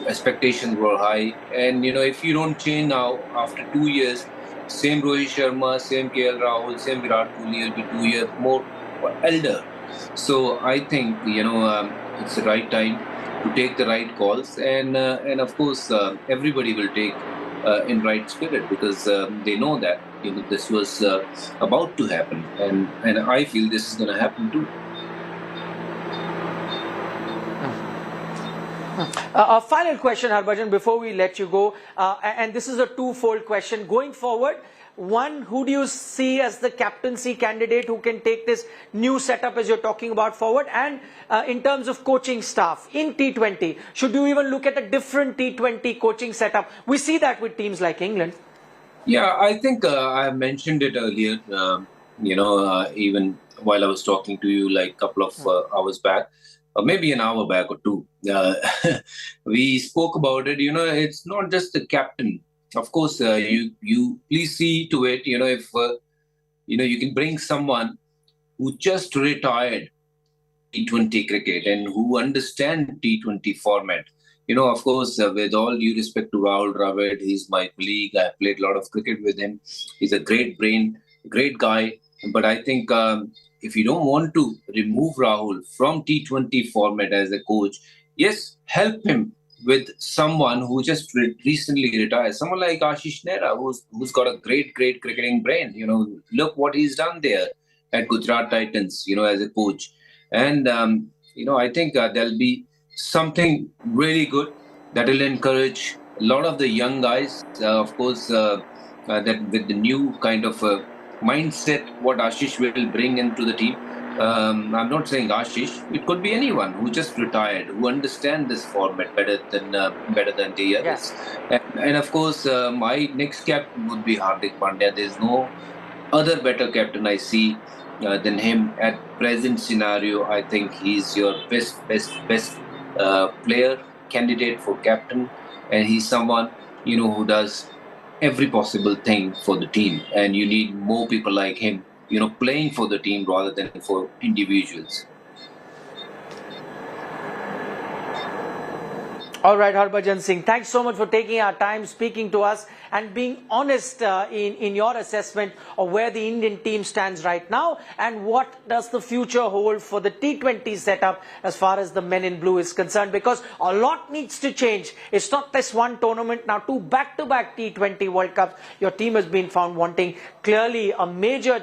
Speaker 7: expectations were high, and if you don't change now after 2 years, same Rohit Sharma, same KL Rahul, same Virat Kohli will be 2 years more elder. So I think it's the right time to take the right calls, and of course everybody will take in right spirit, because they know that this was about to happen, and I feel this is going to happen too.
Speaker 19: A final question, Harbhajan, before we let you go, and this is a twofold question. Going forward, one, who do you see as the captaincy candidate who can take this new setup as you're talking about forward? And in terms of coaching staff in T20, should you even look at a different T20 coaching setup? We see that with teams like England.
Speaker 7: Yeah, I think I mentioned it earlier, even while I was talking to you like a couple of hours back, or maybe an hour back or two. We spoke about it. It's not just the captain. Of course, you please see to it, if you can bring someone who just retired T20 cricket and who understands T20 format. Of course, with all due respect to Rahul Dravid, he's my colleague. I played a lot of cricket with him. He's a great brain, great guy. But I think if you don't want to remove Rahul from T20 format as a coach, yes, help him with someone who just recently retired. Someone like Ashish Nehra, who's got a great cricketing brain. Look what he's done there at Gujarat Titans, as a coach. And, I think there'll be something really good that will encourage a lot of the young guys. Of course, that with the new kind of mindset, what Ashish will bring into the team. I'm not saying Ashish. It could be anyone who just retired, who understand this format better than the others. Yeah. And of course, my next captain would be Hardik Pandya. There's no other better captain I see than him at present scenario. I think he's your best player candidate for captain, and he's someone who does every possible thing for the team. And you need more people like him, playing for the team rather than for individuals.
Speaker 19: All right, Harbhajan Singh, thanks so much for taking our time, speaking to us and being honest in your assessment of where the Indian team stands right now and what does the future hold for the T20 setup as far as the men in blue is concerned, because a lot needs to change. It's not this one tournament, now 2 back-to-back T20 World Cups. Your team has been found wanting. Clearly, a major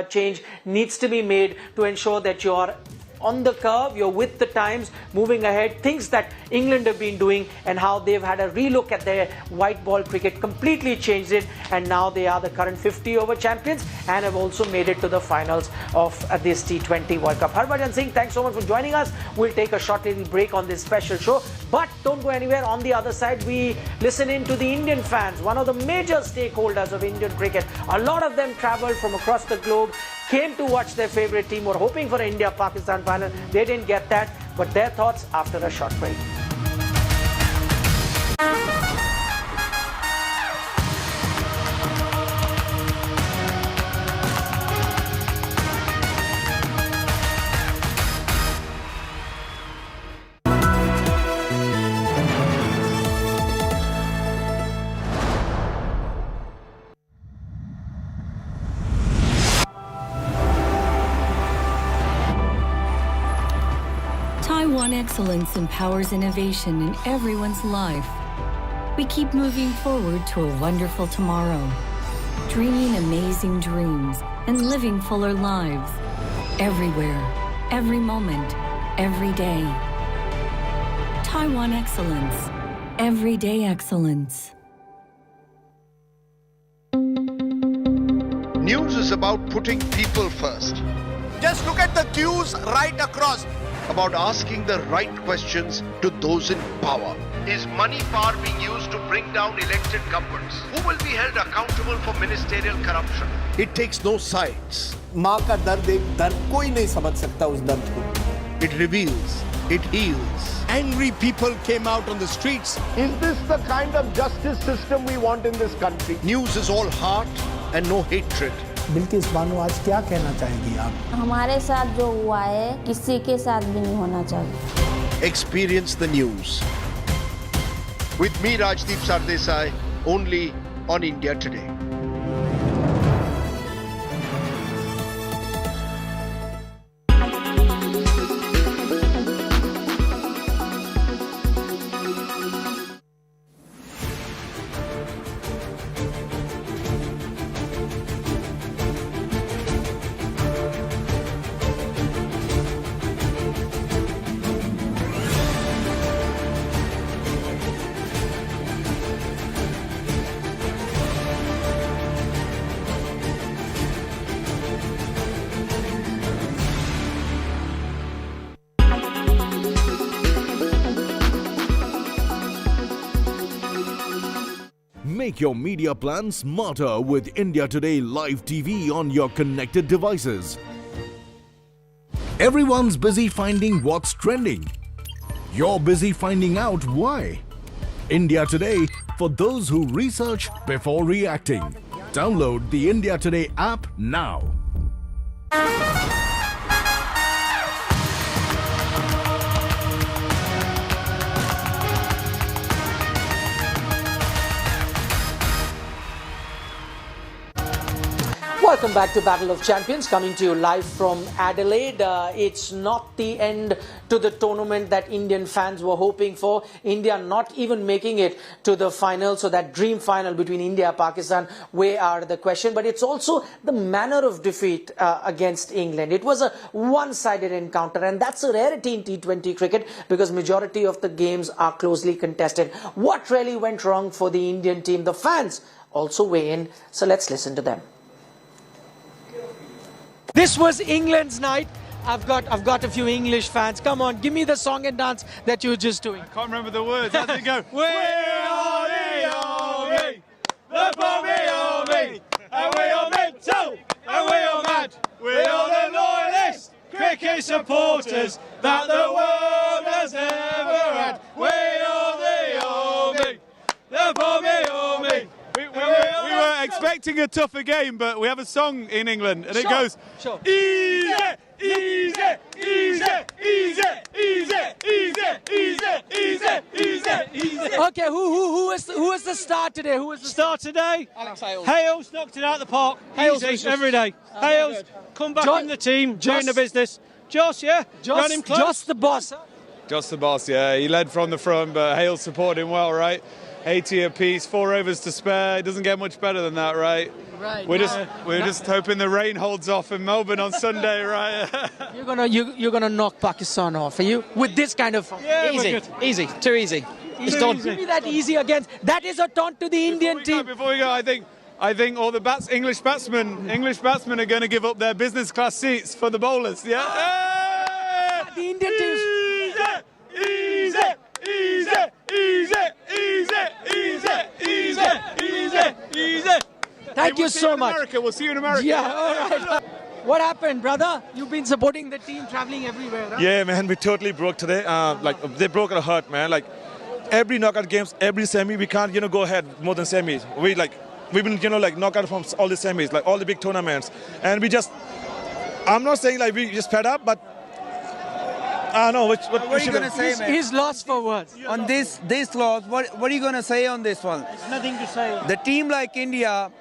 Speaker 19: change needs to be made to ensure that you are on the curve, you're with the times, moving ahead. Things that England have been doing and how they've had a relook at their white ball cricket, completely changed it, and now they are the current 50-over champions and have also made it to the finals of this T20 World Cup. Harbhajan Singh, thanks so much for joining us. We'll take a short little break on this special show, but don't go anywhere. On the other side, we listen in to the Indian fans, one of the major stakeholders of Indian cricket. A lot of them travelled from across the globe, came to watch their favourite team, were hoping for an India-Pakistan final. They didn't get that, but their thoughts after a short break.
Speaker 14: Taiwan excellence empowers innovation in everyone's life. We keep moving forward to a wonderful tomorrow, dreaming amazing dreams and living fuller lives. Everywhere, every moment, every day. Taiwan excellence. Everyday excellence.
Speaker 11: News is about putting people first.
Speaker 16: Just look at the queues right across.
Speaker 11: About asking the right questions to those in power. Is money power being used to bring down elected governments? Who will be held accountable for ministerial corruption?
Speaker 9: It takes no sides.
Speaker 16: माँ का दर्द एक दर्द कोई नहीं समझ सकता उस दर्द को.
Speaker 11: It reveals. It heals.
Speaker 16: Angry people came out on the streets. Is this the kind of justice system we want in this country?
Speaker 11: News is all heart and no hatred.
Speaker 16: Bilkis Bano आज क्या कहना चाहेंगी आप?
Speaker 23: हमारे साथ जो हुआ है किसी के साथ भी नहीं होना चाहिए.
Speaker 11: Experience the news. With me, Rajdeep Sardesai, only on India Today.
Speaker 12: Make your media plan smarter with India Today Live TV on your connected devices. Everyone's busy finding what's trending. You're busy finding out why. India Today, for those who research before reacting. Download the India Today app now.
Speaker 19: Welcome back to Battle of Champions, coming to you live from Adelaide. It's not the end to the tournament that Indian fans were hoping for. India not even making it to the final, so that dream final between India and Pakistan way out of the question. But it's also the manner of defeat against England. It was a one-sided encounter, and that's a rarity in T20 cricket because majority of the games are closely contested. What really went wrong for the Indian team? The fans also weigh in, so let's listen to them. This was England's night. I've got a few English fans. Come on, give me the song and dance that you were just doing.
Speaker 13: I can't remember the words. How's it go? We are the army, the Bobby Army, and we are mental, and we are mad. We are the loyalist cricket supporters that the world has ever had. We are the army, the Bobby Army. We were expecting a tougher game, but we have a song in England, and it goes, easy, easy, easy, easy, easy, easy, easy, easy, easy.
Speaker 19: Okay, who was the star today? Who was the
Speaker 13: star today?
Speaker 19: Alex Hales.
Speaker 13: Hales knocked it out of the park.
Speaker 19: Hales
Speaker 13: Easy, every day. Hales, come back in the team, join the business. Joss, yeah, ran him close.
Speaker 19: Joss the boss.
Speaker 13: Joss the boss, yeah. He led from the front, but Hales supported him well, right? 80 apiece, 4 overs to spare. It doesn't get much better than that, right?
Speaker 19: Right.
Speaker 13: We're just hoping the rain holds off in Melbourne on Sunday, right?
Speaker 19: You're gonna knock Pakistan off, are you? With this kind of
Speaker 13: Yeah,
Speaker 23: easy, too easy.
Speaker 19: It's done. Give me that easy against. That is a taunt to the Indian team.
Speaker 13: Before we go, I think all the English batsmen are going to give up their business class seats for the bowlers. Yeah.
Speaker 19: The Indian team.
Speaker 13: Easy, easy, easy, easy, easy, easy, easy, easy.
Speaker 19: Thank you so much.
Speaker 13: We'll see you in America.
Speaker 19: Yeah, all right. What happened, brother? You've been supporting the team, traveling everywhere, right?
Speaker 13: Yeah, man, we totally broke today. They broke our heart, man. Like every knockout games, every semi, we can't, go ahead more than semis. We've been, knockout from all the semis, like all the big tournaments, and I'm not saying we just fed up, but. I know. What
Speaker 23: are you going to say, man?
Speaker 19: He's lost for words.
Speaker 23: On this loss, what are you going to say on this one?
Speaker 19: There's nothing to say.
Speaker 23: The team like India,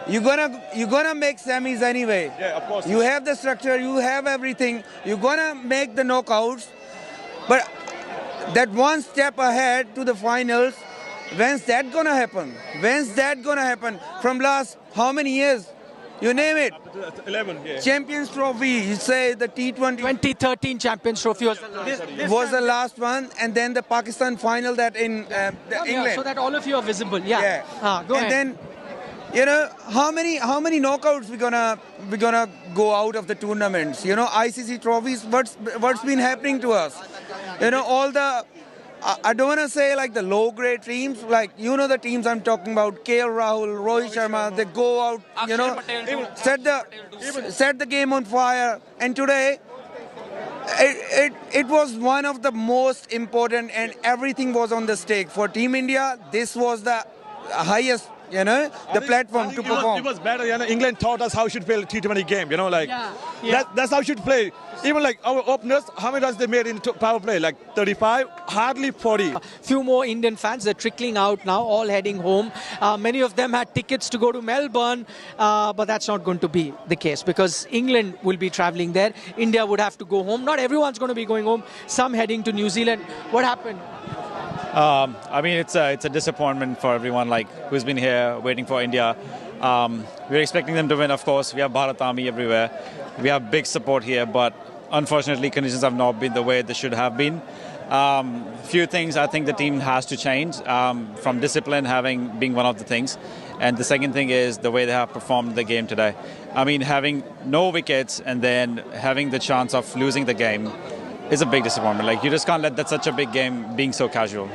Speaker 23: you're gonna make semis anyway.
Speaker 13: Yeah, of course.
Speaker 23: You have the structure, you have everything. You're gonna make the knockouts, but that one step ahead to the finals, when's that gonna happen? When's that gonna happen? From last how many years? You name it.
Speaker 13: 11, yeah.
Speaker 23: Champions Trophy, you say the T20.
Speaker 19: 2013 Champions Trophy was
Speaker 23: the last one, and then the Pakistan final that in England.
Speaker 19: So that all of you are visible. Yeah. Go ahead.
Speaker 23: And then, how many knockouts we gonna go out of the tournaments? ICC trophies. What's been happening to us? All the. I don't want to say the low-grade teams, the teams I'm talking about, KL Rahul, Rohit Sharma, they go out, set the game on fire. And today, it was one of the most important, and everything was on the stake. For Team India, this was the highest the platform to perform.
Speaker 1: It was better. England taught us how we should play a T20 game. That's how we should play. Even like our openers, how many runs they made in power play? Like 35, hardly 40.
Speaker 19: Few more Indian fans, they're trickling out now, all heading home. Many of them had tickets to go to Melbourne, but that's not going to be the case because England will be travelling there. India would have to go home. Not everyone's going to be going home. Some heading to New Zealand. What happened?
Speaker 15: It's a disappointment for everyone who's been here waiting for India. We're expecting them to win, of course. We have Bharat Army everywhere. We have big support here, but unfortunately conditions have not been the way they should have been. Few things I think the team has to change, from discipline being one of the things. And the second thing is the way they have performed the game today. Having no wickets and then having the chance of losing the game is a big disappointment. You just can't let that such a big game being so casual.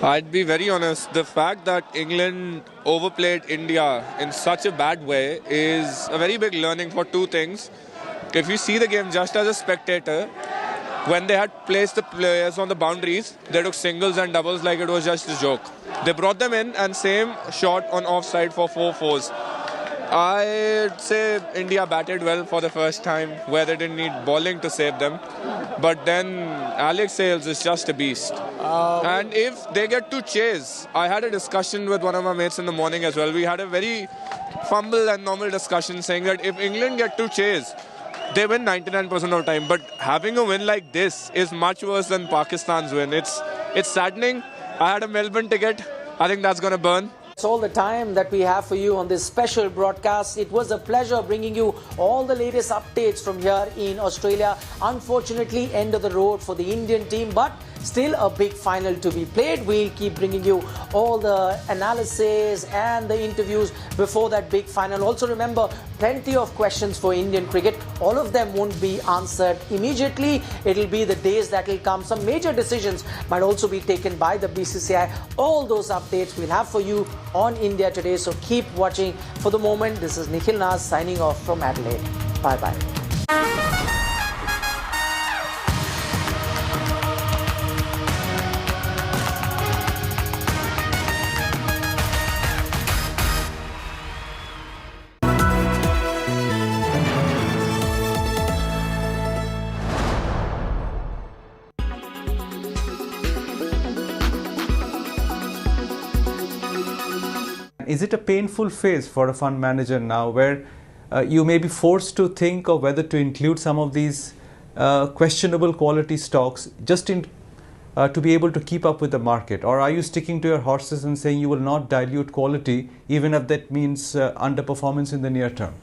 Speaker 18: I'd be very honest, the fact that England overplayed India in such a bad way is a very big learning for two things. If you see the game just as a spectator, when they had placed the players on the boundaries, they took singles and doubles like it was just a joke. They brought them in and same shot on offside for 4 fours. I'd say India batted well for the first time, where they didn't need bowling to save them. But then Alex Sales is just a beast. And if they get to chase, I had a discussion with one of my mates in the morning as well. We had a very fumble and normal discussion saying that if England get to chase, they win 99% of the time. But having a win like this is much worse than Pakistan's win. It's saddening. I had a Melbourne ticket. I think that's going to burn.
Speaker 19: That's all the time that we have for you on this special broadcast. It was a pleasure bringing you all the latest updates from here in Australia. Unfortunately, end of the road for the Indian team, but still a big final to be played. We'll keep bringing you all the analysis and the interviews before that big final. Also remember, plenty of questions for Indian cricket. All of them won't be answered immediately. It'll be the days that will come. Some major decisions might also be taken by the BCCI. All those updates we'll have for you on India Today. So keep watching. For the moment, this is Nikhil Naz signing off from Adelaide. Bye-bye.
Speaker 24: Is it a painful phase for a fund manager now where you may be forced to think of whether to include some of these questionable quality stocks just to be able to keep up with the market? Or are you sticking to your horses and saying you will not dilute quality even if that means underperformance in the near term?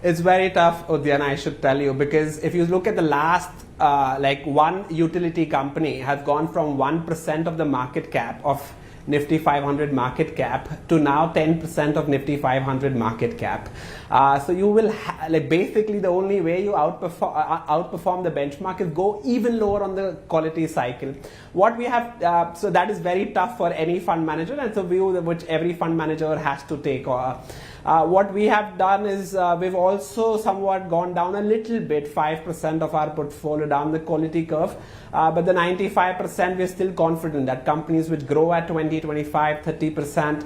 Speaker 25: It's very tough, Udyan, I should tell you, because if you look at the last, one utility company has gone from 1% of the market cap of Nifty 500 market cap to now 10% of Nifty 500 market cap. So you will basically the only way you outperform the benchmark is go even lower on the quality cycle. What we have, so that is very tough for any fund manager, and it's a view which every fund manager has to take. What we have done is we've also somewhat gone down a little bit, 5% of our portfolio down the quality curve. But the 95% we're still confident that companies which grow at 20, 25, 30%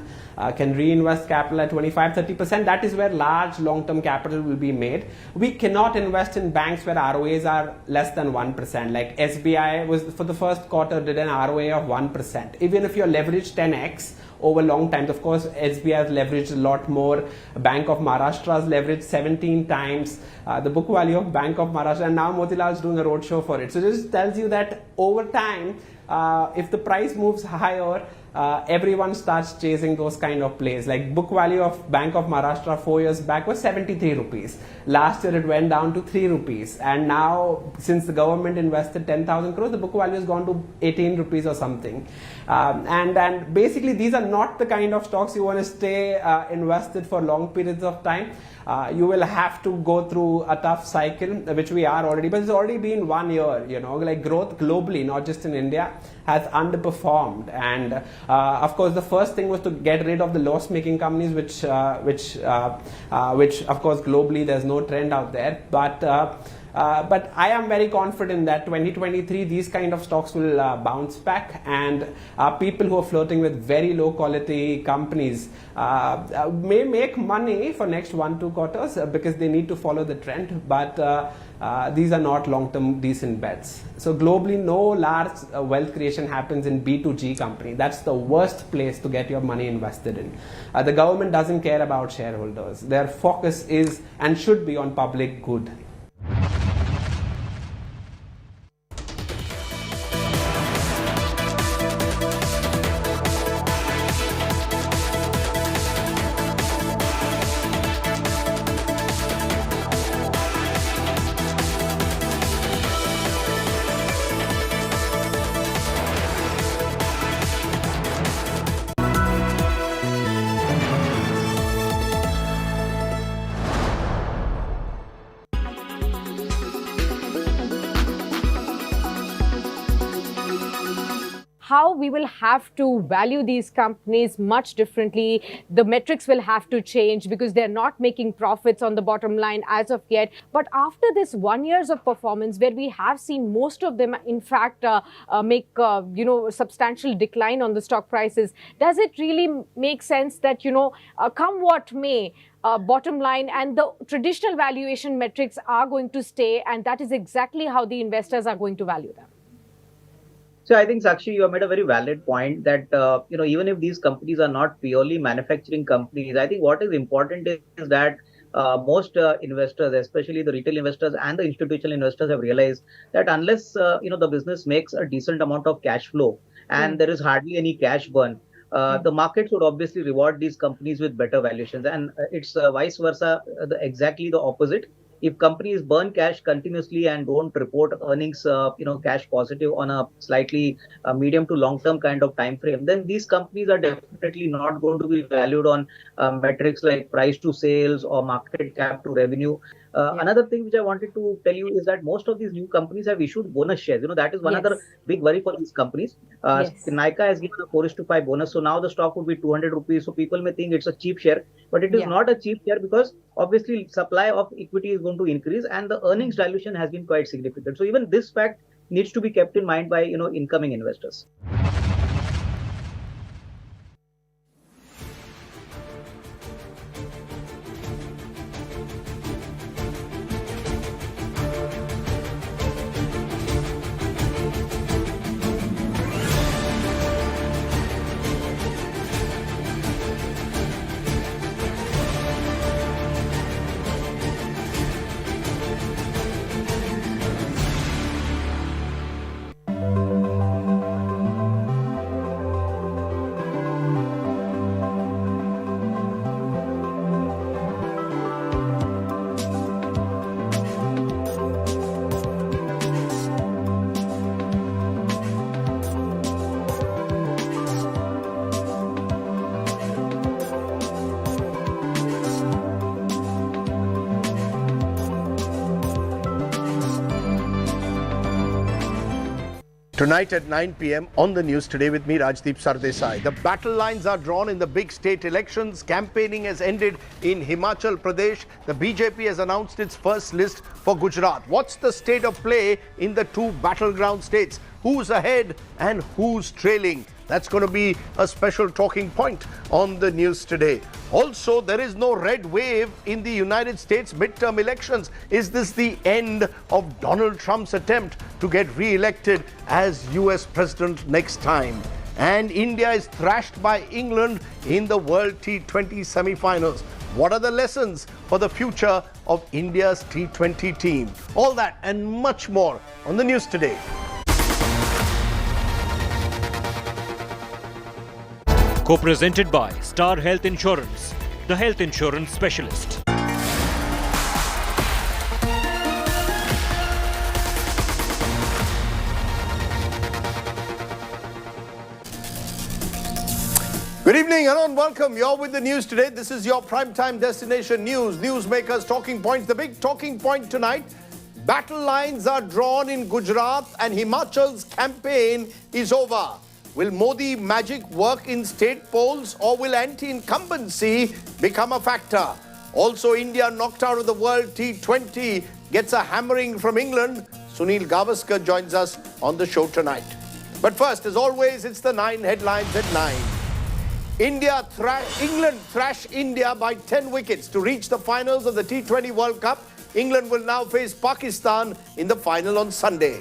Speaker 25: can reinvest capital at 25, 30%. That is where large long-term capital will be made. We cannot invest in banks where ROAs are less than 1%. Like SBI was for the first quarter did an ROA of 1%. Even if you're leveraged 10x over long times, of course, SBI has leveraged a lot more. Bank of Maharashtra has leveraged 17 times the book value of Bank of Maharashtra, and now Motilal is doing a roadshow for it. So this tells you that over time, if the price moves higher, everyone starts chasing those kind of plays. Like book value of Bank of Maharashtra 4 years back was 73 rupees. Last year it went down to 3 rupees. And now, since the government invested 10,000 crores, the book value has gone to 18 rupees or something. And basically these are not the kind of stocks you want to stay invested for long periods of time. You will have to go through a tough cycle, which we are already, but it's already been 1 year, like growth globally, not just in India, has underperformed. And of course, the first thing was to get rid of the loss-making companies, which of course globally there's no trend out there. But But I am very confident that 2023 these kind of stocks will bounce back, and people who are flirting with very low quality companies may make money for next 1-2 quarters because they need to follow the trend, but these are not long-term decent bets. So globally, no large wealth creation happens in B2G company. That's the worst place to get your money invested in. The government doesn't care about shareholders. Their focus is and should be on public good.
Speaker 3: How we will have to value these companies much differently. The metrics will have to change because they're not making profits on the bottom line as of yet. But after this 1 year of performance, where we have seen most of them, in fact, make substantial decline on the stock prices, does it really make sense that come what may, bottom line and the traditional valuation metrics are going to stay, and that is exactly how the investors are going to value them?
Speaker 8: So I think, Sakshi, you have made a very valid point that, even if these companies are not purely manufacturing companies, I think what is important is that most investors, especially the retail investors and the institutional investors, have realized that unless, the business makes a decent amount of cash flow and there is hardly any cash burn, the markets would obviously reward these companies with better valuations. And it's vice versa, exactly the opposite. If companies burn cash continuously and don't report earnings, cash positive on a slightly medium to long term kind of time frame, then these companies are definitely not going to be valued on metrics like price to sales or market cap to revenue. Another thing which I wanted to tell you is that most of these new companies have issued bonus shares. That is one other big worry for these companies. Nykaa has given a 4:5 bonus. So now the stock would be 200 rupees. So people may think it's a cheap share, but it is not a cheap share because obviously supply of equity is going to increase and the earnings dilution has been quite significant. So even this fact needs to be kept in mind by, incoming investors.
Speaker 9: Tonight at 9 p.m. on the news today with me, Rajdeep Sardesai. The battle lines are drawn in the big state elections. Campaigning has ended in Himachal Pradesh. The BJP has announced its first list for Gujarat. What's the state of play in the two battleground states? Who's ahead and who's trailing? That's going to be a special talking point on the news today. Also, there is no red wave in the United States midterm elections. Is this the end of Donald Trump's attempt to get re-elected as US president next time? And India is thrashed by England in the World T20 semi-finals. What are the lessons for the future of India's T20 team? All that and much more on the news today.
Speaker 17: Co-presented by Star Health Insurance, the health insurance specialist.
Speaker 9: Good evening and welcome. You're with the news today. This is your primetime destination news. Newsmakers talking points. The big talking point tonight: battle lines are drawn in Gujarat and Himachal's campaign is over. Will Modi magic work in state polls, or will anti-incumbency become a factor? Also, India knocked out of the World T20 gets a hammering from England. Sunil Gavaskar joins us on the show tonight. But first, as always, it's the 9 headlines at 9. England thrash India by 10 wickets to reach the finals of the T20 World Cup. England will now face Pakistan in the final on Sunday.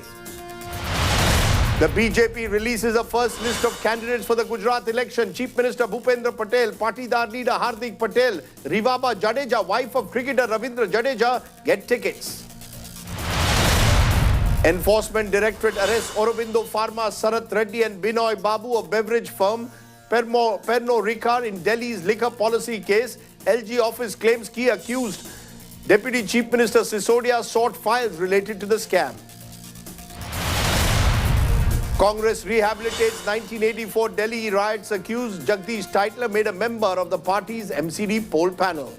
Speaker 9: The BJP releases a first list of candidates for the Gujarat election. Chief Minister Bhupendra Patel, Patidar leader Hardik Patel, Rivaba Jadeja, wife of cricketer Ravindra Jadeja, get tickets. Enforcement Directorate arrests Aurobindo Pharma, Sarath Reddy and Binoy Babu of beverage firm Pernod Ricard in Delhi's liquor policy case. LG office claims key accused Deputy Chief Minister Sisodia sought files related to the scam. Congress rehabilitates 1984 Delhi riots. Accused Jagdish Titler made a member of the party's MCD poll panel.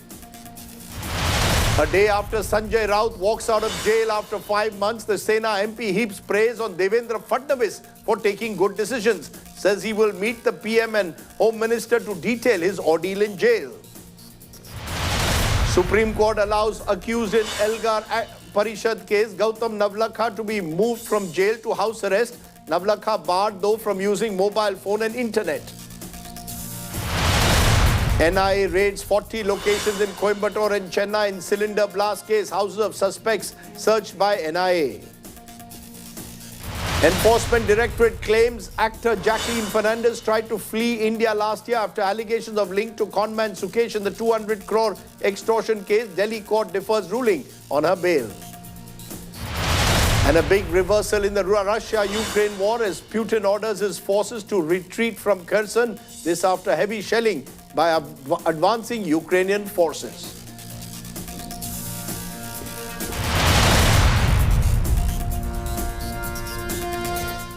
Speaker 9: A day after Sanjay Raut walks out of jail after 5 months, the Sena MP heaps praise on Devendra Fadnavis for taking good decisions. Says he will meet the PM and Home Minister to detail his ordeal in jail. Supreme Court allows accused in Elgar Parishad case Gautam Navlakha to be moved from jail to house arrest. Navlakha barred though from using mobile phone and internet. NIA raids 40 locations in Coimbatore and Chennai in cylinder blast case. Houses of suspects searched by NIA. Enforcement Directorate claims actor Jacqueline Fernandez tried to flee India last year after allegations of link to conman Sukesh in the 200 crore extortion case. Delhi court defers ruling on her bail. And a big reversal in the Russia-Ukraine war as Putin orders his forces to retreat from Kherson. This after heavy shelling by advancing Ukrainian forces.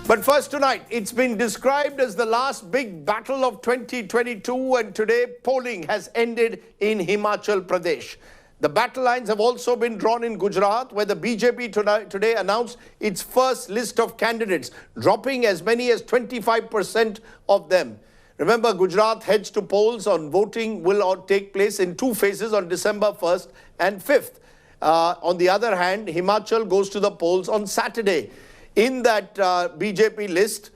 Speaker 9: But first tonight, it's been described as the last big battle of 2022, and today polling has ended in Himachal Pradesh. The battle lines have also been drawn in Gujarat, where the BJP today announced its first list of candidates, dropping as many as 25% of them. Remember, Gujarat heads to polls on voting will take place in 2 phases on December 1st and 5th. On the other hand, Himachal goes to the polls on Saturday. In that BJP list,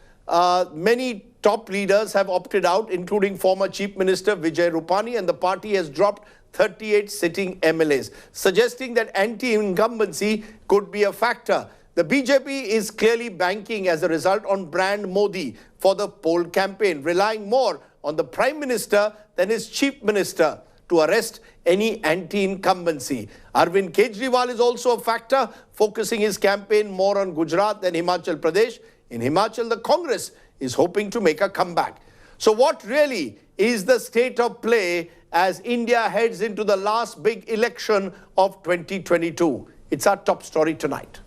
Speaker 9: many top leaders have opted out, including former Chief Minister Vijay Rupani, and the party has dropped 38 sitting MLAs, suggesting that anti-incumbency could be a factor. The BJP is clearly banking as a result on brand Modi for the poll campaign, relying more on the Prime Minister than his Chief Minister to arrest any anti-incumbency. Arvind Kejriwal is also a factor, focusing his campaign more on Gujarat than Himachal Pradesh. In Himachal, the Congress is hoping to make a comeback. So what really is the state of play as India heads into the last big election of 2022? It's our top story tonight.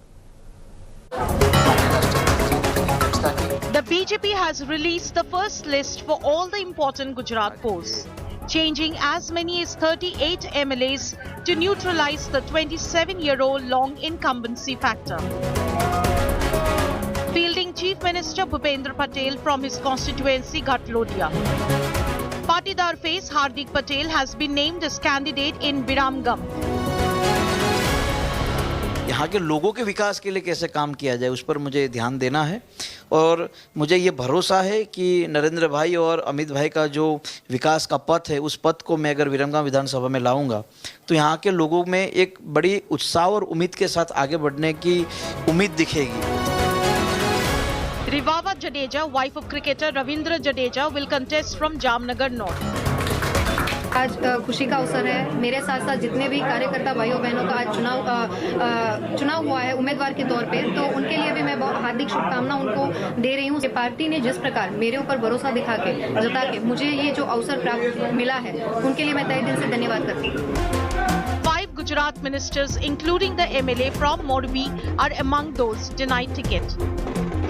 Speaker 5: The BJP has released the first list for all the important Gujarat polls, changing as many as 38 MLAs to neutralize the 27-year-old long incumbency factor. Fielding Chief Minister Bhupendra Patel from his constituency Ghatlodiya. Patidar face Hardik Patel has been named as candidate in Biramgam.
Speaker 6: यहाँ के लोगों के विकास के लिए कैसे काम किया जाए उस पर मुझे ध्यान देना है और मुझे ये भरोसा है कि नरेंद्र भाई और अमित भाई का जो विकास का पथ है उस पथ को मैं अगर विरमगाम विधानसभा में लाऊंगा तो यहाँ के लोगों में एक बड़ी उत्साह और उम्मीद के साथ आगे बढ़ने की उम्मीद दिखेगी।
Speaker 5: Rivaba Jadeja, wife of cricketer Ravindra Jadeja, will contest from Jamnagar North.
Speaker 10: आज खुशी का अवसर है। मेरे साथ साथ जितने भी कार्यकर्ता भाइयों बहनों का आज चुनाव हुआ है उम्मीदवार के तौर पे, तो उनके लिए भी मैं बहुत हार्दिक शुभकामना उनको दे रही हूँ। पार्टी ने जिस प्रकार मेरे ऊपर भरोसा जता के मुझे ये जो अवसर प्राप्त मिला है, उनके लिए मैं तहे दिल से धन्यवाद करती हूँ।
Speaker 5: 5 Gujarat ministers, including the MLA from Morbi, are among those denied ticket.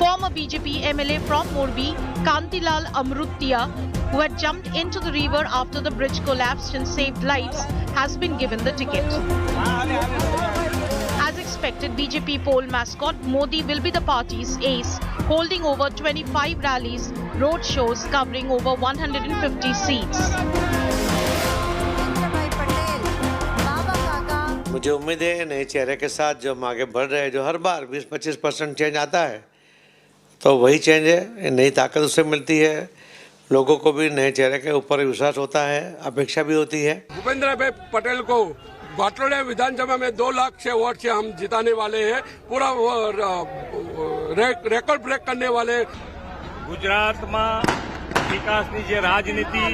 Speaker 5: Former BJP MLA from Morbi, Kantilal Amrutia, who had jumped into the river after the bridge collapsed and saved lives, has been given the ticket. As expected, BJP poll mascot Modi will be the party's ace, holding over 25 rallies, road shows covering over 150 seats.
Speaker 2: मुझे उम्मीद है नए चेहरे के साथ जो हम आगे बढ़ रहे हैं, जो हर बार 20-25% चेंज आता है, तो वही चेंज है, नई ताकत उससे मिलती है, लोगों को भी नए चेहरे के ऊपर विश्वास होता है, अपेक्षा भी होती है।
Speaker 4: भूपेंद्र भाई पटेल को भाटोड़े विधानसभा में 2 लाख से वोट से हम जिताने वाले हैं, पूरा रेकॉर्ड ब्रेक करने वाले।
Speaker 20: गुजरात में विकास की जो राजनीति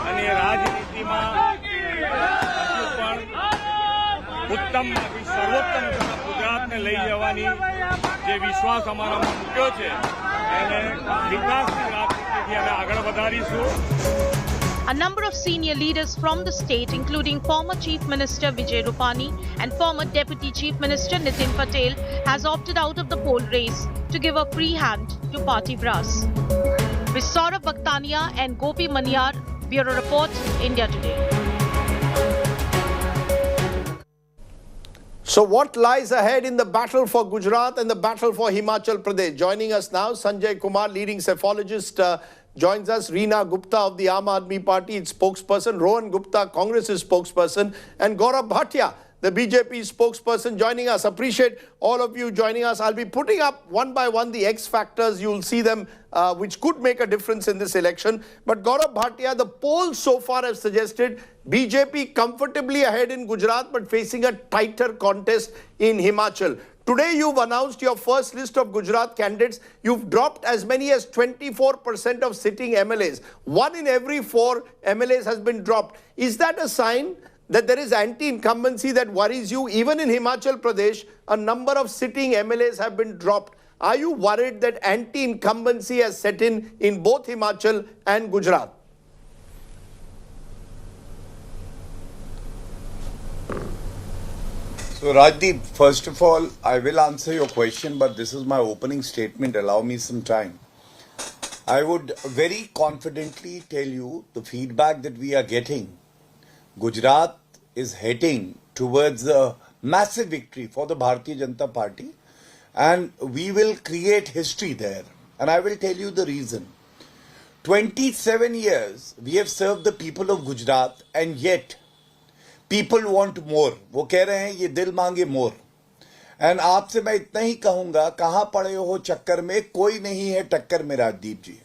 Speaker 20: અને રાજનીતિમાં उत्तम सर्वोत्तम गुजरात ने लई जवानी जे विश्वास अमारामां मूक्यो छे एने विकासनी राजनीतिथी अमे आगळ वधारीशुं।
Speaker 5: A number of senior leaders from the state, including former Chief Minister Vijay Rupani and former Deputy Chief Minister Nitin Patel, has opted out of the poll race to give a free hand to party brass. With Saurabh Bhaktania and Gopi Maniyar, Bureau Report, India Today.
Speaker 9: So what lies ahead in the battle for Gujarat and the battle for Himachal Pradesh? Joining us now, Sanjay Kumar, leading cephalogist, joins us. Reena Gupta of the Aam Aadmi Party, its spokesperson. Rohan Gupta, Congress's spokesperson. And Gaurav Bhatia, the BJP spokesperson, joining us. Appreciate all of you joining us. I'll be putting up one by one the X factors. You'll see them, which could make a difference in this election. But Gaurav Bhatia, the polls so far have suggested BJP comfortably ahead in Gujarat, but facing a tighter contest in Himachal. Today, you've announced your first list of Gujarat candidates. You've dropped as many as 24% of sitting MLAs. 1 in every 4 MLAs has been dropped. Is that a sign that there is anti-incumbency that worries you? Even in Himachal Pradesh, a number of sitting MLAs have been dropped. Are you worried that anti-incumbency has set in both Himachal and Gujarat?
Speaker 21: So Rajdeep, first of all, I will answer your question, but this is my opening statement. Allow me some time. I would very confidently tell you the feedback that we are getting. Gujarat is heading towards a massive victory for the Bharatiya Janata Party, and we will create history there. And I will tell you the reason. 27 years we have served the people of Gujarat, and yet people want more. वो कह रहे हैं ये दिल मांगे more. And आपसे मैं इतना ही कहूँगा, कहाँ पड़े हो चक्कर में, कोई नहीं है टक्कर में राजदीप जी.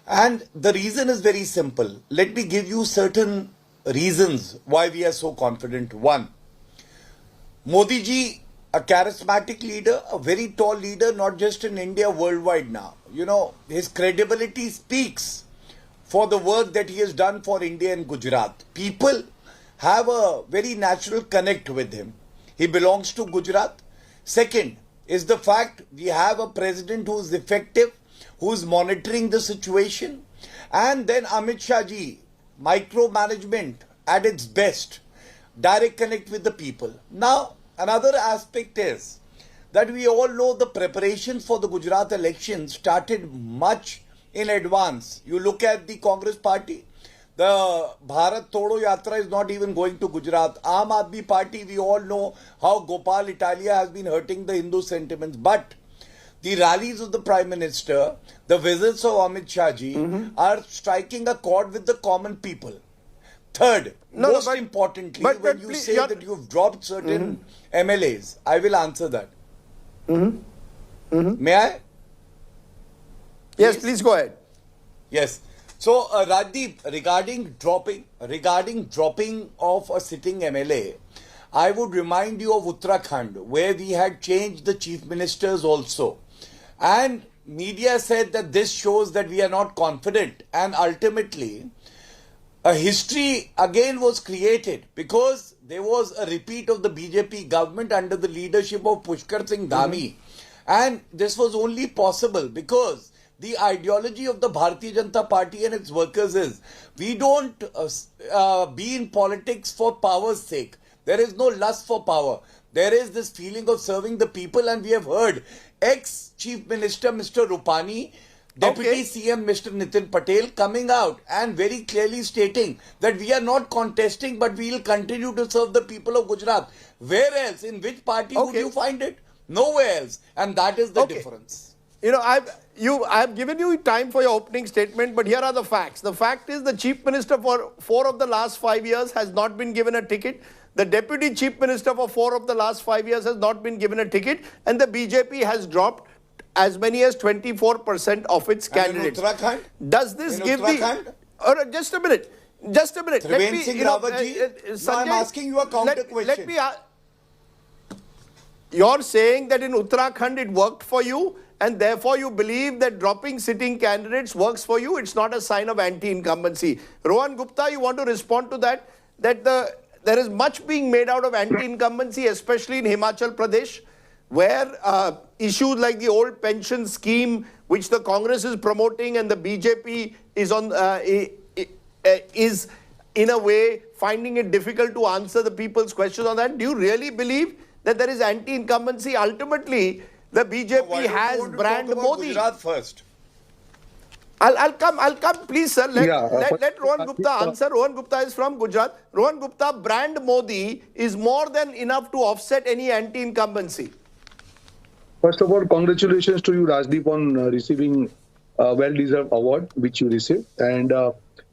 Speaker 21: And the reason is very simple. Let me give you certain reasons why we are so confident. One, Modi ji, a charismatic leader, a very tall leader, not just in India, worldwide now. You know, his credibility speaks for the work that he has done for India and Gujarat. People have a very natural connect with him. He belongs to Gujarat. Second is the fact we have a president who is effective, who is monitoring the situation. And then Amit Shah ji, micromanagement at its best, direct connect with the people. Now, another aspect is that we all know the preparations for the Gujarat election started much in advance. You look at the Congress party, the Bharat Thodo Yatra is not even going to Gujarat. Aam Aadmi Party, we all know how Gopal Italia has been hurting the Hindu sentiments. But the rallies of the Prime Minister, the visits of Amit Shah ji are striking a chord with the common people. Third, most importantly, when you say that you've dropped certain MLAs, I will answer that. May I?
Speaker 9: Yes, please go ahead.
Speaker 21: Yes. So, Rajdeep, regarding dropping of a sitting MLA, I would remind you of Uttarakhand, where we had changed the chief ministers also. And media said that this shows that we are not confident. And ultimately, a history again was created because there was a repeat of the BJP government under the leadership of Pushkar Singh Dhami. And this was only possible because the ideology of the Bharatiya Janata Party and its workers is we don't be in politics for power's sake. There is no lust for power. There is this feeling of serving the people, and we have heard ex-Chief Minister Mr. Rupani, Deputy CM Mr. Nitin Patel coming out and very clearly stating that we are not contesting, but we will continue to serve the people of Gujarat. Where else? In which party would you find it? Nowhere else. And that is the difference.
Speaker 9: You know, I've given you time for your opening statement, but here are the facts. The fact is the Chief Minister for 4 of the last 5 years has not been given a ticket. The deputy chief minister for 4 of the last 5 years has not been given a ticket, and the BJP has dropped as many as 24% of its candidates.
Speaker 21: In Uttarakhand?
Speaker 9: Does this give the... Just a minute.
Speaker 21: Triveni Singh Rawat ji, no, I'm asking you a counter question.
Speaker 9: You're saying that in Uttarakhand it worked for you, and therefore you believe that dropping sitting candidates works for you. It's not a sign of anti-incumbency. Rohan Gupta, you want to respond to that? That there is much being made out of anti-incumbency, especially in Himachal Pradesh, where issues like the old pension scheme, which the Congress is promoting and the BJP is in a way finding it difficult to answer the people's questions on that. Do you really believe that there is anti-incumbency? Ultimately, the BJP has brand Modi.
Speaker 21: Gujarat first.
Speaker 9: I'll come, please, sir. Let Rohan Gupta answer. Rohan Gupta is from Gujarat. Rohan Gupta, brand Modi is more than enough to offset any anti-incumbency.
Speaker 7: First of all, congratulations to you, Rajdeep, on receiving a well-deserved award, which you received. And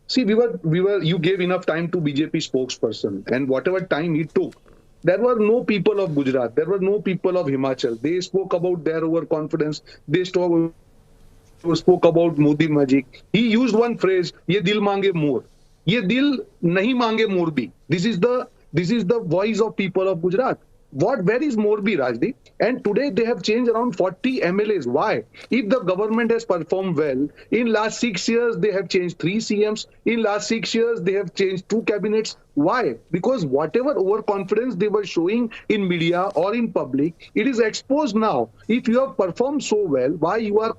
Speaker 7: see, you gave enough time to BJP spokesperson, and whatever time he took, there were no people of Gujarat, there were no people of Himachal. They spoke about their overconfidence. They spoke about Modi magic. He used one phrase, "Ye dil mange more." Ye dil nahi mange Morbi. This is the voice of people of Gujarat. Where is Morbi, Rajdeep? And today they have changed around 40 MLAs. Why? If the government has performed well, in last 6 years they have changed 3 CMs. In last 6 years they have changed 2 cabinets. Why? Because whatever overconfidence they were showing in media or in public, it is exposed now. If you have performed so well, why you are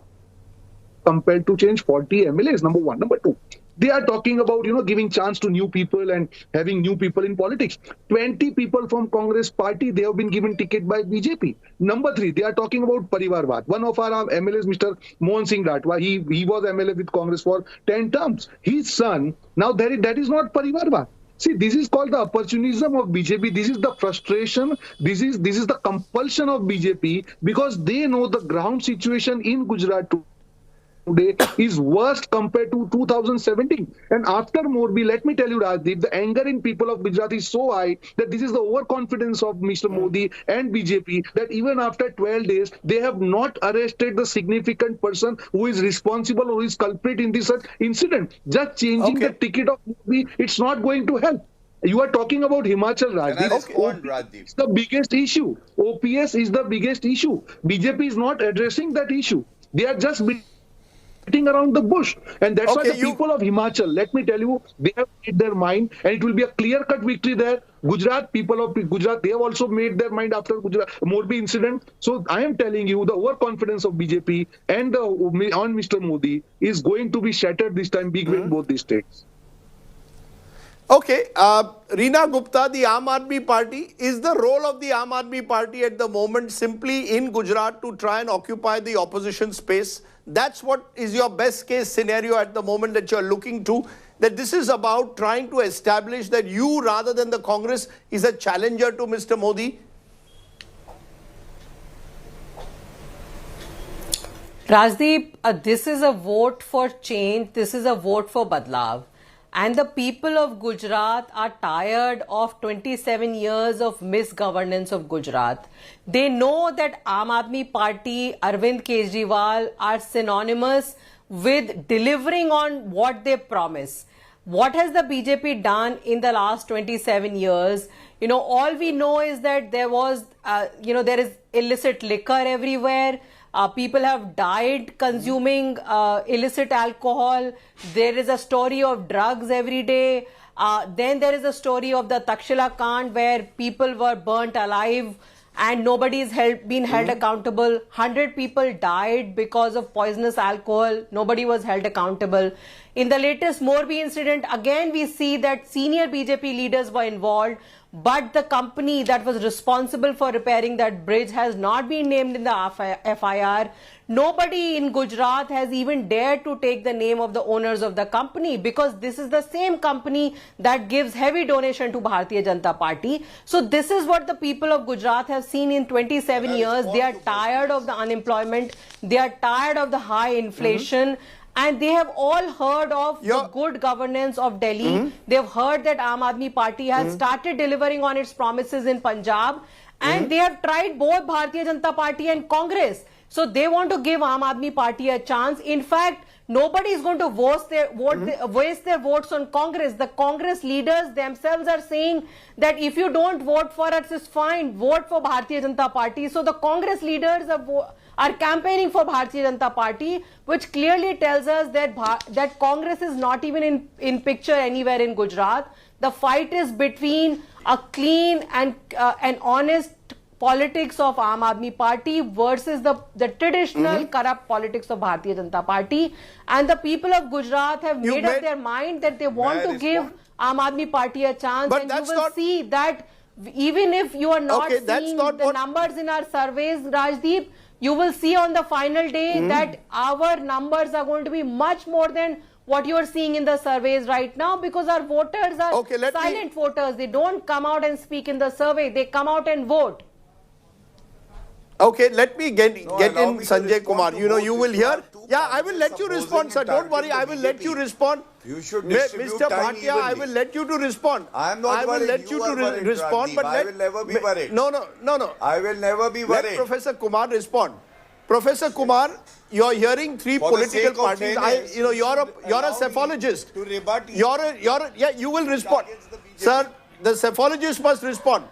Speaker 7: compelled to change 40 MLAs? Number one. Number two, they are talking about, giving chance to new people and having new people in politics. 20 people from Congress party, they have been given ticket by BJP. Number three, they are talking about Parivarvad. One of our MLAs, Mr. Mohan Singh Ratwa, he was MLA with Congress for 10 terms. His son, now that is not Parivarvad. See, this is called the opportunism of BJP. This is the frustration. This is the compulsion of BJP, because they know the ground situation in Gujarat today is worst compared to 2017. And after Morbi, let me tell you, Rajdeep, the anger in people of Gujarat is so high that this is the overconfidence of Mr. Modi and BJP that even after 12 days, they have not arrested the significant person who is responsible or who is culprit in this incident. Just changing the ticket of Modi, it's not going to help. You are talking about Himachal, Rajdeep. It's the biggest issue. OPS is the biggest issue. BJP is not addressing that issue. They are just beating around the bush. And that's why the people of Himachal, let me tell you, they have made their mind, and it will be a clear-cut victory there. Gujarat, people of Gujarat, they have also made their mind after Morbi incident. So I am telling you, the overconfidence of BJP and on Mr. Modi is going to be shattered this time, big way in both these states.
Speaker 9: Okay, Reena Gupta, the Aam Aadmi Party, is the role of the Aam Aadmi Party at the moment simply in Gujarat to try and occupy the opposition space? That's what is your best case scenario at the moment that you're looking to? That this is about trying to establish that you, rather than the Congress, is a challenger to Mr. Modi?
Speaker 11: Rajdeep, this is a vote for change. This is a vote for Badlav. And the people of Gujarat are tired of 27 years of misgovernance of Gujarat. They know that Aam Aadmi Party, Arvind Kejriwal are synonymous with delivering on what they promise. What has the BJP done in the last 27 years? All we know is that there is illicit liquor everywhere. People have died consuming illicit alcohol. There is a story of drugs every day. Then there is a story of the Takshila Kand, where people were burnt alive and nobody is been held accountable. 100 people died because of poisonous alcohol. Nobody was held accountable. In the latest Morbi incident, again we see that senior BJP leaders were involved, but the company that was responsible for repairing that bridge has not been named in the FIR. Nobody in Gujarat has even dared to take the name of the owners of the company, because this is the same company that gives heavy donation to Bharatiya Janata Party. So this is what the people of Gujarat have seen in 27 years. They are tired of the unemployment. They are tired of the high inflation. And they have all heard of the good governance of Delhi. They've heard that Aam Aadmi Party has started delivering on its promises in Punjab. And they have tried both Bharatiya Janata Party and Congress. So they want to give Aam Aadmi Party a chance. In fact, nobody is going to waste their votes on Congress. The Congress leaders themselves are saying that if you don't vote for us, it's fine. Vote for Bharatiya Janata Party. So the Congress leaders are campaigning for Bharatiya Janata Party, which clearly tells us that Congress is not even in picture anywhere in Gujarat. The fight is between a clean and honest politics of Aam Aadmi Party versus the traditional corrupt politics of Bharatiya Janata Party. And the people of Gujarat have made up their mind that they want to give Aam Aadmi Party a chance. But and you will see that even if you are not seeing the numbers in our surveys, Rajdeep, you will see on the final day that our numbers are going to be much more than what you are seeing in the surveys right now, because our voters are silent voters. They don't come out and speak in the survey. They come out and vote.
Speaker 9: Okay, let me get in Sanjay Kumar. You know, you will hear. Yeah, I will let you respond, sir. Don't worry, I will let you respond.
Speaker 21: You should distribute
Speaker 9: Mr. Bhatia, I will let you to respond.
Speaker 21: I am not worried.
Speaker 9: Let you to respond, but
Speaker 21: I will never be worried.
Speaker 9: No.
Speaker 21: I will never be worried.
Speaker 9: Let Professor Kumar respond. Professor Kumar, you are hearing three political parties. You're a cephalogist.
Speaker 21: To rebut
Speaker 9: you will respond. Sir, the cephalogist must respond.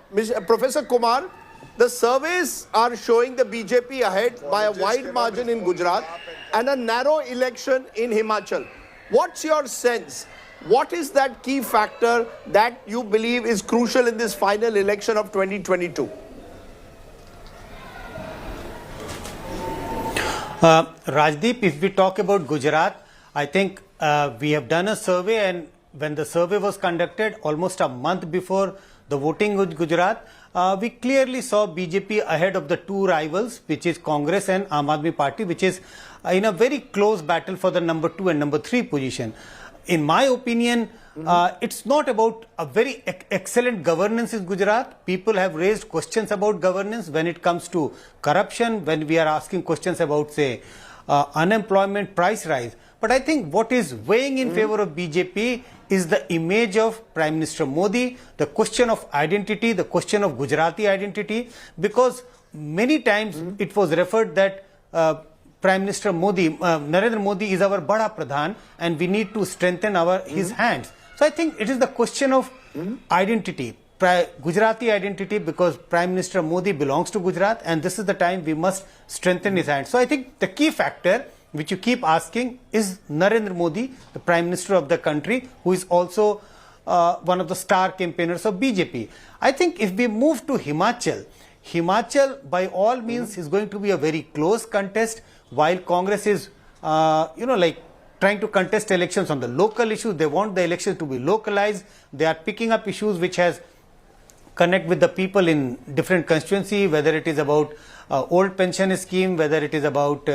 Speaker 9: Professor Kumar, the surveys are showing the BJP ahead by a wide margin in Gujarat and a narrow election in Himachal. What's your sense? What is that key factor that you believe is crucial in this final election of 2022?
Speaker 12: Rajdeep, if we talk about Gujarat, I think we have done a survey, and when the survey was conducted almost a month before the voting in Gujarat, we clearly saw BJP ahead of the two rivals, which is Congress and Aam Aadmi Party, which is in a very close battle for the number 2 and number 3 position. In my opinion, it's not about a very excellent governance in Gujarat. People have raised questions about governance when it comes to corruption, when we are asking questions about, say, unemployment, price rise. But I think what is weighing in favor of BJP is the image of Prime Minister Modi, the question of identity, the question of Gujarati identity, because many times it was referred that Prime Minister Modi, Narendra Modi is our Bada Pradhan, and we need to strengthen his hands. So I think it is the question of identity, Gujarati identity, because Prime Minister Modi belongs to Gujarat, and this is the time we must strengthen his hands. So I think the key factor which you keep asking is Narendra Modi, the Prime Minister of the country, who is also one of the star campaigners of BJP. I think if we move to Himachal by all means is going to be a very close contest, while Congress is, trying to contest elections on the local issues. They want the elections to be localized. They are picking up issues which has connect with the people in different constituency, whether it is about old pension scheme, whether it is about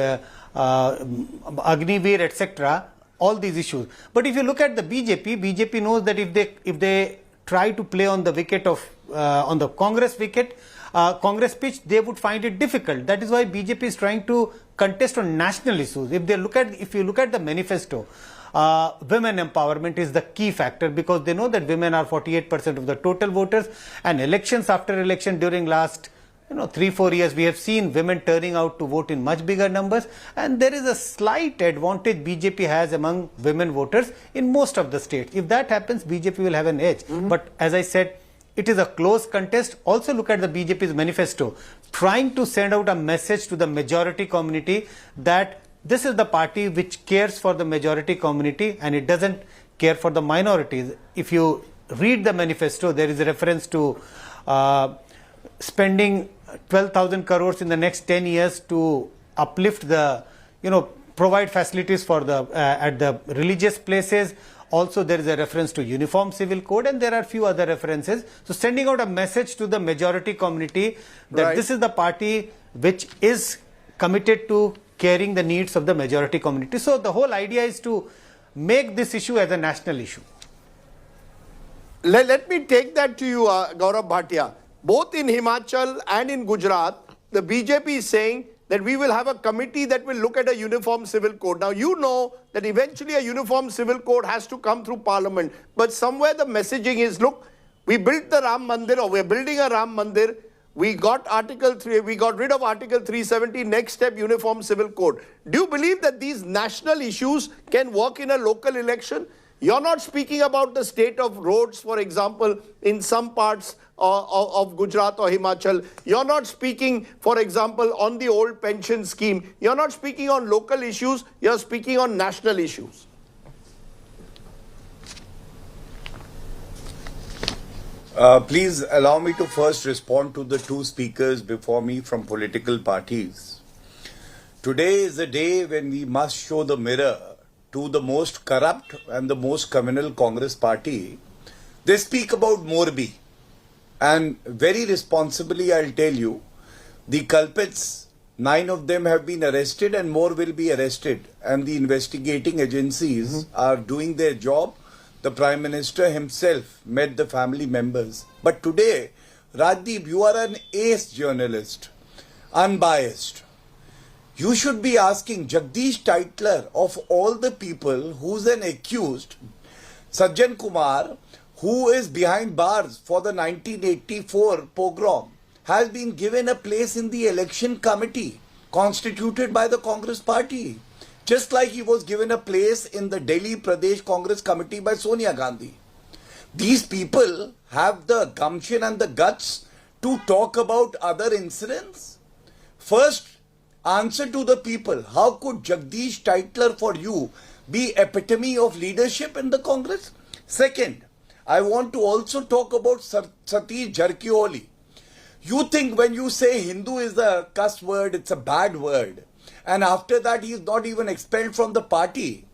Speaker 12: Agniveer, etc. All these issues. But if you look at the BJP knows that if they try to play on the wicket of on the Congress wicket, Congress pitch, they would find it difficult. That is why BJP is trying to contest on national issues. If you look at the manifesto, women empowerment is the key factor, because they know that women are 48% of the total voters, and elections after election during last 3-4 years, we have seen women turning out to vote in much bigger numbers, and there is a slight advantage BJP has among women voters in most of the states. If that happens, BJP will have an edge. But as I said, it is a close contest. Also look at the BJP's manifesto, trying to send out a message to the majority community that this is the party which cares for the majority community and it doesn't care for the minorities. If you read the manifesto, there is a reference to spending 12,000 crores in the next 10 years to uplift the, provide facilities for the at the religious places. Also, there is a reference to uniform civil code, and there are few other references. So, sending out a message to the majority community that this is the party which is committed to caring the needs of the majority community. So, the whole idea is to make this issue as a national issue.
Speaker 9: Let me take that to you, Gaurav Bhatia. Both in Himachal and in Gujarat, the BJP is saying that we will have a committee that will look at a uniform civil code. Now, you know that eventually a uniform civil code has to come through Parliament. But somewhere the messaging is, look, we built the Ram Mandir, or we're building a Ram Mandir. We got Article 3, we got rid of Article 370, next step, uniform civil code. Do you believe that these national issues can work in a local election? You're not speaking about the state of roads, for example, in some parts of Gujarat or Himachal. You're not speaking, for example, on the old pension scheme. You're not speaking on local issues. You're speaking on national issues.
Speaker 21: Please allow me to first respond to the two speakers before me from political parties. Today is a day when we must show the mirror to the most corrupt and the most criminal Congress party. They speak about Morbi, and very responsibly I'll tell you, the culprits, 9 of them have been arrested and more will be arrested, and the investigating agencies are doing their job. The Prime Minister himself met the family members. But today, Rajdeep, you are an ace journalist, unbiased. You should be asking Jagdish Titler, of all the people, who's an accused, Sajjan Kumar, who is behind bars for the 1984 pogrom, has been given a place in the election committee constituted by the Congress party. Just like he was given a place in the Delhi Pradesh Congress committee by Sonia Gandhi. These people have the gumption and the guts to talk about other incidents. First, answer to the people. How could Jagdish Titler for you be epitome of leadership in the Congress? Second, I want to also talk about Satish Jarkioli. You think when you say Hindu is a cuss word, it's a bad word. And after that, he is not even expelled from the party.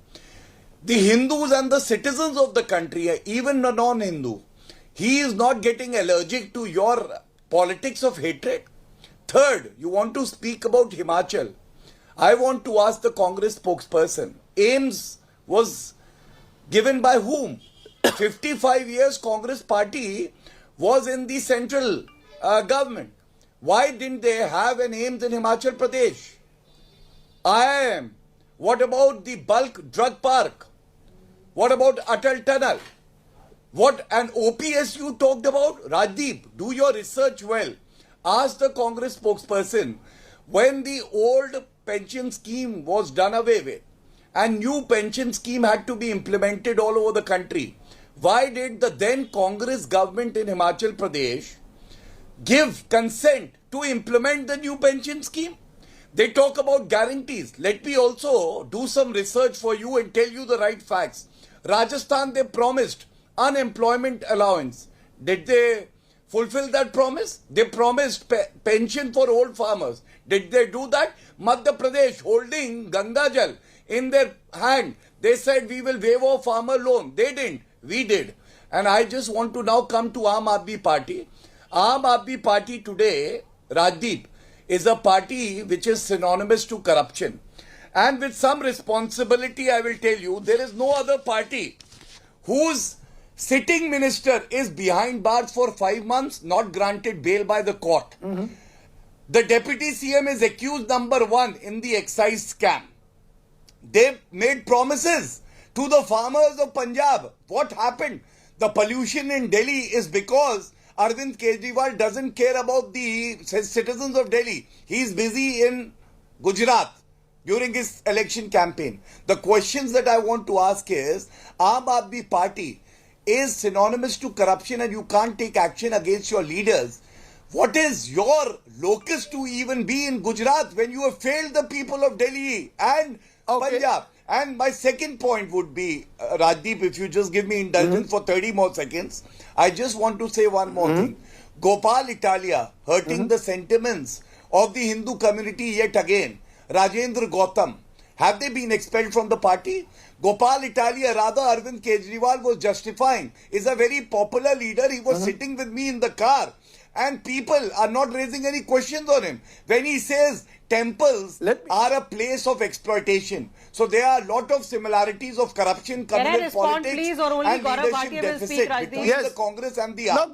Speaker 21: The Hindus and the citizens of the country, even a non-Hindu, he is not getting allergic to your politics of hatred. Third, you want to speak about Himachal. I want to ask the Congress spokesperson, AIMS was given by whom? 55 years Congress party was in the central government. Why didn't they have an AIMS in Himachal Pradesh? IIM. What about the bulk drug park? What about Atal Tunnel? What an OPS you talked about? Rajdeep, do your research well. Ask the Congress spokesperson, when the old pension scheme was done away with and new pension scheme had to be implemented all over the country, why did the then Congress government in Himachal Pradesh give consent to implement the new pension scheme? They talk about guarantees. Let me also do some research for you and tell you the right facts. Rajasthan, they promised unemployment allowance. Did they fulfill that promise? They promised pension for old farmers. Did they do that? Madhya Pradesh, holding Ganga Jal in their hand, they said we will waive off farmer loan. They didn't. We did. And I just want to now come to Aam Aadmi Party. Aam Aadmi Party today, Rajdeep, is a party which is synonymous to corruption. And with some responsibility, I will tell you, there is no other party whose sitting minister is behind bars for 5 months, not granted bail by the court. The deputy CM is accused number 1 in the excise scam. They made promises to the farmers of Punjab. What happened? The pollution in Delhi is because Arvind Kejriwal doesn't care about the citizens of Delhi. He is busy in Gujarat during his election campaign. The questions that I want to ask is, Aam Aadmi Party is synonymous to corruption and you can't take action against your leaders. What is your locus to even be in Gujarat when you have failed the people of Delhi and Punjab? And my second point would be, Rajdeep, if you just give me indulgence for 30 more seconds, I just want to say one more thing. Gopal Italia hurting the sentiments of the Hindu community yet again. Rajendra Gautam, have they been expelled from the party? Gopal Italia, rather Arvind Kejriwal was justifying, is a very popular leader. He was sitting with me in the car and people are not raising any questions on him. When he says temples are a place of exploitation. So there are a lot of similarities of corruption, communal politics
Speaker 11: please, or only
Speaker 21: and
Speaker 11: Gaurav
Speaker 21: leadership
Speaker 11: Bhatia will
Speaker 21: deficit
Speaker 11: speak,
Speaker 21: between the Congress and the
Speaker 9: No,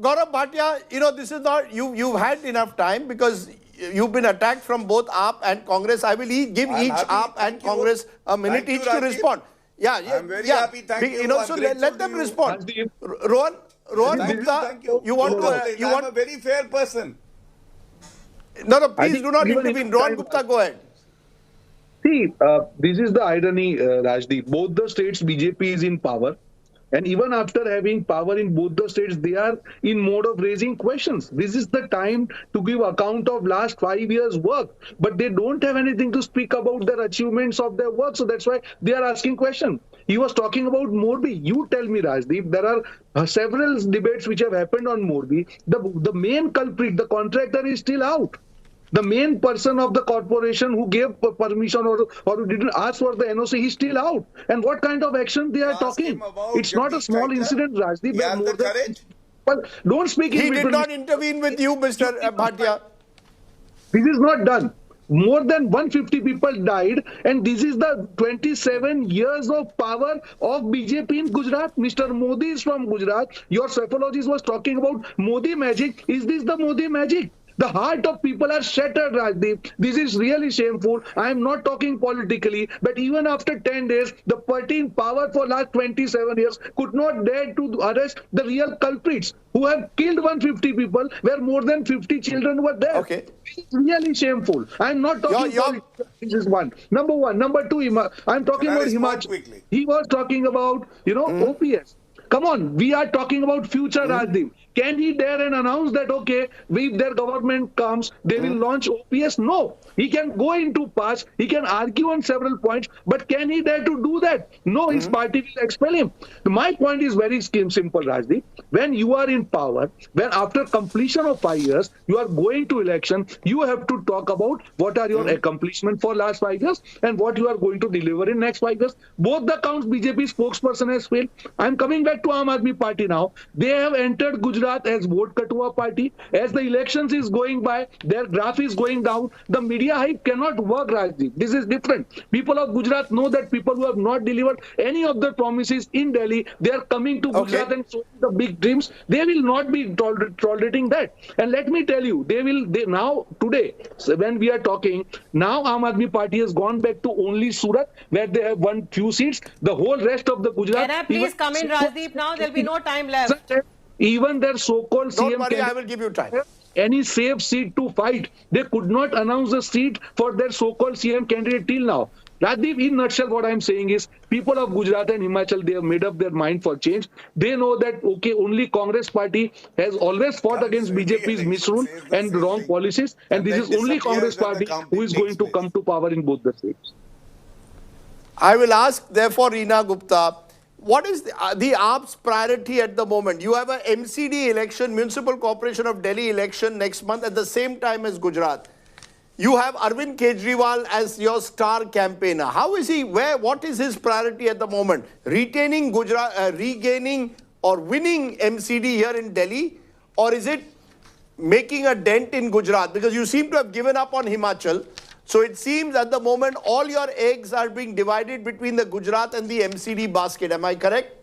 Speaker 9: Gaurav Bhatia, this is not, you've had enough time because you've been attacked from both AAP and Congress. I will give each AAP and Congress a minute each to respond. Yeah,
Speaker 21: I'm very happy. Thank you.
Speaker 9: So let them respond. Rohan Gupta, you want to...
Speaker 21: I'm a very fair person.
Speaker 9: No, please do not intervene. Rohan Gupta, go ahead.
Speaker 7: See, this is the irony, Rajdeep. Both the states, BJP is in power. And even after having power in both the states, they are in mode of raising questions. This is the time to give account of last 5 years' work. But they don't have anything to speak about their achievements of their work. So that's why they are asking questions. He was talking about Morbi. You tell me, Rajdeep, there are several debates which have happened on Morbi. The main culprit, the contractor, is still out. The main person of the corporation who gave permission or who didn't ask for the NOC, he's still out. And what kind of action they are talking? It's not a small incident, Rajdeep.
Speaker 21: He has the courage.
Speaker 7: Well, don't speak in
Speaker 9: He
Speaker 7: between.
Speaker 9: did not intervene with you, Mr. Bhatia.
Speaker 7: This is not done. More than 150 people died, and this is the 27 years of power of BJP in Gujarat. Mr. Modi is from Gujarat. Your cephalogist was talking about Modi magic. Is this the Modi magic? The heart of people are shattered, Rajdeep. This is really shameful. I am not talking politically, but even after 10 days, the party in power for last 27 years could not dare to arrest the real culprits who have killed 150 people, where more than 50 children were there.
Speaker 9: Okay.
Speaker 7: It's really shameful. I am not talking politics. This is one. Number one. Number two, I am talking about Himachal. He was talking about, OPS. Come on, we are talking about future, Rajdeep. Can he dare and announce that, okay, if their government comes, they will launch OPS? No. He can go into past, he can argue on several points, but can he dare to do that? No, his party will expel him. My point is very simple, Rajdeep. When you are in power, when after completion of 5 years, you are going to election, you have to talk about what are your accomplishments for last 5 years and what you are going to deliver in next 5 years. Both the counts, BJP spokesperson has failed. I am coming back to Aam Aadmi Party now. They have entered Gujarat as vote katua party. As the elections is going by, their graph is going down. The media hype cannot work, Rajdeep. This is different. People of Gujarat know that people who have not delivered any of their promises in Delhi, they are coming to Gujarat and showing the big dreams. They will not be tolerating that. And let me tell you, they now today, when we are talking, now Aam Aadmi Party has gone back to only Surat, where they have won few seats. The whole rest of the Gujarat.
Speaker 11: Can I please come in, Rajdeep? Now there'll be no time left.
Speaker 7: Even their so-called CM
Speaker 9: Don't worry, I will give you time.
Speaker 7: Any safe seat to fight. They could not announce a seat for their so-called CM candidate till now. Rajdeep, in a nutshell, what I'm saying is, people of Gujarat and Himachal, they have made up their mind for change. They know that, okay, only Congress party has always fought against BJP's misrule and wrong policies, and this is only Congress party who is going to come to power in both the states.
Speaker 9: I will ask, therefore, Reena Gupta, what is the AAP's priority at the moment? You have a MCD election, Municipal Corporation of Delhi election next month at the same time as Gujarat. You have Arvind Kejriwal as your star campaigner. How is he? What is his priority at the moment? Retaining Gujarat, regaining or winning MCD here in Delhi? Or is it making a dent in Gujarat? Because you seem to have given up on Himachal. So it seems at the moment all your eggs are being divided between the Gujarat and the MCD basket. Am I correct?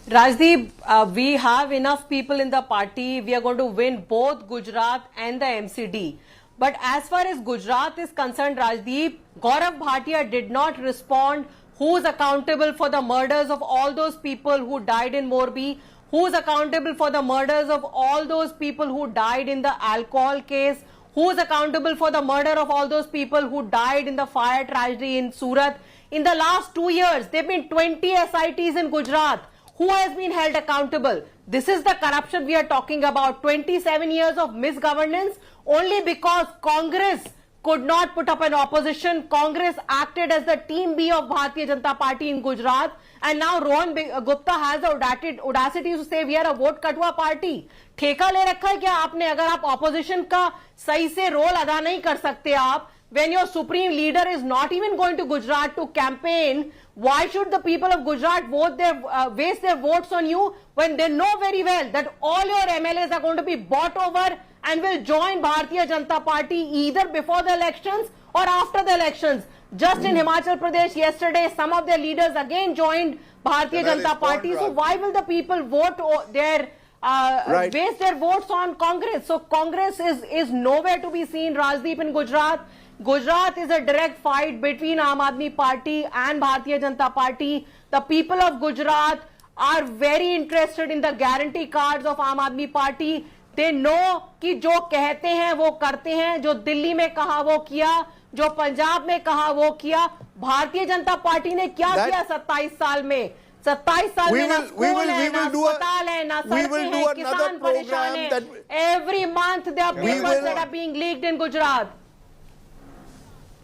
Speaker 11: Rajdeep, we have enough people in the party. We are going to win both Gujarat and the MCD. But as far as Gujarat is concerned, Rajdeep, Gaurav Bhatia did not respond. Who's accountable for the murders of all those people who died in Morbi? Who's accountable for the murders of all those people who died in the alcohol case? Who's accountable for the murder of all those people who died in the fire tragedy in Surat? In the last 2 years, there have been 20 SITs in Gujarat. Who has been held accountable? This is the corruption we are talking about. 27 years of misgovernance only because Congress could not put up an opposition. Congress acted as the team B of Bharatiya Janata Party in Gujarat. And now Rohan Gupta has the audacity to say we are a vote katua party. ठेका ले रखा है क्या आपने? अगर आप opposition का सही से रोल अदा नहीं कर सकते आप, when your supreme leader is not even going to Gujarat to campaign, why should the people of Gujarat waste their votes on you when they know very well that all your MLAs are going to be bought over and will join Bharatiya Janata Party either before the elections or after the elections? Just in Himachal Pradesh yesterday, some of their leaders again joined Bharatiya Janata Party. So why will the people vote their waste their votes on Congress. So Congress is nowhere to be seen, Rajdeep, in Gujarat. Gujarat is a direct fight between Aam Aadmi Party and Bharatiya Janata Party. The people of Gujarat are very interested in the guarantee cards of Aam Aadmi Party. They know कि जो कहते हैं वो करते हैं, जो दिल्ली में कहा वो किया, जो पंजाब में कहा वो किया. भारतीय जनता पार्टी ने क्या किया 27 साल में? 27 साल में ना स्कूल है, ना अस्पताल है, ना सड़कें हैं, किसान परेशान हैं. Every month there are papers that are being leaked in Gujarat.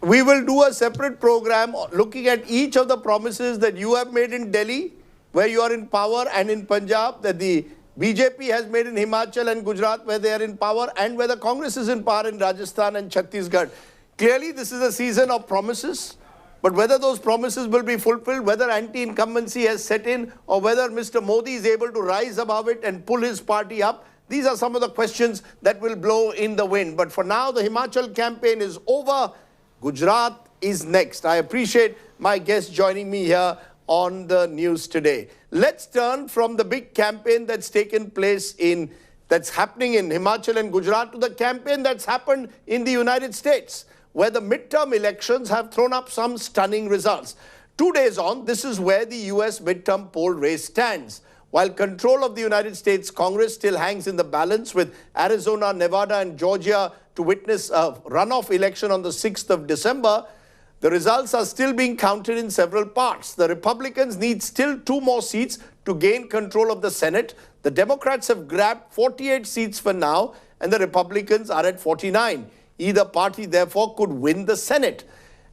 Speaker 9: We will do a separate program looking at each of the promises that you have made in Delhi, where you are in power, and in Punjab, that the BJP has made in Himachal and Gujarat, where they are in power, and where the Congress is in power in Rajasthan and Chhattisgarh. Clearly, this is a season of promises, but whether those promises will be fulfilled, whether anti-incumbency has set in, or whether Mr. Modi is able to rise above it and pull his party up, these are some of the questions that will blow in the wind. But for now, the Himachal campaign is over. Gujarat is next. I appreciate my guest joining me here on the news today. Let's turn from the big campaign that's taken place that's happening in Himachal and Gujarat to the campaign that's happened in the United States, where the midterm elections have thrown up some stunning results. 2 days on, this is where the US midterm poll race stands. While control of the United States Congress still hangs in the balance, with Arizona, Nevada, and Georgia to witness a runoff election on the 6th of December, the results are still being counted in several parts. The Republicans need still 2 more seats to gain control of the Senate. The Democrats have grabbed 48 seats for now, and the Republicans are at 49. Either party, therefore, could win the Senate.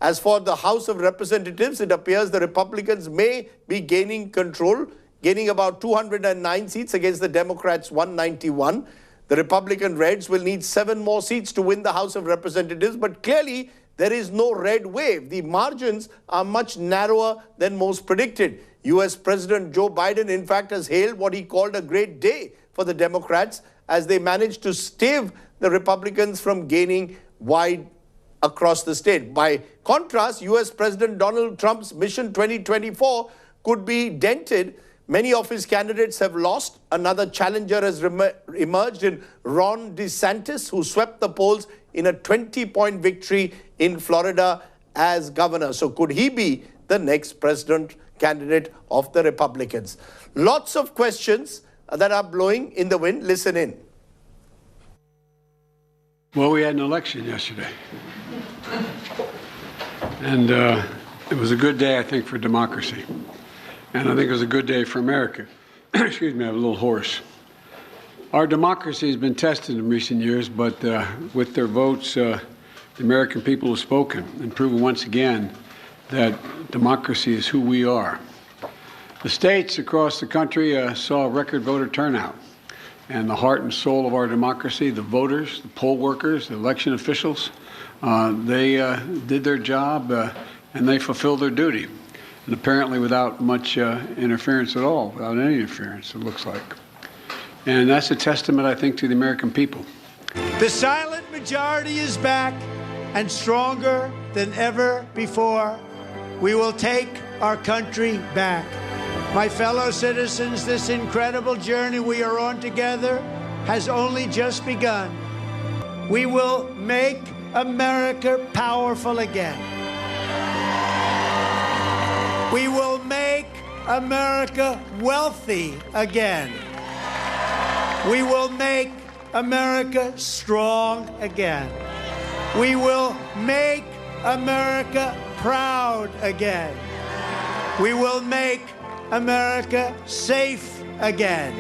Speaker 9: As for the House of Representatives, it appears the Republicans may be gaining control, gaining about 209 seats against the Democrats' 191. The Republican Reds will need 7 more seats to win the House of Representatives, but clearly there is no red wave. The margins are much narrower than most predicted. US President Joe Biden, in fact, has hailed what he called a great day for the Democrats as they managed to stave the Republicans from gaining wide across the state. By contrast, US President Donald Trump's Mission 2024 could be dented. Many of his candidates have lost. Another challenger has emerged in Ron DeSantis, who swept the polls in a 20-point victory in Florida as governor. So could he be the next president candidate of the Republicans? Lots of questions that are blowing in the wind. Listen in.
Speaker 13: Well, we had an election yesterday. And it was a good day, I think, for democracy. And I think it was a good day for America. Excuse me, I'm a little hoarse. Our democracy has been tested in recent years, but with their votes, the American people have spoken and proven once again that democracy is who we are. The states across the country saw a record voter turnout. And the heart and soul of our democracy, the voters, the poll workers, the election officials, they did their job and they fulfilled their duty. And apparently without much interference at all, without any interference, it looks like. And that's a testament, I think, to the American people.
Speaker 14: The silent majority is back and stronger than ever before. We will take our country back. My fellow citizens, this incredible journey we are on together has only just begun. We will make America powerful again. We will make America wealthy again. We will make America strong again. We will make America proud again. We will make America safe again.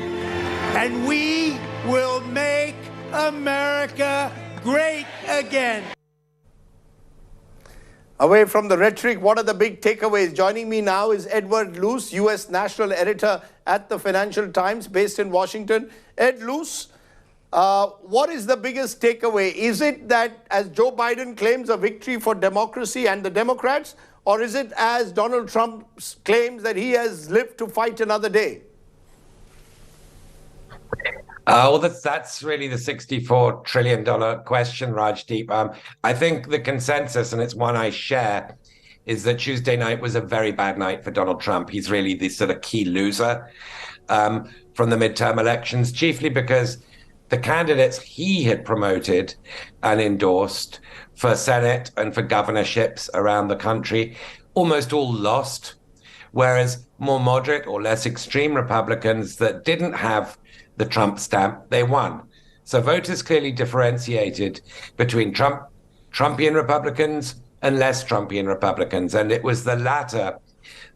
Speaker 14: And we will make America great again.
Speaker 9: Away from the rhetoric, what are the big takeaways? Joining me now is Edward Luce, U.S. National Editor at the Financial Times, based in Washington. Ed Luce, what is the biggest takeaway? Is it that, as Joe Biden claims, a victory for democracy and the Democrats? Or is it, as Donald Trump claims, that he has lived to fight another day?
Speaker 16: Well, that's really the $64 trillion question, Rajdeep. I think the consensus, and it's one I share, is that Tuesday night was a very bad night for Donald Trump. He's really the sort of key loser. from the midterm elections, chiefly because the candidates he had promoted and endorsed for Senate and for governorships around the country almost all lost, whereas more moderate or less extreme Republicans that didn't have the Trump stamp, they won. So voters clearly differentiated between Trumpian Republicans and less Trumpian Republicans, and it was the latter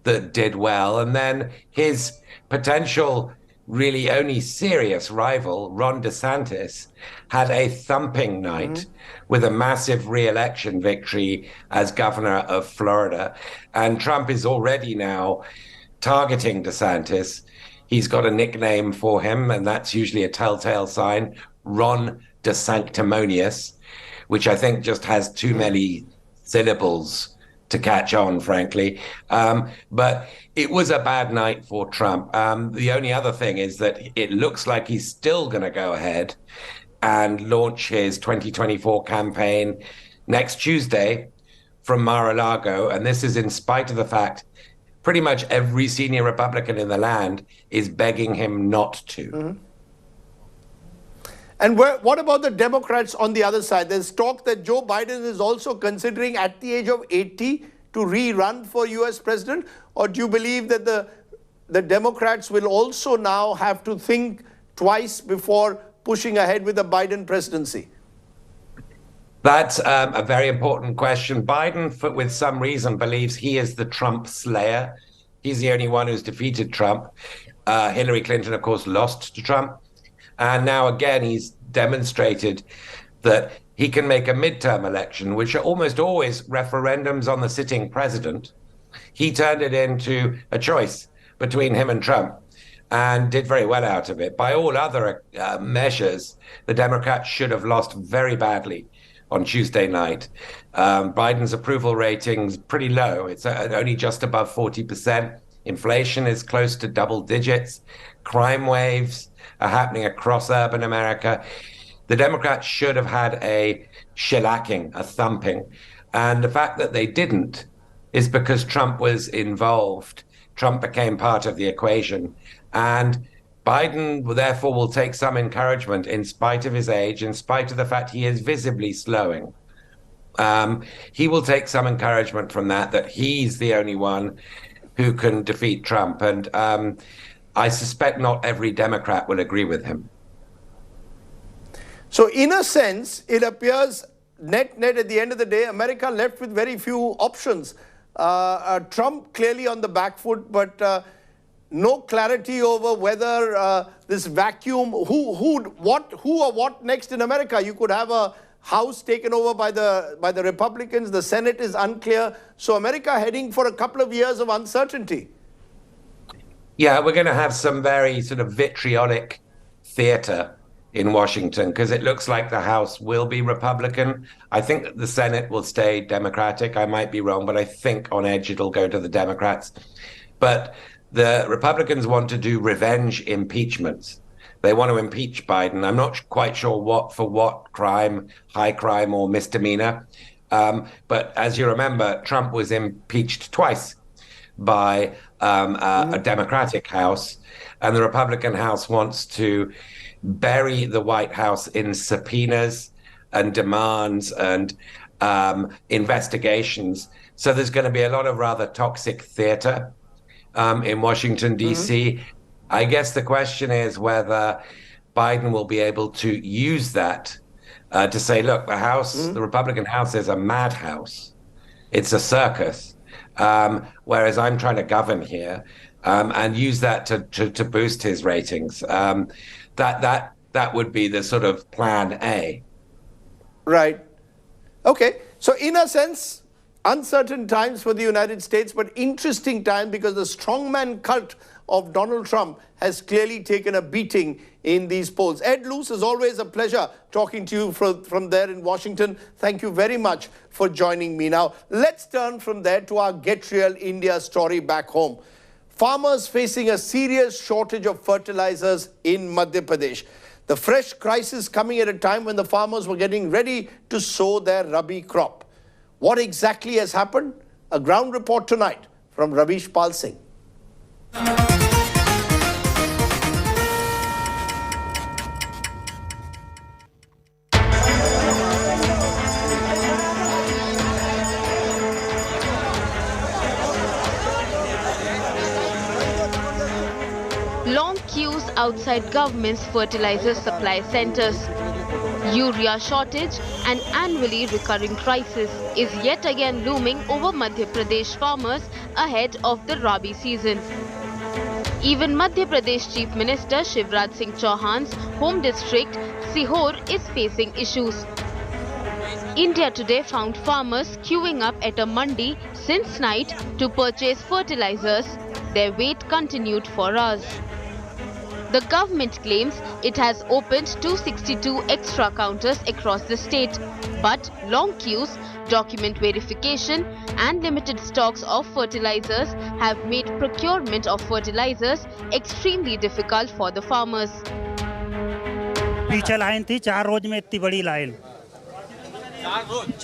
Speaker 16: that did well. And then his potential really only serious rival, Ron DeSantis, had a thumping night with a massive re-election victory as governor of Florida. And Trump is already now targeting DeSantis. He's got a nickname for him, and that's usually a telltale sign, Ron DeSanctimonious, which I think just has too many syllables to catch on, frankly. But it was a bad night for Trump. The only other thing is that it looks like he's still going to go ahead and launch his 2024 campaign next Tuesday from Mar-a-Lago. And this is in spite of the fact pretty much every senior Republican in the land is begging him not to.
Speaker 9: And what about the Democrats on the other side? There's talk that Joe Biden is also considering at the age of 80 to rerun for US president? Or do you believe that the Democrats will also now have to think twice before pushing ahead with the Biden presidency?
Speaker 16: That's a very important question. Biden, with some reason, believes he is the Trump slayer. He's the only one who's defeated Trump. Hillary Clinton, of course, lost to Trump. And now again, he's demonstrated that he can make a midterm election, which are almost always referendums on the sitting president. He turned it into a choice between him and Trump and did very well out of it. By all other measures, the Democrats should have lost very badly on Tuesday night. Biden's approval rating's pretty low. It's only just above 40%. Inflation is close to double digits. Crime waves are happening across urban America. The Democrats should have had a shellacking, a thumping. And the fact that they didn't is because Trump was involved. Trump became part of the equation. And Biden, therefore, will take some encouragement in spite of his age, in spite of the fact he is visibly slowing. He will take some encouragement from that he's the only one who can defeat Trump. And I suspect not every Democrat will agree with him.
Speaker 9: So in a sense, it appears net at the end of the day, America left with very few options. Trump clearly on the back foot, but no clarity over whether this vacuum, who or what next in America. You could have a House taken over by the Republicans. The Senate is unclear. So America heading for a couple of years of uncertainty.
Speaker 16: Yeah, we're going to have some very sort of vitriolic theater in Washington because it looks like the House will be Republican. I think that the Senate will stay Democratic. I might be wrong, but I think on edge it'll go to the Democrats. But the Republicans want to do revenge impeachments. They want to impeach Biden. I'm not quite sure for what crime, high crime or misdemeanor. But as you remember, Trump was impeached twice by a Democratic House, and the Republican House wants to bury the White House in subpoenas and demands and investigations. So there's going to be a lot of rather toxic theater in Washington, D.C. I guess the question is whether Biden will be able to use that to say, look, the House, the Republican House is a madhouse. It's a circus. Whereas I'm trying to govern here and use that to boost his ratings. That would be the sort of plan A.
Speaker 9: Right. Okay. So in a sense, uncertain times for the United States, but interesting time because the strongman cult of Donald Trump has clearly taken a beating in these polls. Ed Luce, as always, a pleasure talking to you from there in Washington. Thank you very much for joining me. Now, let's turn from there to our Get Real India story back home. Farmers facing a serious shortage of fertilizers in Madhya Pradesh. The fresh crisis coming at a time when the farmers were getting ready to sow their Rabi crop. What exactly has happened? A ground report tonight from Ravish Pal Singh.
Speaker 1: outside government's fertilizer supply centers. Urea shortage, an annually recurring crisis, is yet again looming over Madhya Pradesh farmers ahead of the Rabi season. Even Madhya Pradesh Chief Minister Shivraj Singh Chauhan's home district, Sihor, is facing issues. India Today found farmers queuing up at a mandi since night to purchase fertilizers. Their wait continued for hours. The government claims it has opened 262 extra counters across the state, but long queues, document verification and limited stocks of fertilizers have made procurement of fertilizers extremely difficult for the farmers.
Speaker 15: पीछे line थी 4 रोज में इतनी बड़ी line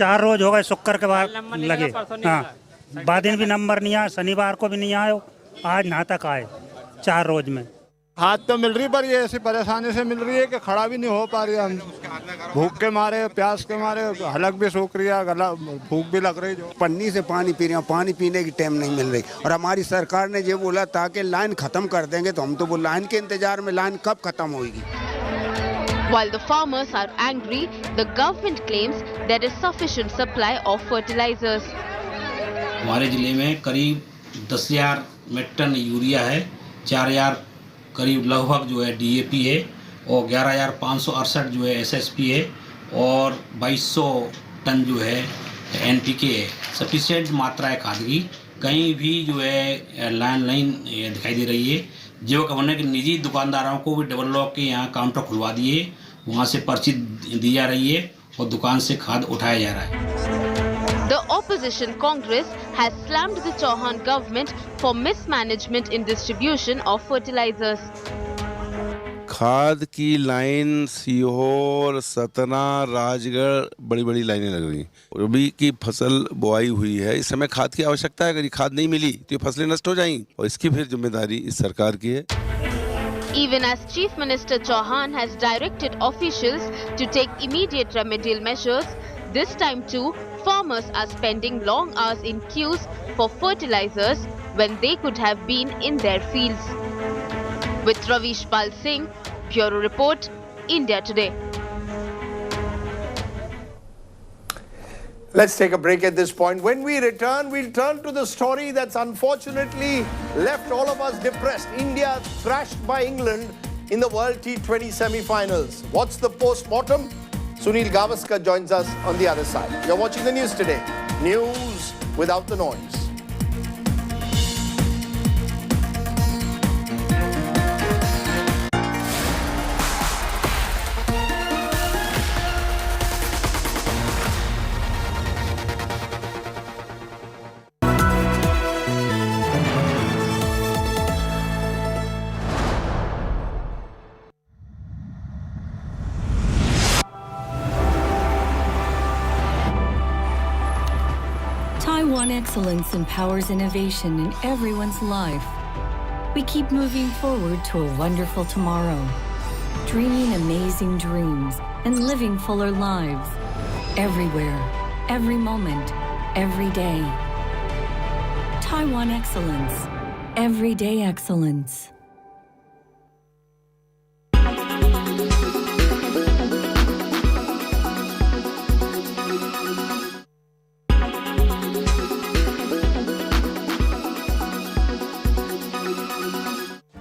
Speaker 15: 4 रोज हो गए शुक्र के बाद लगे हाँ बाद दिन भी नंबर नहीं आया शनिवार को भी नहीं आया आज ना तक आए 4 रोज में
Speaker 18: खाद तो मिल रही पर ये ऐसी परेशानी से मिल रही है कि खड़ा भी नहीं हो पा रही हम भूख के मारे प्यास के मारे हलक भी सूख रही है गला भूख भी लग रही जो
Speaker 22: पन्नी से पानी पी रहे हैं पानी पीने की टाइम नहीं मिल रही और हमारी सरकार ने ये बोला था कि लाइन खत्म कर देंगे तो हम तो वो लाइन के इंतजार में लाइन कब खत्म होगी.
Speaker 1: While the farmers are angry, the government claims there is sufficient supply of fertilizers.
Speaker 23: हमारे जिले में करीब 10,000 मेट्रिक टन यूरिया है 4,000 करीब लगभग जो है डीएपी है और 11,568 जो है एसएसपी है और 2,200 टन जो है एनपीके है. सफिशिएंट मात्रा है खाद की. कहीं भी जो है लाइन दिखाई दे रही है. जो हमने निजी दुकानदारों को भी डबल लॉक के यहाँ काउंटर खुलवा दिए वहाँ से पर्ची दी जा रही है और दुकान से खाद उठाया जा रहा है.
Speaker 1: The opposition Congress has slammed the Chauhan government for mismanagement in distribution of fertilizers.
Speaker 26: खाद की लाइन सीहोर सतना राजगढ़ बड़ी बड़ी लाइनें लग रही हैं. रबी की फसल बुआई हुई है इस समय खाद की आवश्यकता है. अगर ये खाद नहीं मिली तो ये फसलें नष्ट हो जाएंगी और इसकी फिर जिम्मेदारी इस सरकार की है.
Speaker 1: Even as Chief Minister Chauhan has directed officials to take immediate remedial measures, this time too farmers are spending long hours in queues for fertilizers when they could have been in their fields. With Rahul Singh, Bureau Report, India Today.
Speaker 9: Let's take a break at this point. When we return, we'll turn to the story that's unfortunately left all of us depressed. India thrashed by England in the World T20 semi-finals. What's the post-mortem? Sunil Gavaskar joins us on the other side. You're watching the news today. News without the noise.
Speaker 27: Taiwan Excellence empowers innovation in everyone's life. We keep moving forward to a wonderful tomorrow, dreaming amazing dreams and living fuller lives. Everywhere, every moment, every day. Taiwan Excellence. Everyday excellence.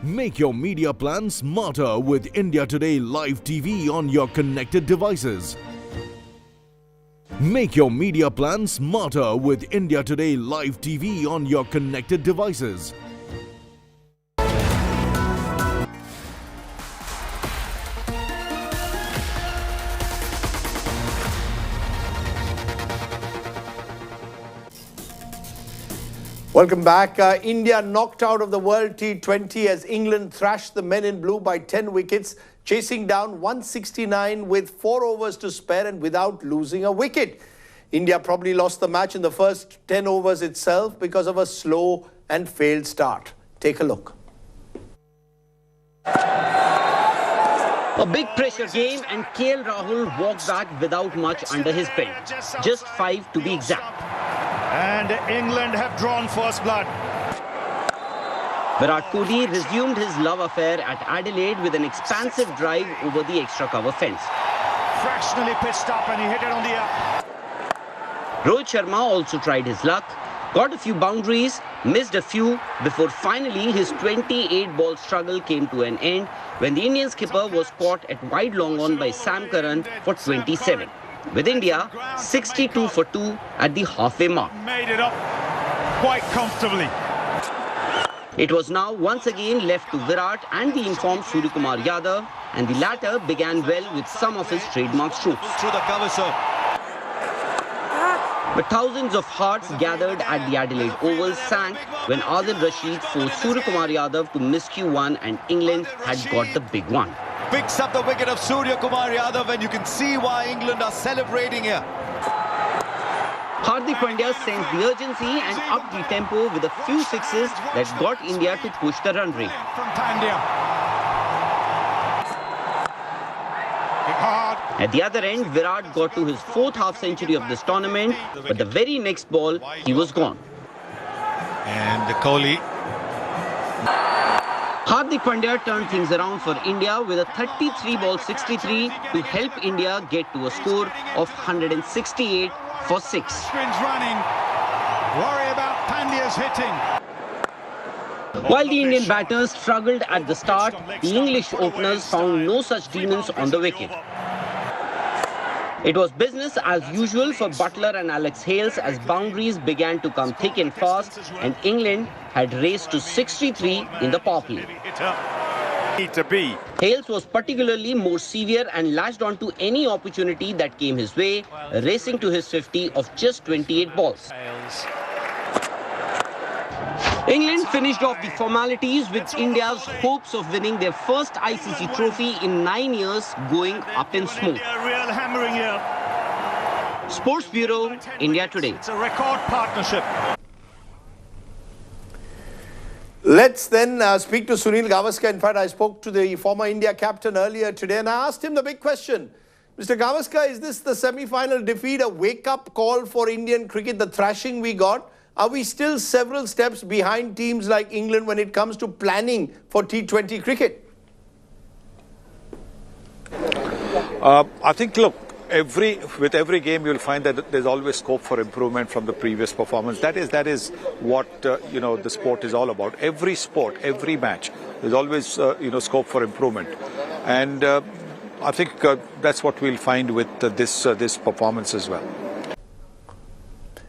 Speaker 28: Make your media plan smarter with India Today Live TV on your connected devices. Make your media plan smarter with India Today Live TV on your connected devices.
Speaker 9: Welcome back. India knocked out of the World T20 as England thrashed the men in blue by 10 wickets, chasing down 169 with 4 overs to spare and without losing a wicket. India probably lost the match in the first 10 overs itself because of a slow and failed start. Take a look.
Speaker 29: A big pressure game and KL Rahul walked back without much under his belt. Just 5 to be exact.
Speaker 14: And England have drawn first blood.
Speaker 29: Virat Kohli resumed his love affair at Adelaide with an expansive drive over the extra cover fence.
Speaker 14: Fractionally pitched up and he hit it on the up.
Speaker 29: Rohit Sharma also tried his luck, got a few boundaries, missed a few before finally his 28-ball struggle came to an end when the Indian skipper was caught at wide long on by Sam Curran for 27. With India 62 for 2 at the halfway mark.
Speaker 14: Made it up quite comfortably.
Speaker 29: It was now once again left to Virat and the informed Suryakumar Yadav, and the latter began well with some of his trademark strokes.
Speaker 14: Through the cover, sir.
Speaker 29: But thousands of hearts gathered at the Adelaide Oval sank when Adil Rashid forced Suryakumar Yadav to miscue one and England had got the big one.
Speaker 14: Picks up the wicket of Suryakumar Yadav and you can see why England are celebrating here.
Speaker 29: Hardik Pandya sensed the urgency and upped the tempo with a few sixes that got India to push the run rate.
Speaker 14: From Pandya.
Speaker 29: At the other end, Virat got to his fourth half-century of this tournament, but the very next ball, he was gone.
Speaker 14: And Kohli.
Speaker 29: Hardik Pandya turned things around for India with a 33-ball 63 to help India get to a score of 168 for 6.
Speaker 14: Spins running. Worry about Pandya's hitting.
Speaker 29: While the Indian batters struggled at the start, the English openers found no such demons on the wicket. It was business as usual for Buttler and Alex Hales as boundaries began to come thick and fast, and England had raced to 63 in the Powerplay. Hales was particularly more severe and latched onto any opportunity that came his way, racing to his 50 of just 28 balls. England finished off the formalities with India's hopes of winning their first ICC trophy in 9 years going up in smoke.
Speaker 14: Real hammering here.
Speaker 29: Sports Bureau, India Today.
Speaker 14: It's a record partnership.
Speaker 9: Let's then speak to Sunil Gavaskar. In fact, I spoke to the former India captain earlier today and I asked him the big question. Mr. Gavaskar, is this the semi-final defeat a wake-up call for Indian cricket, the thrashing we got? Are we still several steps behind teams like England when it comes to planning for T20 cricket?
Speaker 2: I think, look, with every game you'll find that there's always scope for improvement from the previous performance. That is what the sport is all about. Every sport, every match, there's always scope for improvement, and I think that's what we'll find with this performance as well.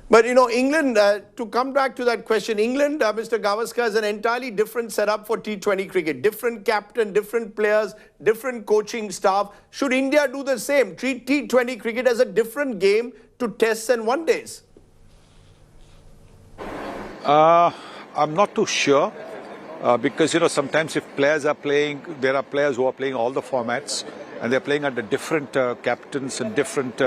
Speaker 9: But, England, to come back to that question, England, Mr. Gavaskar, is an entirely different setup for T20 cricket. Different captain, different players, different coaching staff. Should India do the same? Treat T20 cricket as a different game to tests and one-days?
Speaker 2: I'm not too sure because, sometimes if players are playing, there are players who are playing all the formats, and they're playing under different captains and different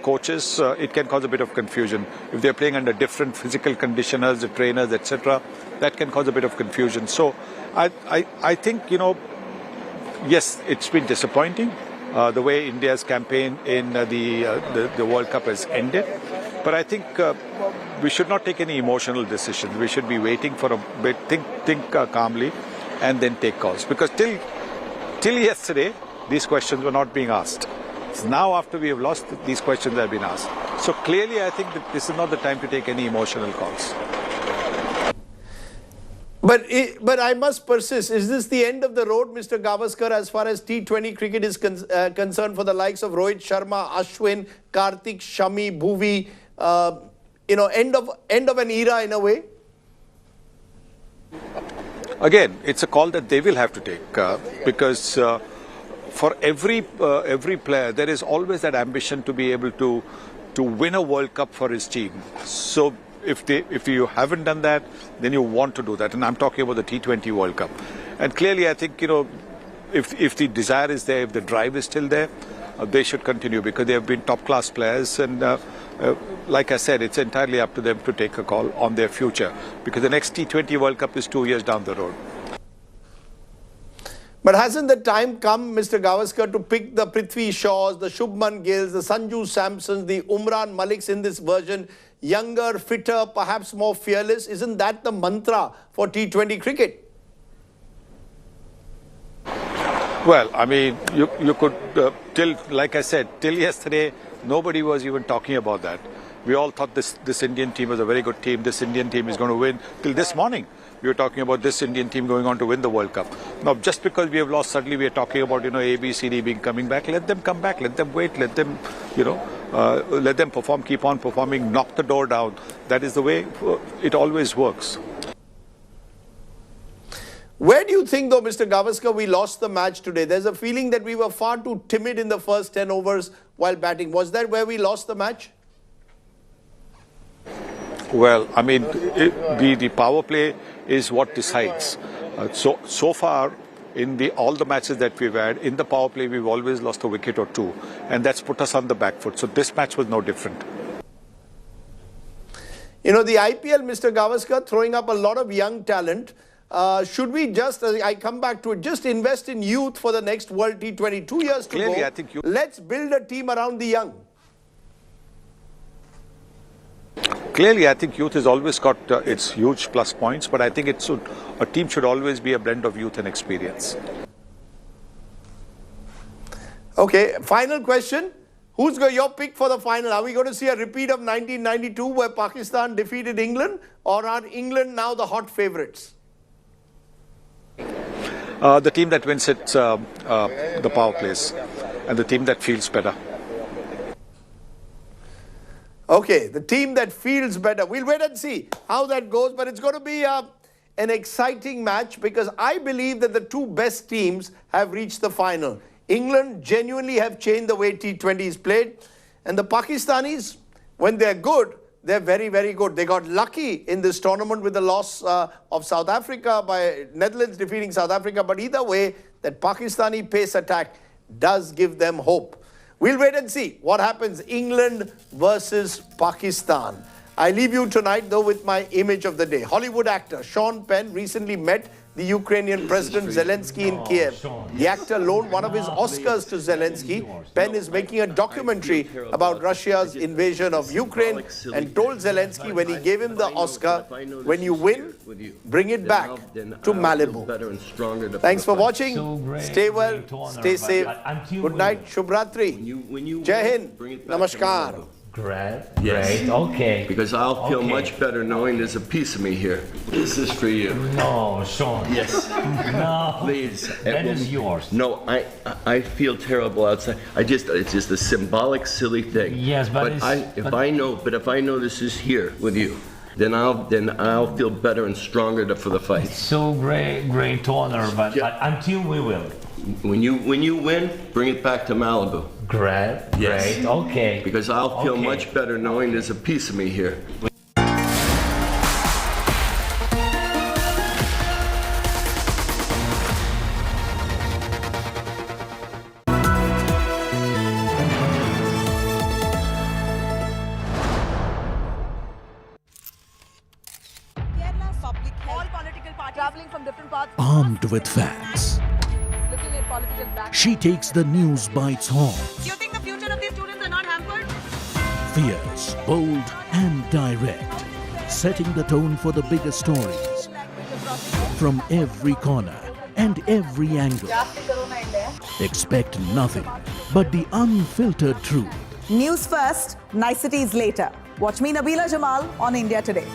Speaker 2: coaches, it can cause a bit of confusion. If they're playing under different physical conditioners, the trainers, etc., that can cause a bit of confusion. So I think, yes, it's been disappointing the way India's campaign in the World Cup has ended. But I think we should not take any emotional decisions. We should be waiting for a bit, think calmly, and then take calls. Because till yesterday, these questions were not being asked. So now, after we have lost, these questions have been asked. So clearly, I think that this is not the time to take any emotional calls.
Speaker 9: But I must persist. Is this the end of the road, Mr. Gavaskar, as far as T20 cricket is concerned for the likes of Rohit Sharma, Ashwin, Karthik, Shami, Bhuvi? End of an era in a way?
Speaker 2: Again, it's a call that they will have to take because for every player, there is always that ambition to be able to win a World Cup for his team. So if you haven't done that, then you want to do that. And I'm talking about the T20 World Cup. And clearly, I think, if the desire is there, if the drive is still there, they should continue because they have been top-class players. And like I said, it's entirely up to them to take a call on their future because the next T20 World Cup is 2 years down the road.
Speaker 9: But hasn't the time come, Mr. Gavaskar, to pick the Prithvi Shaws, the Shubman Gills, the Sanju Samsons, the Umran Maliks in this version, younger, fitter, perhaps more fearless? Isn't that the mantra for T20 cricket?
Speaker 2: Well, I mean, you could, like I said, till yesterday, nobody was even talking about that. We all thought this Indian team was a very good team. This Indian team is going to win. Till this morning, we were talking about this Indian team going on to win the World Cup. Now, just because we have lost, suddenly we are talking about, A, B, C, D being coming back. Let them come back. Let them wait. Let them, let them perform, keep on performing, knock the door down. That is the way it always works.
Speaker 9: Where do you think, though, Mr. Gavaskar, we lost the match today? There's a feeling that we were far too timid in the first 10 overs while batting. Was that where we lost the match?
Speaker 2: Well, I mean, the power play is what decides. So far, in all the matches that we've had, in the power play, we've always lost a wicket or two. And that's put us on the back foot. So this match was no different.
Speaker 9: The IPL, Mr. Gavaskar, throwing up a lot of young talent. Should we just, I come back to it, just invest in youth for the next World T20? 2 years to
Speaker 2: Clearly,
Speaker 9: go.
Speaker 2: I think
Speaker 9: Let's build a team around the young.
Speaker 2: Clearly, I think youth has always got its huge plus points, but I think a team should always be a blend of youth and experience.
Speaker 9: Okay, final question. Who's your pick for the final? Are we going to see a repeat of 1992 where Pakistan defeated England, or are England now the hot favourites?
Speaker 2: The team that wins it, the power plays, and the team that feels better.
Speaker 9: Okay, the team that feels better. We'll wait and see how that goes, but it's going to be an exciting match because I believe that the two best teams have reached the final. England genuinely have changed the way T20 is played, and the Pakistanis, when they're good, they're very, very good. They got lucky in this tournament with the loss of South Africa by Netherlands defeating South Africa, but either way, that Pakistani pace attack does give them hope. We'll wait and see what happens, England versus Pakistan. I leave you tonight, though, with my image of the day. Hollywood actor Sean Penn recently met the Ukrainian President Zelensky in Kiev. The actor loaned one of his Oscars to Zelensky. Penn is making a documentary about Russia's invasion of Ukraine and told Zelensky when he gave him the Oscar, when you win, bring it back to Malibu. Thanks for watching. Stay well, stay safe. Good night, Shubhratri. Jai Hind. Namaskar.
Speaker 3: Great, okay. Because I'll feel much better knowing there's a piece of me here. This is for you. No, Sean. Yes. No. Please. That is yours. No, I feel terrible outside. It's just a symbolic, silly thing. Yes, but if I know this is here with you, then I'll feel better and stronger for the fight. It's so great honor, but until we will. When you win, bring it back to Malibu. Great, okay. Because I'll feel much better knowing there's a piece of me here.
Speaker 28: Armed with facts, she takes the news by its horns.
Speaker 4: Do you think the future of these students are not hampered?
Speaker 28: Fierce, bold and direct, setting the tone for the biggest stories. From every corner and every angle. Expect nothing but the unfiltered truth.
Speaker 4: News first, niceties later. Watch me, Nabila Jamal, on India Today.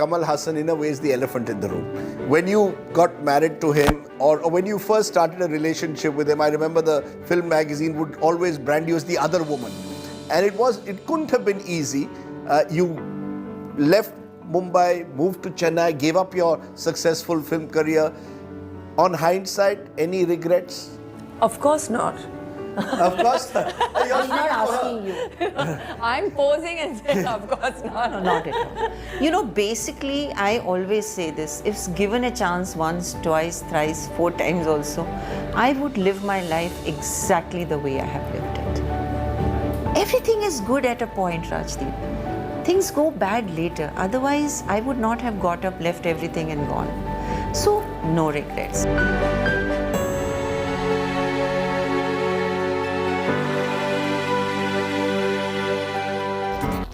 Speaker 9: Kamal Hassan in a way is the elephant in the room. When you got married to him or when you first started a relationship with him, I remember the film magazine would always brand you as the other woman. And it couldn't have been easy. You left Mumbai, moved to Chennai, gave up your successful film career. On hindsight, any regrets?
Speaker 5: Of course not.
Speaker 9: Of course not.
Speaker 5: I'm not asking you. I'm posing and saying, of course not.
Speaker 6: No, not at all. You know, basically, I always say this. If given a chance once, twice, thrice, 4 times also, I would live my life exactly the way I have lived it. Everything is good at a point, Rajdeep. Things go bad later. Otherwise, I would not have got up, left everything and gone. So, no regrets.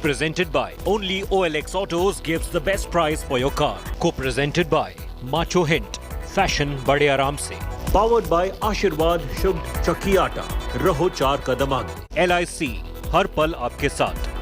Speaker 8: Presented by only OLX Autos gives the best price for your car. Co-presented by Macho Hint, Fashion Bade Aaram Se. Powered by Ashirwad Shubh Chakki Aata, Raho Char Kadam Aage. LIC, हर पल आपके साथ.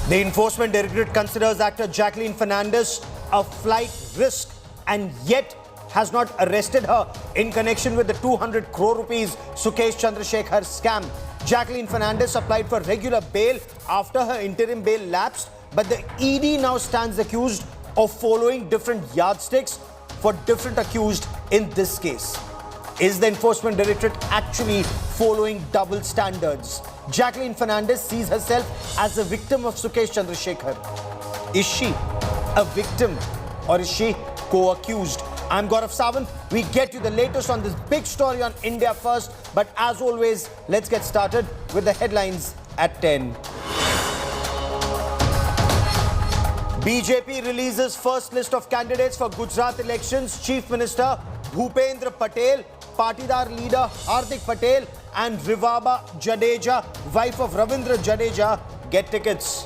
Speaker 9: The Enforcement Directorate considers actor Jacqueline Fernandez a flight risk and yet has not arrested her in connection with the 200 crore rupees Sukesh Chandrasekhar scam. Jacqueline Fernandez applied for regular bail after her interim bail lapsed, but the ED now stands accused of following different yardsticks for different accused in this case. Is the Enforcement Directorate actually following double standards? Jacqueline Fernandez sees herself as a victim of Sukesh Chandrasekhar. Is she a victim or is she co-accused? I'm Gaurav Sawant. We get you the latest on this big story on India First. But as always, let's get started with the headlines at 10. BJP releases first list of candidates for Gujarat elections. Chief Minister Bhupendra Patel, Patidar leader Hardik Patel and Rivaba Jadeja, wife of Ravindra Jadeja, get tickets.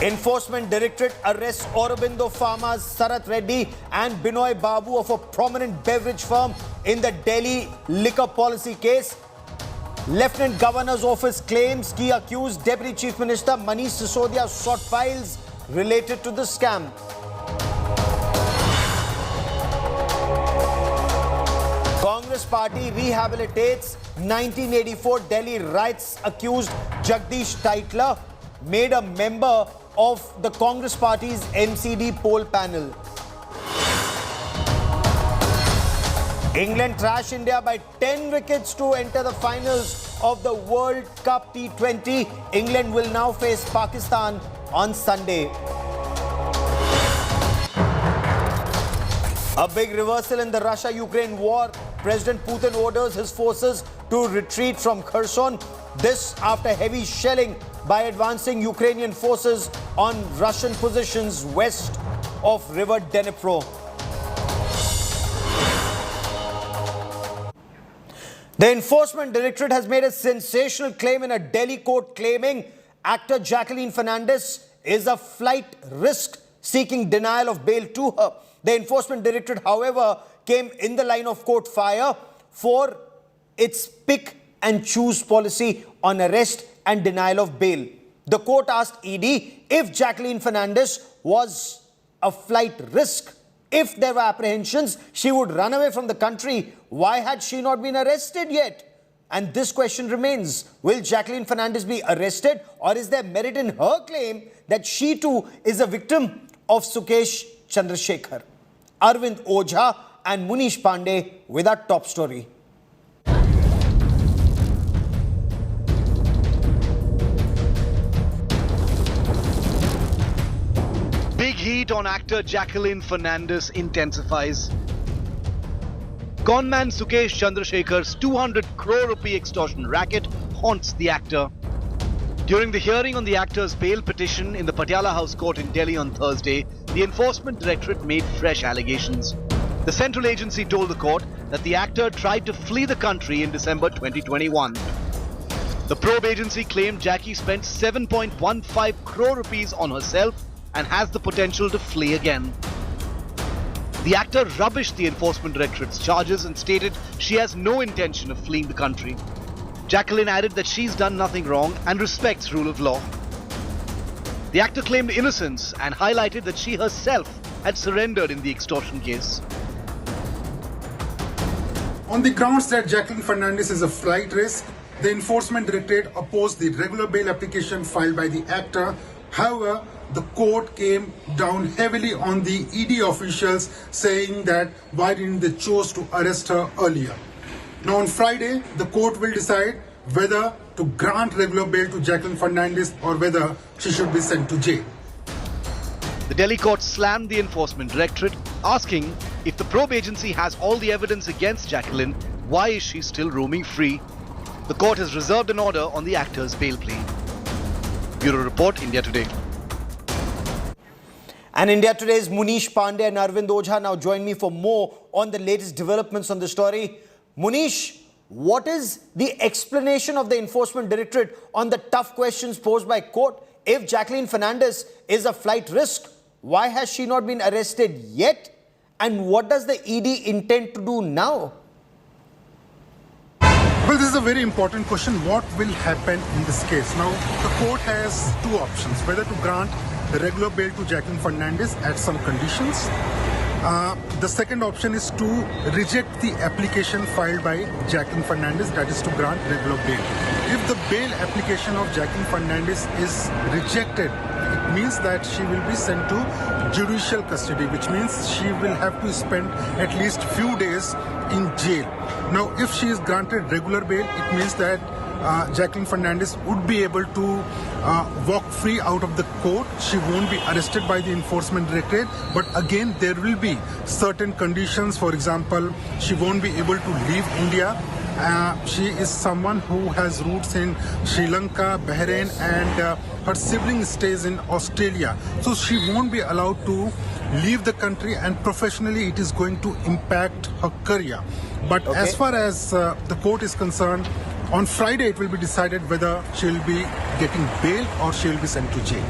Speaker 9: Enforcement Directorate arrests Aurobindo Pharma's Sarath Reddy and Binoy Babu of a prominent beverage firm in the Delhi liquor policy case. Lieutenant Governor's Office claims key accused Deputy Chief Minister Manish Sisodia sought files related to the scam. Congress Party rehabilitates 1984 Delhi riots accused Jagdish Taitla, made a member of the Congress Party's MCD poll panel. England trash India by 10 wickets to enter the finals of the World Cup T20. England will now face Pakistan on Sunday. A big reversal in the Russia-Ukraine war. President Putin orders his forces to retreat from Kherson. This after heavy shelling by advancing Ukrainian forces on Russian positions west of River Dnipro. The Enforcement Directorate has made a sensational claim in a Delhi court claiming actor Jacqueline Fernandez is a flight risk, seeking denial of bail to her. The Enforcement Directorate, however,
Speaker 7: came in the line of court fire for its pick and choose policy on arrest and denial of bail. The court asked ED if Jacqueline Fernandez was a flight risk. If there were apprehensions, she would run away from the country. Why had she not been arrested yet? And this question remains. Will Jacqueline Fernandez be arrested, or is there merit in her claim that she too is a victim of Sukesh Chandrasekhar? Arvind Ojha and Munish Pandey with our top story.
Speaker 10: Big heat on actor Jacqueline Fernandez intensifies. Conman Sukesh Chandrasekhar's 200 crore rupee extortion racket haunts the actor. During the hearing on the actor's bail petition in the Patiala House Court in Delhi on Thursday, the Enforcement Directorate made fresh allegations. The central agency told the court that the actor tried to flee the country in December 2021. The probe agency claimed Jackie spent 7.15 crore rupees on herself and has the potential to flee again. The actor rubbished the Enforcement Directorate's charges and stated she has no intention of fleeing the country. Jacqueline added that she's done nothing wrong and respects rule of law. The actor claimed innocence and highlighted that she herself had surrendered in the extortion case.
Speaker 12: On the grounds that Jacqueline Fernandez is a flight risk, the Enforcement Directorate opposed the regular bail application filed by the actor. However, the court came down heavily on the ED officials, saying that why didn't they choose to arrest her earlier. Now on Friday, the court will decide whether to grant regular bail to Jacqueline Fernandez or whether she should be sent to jail.
Speaker 10: The Delhi court slammed the Enforcement Directorate, asking if the probe agency has all the evidence against Jacqueline, why is she still roaming free? The court has reserved an order on the actor's bail plea. Bureau Report, India Today.
Speaker 7: And India Today's Munish Pandey and Arvind Ojha now join me for more on the latest developments on the story. Munish, what is the explanation of the Enforcement Directorate on the tough questions posed by court? If Jacqueline Fernandez is a flight risk, why has she not been arrested yet? And what does the ED intend to do now?
Speaker 12: Well, this is a very important question. What will happen in this case? Now, the court has two options, whether to grant regular bail to Jacqueline Fernandez at some conditions. The second option is to reject the application filed by Jacqueline Fernandez, that is to grant regular bail. If the bail application of Jacqueline Fernandez is rejected, it means that she will be sent to judicial custody, which means she will have to spend at least few days in jail. Now, if she is granted regular bail, it means that Jacqueline Fernandez would be able to walk free out of the court. She won't be arrested by the Enforcement Directorate, but again there will be certain conditions. For example, she won't be able to leave India. She is someone who has roots in Sri Lanka, Bahrain, and her sibling stays in Australia. So she won't be allowed to leave the country, and professionally it is going to impact her career. But as far as the court is concerned, on Friday it will be decided whether she will be getting bail or she will be sent to jail.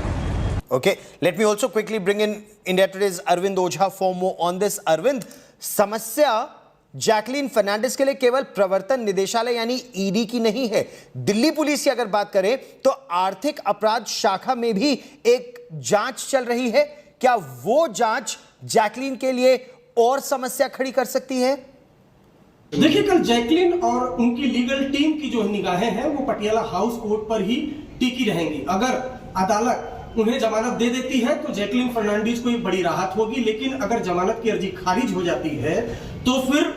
Speaker 7: Okay, let me also quickly bring in India Today's Arvind Ojha for more on this. Arvind, समस्या Jacqueline Fernandes के लिए केवल प्रवर्तन निदेशालय यानी ED की नहीं है. दिल्ली पुलिस की अगर बात करें तो आर्थिक अपराध शाखा में भी एक जांच चल रही है. क्या वो जांच जैकलीन के लिए और समस्या खड़ी कर सकती है?
Speaker 17: देखिए, कल जैकलीन और उनकी लीगल टीम की जो निगाहें हैं वो पटियाला हाउस कोर्ट पर ही टिकी रहेंगी. अगर अदालत उन्हें जमानत दे देती है तो जैकलीन फर्नांडिस को एक बड़ी राहत होगी, लेकिन अगर जमानत की अर्जी खारिज हो जाती है तो फिर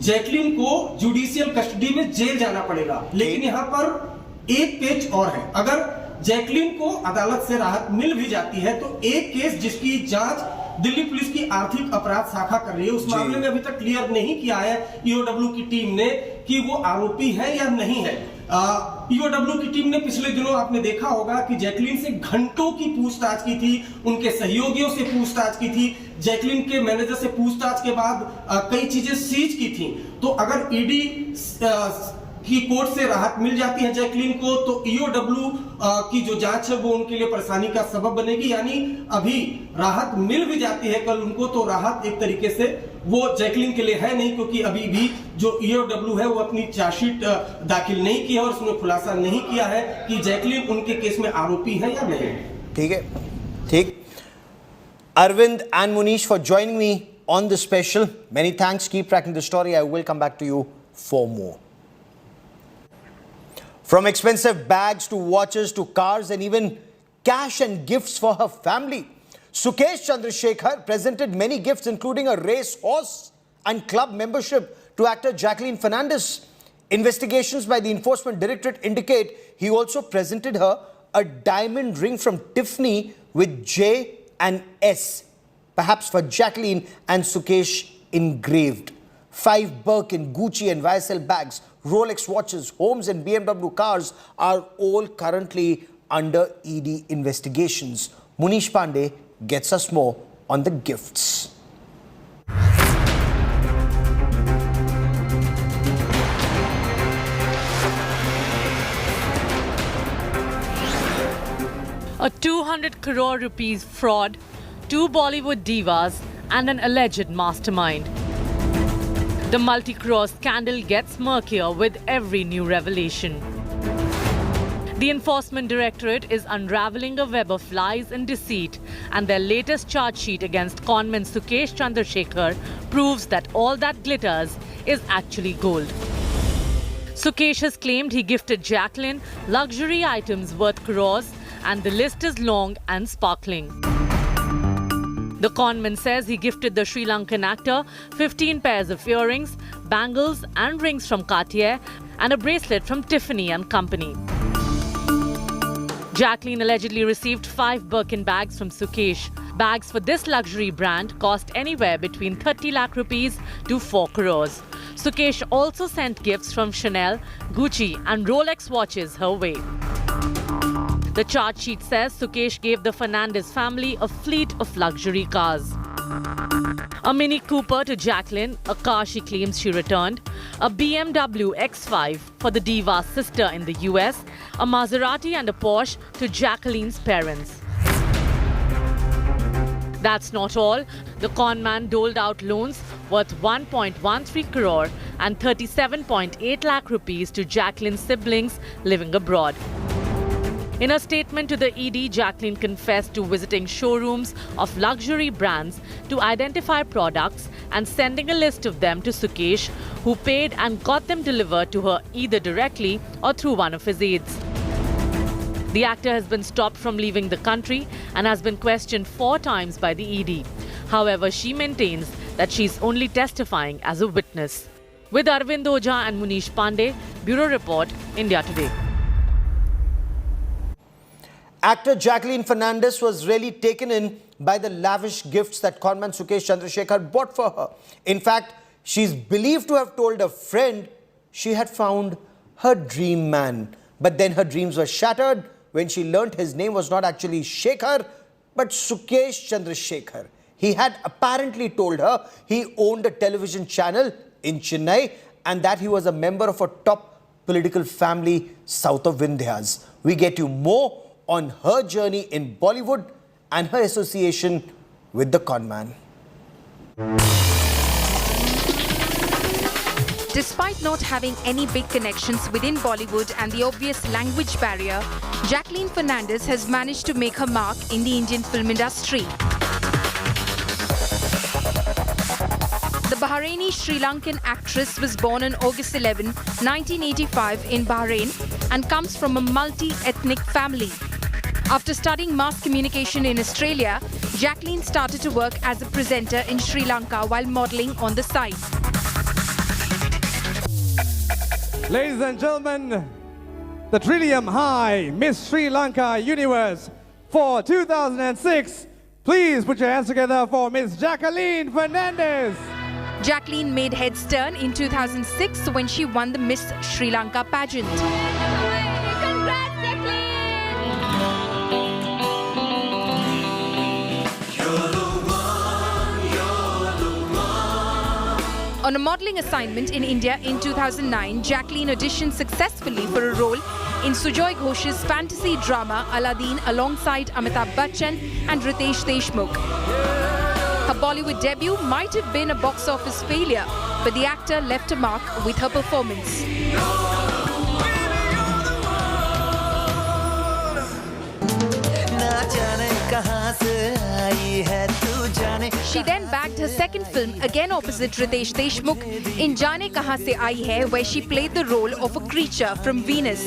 Speaker 17: जैकलीन को जुडिशियल कस्टडी में जेल जाना पड़ेगा. लेकिन यहाँ पर एक पेच और है. अगर जैकलीन को अदालत से राहत मिल भी जाती है तो एक केस जिसकी जांच दिल्ली पुलिस की आर्थिक अपराध शाखा कर रही है, उस मामले में अभी तक क्लियर नहीं किया है ईओडब्ल्यू की टीम ने कि वो आरोपी है या नहीं है. ईओडब्ल्यू की टीम ने पिछले दिनों आपने देखा होगा कि जैकलीन से घंटों की पूछताछ की थी, उनके सहयोगियों से पूछताछ की थी, जैकलीन के मैनेजर से पूछताछ के बाद कई चीजें सीज की थी. तो अगर ईडी की कोर्ट से राहत मिल जाती है जैकलीन को तो ईओडब्ल्यू की जो जांच है वो उनके लिए परेशानी का सबब बनेगी. यानी अभी राहत मिल भी जाती है कल उनको तो राहत एक तरीके से वो जैकलीन के लिए है नहीं, क्योंकि अभी भी जो EOW है वो अपनी चार्जशीट दाखिल नहीं की है और उसमें खुलासा नहीं किया है कि जैकलीन उनके केस में आरोपी है या नहीं।
Speaker 7: ठीक है, ठीक। Arvind and Munish for joining me on the special. Many thanks. Keep tracking the story. I will come back to you for more. From expensive bags to watches to cars and even cash and gifts for her family, Sukesh Chandrasekhar presented many gifts, including a race horse and club membership to actor Jacqueline Fernandez. Investigations by the Enforcement Directorate indicate he also presented her a diamond ring from Tiffany with J and S, perhaps for Jacqueline and Sukesh engraved. 5 Birkin, Gucci and YSL bags, Rolex watches, homes and BMW cars are all currently under ED investigations. Munish Pandey gets us more on the gifts.
Speaker 11: A 200 crore rupees fraud, 2 Bollywood divas and an alleged mastermind. The multi-crore scandal gets murkier with every new revelation. The Enforcement Directorate is unravelling a web of lies and deceit, and their latest charge sheet against conman Sukesh Chandrasekhar proves that all that glitters is actually gold. Sukesh has claimed he gifted Jacqueline luxury items worth crores, and the list is long and sparkling. The conman says he gifted the Sri Lankan actor 15 pairs of earrings, bangles and rings from Cartier and a bracelet from Tiffany and Company. Jacqueline allegedly received 5 Birkin bags from Sukesh. Bags for this luxury brand cost anywhere between 30 lakh rupees to 4 crores. Sukesh also sent gifts from Chanel, Gucci and Rolex watches her way. The charge sheet says Sukesh gave the Fernandez family a fleet of luxury cars. A Mini Cooper to Jacqueline, a car she claims she returned, a BMW X5 for the diva's sister in the US, a Maserati and a Porsche to Jacqueline's parents. That's not all. The conman doled out loans worth 1.13 crore and 37.8 lakh rupees to Jacqueline's siblings living abroad. In a statement to the ED, Jacqueline confessed to visiting showrooms of luxury brands to identify products and sending a list of them to Sukesh, who paid and got them delivered to her either directly or through one of his aides. The actor has been stopped from leaving the country and has been questioned 4 times by the ED. However, she maintains that she is only testifying as a witness. With Arvind Ojha and Munish Pandey, Bureau Report, India Today.
Speaker 7: Actor Jacqueline Fernandez was really taken in by the lavish gifts that conman Sukesh Chandrasekhar bought for her. In fact, she's believed to have told a friend she had found her dream man. But then her dreams were shattered when she learnt his name was not actually Shekhar, but Sukesh Chandrasekhar. He had apparently told her he owned a television channel in Chennai and that he was a member of a top political family south of Vindhyas. We get you more on her journey in Bollywood and her association with the conman.
Speaker 13: Despite not having any big connections within Bollywood and the obvious language barrier, Jacqueline Fernandez has managed to make her mark in the Indian film industry. The Bahraini Sri Lankan actress was born on August 11, 1985 in Bahrain and comes from a multi-ethnic family. After studying mass communication in Australia, Jacqueline started to work as a presenter in Sri Lanka while modelling on the side.
Speaker 15: Ladies and gentlemen, the Trillium High Miss Sri Lanka Universe for 2006. Please put your hands together for Miss Jacqueline Fernandez.
Speaker 13: Jacqueline made heads turn in 2006 when she won the Miss Sri Lanka pageant. Congrats, Jacqueline! On a modelling assignment in India in 2009, Jacqueline auditioned successfully for a role in Sujoy Ghosh's fantasy drama Aladdin alongside Amitabh Bachchan and Ritesh Deshmukh. Her Her Bollywood debut might have been a box office failure, but the actor left a mark with her performance. She then bagged her second film, again opposite Ritesh Deshmukh, in Jaane Kahan Se Aayi Hai, where she played the role of a creature from Venus.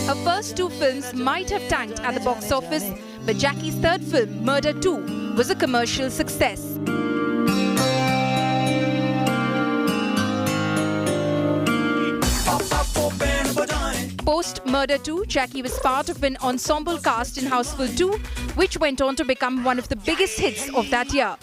Speaker 13: Her first two films might have tanked at the box office, but Jackie's third film, Murder 2, was a commercial success. Post Murder 2, Jackie was part of an ensemble cast in Houseful 2, which went on to become one of the biggest hits of that year.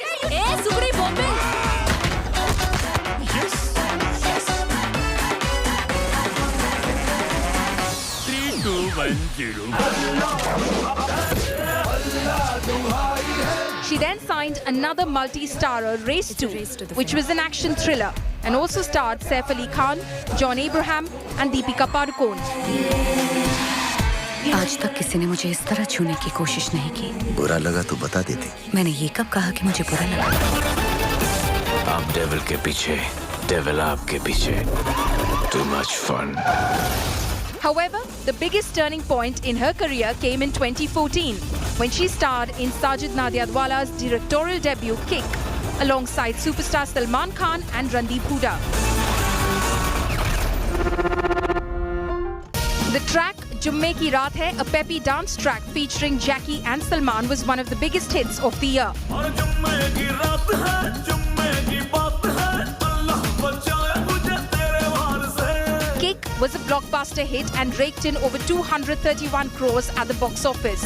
Speaker 13: She then signed another multi-starrer, Race 2, which was an action thriller, and also starred Saif Ali Khan, John Abraham and Deepika Padukone.
Speaker 27: आज तक किसी ने मुझे इस तरह छूने की कोशिश नहीं की।
Speaker 16: बुरा लगा तो बता देती।
Speaker 27: मैंने ये कब कहा कि मुझे बुरा लगा?
Speaker 16: आप डेविल के पीछे, डेविल आपके पीछे। Too much fun.
Speaker 13: However, the biggest turning point in her career came in 2014, when she starred in Sajid Nadiadwala's directorial debut Kick, alongside superstar Salman Khan and Randeep Hooda. The track Jumme Ki Raat Hai, a peppy dance track featuring Jackie and Salman, was one of the biggest hits of the year. Kick was a blockbuster hit and raked in over 231 crores at the box office.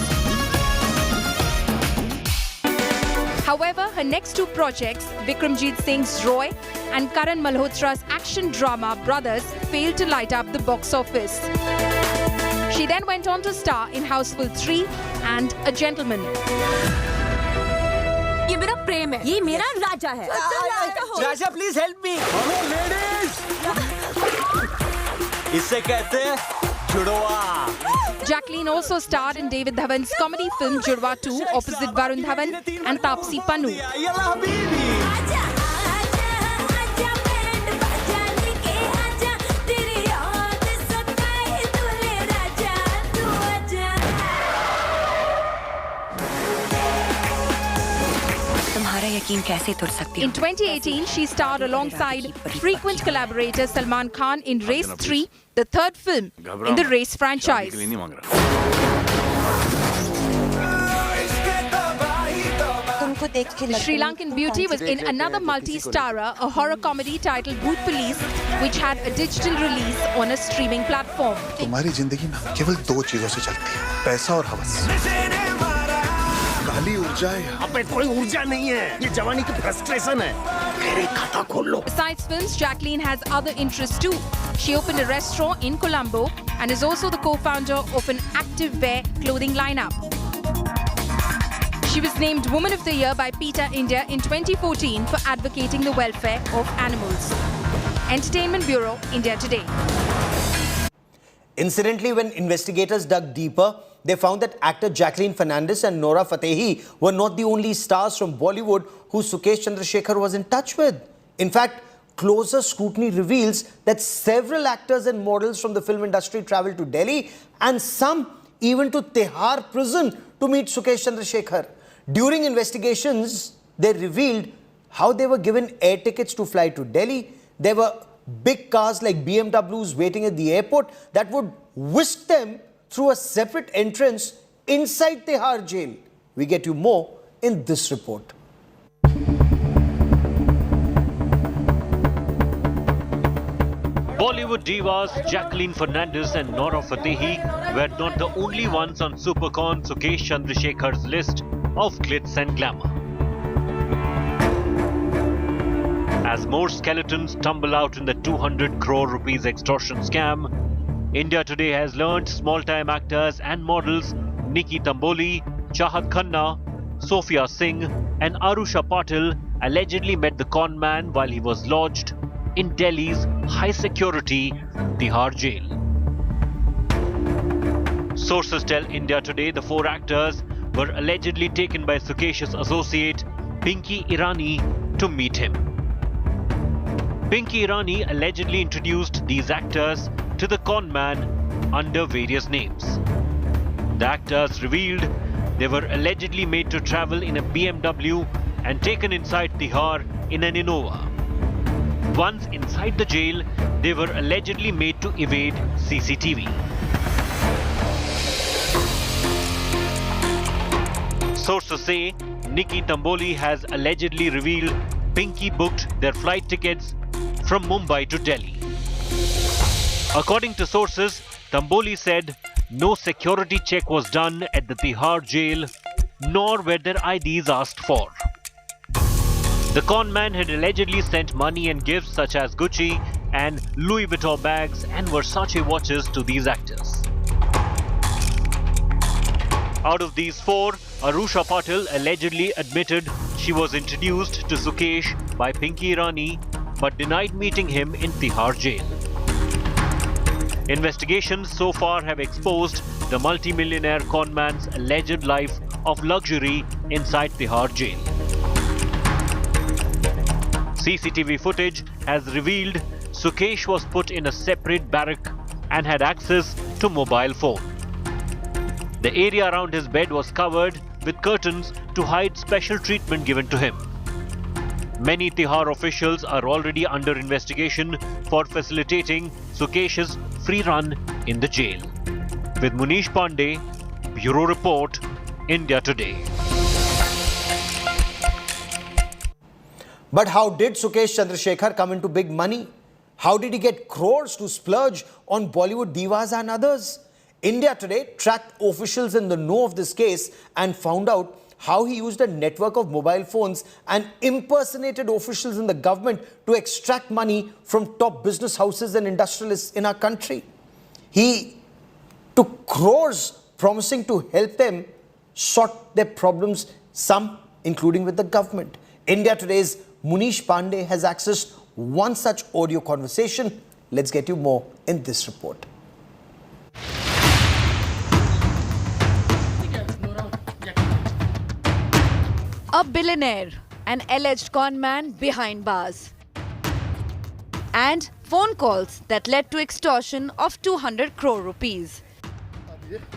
Speaker 13: However, her next two projects, Vikramjit Singh's Roy and Karan Malhotra's action drama Brothers, failed to light up the box office. She then went on to star in Houseful 3 and A Gentleman.
Speaker 5: ये मेरा प्रेम है। ये मेरा राजा है।
Speaker 18: राजा, please help me. Hello, ladies. इसे कहते हैं जुड़वा.
Speaker 13: Jacqueline also starred in David Dhawan's comedy film Judwa 2 opposite Varun Dhawan and Taapsee Pannu. In 2018, she starred alongside frequent collaborator Salman Khan in Race 3, the third film in the Race franchise. Sri Lankan Beauty was in another multi-starrer, a horror comedy titled Bhoot Police, which had a digital release on a streaming platform.
Speaker 12: तुम्हारी जिंदगी ना केवल दो चीजों से चलती है, पैसा और हवस। काली ऊर्जा है।
Speaker 18: अबे कोई ऊर्जा नहीं है, ये जवानी की फ्रस्ट्रेशन है। मेरे खाता खोल लो।
Speaker 13: Besides films, Jacqueline has other interests too. She opened a restaurant in Colombo and is also the co-founder of an active wear clothing lineup. She was named Woman of the Year by PETA India in 2014 for advocating the welfare of animals. Entertainment Bureau, India Today.
Speaker 7: Incidentally, when investigators dug deeper, they found that actor Jacqueline Fernandez and Nora Fatehi were not the only stars from Bollywood who Sukesh Chandrasekhar was in touch with. In fact, closer scrutiny reveals that several actors and models from the film industry travelled to Delhi and some even to Tihar prison to meet Sukesh Chandrasekhar. During investigations, they revealed how they were given air tickets to fly to Delhi. There were big cars like BMWs waiting at the airport that would whisk them through a separate entrance inside Tihar jail. We get you more in this report.
Speaker 8: Bollywood divas Jacqueline Fernandez and Nora Fatehi were not the only ones on Supercon Sukesh Chandrasekhar's list of glitz and glamour. As more skeletons tumble out in the 200 crore rupees extortion scam, India Today has learnt small-time actors and models Nikki Tamboli, Chahat Khanna, Sophia Singh and Arusha Patil allegedly met the con man while he was lodged in Delhi's high-security Tihar jail. Sources tell India Today the 4 actors were allegedly taken by Sukesh's associate Pinky Irani to meet him. Pinky Irani allegedly introduced these actors to the con man under various names. The actors revealed they were allegedly made to travel in a BMW and taken inside Tihar in an Innova. Once inside the jail, they were allegedly made to evade CCTV. Sources say Nikki Tamboli has allegedly revealed Pinky booked their flight tickets from Mumbai to Delhi. According to sources, Tamboli said no security check was done at the Tihar jail, nor were their IDs asked for. The con man had allegedly sent money and gifts such as Gucci and Louis Vuitton bags and Versace watches to these actors. Out of these 4, Arusha Patil allegedly admitted she was introduced to Sukesh by Pinky Irani but denied meeting him in Tihar jail. Investigations so far have exposed the multi-millionaire con man's alleged life of luxury inside Tihar jail. CCTV footage has revealed Sukesh was put in a separate barrack and had access to mobile phone. The area around his bed was covered with curtains to hide special treatment given to him. Many Tihar officials are already under investigation for facilitating Sukesh's free run in the jail. With Munish Pandey, Bureau Report, India Today.
Speaker 7: But how did Sukesh Chandrasekhar come into big money? How did he get crores to splurge on Bollywood divas and others? India Today tracked officials in the know of this case and found out how he used a network of mobile phones and impersonated officials in the government to extract money from top business houses and industrialists in our country. He took crores promising to help them sort their problems, some including with the government. India Today's Munish Pandey has accessed one such audio conversation. Let's get you more in this report.
Speaker 1: A billionaire, an alleged con man behind bars, and phone calls that led to extortion of 200 crore rupees.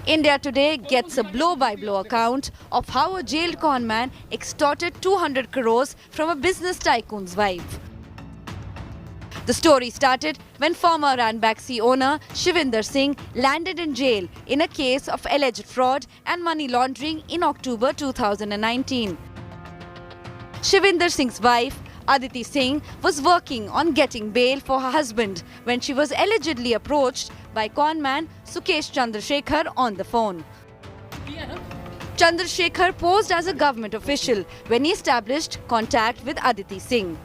Speaker 1: India Today gets a blow-by-blow account of how a jailed con man extorted 200 crores from a business tycoon's wife. The story started when former Ranbaxy owner Shivinder Singh landed in jail in a case of alleged fraud and money laundering in October 2019. Shivinder Singh's wife, Aditi Singh, was working on getting bail for her husband when she was allegedly approached by con man Sukesh Chandrasekhar on the phone. Chandrasekhar posed as a government official when he established contact with Aditi Singh.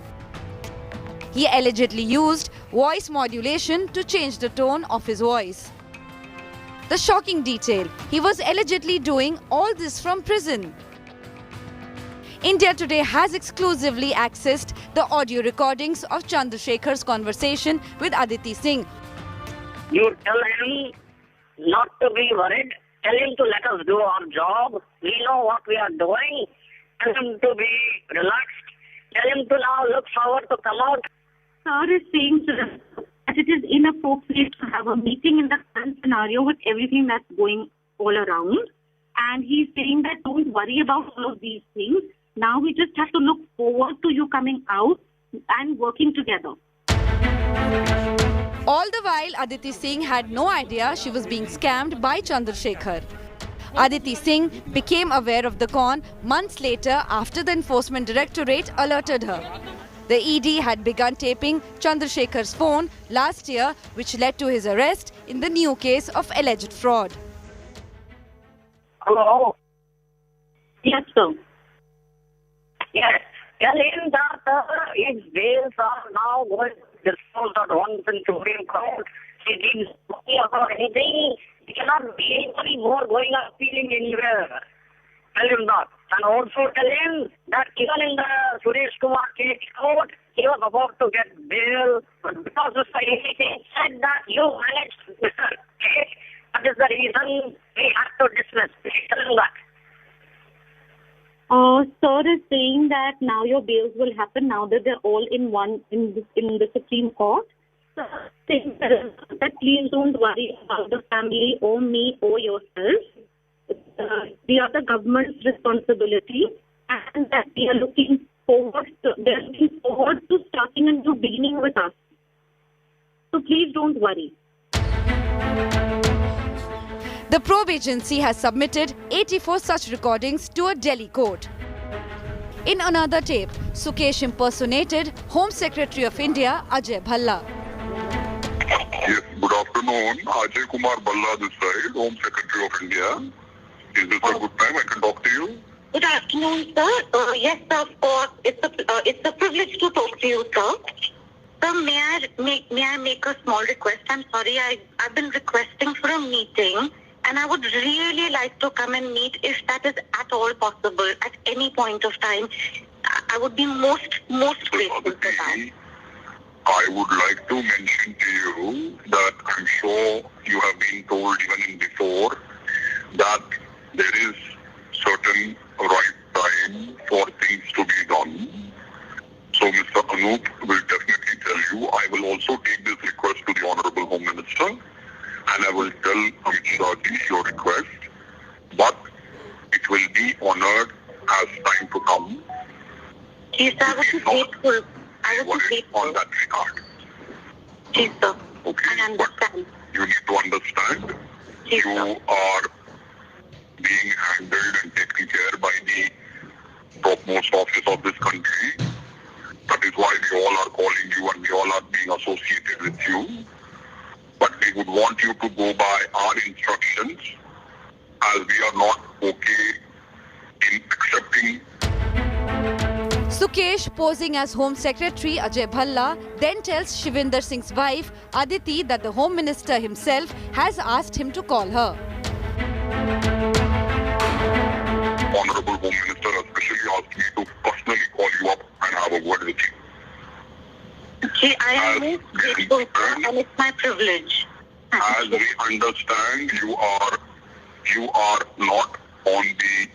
Speaker 1: He allegedly used voice modulation to change the tone of his voice. The shocking detail, he was allegedly doing all this from prison. India Today has exclusively accessed the audio recordings of Chandrasekhar's conversation with Aditi Singh.
Speaker 19: You tell him not to be worried. Tell him to let us do our job. We know what we are doing. Tell him to be relaxed. Tell him to now look forward to come out.
Speaker 20: Sir is saying that it is inappropriate to have a meeting in the current scenario with everything that's going all around. And he's saying that don't worry about all of these things. Now we just have to look forward to you coming out and working together.
Speaker 1: All the while, Aditi Singh had no idea she was being scammed by Chandrasekhar. Aditi Singh became aware of the con months later after the Enforcement Directorate alerted her. The ED had begun taping Chandrasekhar's phone last year, which led to his arrest in the new case of alleged fraud.
Speaker 19: Hello? Yes, sir. Yes. Tell him that his bails are now going to be disposed at once in Supreme Court. He needs money about anything. He cannot be any more going up appealing anywhere. Tell him that. And also tell him that even in the Suresh Kumar case court, he was about to get bail. But because Mr. ACC said that you managed Mr. Case, that is the reason we
Speaker 20: that now your bails will happen now that they're all in the Supreme Court. So saying that please don't worry about the family or me or yourself. We are the government's responsibility, and that we are looking forward to starting a new beginning with us. So please don't worry.
Speaker 1: The probe agency has submitted 84 such recordings to a Delhi court. In another tape, Sukesh impersonated Home Secretary of India Ajay Bhalla.
Speaker 2: Yes, good afternoon. Ajay Kumar Bhalla this side, Home Secretary of India. Is this a good time I can talk to you?
Speaker 20: Good afternoon, sir. Yes, sir, of course. It's a privilege to talk to you, sir. Sir, may I make a small request? I'm sorry, I've been requesting for a meeting, and I would really like to come and meet if that is at all possible at any point of time. I would be most grateful for that.
Speaker 2: I would like to mention to you that I'm sure you have been told even before that there is certain right time for things to be done. So Mr. Anup will definitely tell you. I will also take this request to the Honorable Home Minister, and I will tell Amit Shah ji your request. But it will be honored as time to come.
Speaker 20: Yes, I would be grateful. I would be grateful.
Speaker 2: On that regard.
Speaker 20: Yes, sir.
Speaker 2: Okay.
Speaker 20: I understand.
Speaker 2: But you need to understand,
Speaker 20: Yes,
Speaker 2: you
Speaker 20: sir.
Speaker 2: are being handled and taken care by the topmost office of this country. That is why we all are calling you and we all are being associated with you. But we would want you to go by our instructions, as we are not okay in accepting.
Speaker 1: Sukesh, posing as Home Secretary Ajay Bhalla, then tells Shivinder Singh's wife Aditi that the Home Minister himself has asked him to call her.
Speaker 2: Honorable Home Minister especially asked me to personally call you up and have a word with you.
Speaker 20: Okay, I am most grateful, sir, and it's my privilege.
Speaker 2: As we understand, you are not on the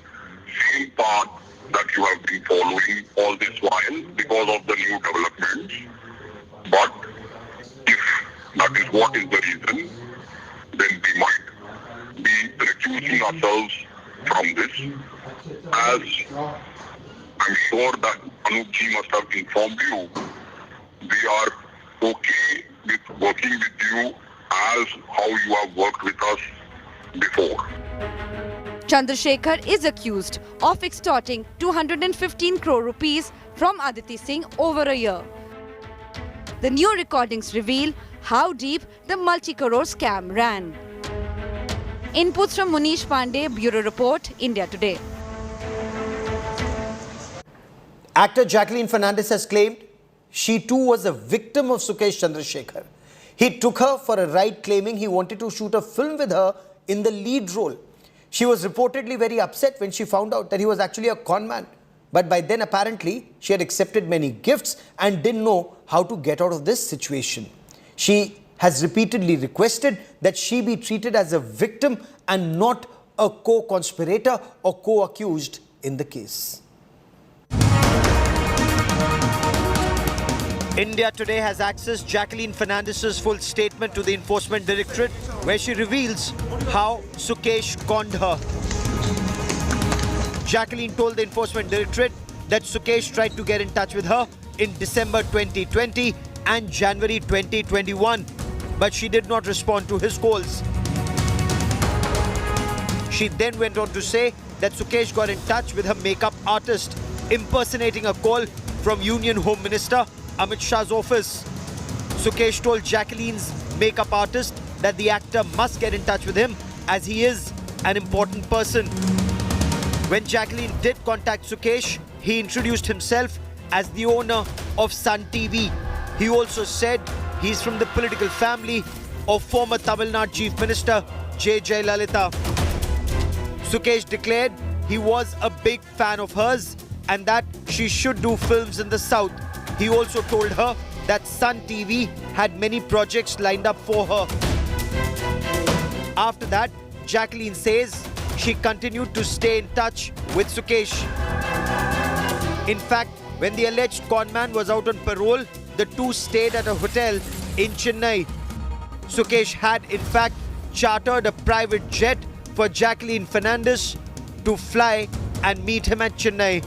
Speaker 2: same path that you have been following all this while because of the new developments. But if that is what is the reason, then we might be recusing ourselves from this. As I'm sure that Anup ji must have informed you, we are okay with working with you as how you have worked with us before.
Speaker 1: Chandrasekhar is accused of extorting 215 crore rupees from Aditi Singh over a year. The new recordings reveal how deep the multi-crore scam ran. Inputs from Munish Pandey, Bureau Report, India Today.
Speaker 7: Actor Jacqueline Fernandez has claimed she too was a victim of Sukesh Chandrasekhar. He took her for a ride, claiming he wanted to shoot a film with her in the lead role. She was reportedly very upset when she found out that he was actually a con man. But by then, apparently, she had accepted many gifts and didn't know how to get out of this situation. She has repeatedly requested that she be treated as a victim and not a co-conspirator or co-accused in the case.
Speaker 14: India Today has accessed Jacqueline Fernandez's full statement to the Enforcement Directorate, where she reveals how Sukesh conned her. Jacqueline told the Enforcement Directorate that Sukesh tried to get in touch with her in December 2020 and January 2021, but she did not respond to his calls. She then went on to say that Sukesh got in touch with her makeup artist, impersonating a call from Union Home Minister Amit Shah's office. Sukesh told Jacqueline's makeup artist that the actor must get in touch with him as he is an important person. When Jacqueline did contact Sukesh, he introduced himself as the owner of Sun TV. He also said he's from the political family of former Tamil Nadu Chief Minister J. Jayalalitha. Sukesh declared he was a big fan of hers and that she should do films in the South. He also told her that Sun TV had many projects lined up for her. After that, Jacqueline says she continued to stay in touch with Sukesh. In fact, when the alleged conman was out on parole, the two stayed at a hotel in Chennai. Sukesh had, in fact, chartered a private jet for Jacqueline Fernandez to fly and meet him at Chennai.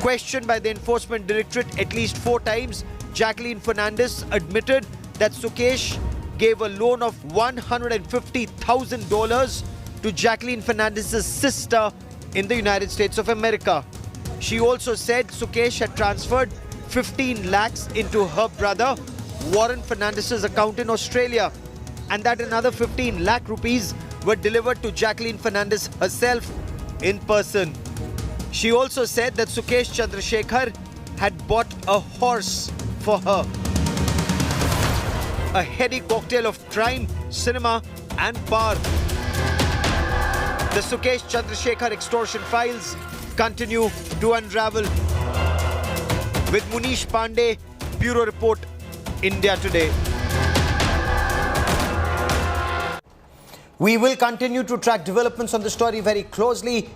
Speaker 14: Questioned by the Enforcement Directorate at least 4 times, Jacqueline Fernandez admitted that Sukesh gave a loan of $150,000 to Jacqueline Fernandez's sister in the United States of America. She also said Sukesh had transferred 15 lakhs into her brother Warren Fernandez's account in Australia, and that another 15 lakh rupees were delivered to Jacqueline Fernandez herself in person. She also said that Sukesh Chandrasekhar had bought a horse for her. A heady cocktail of crime, cinema and power. The Sukesh Chandrasekhar extortion files continue to unravel. With Munish Pandey, Bureau Report, India Today.
Speaker 7: We will continue to track developments on the story very closely.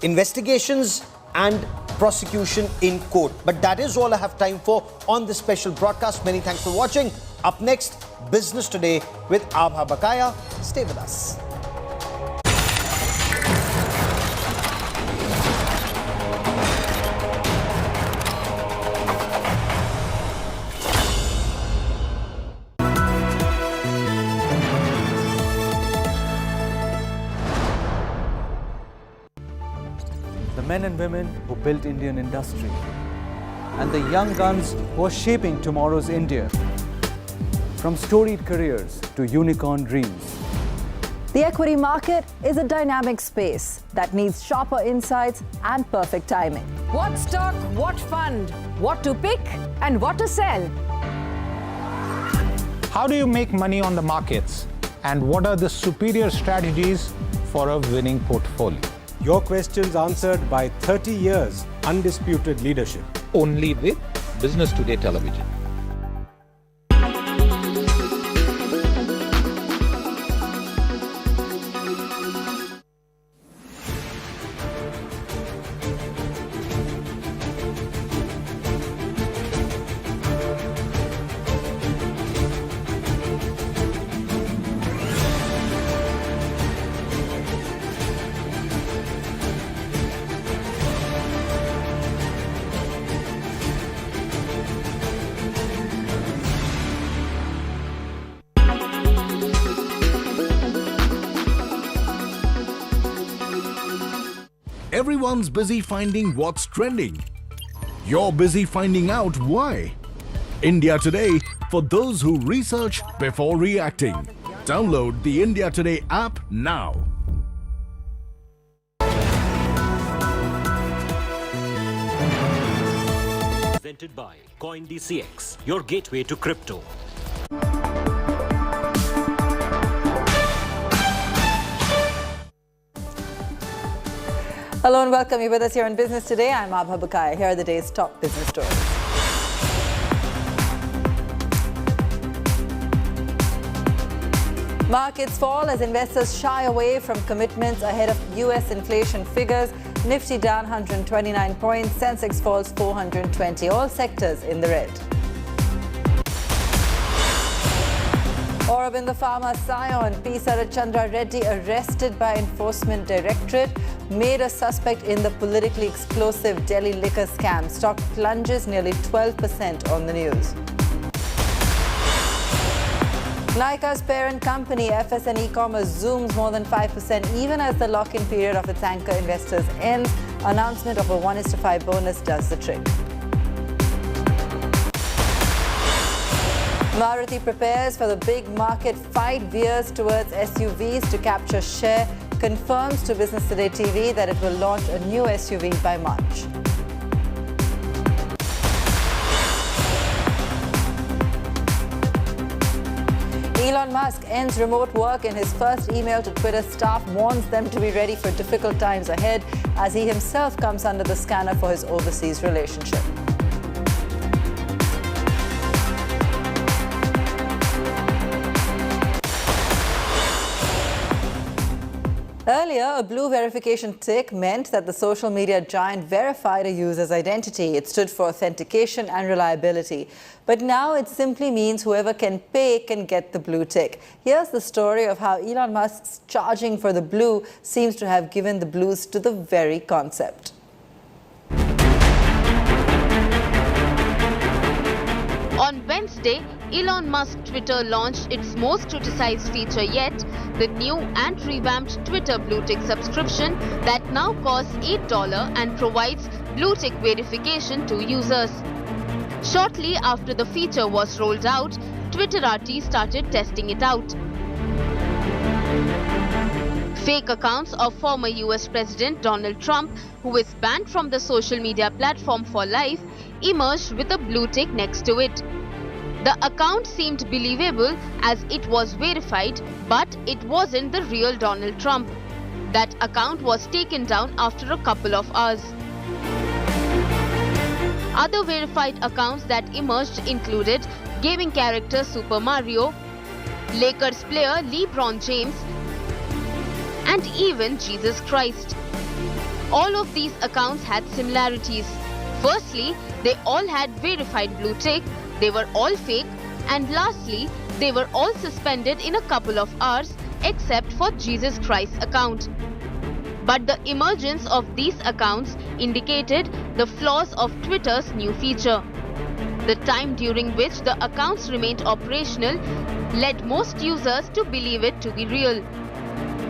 Speaker 7: Investigations and prosecution in court. But that is all I have time for on this special broadcast. Many thanks for watching. Up next, Business Today with Abha Bakaya. Stay with us.
Speaker 3: The men and women who built Indian industry, and the young guns who are shaping tomorrow's India. From storied careers to unicorn dreams.
Speaker 4: The equity market is a dynamic space that needs sharper insights and perfect timing.
Speaker 5: What stock, what fund, what to pick and what to sell.
Speaker 21: How do you make money on the markets? And what are the superior strategies for a winning portfolio?
Speaker 22: Your questions answered by 30 years undisputed leadership.
Speaker 23: Only with Business Today Television.
Speaker 24: Everyone's busy finding what's trending. You're busy finding out why. India Today, for those who research before reacting. Download the India Today app now.
Speaker 8: Presented by CoinDCX, your gateway to crypto.
Speaker 4: Hello and welcome. You're with us here on Business Today. I'm Abha Bakaya. Here are the day's top business stories. Markets fall as investors shy away from commitments ahead of US inflation figures. Nifty down 129 points. Sensex falls 420. All sectors in the red. Aurobindo Pharma scion P. Sarachandra Reddy arrested by Enforcement Directorate. Made a suspect in the politically explosive Delhi liquor scam. Stock plunges nearly 12% on the news. Nykaa's parent company, FSN E-commerce, zooms more than 5% even as the lock-in period of its anchor investors ends. Announcement of a 1:5 bonus does the trick. Maruti prepares for the big market fight, veers towards SUVs to capture share. Confirms to Business Today TV that it will launch a new SUV by March. Elon Musk ends remote work in his first email to Twitter staff, warns them to be ready for difficult times ahead as he himself comes under the scanner for his overseas relationship. Earlier, a blue verification tick meant that the social media giant verified a user's identity. It stood for authentication and reliability. But now it simply means whoever can pay can get the blue tick. Here's the story of how Elon Musk's charging for the blue seems to have given the blues to the very concept.
Speaker 6: On Wednesday, Elon Musk Twitter launched its most criticized feature yet, the new and revamped Twitter Blue Tick subscription that now costs $8 and provides Blue Tick verification to users. Shortly after the feature was rolled out, Twitterati started testing it out. Fake accounts of former US President Donald Trump, who is banned from the social media platform for life, emerged with a blue tick next to it. The account seemed believable as it was verified, but it wasn't the real Donald Trump. That account was taken down after a couple of hours. Other verified accounts that emerged included gaming character Super Mario, Lakers player LeBron James, and even Jesus Christ. All of these accounts had similarities. Firstly, they all had verified blue tick, they were all fake, and lastly, they were all suspended in a couple of hours except for Jesus Christ's account. But the emergence of these accounts indicated the flaws of Twitter's new feature. The time during which the accounts remained operational led most users to believe it to be real.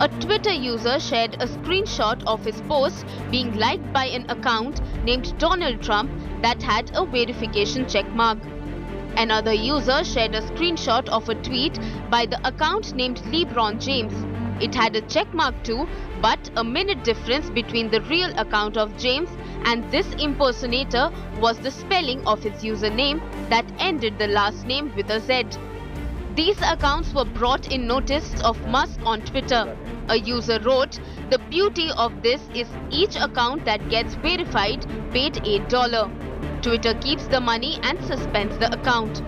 Speaker 6: A Twitter user shared a screenshot of his post being liked by an account named Donald Trump that had a verification checkmark. Another user shared a screenshot of a tweet by the account named LeBron James. It had a checkmark too, but a minute difference between the real account of James and this impersonator was the spelling of his username that ended the last name with a Z. These accounts were brought in notice of Musk on Twitter. A user wrote, "The beauty of this is each account that gets verified paid $8. Twitter keeps the money and suspends the account."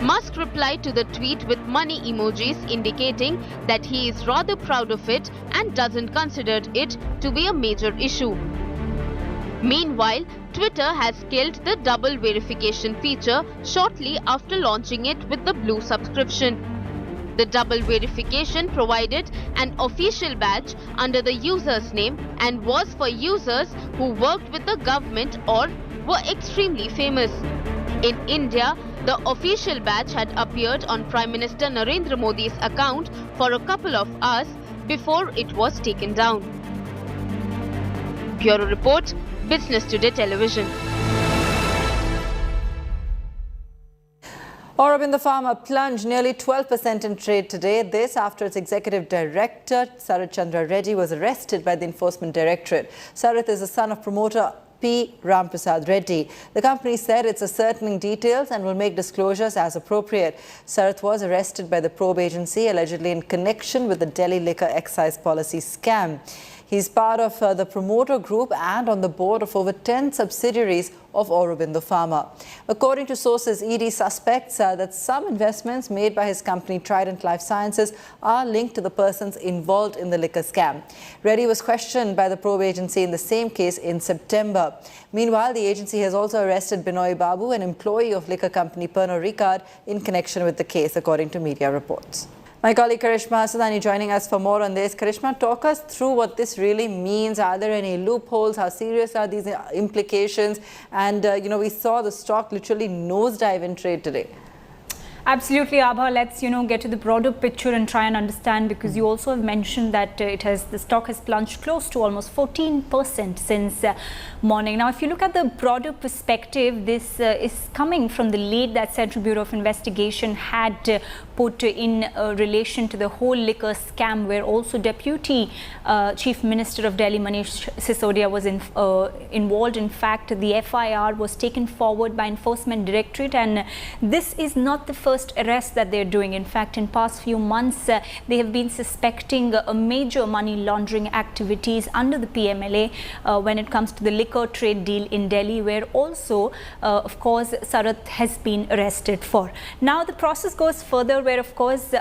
Speaker 6: Musk replied to the tweet with money emojis indicating that he is rather proud of it and doesn't consider it to be a major issue. Meanwhile, Twitter has killed the double verification feature shortly after launching it with the Blue subscription. The double verification provided an official badge under the user's name and was for users who worked with the government or were extremely famous. In India, the official badge had appeared on Prime Minister Narendra Modi's account for a couple of hours before it was taken down. Bureau Report, Business Today Television.
Speaker 4: Aurobindo Pharma plunged nearly 12% in trade today. This after its executive director, Sarath Chandra Reddy, was arrested by the Enforcement Directorate. Sarath is the son of promoter P. Ramprasad Reddy. The company said it's ascertaining details and will make disclosures as appropriate. Sarath was arrested by the probe agency allegedly in connection with the Delhi liquor excise policy scam. He's part of the promoter group and on the board of over 10 subsidiaries of Aurobindo Pharma. According to sources, ED suspects that some investments made by his company Trident Life Sciences are linked to the persons involved in the liquor scam. Reddy was questioned by the probe agency in the same case in September. Meanwhile, the agency has also arrested Binoy Babu, an employee of liquor company Pernod Ricard, in connection with the case, according to media reports. My colleague Karishma Hasadani joining us for more on this. Karishma, talk us through what this really means. Are there any loopholes? How serious are these implications? And, we saw the stock literally nosedive in trade today.
Speaker 9: Absolutely, Abha. Let's get to the broader picture and try and understand, because you also have mentioned that the stock has plunged close to almost 14% since morning. Now, if you look at the broader perspective, this is coming from the lead that Central Bureau of Investigation had put in relation to the whole liquor scam, where also Deputy Chief Minister of Delhi Manish Sisodia was involved. In fact, the FIR was taken forward by Enforcement Directorate, and this is not the first arrest that they're doing. In fact, in past few months, they have been suspecting a major money laundering activities under the PMLA when it comes to the liquor trade deal in Delhi, where also, of course, Sarath has been arrested for. Now, the process goes further, where, of course,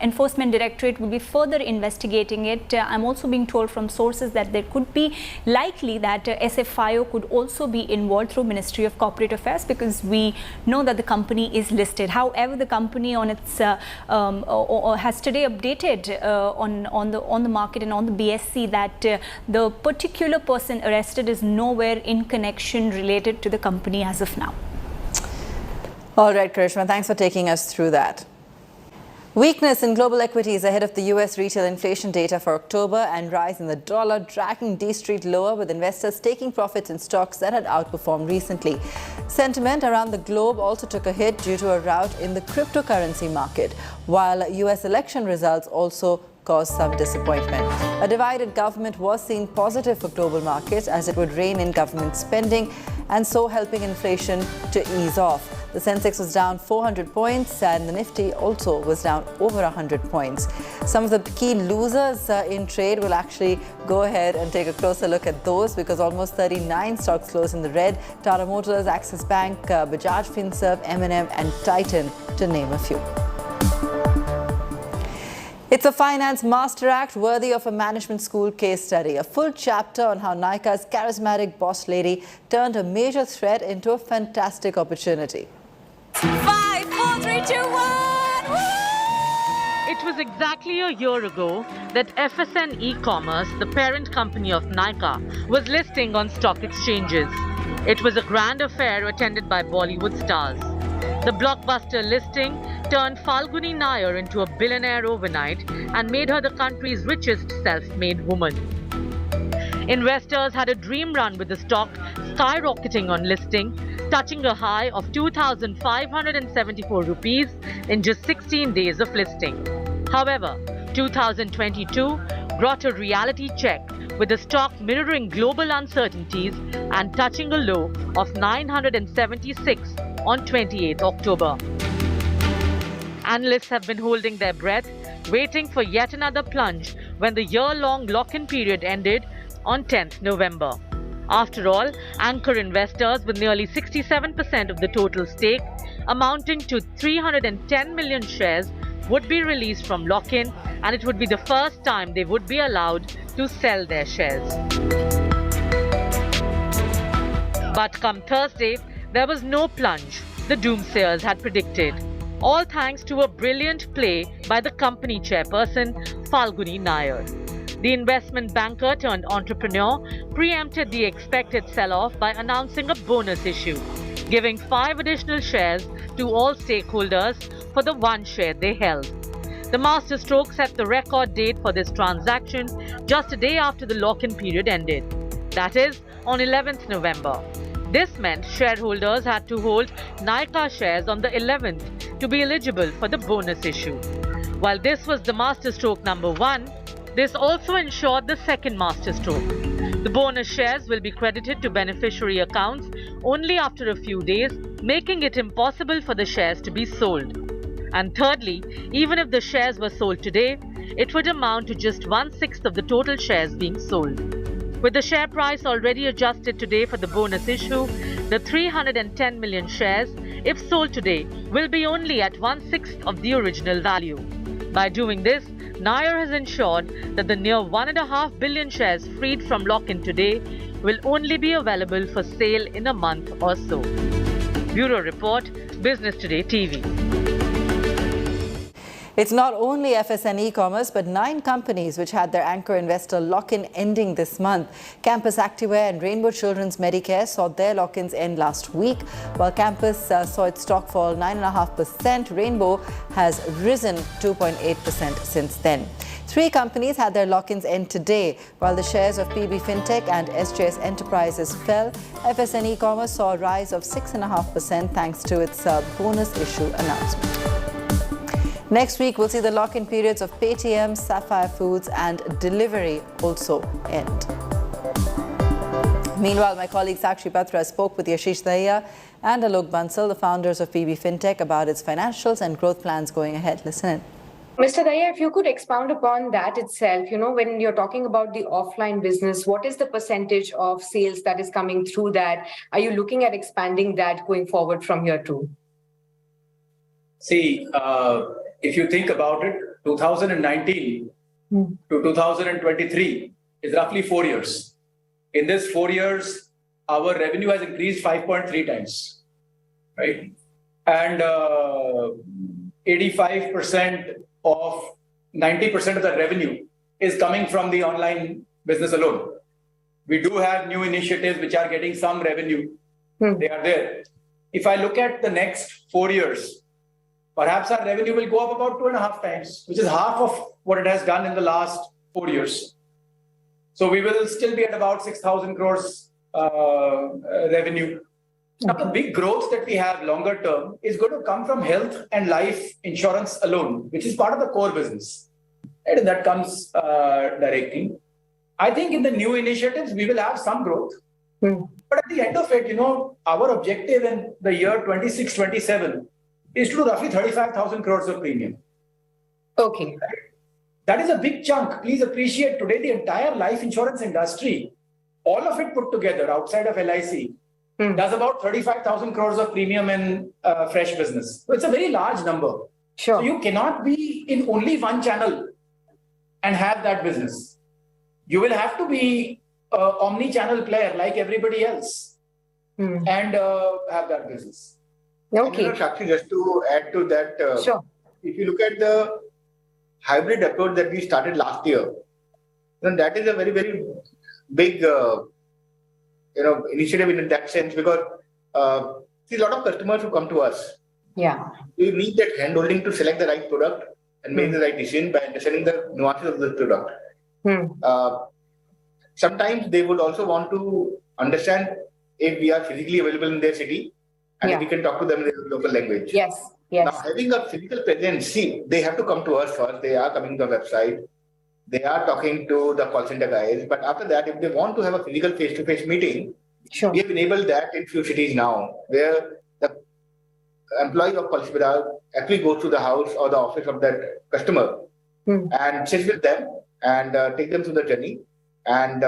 Speaker 9: Enforcement Directorate will be further investigating it. I'm also being told from sources that there could be likely that SFIO could also be involved through Ministry of Corporate Affairs, because we know that the company is listed. However, the company on its has today updated on the market and on the BSE that the particular person arrested is nowhere in connection related to the company as of now.
Speaker 4: All right, Karishma, thanks for taking us through that. Weakness in global equities ahead of the US retail inflation data for October and rise in the dollar dragging D Street lower, with investors taking profits in stocks that had outperformed recently. Sentiment around the globe also took a hit due to a rout in the cryptocurrency market, while US election results also caused some disappointment. A divided government was seen positive for global markets as it would rein in government spending and so helping inflation to ease off. The Sensex was down 400 points and the Nifty also was down over 100 points. Some of the key losers in trade will actually go ahead and take a closer look at those, because almost 39 stocks closed in the red. Tata Motors, Axis Bank, Bajaj Finserv, M&M and Titan, to name a few. It's a finance master act worthy of a management school case study. A full chapter on how Nykaa's charismatic boss lady turned a major threat into a fantastic opportunity.
Speaker 10: 5, 4, 3, 2, 1. It was exactly a year ago that FSN E-Commerce, the parent company of Nykaa, was listing on stock exchanges. It was a grand affair attended by Bollywood stars. The blockbuster listing turned Falguni Nayar into a billionaire overnight and made her the country's richest self-made woman. Investors had a dream run with the stock skyrocketing on listing, touching a high of 2,574 rupees in just 16 days of listing. However, 2022 brought a reality check, with the stock mirroring global uncertainties and touching a low of 976 on 28th October. Analysts have been holding their breath, waiting for yet another plunge when the year-long lock-in period ended on 10th November. After all, anchor investors with nearly 67% of the total stake, amounting to 310 million shares, would be released from lock-in, and it would be the first time they would be allowed to sell their shares. But come Thursday, there was no plunge the doomsayers had predicted, all thanks to a brilliant play by the company chairperson, Falguni Nayar. The investment banker turned entrepreneur preempted the expected sell-off by announcing a bonus issue, giving 5 additional shares to all stakeholders for the 1 share they held. The masterstroke set the record date for this transaction just a day after the lock-in period ended, that is, on 11th November. This meant shareholders had to hold Nykaa shares on the 11th to be eligible for the bonus issue. While this was the masterstroke number 1, this also ensured the second masterstroke. The bonus shares will be credited to beneficiary accounts only after a few days, making it impossible for the shares to be sold. And thirdly, even if the shares were sold today, it would amount to just 1/6 of the total shares being sold. With the share price already adjusted today for the bonus issue, the 310 million shares, if sold today, will be only at 1/6 of the original value. By doing this, Nayar has ensured that the near 1.5 billion shares freed from lock-in today will only be available for sale in a month or so. Bureau Report, Business Today TV.
Speaker 4: It's not only FSN E-Commerce, but 9 companies which had their anchor investor lock-in ending this month. Campus Activewear and Rainbow Children's Medicare saw their lock-ins end last week. While Campus saw its stock fall 9.5%, Rainbow has risen 2.8% since then. 3 companies had their lock-ins end today. While the shares of PB Fintech and SJS Enterprises fell, FSN E-Commerce saw a rise of 6.5% thanks to its bonus issue announcement. Next week, we'll see the lock-in periods of Paytm, Sapphire Foods and Delivery also end. Meanwhile, my colleague Sakshi Patra spoke with Yashish Dahiya and Alok Bansal, the founders of PB Fintech, about its financials and growth plans going ahead. Listen in.
Speaker 11: Mr. Dahiya, if you could expound upon that itself, when you're talking about the offline business, what is the percentage of sales that is coming through that? Are you looking at expanding that going forward from here too?
Speaker 15: See,
Speaker 12: if you think about it, 2019 to 2023 is roughly 4 years. In this 4 years, our revenue has increased 5.3 times, right? And 85% of 90% of the revenue is coming from the online business alone. We do have new initiatives which are getting some revenue. They are there. If I look at the next 4 years, perhaps our revenue will go up about 2.5 times, which is half of what it has done in the last 4 years. So we will still be at about 6,000 crores revenue. Now, the big growth that we have longer term is going to come from health and life insurance alone, which is part of the core business. And that comes directly. I think in the new initiatives, we will have some growth. But at the end of it, our objective in the year 26-27 is to do roughly 35,000 crores of premium.
Speaker 11: Okay.
Speaker 12: That is a big chunk. Please appreciate today the entire life insurance industry, all of it put together outside of LIC, does about 35,000 crores of premium in fresh business. So it's a very large number.
Speaker 11: Sure.
Speaker 12: So you cannot be in only one channel and have that business. You will have to be an omni-channel player like everybody else and have that business.
Speaker 11: Okay.
Speaker 15: And, Shakshi, just to add to that,
Speaker 11: sure.
Speaker 15: If you look at the hybrid approach that we started last year, then that is a very, very big initiative in that sense, because see, a lot of customers who come to us, we need that hand-holding to select the right product and make the right decision by understanding the nuances of the product. Sometimes they would also want to understand if we are physically available in their city and if we can talk to them in their local language.
Speaker 11: Yes.
Speaker 15: Now, having a physical presence, see, they have to come to us first. They are coming to the website. They are talking to the call center guys. But after that, if they want to have a physical face-to-face meeting, we have enabled that in few cities now, where the employee of Policybazaar actually goes to the house or the office of that customer and sits with them and take them through the journey. And,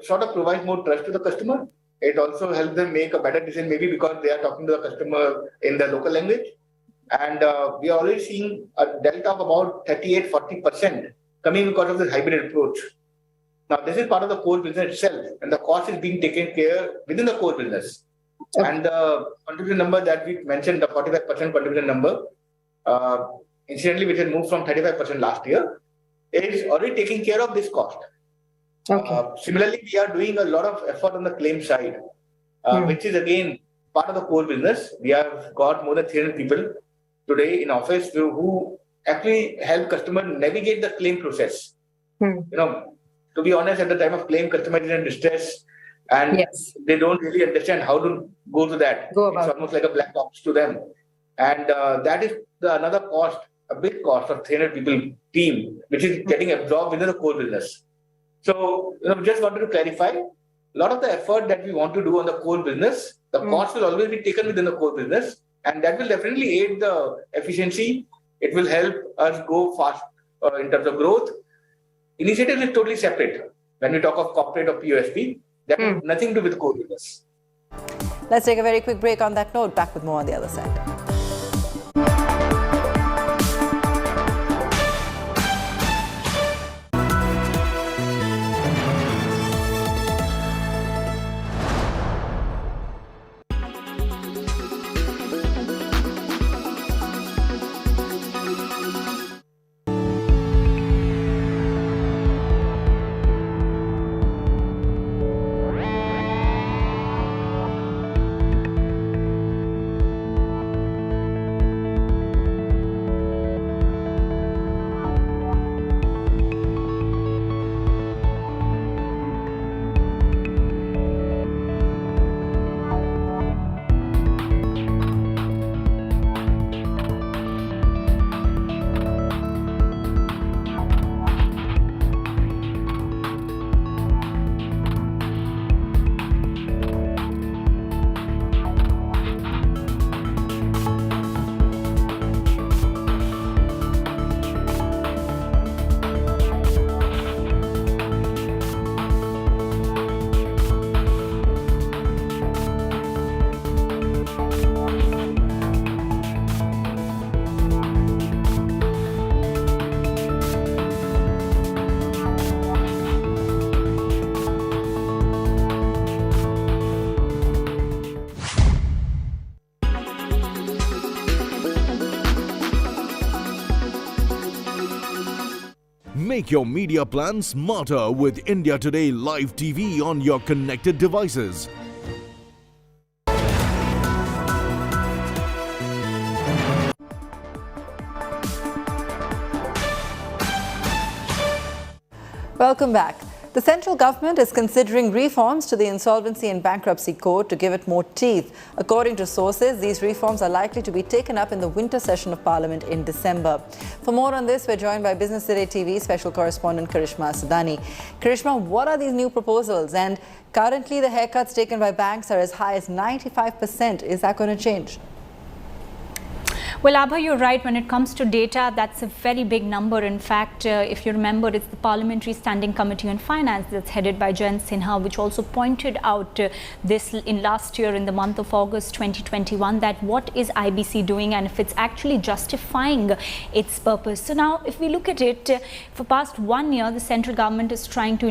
Speaker 15: sort of provides more trust to the customer. It also helps them make a better decision, maybe because they are talking to the customer in the local language. And we are already seeing a delta of about 38-40% coming because of this hybrid approach. Now, this is part of the core business itself, and the cost is being taken care within the core business. And the contribution number that we mentioned, the 45% contribution number, incidentally, which has moved from 35% last year, is already taking care of this cost. Similarly, we are doing a lot of effort on the claim side, which is again part of the core business. We have got more than 300 people today in office who actually help customers navigate the claim process. To be honest, at the time of claim, customer is in distress and they don't really understand how to go to that. It's almost like a black box to them. And that is another cost, a big cost of 300 people team, which is getting absorbed within the core business. So, just wanted to clarify, a lot of the effort that we want to do on the core business, the cost will always be taken within the core business, and that will definitely aid the efficiency. It will help us go fast in terms of growth. Initiative is totally separate. When we talk of corporate or POSP, that has nothing to do with core business.
Speaker 4: Let's take a very quick break on that note. Back with more on the other side.
Speaker 24: Make your media plan smarter with India Today Live TV on your connected devices.
Speaker 4: Welcome back. The central government is considering reforms to the Insolvency and Bankruptcy Code to give it more teeth. According to sources, these reforms are likely to be taken up in the winter session of Parliament in December. For more on this, we're joined by Business Today TV special correspondent Karishma Sudani. Karishma, what are these new proposals? And currently, the haircuts taken by banks are as high as 95%. Is that going to change?
Speaker 9: Well, Abha, you're right. When it comes to data, that's a very big number. In fact, if you remember, it's the Parliamentary Standing Committee on Finance that's headed by Jayant Sinha, which also pointed out this in last year in the month of August 2021, that what is IBC doing and if it's actually justifying its purpose. So now, if we look at it, for past 1 year, the central government is trying to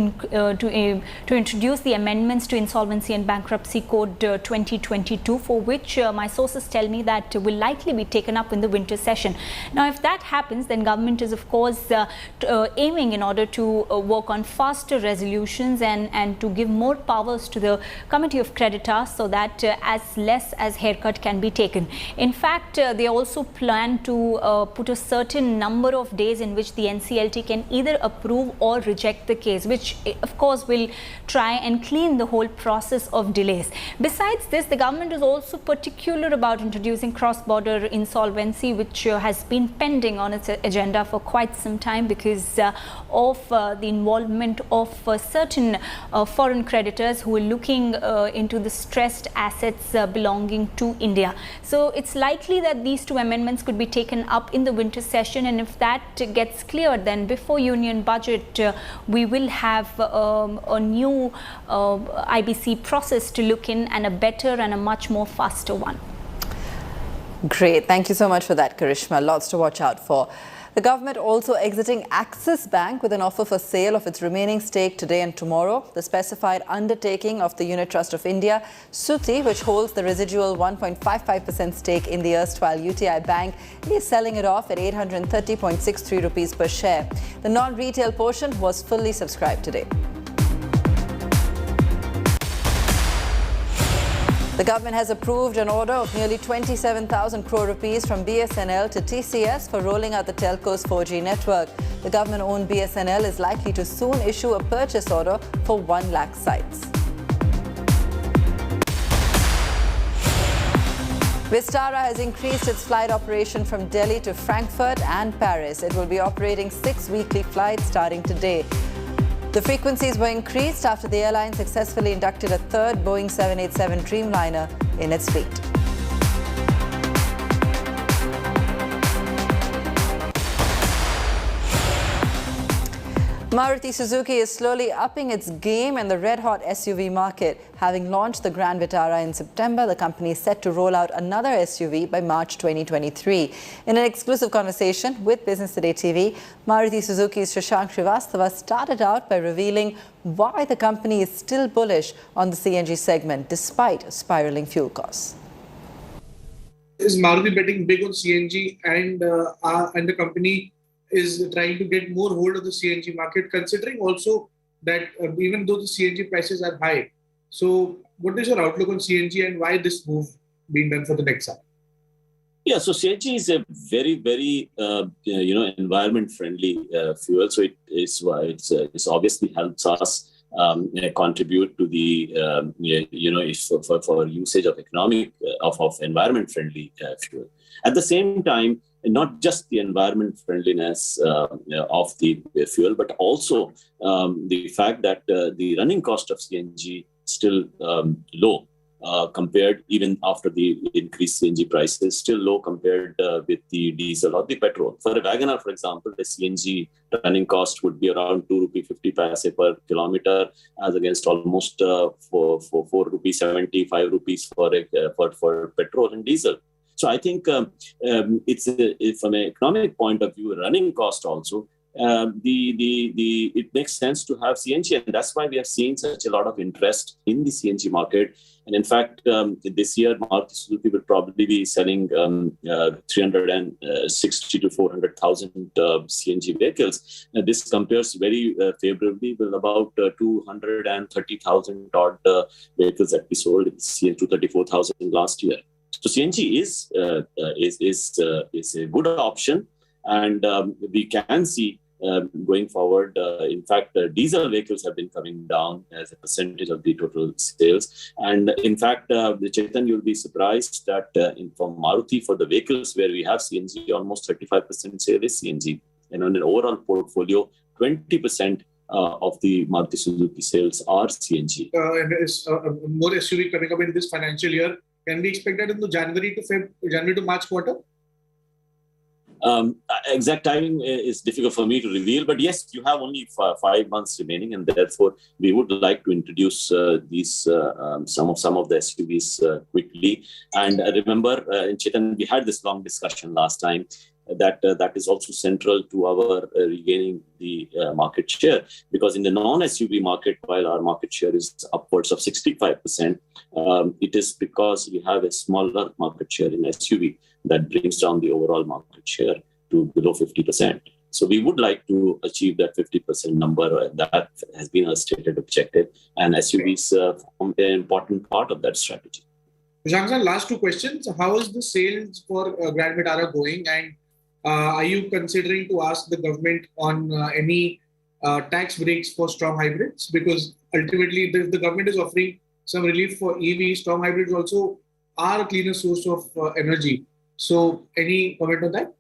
Speaker 9: introduce the amendments to Insolvency and Bankruptcy Code 2022, for which my sources tell me that will likely be taken up in the winter session. Now, if that happens, then government is of course aiming in order to work on faster resolutions and to give more powers to the Committee of Creditors so that as less as haircut can be taken. In fact, they also plan to put a certain number of days in which the NCLT can either approve or reject the case, which of course will try and clean the whole process of delays. Besides this, the government is also particular about introducing cross-border insolvency, which has been pending on its agenda for quite some time because of the involvement of certain foreign creditors who are looking into the stressed assets belonging to India. So it's likely that these two amendments could be taken up in the winter session, and if that gets cleared, then before union budget we will have a new IBC process to look in, and a better and a much more faster one.
Speaker 4: Great. Thank you so much for that, Karishma. Lots to watch out for. The government also exiting Axis Bank with an offer for sale of its remaining stake today and tomorrow. The specified undertaking of the Unit Trust of India, SUTI, which holds the residual 1.55% stake in the erstwhile UTI Bank, is selling it off at 830.63 rupees per share. The non-retail portion was fully subscribed today. The government has approved an order of nearly 27,000 crore rupees from BSNL to TCS for rolling out the telco's 4G network. The government-owned BSNL is likely to soon issue a purchase order for 1 lakh sites. Vistara has increased its flight operation from Delhi to Frankfurt and Paris. It will be operating 6 weekly flights starting today. The frequencies were increased after the airline successfully inducted a third Boeing 787 Dreamliner in its fleet. Maruti Suzuki is slowly upping its game in the red-hot SUV market. Having launched the Grand Vitara in September, the company is set to roll out another SUV by March 2023. In an exclusive conversation with Business Today TV, Maruti Suzuki's Shashank Srivastava started out by revealing why the company is still bullish on the CNG segment despite spiraling fuel costs.
Speaker 13: Is Maruti betting big on CNG, and the company is trying to get more hold of the CNG market, considering also that even though the CNG prices are high. So what is your outlook on CNG and why this move being done for the next half?
Speaker 16: Yeah, so CNG is a very, very environment-friendly fuel. So it's obviously helps us contribute to the for usage of of environment-friendly fuel. At the same time, not just the environment friendliness of the fuel, but also the fact that the running cost of CNG still low compared, even after the increased CNG prices, still low compared with the diesel or the petrol. For a Wagoner, for example, the CNG running cost would be around 2 rupee 50 paise per kilometer, as against almost 4 rupees 75 rupees for petrol and diesel. So I think it's from an economic point of view, running cost also it makes sense to have CNG, and that's why we have seen such a lot of interest in the CNG market. And in fact, this year, Maruti Suzuki will probably be selling 360 to 400,000 CNG vehicles. This compares very favorably with about 230,000 odd vehicles that we sold in 234,000 last year. So CNG is a good option, and we can see going forward. In fact, diesel vehicles have been coming down as a percentage of the total sales. And in fact, Chetan, you'll be surprised that for Maruti, for the vehicles where we have CNG, almost 35% sale is CNG. And on an overall portfolio, 20% of the Maruti Suzuki sales are CNG.
Speaker 13: And is more SUV coming up in this financial year. Can we expect that in the January to March quarter?
Speaker 16: Exact timing is difficult for me to reveal, but yes, you have only 5 months remaining, and therefore we would like to introduce these some of the SUVs quickly. And remember, Chetan, we had this long discussion last time that is also central to our regaining the market share, because in the non-SUV market, while our market share is upwards of 65%, it is because we have a smaller market share in SUV that brings down the overall market share to below 50%. So we would like to achieve that 50% number. That has been a stated objective, and SUVs form an important part of that strategy.
Speaker 13: Shashank, last two questions. How is the sales for Grand Vitara going, and are you considering to ask the government on any tax breaks for strong hybrids? Because ultimately, the government is offering some relief for EV, strong hybrids also are a cleaner source of energy. So, any comment on that?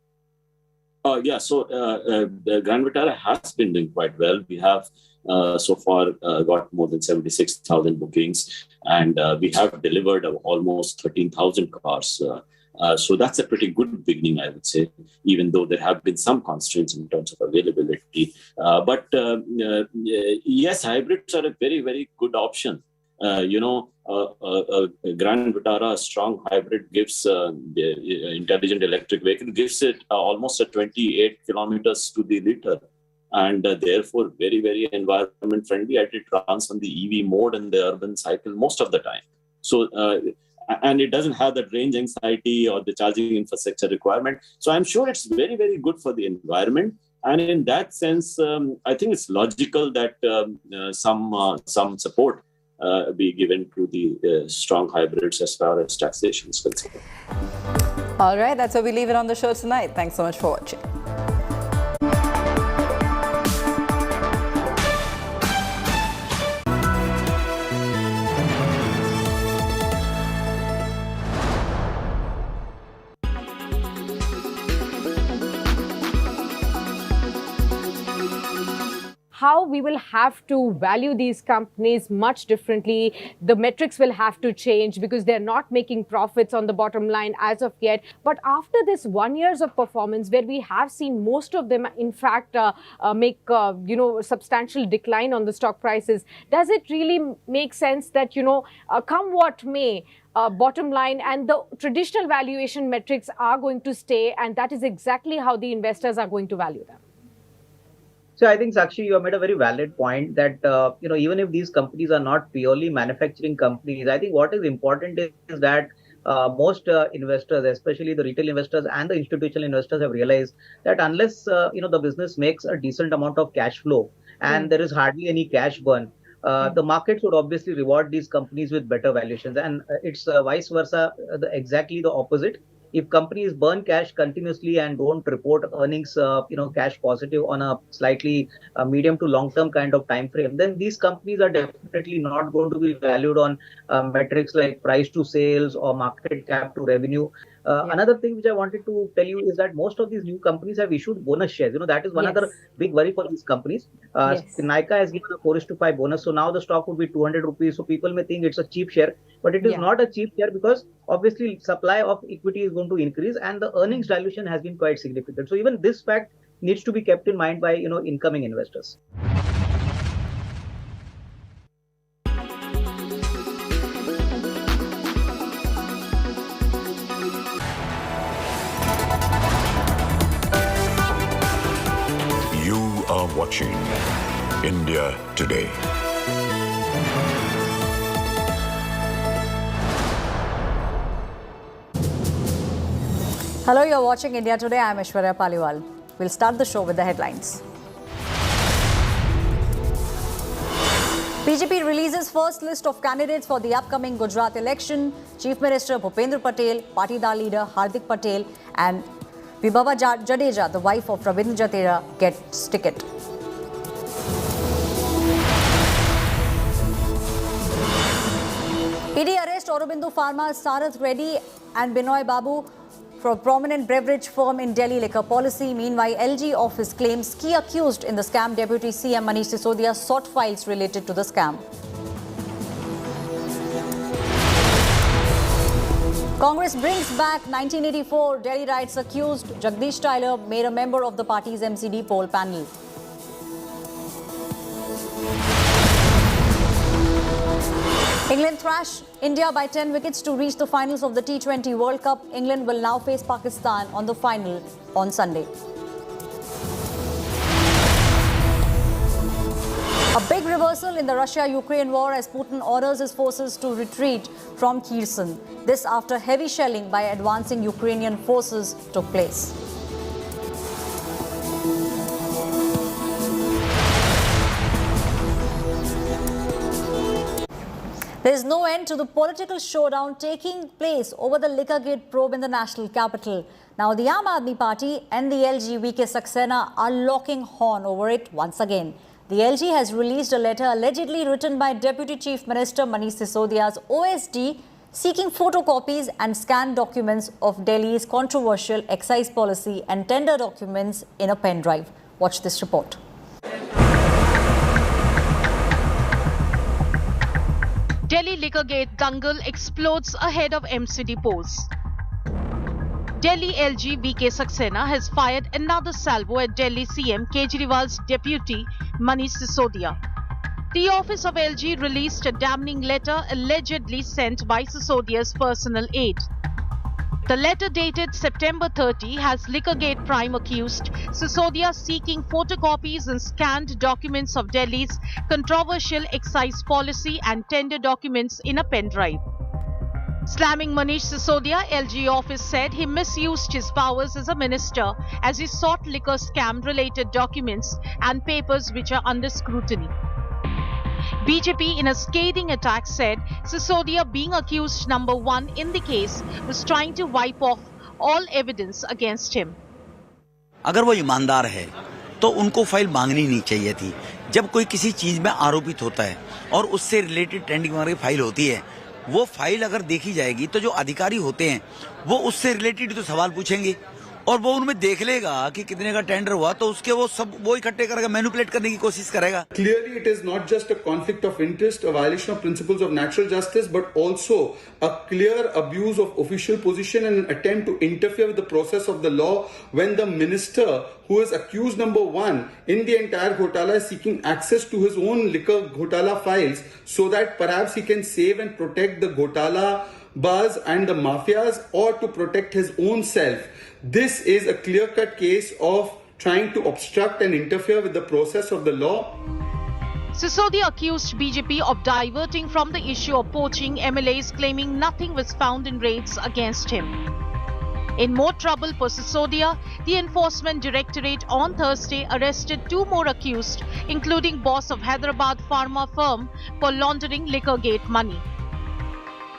Speaker 16: So the Grand Vitara has been doing quite well. We have so far got more than 76,000 bookings, and we have delivered almost 13,000 cars. So that's a pretty good beginning, I would say, even though there have been some constraints in terms of availability. But yes, hybrids are a very, very good option. A Grand Vitara strong hybrid gives the intelligent electric vehicle, gives it almost 28 kilometers to the liter, and therefore very, very environment friendly. It runs on the EV mode and the urban cycle most of the time. So and it doesn't have that range anxiety or the charging infrastructure requirement. So I'm sure it's very, very good for the environment. And in that sense, I think it's logical that some support be given to the strong hybrids as far as taxation is concerned.
Speaker 4: All right, that's where we leave it on the show tonight. Thanks so much for watching.
Speaker 5: How we will have to value these companies much differently. The metrics will have to change because they're not making profits on the bottom line as of yet. But after this 1 year of performance, where we have seen most of them, in fact, make substantial decline on the stock prices, does it really make sense that come what may, bottom line and the traditional valuation metrics are going to stay, and that is exactly how the investors are going to value them?
Speaker 17: So I think, Sakshi, you have made a very valid point that, even if these companies are not purely manufacturing companies, I think what is important is that most investors, especially the retail investors and the institutional investors, have realized that unless, the business makes a decent amount of cash flow and there is hardly any cash burn, the markets would obviously reward these companies with better valuations. And it's vice versa, exactly the opposite. If companies burn cash continuously and don't report earnings, cash positive on a slightly medium to long term kind of time frame, then these companies are definitely not going to be valued on metrics like price to sales or market cap to revenue. Another thing which I wanted to tell you is that most of these new companies have issued bonus shares. That is one other big worry for these companies. Nykaa has given a 4:5 bonus. So now the stock would be 200 rupees. So people may think it's a cheap share, but it is not a cheap share because obviously supply of equity is going to increase and the earnings dilution has been quite significant. So even this fact needs to be kept in mind by, incoming investors.
Speaker 24: You
Speaker 2: are watching India Today.
Speaker 18: Hello, you're watching India Today. I'm Aishwarya Paliwal. We'll start the show with the headlines. BJP releases first list of candidates for the upcoming Gujarat election. Chief Minister Bhupendra Patel, Patidar leader Hardik Patel and Vibhava Jadeja, the wife of Ravindra Jadeja, gets ticket. ED arrest Aurobindo Pharma's Sarath Reddy and Binoy Babu for a prominent beverage firm in Delhi liquor policy. Meanwhile, LG office claims key accused in the scam Deputy CM Manish Sisodia sought files related to the scam. Congress brings back 1984 Delhi riots accused. Jagdish Tyler made a member of the party's MCD poll panel. England thrash India by 10 wickets to reach the finals of the T20 World Cup. England will now face Pakistan on the final on Sunday. A big reversal in the Russia-Ukraine war as Putin orders his forces to retreat from Kherson. This after heavy shelling by advancing Ukrainian forces took place. There is no end to the political showdown taking place over the Liquorgate probe in the national capital. Now, the Aam Aadmi Party and the LG VK Saxena are locking horn over it once again. The LG has released a letter allegedly written by Deputy Chief Minister Manish Sisodia's OSD seeking photocopies and scanned documents of Delhi's controversial excise policy and tender documents in a pen drive. Watch this report.
Speaker 6: Delhi Liquorgate dangle explodes ahead of MCD polls. Delhi LG VK Saxena has fired another salvo at Delhi CM Kejriwal's deputy Manish Sisodia. The office of LG released a damning letter allegedly sent by Sisodia's personal aide. The letter dated September 30 has Liquorgate Prime accused Sisodia seeking photocopies and scanned documents of Delhi's controversial excise policy and tender documents in a pen drive. Slamming Manish Sisodia, LG office said he misused his powers as a minister as he sought liquor scam-related documents and papers which are under scrutiny. BJP in a scathing attack said Sisodia, being accused number one in the case, was trying to wipe off all evidence against him.
Speaker 19: अगर वो ईमानदार है तो उनको file मांगनी नहीं चाहिए थी। जब कोई किसी चीज में आरोपित होता है और उससे रिलेटेड टेंडिंग वाली फाइल होती है, वो फाइल अगर देखी जाएगी तो जो अधिकारी होते हैं वो उससे रिलेटेड तो सवाल पूछेंगे और वो उनमें देख लेगा कि कितने का टेंडर हुआ तो उसके वो सब वो इकट्ठे करेगा, मैनिपुलेट करने की कोशिश करेगा.
Speaker 20: Clearly it is not just a conflict of interest, a violation of principles of natural justice, but also a clear abuse of official position and an attempt to interfere with the process of the law when the minister who is accused number one in the entire Ghotala is seeking access to his own liquor Ghotala files so that perhaps he can save and protect the Ghotala buzz and the mafias or to protect his own self. This is a clear-cut case of trying to obstruct and interfere with the process of the law.
Speaker 6: Sisodia accused BJP of diverting from the issue of poaching, MLAs claiming nothing was found in raids against him. In more trouble for Sisodia, the Enforcement Directorate on Thursday arrested two more accused, including boss of Hyderabad pharma firm for laundering Liquorgate money.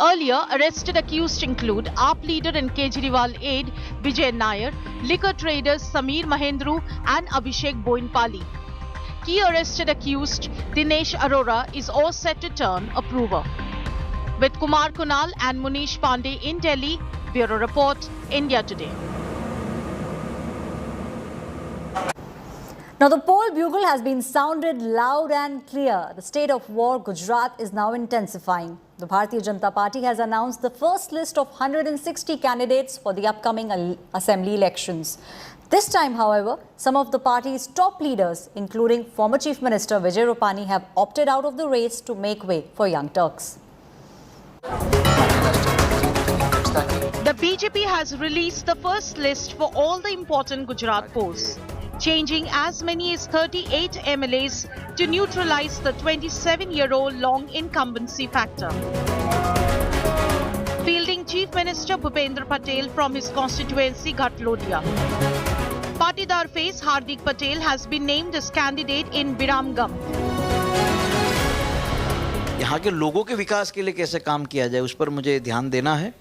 Speaker 6: Earlier, arrested accused include AAP leader and Kejriwal aide Vijay Nair, liquor traders Sameer Mahendru and Abhishek Boinpali. Key arrested accused Dinesh Arora is all set to turn approver. With Kumar Kunal and Munish Pandey in Delhi, Bureau Report, India Today.
Speaker 18: Now, the poll bugle has been sounded loud and clear. The state of war, Gujarat, is now intensifying. The Bharatiya Janata Party has announced the first list of 160 candidates for the upcoming assembly elections. This time, however, some of the party's top leaders, including former Chief Minister Vijay Rupani, have opted out of the race to make way for Young Turks.
Speaker 6: The BJP has released the first list for all the important Gujarat posts.
Speaker 1: changing as many as 38 MLAs to neutralize the 27-year-old long incumbency factor. Fielding Chief Minister Bhupendra Patel from his constituency Ghatlodiya. Patidar face Hardik Patel has been named as candidate in Biramgam.
Speaker 3: यहाँ के लोगों के विकास के लिए कैसे काम किया जाए उस पर मुझे ध्यान देना है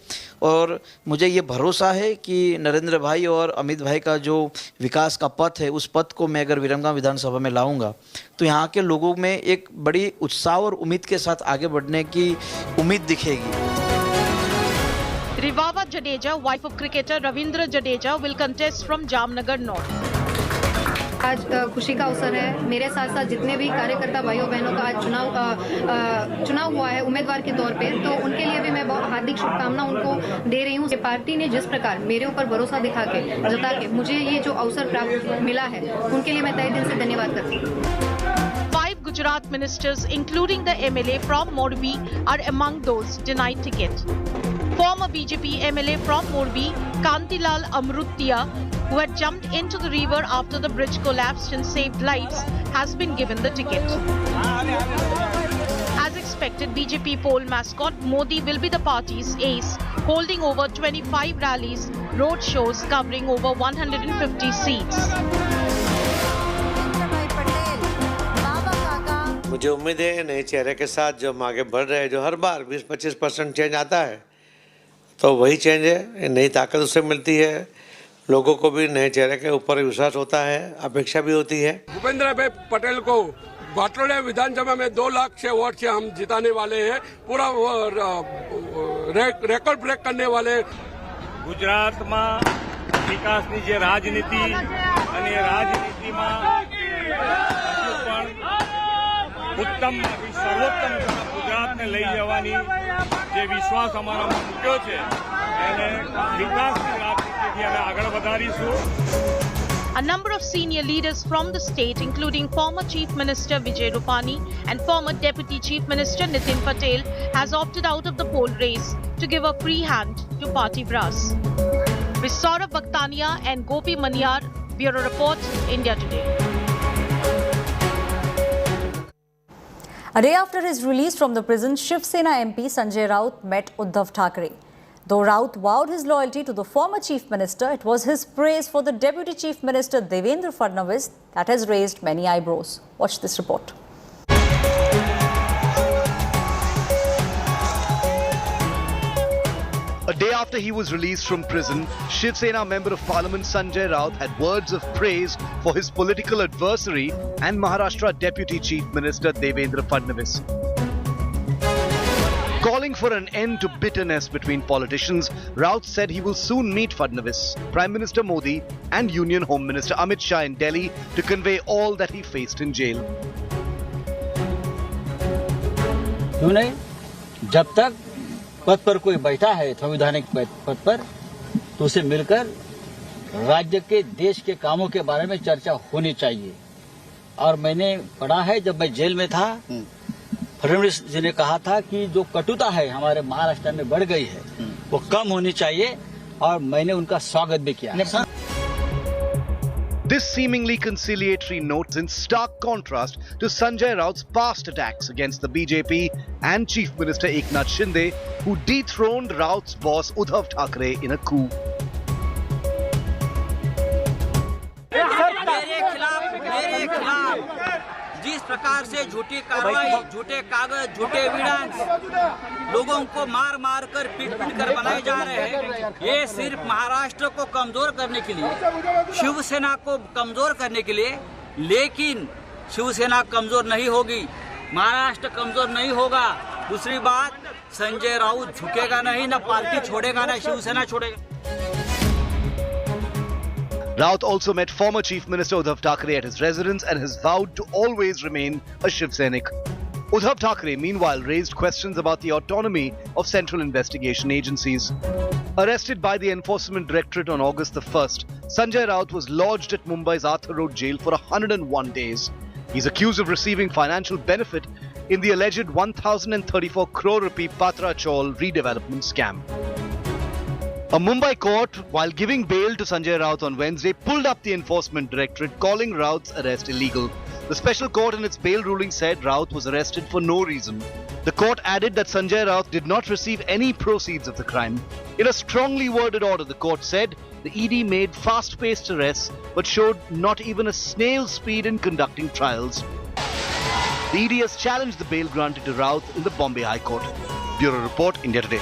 Speaker 3: और मुझे ये भरोसा है कि नरेंद्र भाई और अमित भाई का जो विकास का पथ है उस पथ को मैं अगर विरमगाम विधानसभा में लाऊंगा तो यहाँ के लोगों में एक बड़ी उत्साह और उम्मीद के साथ आगे बढ़ने की उम्मीद दिखेगी।
Speaker 1: Rivava Jadeja, wife of cricketer Ravindra Jadeja, will contest from Jamnagar North.
Speaker 7: आज खुशी का अवसर है। मेरे साथ साथ जितने भी कार्यकर्ता भाइयों बहनों का आज चुनाव हुआ है उम्मीदवार के तौर पे, तो उनके लिए भी मैं बहुत हार्दिक शुभकामना उनको दे रही हूँ। पार्टी ने जिस प्रकार मेरे ऊपर भरोसा जता के मुझे ये जो अवसर प्राप्त मिला है उनके लिए मैं तहे दिल से धन्यवाद करती हूँ।
Speaker 1: 5 Gujarat ministers, including the MLA from Morbi, are among those denied ticket. Former BJP MLA from Morbi, Kantilal Amrutia, who had jumped into the river after the bridge collapsed and saved lives, has been given the ticket. As expected, BJP poll mascot Modi will be the party's ace, holding over 25 rallies, road shows covering over 150 seats.
Speaker 14: मुझे उम्मीद है नए चेहरे के साथ जो हम आगे बढ़ रहे हैं, जो हर बार 20-25% चेंज आता है तो वही चेंज है, नई ताकत उससे मिलती है, लोगों को भी नए चेहरे के ऊपर विश्वास होता है, अपेक्षा भी होती है।
Speaker 25: भूपेंद्र भाई पटेल को घाटलोडिया विधानसभा में 2 लाख से वोट से हम जिताने वाले हैं, पूरा रेकॉर्ड ब्रेक करने वाले।
Speaker 26: गुजरात में विकास की जो राजनीति उत्तम सर्वोत्तम गुजरात ने लई जवानी जे विश्वास अमारा में मूक्यो छे एने विकास की राजनीति अमे आगळ वधारीशुं।
Speaker 1: A number of senior leaders from the state, including former Chief Minister Vijay Rupani and former Deputy Chief Minister Nitin Patel, has opted out of the poll race to give a free hand to party brass. With Saurabh Bhaktania and Gopi Maniyar, Bureau Report, India Today.
Speaker 18: A day after his release from the prison, Shiv Sena MP Sanjay Raut met Uddhav Thackeray. Though Raut vowed his loyalty to the former Chief Minister, it was his praise for the Deputy Chief Minister Devendra Fadnavis that has raised many eyebrows. Watch this report.
Speaker 27: A day after he was released from prison, Shiv Sena Member of Parliament Sanjay Raut had words of praise for his political adversary and Maharashtra Deputy Chief Minister Devendra Fadnavis. Calling for an end to bitterness between politicians, Raut said he will soon meet Fadnavis, Prime Minister Modi and Union Home Minister Amit Shah in Delhi to convey all that he faced in jail.
Speaker 28: क्यों नहीं? जब तक पद पर कोई बैठा है संवैधानिक पद पर तो उसे मिलकर राज्य के देश के कामों के बारे में चर्चा होनी चाहिए। और मैंने पढ़ा है जब मैं जेल में था, फडणवीस जी ने कहा था कि जो कटुता है हमारे महाराष्ट्र में बढ़ गई है वो कम होनी चाहिए और मैंने उनका स्वागत भी किया।
Speaker 27: This seemingly conciliatory note is in stark contrast to Sanjay Raut's past attacks against the BJP and Chief Minister Eknath Shinde, who dethroned Raut's boss Uddhav Thackeray in a coup.
Speaker 28: मेरे खिलाफ जिस प्रकार से झूठी कार्रवाई, झूठे कागज, झूठे एविडेंस लोगों को मार मार कर पीट कर बनाए जा रहे हैं, ये सिर्फ महाराष्ट्र को कमजोर करने के लिए, शिवसेना को कमजोर करने के लिए। लेकिन शिवसेना कमजोर नहीं होगी, महाराष्ट्र कमजोर नहीं होगा। दूसरी बात, संजय राउत झुकेगा नहीं, ना पार्टी छोड़ेगा, ना शिवसेना छोड़ेगा।
Speaker 27: Raut also met former Chief Minister Uddhav Thackeray at his residence and has vowed to always remain a Shiv Sainik. Uddhav Thackeray, meanwhile, raised questions about the autonomy of central investigation agencies. Arrested by the Enforcement Directorate on August the 1st, Sanjay Raut was lodged at Mumbai's Arthur Road jail for 101 days. He's accused of receiving financial benefit in the alleged 1,034 crore rupee Patra Chaul redevelopment scam. A Mumbai court, while giving bail to Sanjay Raut on Wednesday, pulled up the enforcement directorate, calling Raut's arrest illegal. The special court in its bail ruling said Raut was arrested for no reason. The court added that Sanjay Raut did not receive any proceeds of the crime. In a strongly worded order, the court said the ED made fast-paced arrests but showed not even a snail's speed in conducting trials. The ED has challenged the bail granted to Raut in the Bombay High Court. Bureau Report, India Today.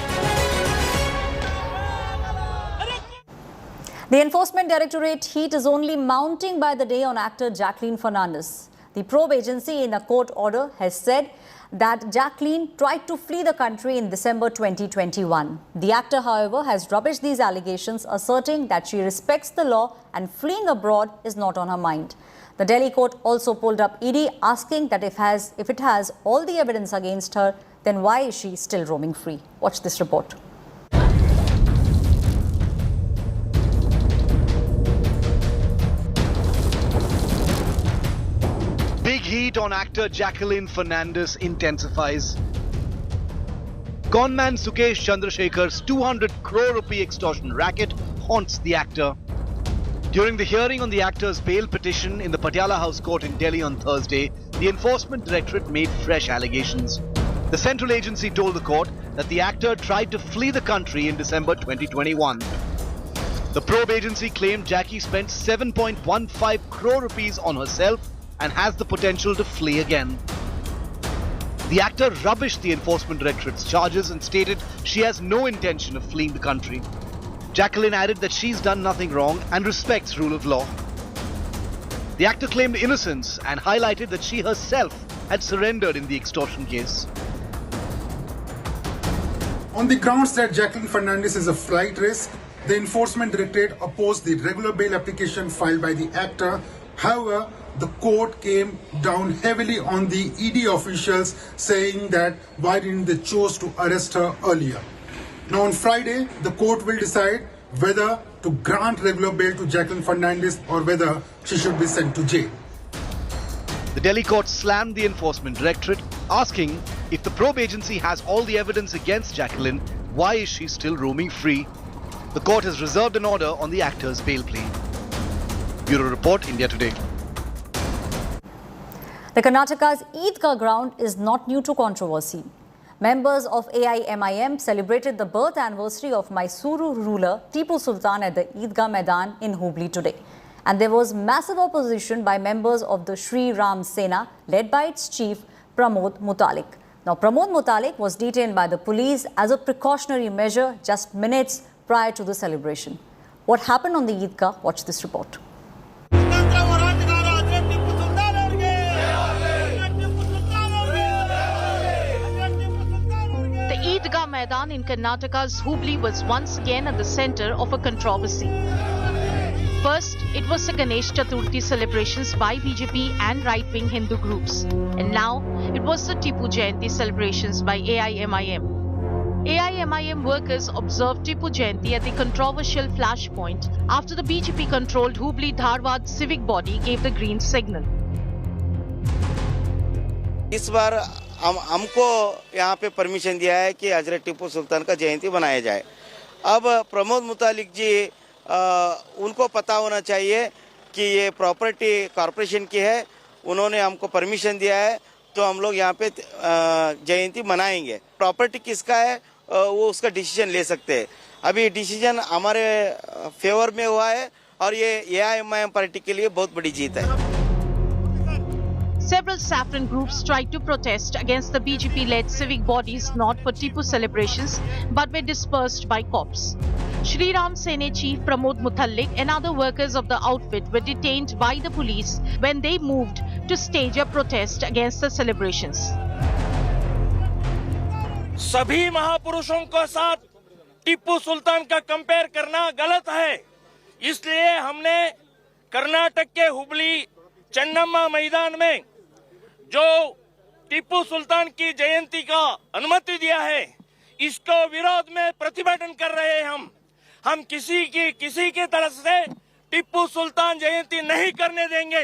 Speaker 18: The Enforcement Directorate heat is only mounting by the day on actor Jacqueline Fernandez. The probe agency in a court order has said that Jacqueline tried to flee the country in December 2021. The actor, however, has rubbished these allegations, asserting that she respects the law and fleeing abroad is not on her mind. The Delhi court also pulled up ED, asking that if it has all the evidence against her, then why is she still roaming free? Watch this report.
Speaker 27: Big heat on actor Jacqueline Fernandez intensifies. Conman Sukesh Chandrasekhar's 200 crore rupee extortion racket haunts the actor. During the hearing on the actor's bail petition in the Patiala House Court in Delhi on Thursday, the Enforcement Directorate made fresh allegations. The central agency told the court that the actor tried to flee the country in December 2021. The probe agency claimed Jackie spent 7.15 crore rupees on herself and has the potential to flee again. The actor rubbished the Enforcement Directorate's charges and stated she has no intention of fleeing the country. Jacqueline added that she's done nothing wrong and respects rule of law. The actor claimed innocence and highlighted that she herself had surrendered in the extortion case.
Speaker 8: On the grounds that Jacqueline Fernandez is a flight risk, the Enforcement Directorate opposed the regular bail application filed by the actor. However, the court came down heavily on the ED officials, saying that why didn't they choose to arrest her earlier. Now on Friday, the court will decide whether to grant regular bail to Jacqueline Fernandez or whether she should be sent to jail.
Speaker 27: The Delhi court slammed the Enforcement Directorate, asking if the probe agency has all the evidence against Jacqueline, why is she still roaming free? The court has reserved an order on the actor's bail plea. Bureau Report, India Today.
Speaker 18: The Karnataka's Eidgah ground is not new to controversy. Members of AIMIM celebrated the birth anniversary of Mysuru ruler Tipu Sultan at the Eidgah Maidan in Hubli today. And there was massive opposition by members of the Sri Ram Sena, led by its chief Pramod Mutalik. Now, Pramod Mutalik was detained by the police as a precautionary measure just minutes prior to the celebration. What happened on the Eidgah? Watch this report.
Speaker 1: Eidgah Maidan in Karnataka's Hubli was once again at the center of a controversy. First, it was the Ganesh Chaturthi celebrations by BJP and right-wing Hindu groups. And now, it was the Tipu Jayanti celebrations by AIMIM. AIMIM workers observed Tipu Jayanti at the controversial flashpoint after the BJP-controlled Hubli Dharwad civic body gave the green signal.
Speaker 10: इस बार हमको यहाँ पे permission दिया है कि हजरत टीपू सुल्तान का जयंती बनाया जाए। अब प्रमोद मुतालिक जी उनको पता होना चाहिए कि ये प्रॉपर्टी कॉरपोरेशन की है, उन्होंने हमको परमिशन दिया है तो हम लोग यहाँ पे जयंती मनाएंगे। प्रॉपर्टी किसका है वो उसका डिसीजन ले सकते हैं। अभी डिसीजन हमारे फेवर में हुआ है और ये AIMIM पार्टी के लिए बहुत बड़ी जीत है।
Speaker 1: Several saffron groups tried to protest against the BJP-led civic bodies not for Tipu celebrations but were dispersed by cops. Sri Ram Sena chief Pramod Mutalik and other workers of the outfit were detained by the police when they moved to stage a protest against the celebrations.
Speaker 26: सभी महापुरुषों के साथ टीपू सुल्तान का compare करना गलत है, इसलिए हमने कर्नाटक के हुबली चन्नम्मा मैदान में जो टीपू सुल्तान की जयंती का अनुमति दिया है, इसको विरोध में प्रतिभटन कर रहे हैं। हम किसी की तरफ से टीपू सुल्तान जयंती नहीं करने देंगे।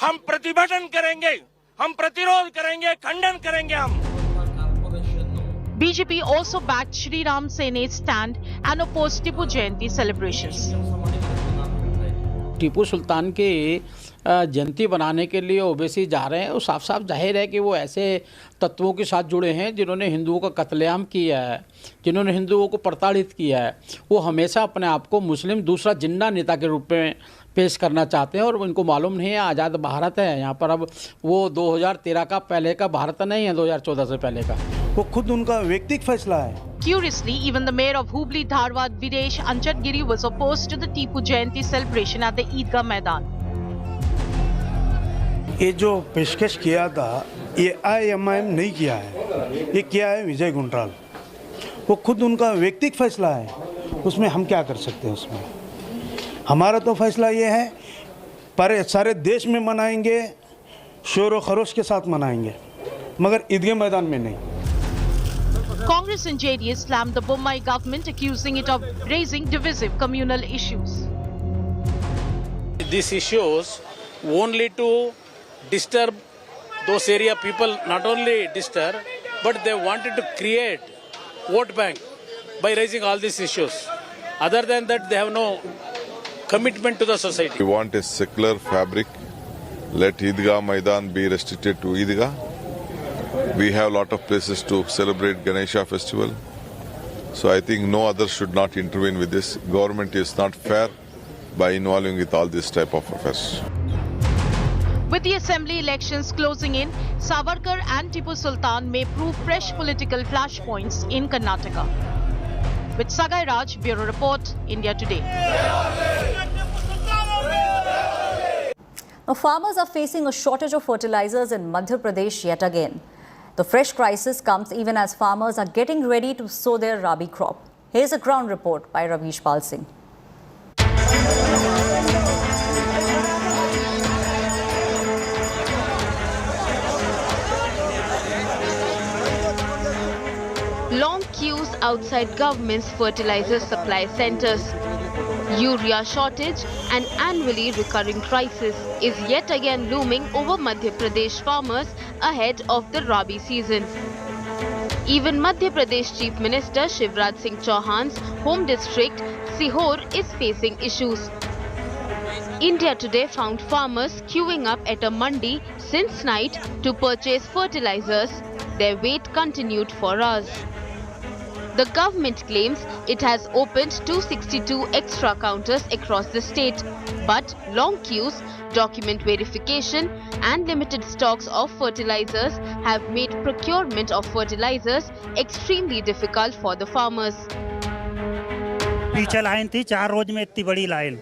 Speaker 26: हम प्रतिभटन करेंगे, हम प्रतिरोध करेंगे, खंडन करेंगे हम।
Speaker 1: BJP also backed Shri Ram Sene's stand and opposed Tipu Jayanti celebrations.
Speaker 9: Tipu Sultan की जयंती बनाने के लिए ओवैसी जा रहे हैं, वो साफ साफ जाहिर है कि वो ऐसे तत्वों के साथ जुड़े हैं जिन्होंने हिंदुओं का कत्लेआम किया है, जिन्होंने हिंदुओं को प्रताड़ित किया है। वो हमेशा अपने आप को मुस्लिम दूसरा जिन्ना नेता के रूप में पेश करना चाहते हैं और उनको मालूम नहीं है आज़ाद भारत है यहाँ पर। अब वो 2013 का पहले का भारत नहीं है, 2014 से पहले का।
Speaker 11: वो खुद उनका व्यक्तिगत फैसला है।
Speaker 1: Curiously, even the mayor of Hubli Dharwad, Videsh Anchadgiri, was opposed to the Tipu Jayanti celebration at the Eidgah Maidan.
Speaker 11: ये जो पेशकश किया था ये IMIM नहीं किया है, ये किया है विजय गुंडराल। वो खुद उनका व्यक्तिगत फैसला है, उसमें हम क्या कर सकते हैं। उसमें हमारा तो फैसला ये है पर सारे देश में मनाएंगे, शोर खरोश के साथ मनाएंगे, मगर ईदगाह मैदान में नहीं।
Speaker 1: Congress and JDS slammed the Bommai government, accusing it of raising divisive communal issues.
Speaker 12: These issues only to disturb those area people, not only disturb, but they wanted to create vote bank by raising all these issues. Other than that, they have no commitment to the society.
Speaker 13: We want a secular fabric. Let Eidgah Maidan be restricted to Eidgah. We have a lot of places to celebrate Ganesha festival. So I think no other should not intervene with this. Government is not fair by involving with all this type of affairs.
Speaker 1: With the assembly elections closing in, Savarkar and Tipu Sultan may prove fresh political flashpoints in Karnataka. With Sagai Raj, Bureau Report, India Today.
Speaker 18: Now, farmers are facing a shortage of fertilizers in Madhya Pradesh yet again. The fresh crisis comes even as farmers are getting ready to sow their rabi crop. Here's a ground report by Rahul Singh.
Speaker 6: Long queues outside government's fertilizer supply centers. Urea shortage and annually recurring crisis is yet again looming over Madhya Pradesh farmers ahead of the Rabi season. Even Madhya Pradesh Chief Minister Shivraj Singh Chauhan's home district, Sihor, is facing issues. India Today found farmers queuing up at a mandi since night to purchase fertilizers. Their wait continued for hours. The government claims it has opened 262 extra counters across the state, but long queues, document verification and limited stocks of fertilizers have made procurement of fertilizers extremely difficult for the farmers.
Speaker 15: पीछे line थी 4 रोज में इतनी बड़ी line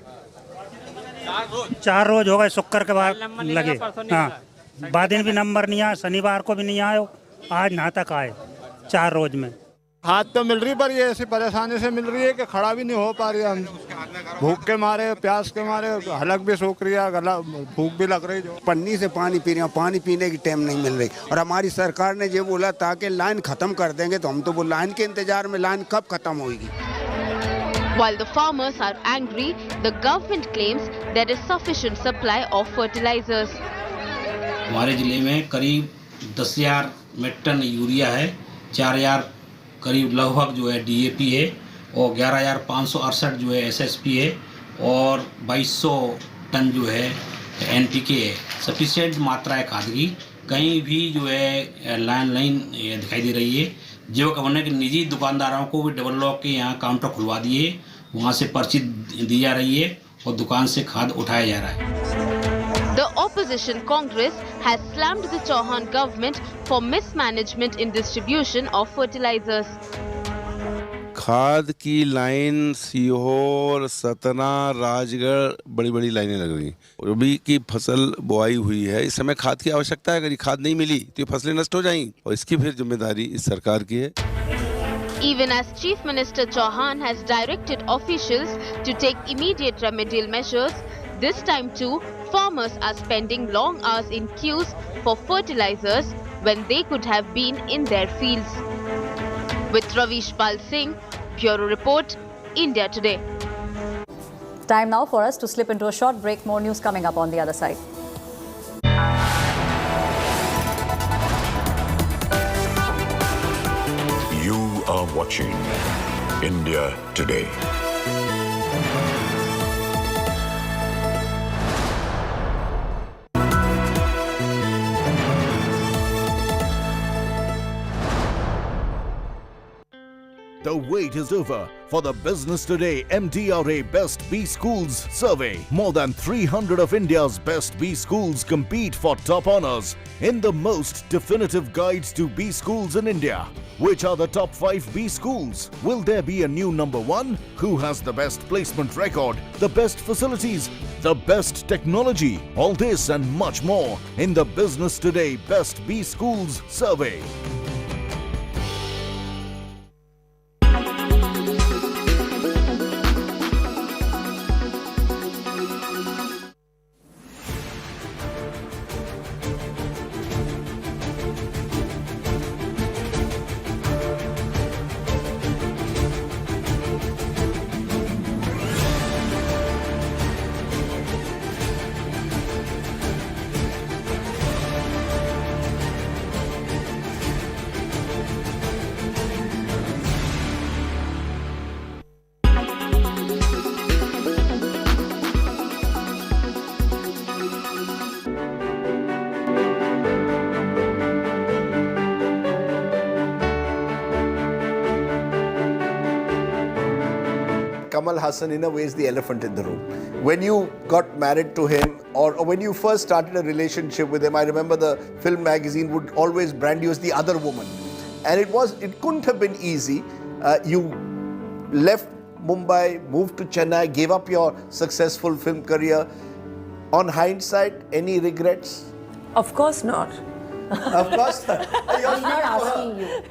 Speaker 15: 4 रोज हो गए शुक्र के बाद लगे हाँ बाद दिन भी नंबर नहीं आया शनिवार को भी नहीं आया आज ना तक आए 4 रोज में
Speaker 21: खाद तो मिल रही पर ये ऐसी परेशानी से मिल रही है कि खड़ा भी नहीं हो पा रही हम भूख के मारे प्यास के मारे हलक भी सूख रही है गला भूख भी लग रही जो
Speaker 22: पन्नी से पानी पी रहे हैं पानी पीने की टाइम नहीं मिल रही और हमारी सरकार ने ये बोला था कि लाइन खत्म कर देंगे तो हम तो वो लाइन के इंतजार में लाइन कब खत्म होगी.
Speaker 6: While the farmers are angry, the government claims there is sufficient supply of fertilizers.
Speaker 23: हमारे जिले में करीब 10,000 मेट्रिक टन यूरिया है 4,000 करीब लगभग जो है DAP है और 11,568 जो है SSP है और 2,200 टन जो है NPK है. सफिशिएंट मात्रा है खाद की. कहीं भी जो है लाइन दिखाई दे रही है. जो गवर्नर के निजी दुकानदारों को भी डबल लॉक के यहाँ काउंटर खुलवा दिए वहाँ से पर्ची दी जा रही है और दुकान से खाद उठाया जा रहा है.
Speaker 6: The opposition Congress has slammed the Chauhan government for mismanagement in distribution of fertilizers.
Speaker 29: खाद की लाइन सीहोर सतना राजगढ़ बड़ी बड़ी लाइनें लग रही. रबी की फसल बुआई हुई है इस समय खाद की आवश्यकता है. अगर ये खाद नहीं मिली तो ये फसलें नष्ट हो जाएंगी और इसकी फिर जिम्मेदारी इस सरकार की है.
Speaker 6: Even as Chief Minister Chauhan has directed officials to take immediate remedial measures, this time too farmers are spending long hours in queues for fertilizers when they could have been in their fields. With Rahul Singh, Bureau Report, India Today.
Speaker 18: Time now for us to slip into a short break. More news coming up on the other side.
Speaker 2: watching India Today.
Speaker 3: The wait is over for the Business Today MTRA Best B Schools survey. More than 300 of India's best B schools compete for top honors in the most definitive guides to B schools in India. Which are the top 5 B schools? Will there be a new number 1? Who has the best placement record, the best facilities, the best technology? All this and much more in the Business Today Best B Schools survey.
Speaker 4: Kamal Hassan in a way is the elephant in the room. When you got married to him or when you first started a relationship with him, I remember the film magazine would always brand you as the other woman. And it couldn't have been easy. You left Mumbai, moved to Chennai, gave up your successful film career. On hindsight, any regrets?
Speaker 5: Of course not.
Speaker 4: Of course not.
Speaker 5: I'm not asking you.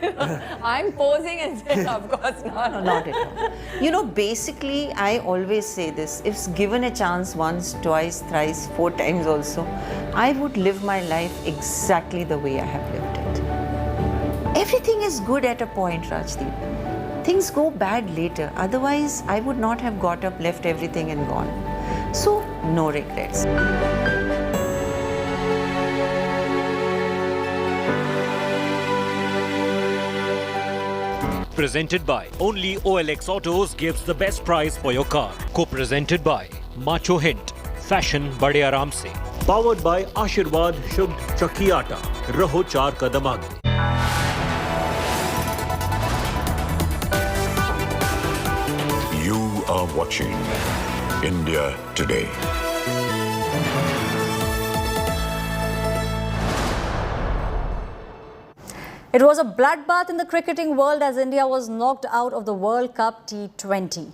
Speaker 5: I'm posing and saying, of course not.
Speaker 16: No, not at all. You know, basically, I always say this. If given a chance once, twice, thrice, 4 times also, I would live my life exactly the way I have lived it. Everything is good at a point, Rajdeep. Things go bad later. Otherwise, I would not have got up, left everything and gone. So, no regrets.
Speaker 17: Presented by Only OLX Autos gives the best price for your car. Co-presented by Macho Hint, Fashion Bade Aaram Se. Powered by Ashirwad Shubh Chakki Aata, Raho 4 Kadam Aage.
Speaker 2: You are watching India Today.
Speaker 18: It was a bloodbath in the cricketing world as India was knocked out of the World Cup T20.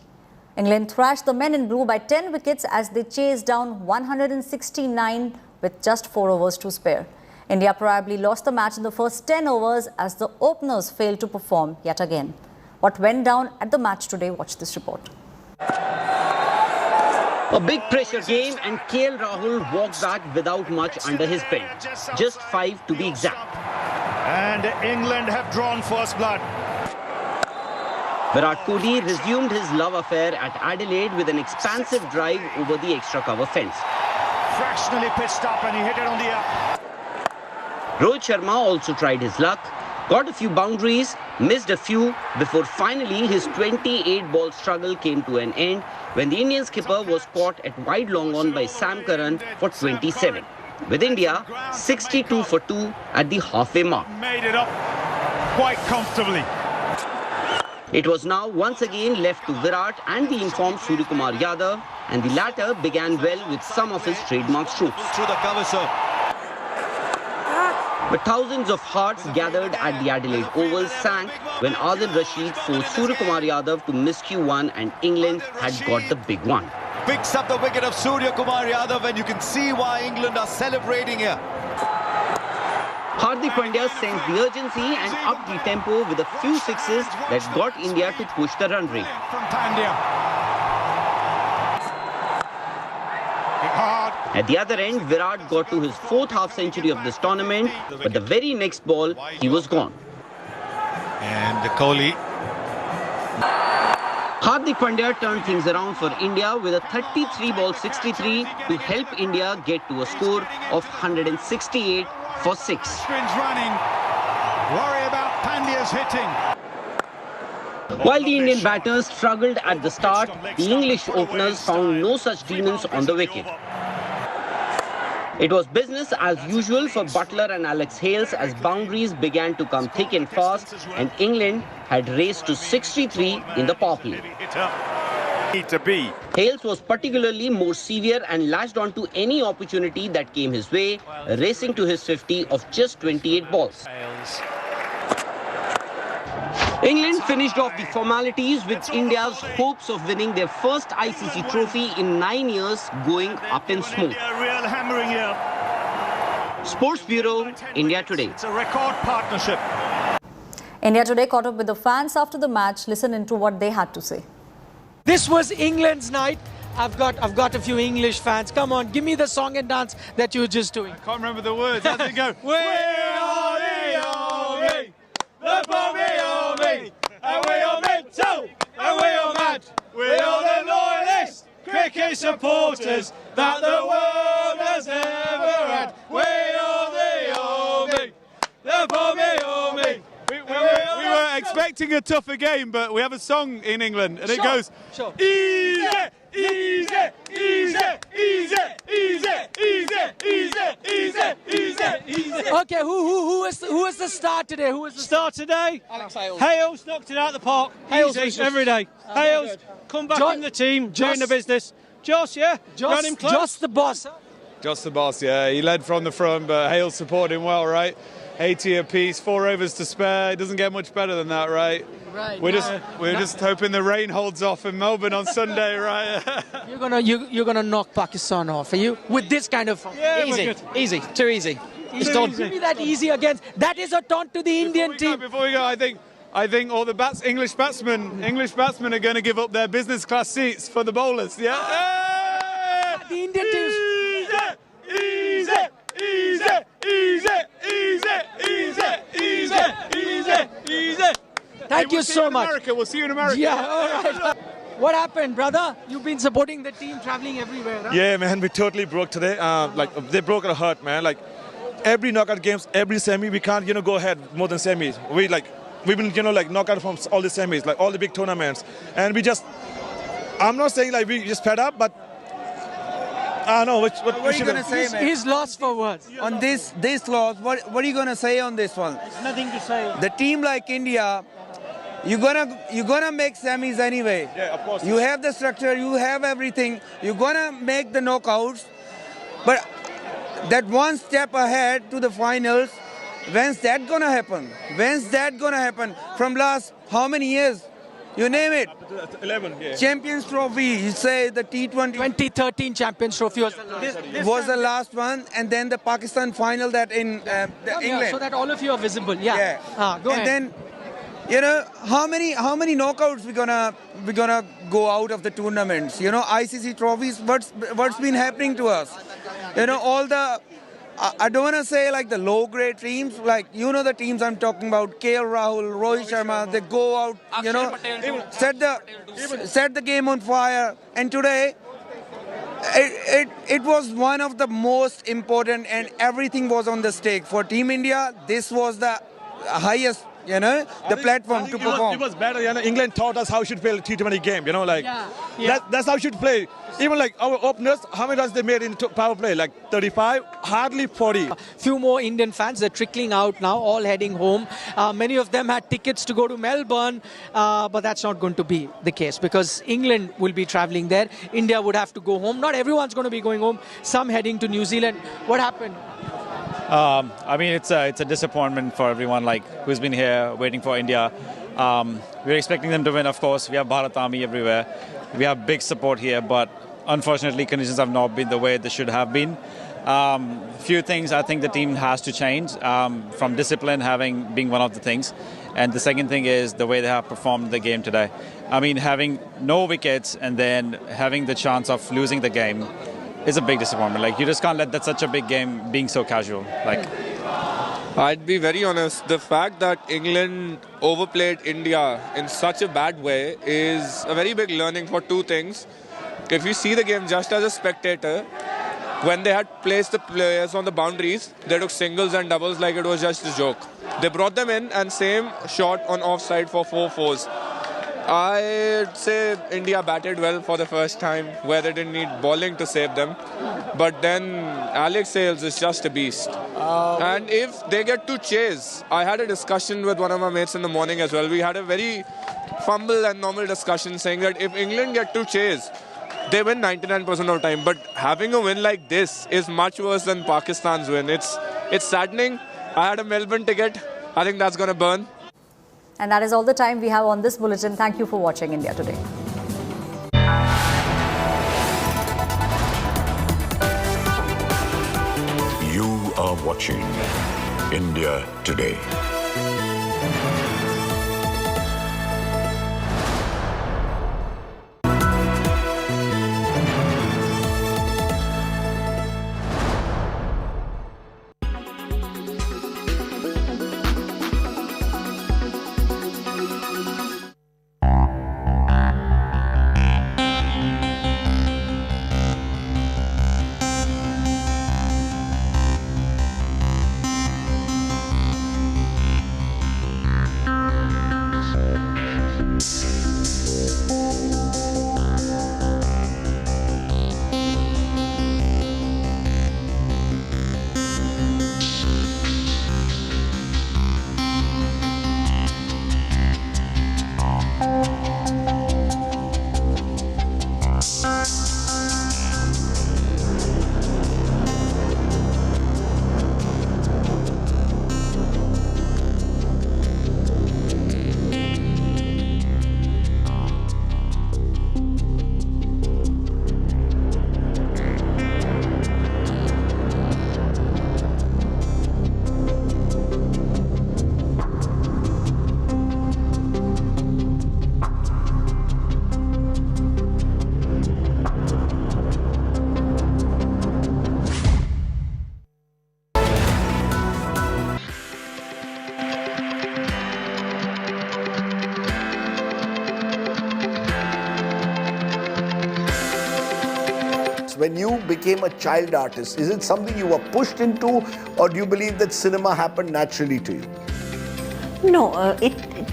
Speaker 18: England thrashed the men in blue by 10 wickets as they chased down 169 with just 4 overs to spare. India probably lost the match in the first 10 overs as the openers failed to perform yet again. What went down at the match today? Watch this report.
Speaker 19: A big pressure game and KL Rahul walked back without much under his belt. Just 5 to be exact.
Speaker 20: And England have drawn first blood.
Speaker 19: Virat Kohli resumed his love affair at Adelaide with an expansive drive over the extra cover fence.
Speaker 20: Fractionally pitched up and he hit it on the up.
Speaker 19: Rohit Sharma also tried his luck, got a few boundaries, missed a few before finally his 28-ball struggle came to an end when the Indian skipper was caught at wide long on by Sam Curran for 27. With India 62 for 2 at the halfway mark.
Speaker 20: Made it up quite comfortably.
Speaker 19: It was now once again left to Virat and the informed Suryakumar Yadav, and the latter began well with some of his trademark strokes.
Speaker 20: Through the cover, sir.
Speaker 19: But thousands of hearts gathered at the Adelaide Oval sank when Adil Rashid forced Suryakumar Yadav to miscue one and England had got the big one.
Speaker 20: Picks up the wicket of Suryakumar Yadav and you can see why England are celebrating here.
Speaker 19: Hardik Pandya sensed the urgency and upped the tempo with a few sixes that got India to push the run rate.
Speaker 20: From Pandya.
Speaker 19: At the other end, Virat got to his 4th half-century of this tournament, but the very next ball, he was gone.
Speaker 20: And Kohli.
Speaker 19: Hardik Pandya turned things around for India with a 33-ball 63 to help India get to a score of 168 for 6.
Speaker 20: Spins running. Worry about Pandya's hitting.
Speaker 19: While the Indian batters struggled at the start, the English openers found no such demons on the wicket. It was business as usual for Buttler and Alex Hales as boundaries began to come thick and fast, and England had raced to 63 in the Powerplay. Hales was particularly more severe and latched onto any opportunity that came his way, racing to his 50 of just 28 balls. England finished off the formalities with India's hopes of winning their first ICC trophy in 9 years going up in smoke. Sports Bureau, India Today.
Speaker 20: It's a record partnership.
Speaker 18: India Today caught up with the fans after the match. Listen into what they had to say.
Speaker 7: This was England's night. I've got a few English fans. Come on, give me the song and dance that you were just doing.
Speaker 20: I can't remember the words. How's it go? We are the army, the army, and we are mental, and we are mad. We are the loyalist cricket supporters that the world has ever had. We are the army, the army. We were expecting a tougher game, but we have a song in England, and it goes, easy, easy, easy, easy, easy, easy, easy, easy, easy, easy.
Speaker 7: Okay, who is the star today? Who is the
Speaker 20: star today? Alex Hales. Hales knocked it out of the park. Hales every day. Hales, come back in the team, doing the business. Joss, yeah? Ran him close.
Speaker 7: Joss the boss. Huh?
Speaker 20: Joss the boss, yeah. He led from the front, but Hales supported him well, right? 80 apiece, 4 overs to spare. It doesn't get much better than that, right?
Speaker 7: Right.
Speaker 20: We're just hoping the rain holds off in Melbourne on Sunday, right?
Speaker 7: You're gonna knock Pakistan off, are you? With this kind of
Speaker 20: Yeah,
Speaker 7: easy, too easy. Give me that easy against. That is a taunt to the Indian team.
Speaker 20: Before we go, I think all the English batsmen are going to give up their business class seats for the bowlers. Yeah.
Speaker 7: The Indian teams.
Speaker 20: Easy, easy, easy, easy, easy, easy, easy, easy.
Speaker 7: Thank you so much.
Speaker 20: We'll see you in America.
Speaker 7: Yeah, all right. What happened, brother? You've been supporting the team, traveling everywhere, huh?
Speaker 8: Yeah, man, we totally broke today. They broke our heart, man. Like every knockout games, every semi, we can't, go ahead more than semis. We've been, knockout from all the semis, like all the big tournaments, and I'm not saying we just fed up, but I don't know what
Speaker 10: are you going to say, man?
Speaker 7: He's lost for words.
Speaker 10: On this loss, what are you going to say on this one?
Speaker 7: There's nothing to say.
Speaker 10: The team like India, you're gonna make semis anyway.
Speaker 8: Yeah, of course.
Speaker 10: You have the structure, you have everything. You're gonna make the knockouts, but that one step ahead to the finals, when's that gonna happen? When's that gonna happen? From last how many years? You name it.
Speaker 8: 11, yeah.
Speaker 10: Champions Trophy, you say the T20.
Speaker 7: 2013 Champions Trophy was the last.
Speaker 10: The last one, and then the Pakistan final that in England.
Speaker 7: So that all of you are visible. Yeah. Go ahead.
Speaker 10: And then, how many knockouts we gonna go out of the tournaments? ICC trophies. What's been happening to us? All the. I don't want to say the low-grade teams, the teams I'm talking about, KL Rahul, Rohit Sharma, they go out, set the game on fire. And today, it was one of the most important, and everything was on the stake. For Team India, this was the highest, the platform to perform.
Speaker 8: It was better, England taught us how we should play a T20 game, That's how we should play. Even our openers, how many runs they made in power play? 35, hardly 40.
Speaker 7: Few more Indian fans, they're trickling out now, all heading home. Many of them had tickets to go to Melbourne, but that's not going to be the case because England will be traveling there. India would have to go home. Not everyone's going to be going home. Some heading to New Zealand. What happened?
Speaker 14: It's a disappointment for everyone who's been here waiting for India. We're expecting them to win, of course. We have Bharat Army everywhere. We have big support here, but unfortunately conditions have not been the way they should have been. Few things I think the team has to change, from discipline being one of the things. And the second thing is the way they have performed the game today. Having no wickets and then having the chance of losing the game is a big disappointment. You just can't let that such a big game being so casual.
Speaker 24: I'd be very honest, the fact that England overplayed India in such a bad way is a very big learning for two things. If you see the game just as a spectator, when they had placed the players on the boundaries, they took singles and doubles like it was just a joke. They brought them in and same shot on offside for 4 fours. I'd say India batted well for the first time, where they didn't need bowling to save them. But then Alex Hales is just a beast. And if they get to chase, I had a discussion with one of my mates in the morning as well. We had a very fumble and normal discussion saying that if England get to chase, they win 99% of the time. But having a win like this is much worse than Pakistan's win. It's saddening. I had a Melbourne ticket. I think that's going to burn.
Speaker 18: And that is all the time we have on this bulletin. Thank you for watching India Today.
Speaker 2: You are watching India Today.
Speaker 4: When you became a child artist, is it something you were pushed into, or do you believe that cinema happened naturally to you?
Speaker 16: No,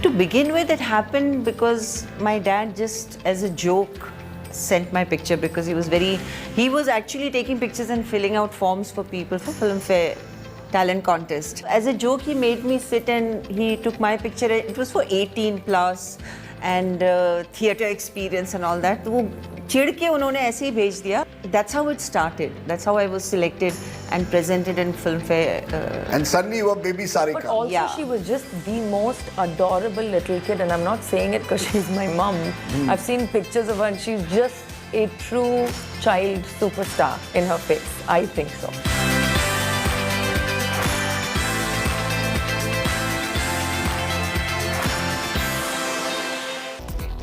Speaker 16: to begin with, it happened because my dad just, as a joke, sent my picture because he was actually taking pictures and filling out forms for people for Filmfare talent contest. As a joke, he made me sit and he took my picture. It was for 18 plus and theatre experience and all that. वो चिढ़ के उन्होंने ऐसे ही भेज दिया. That's how it started. That's how I was selected and presented in Filmfare.
Speaker 4: And suddenly you were baby Sarika.
Speaker 5: But also she was just the most adorable little kid, and I'm not saying it because she's my mum. I've seen pictures of her and she's just a true child superstar in her face. I think so.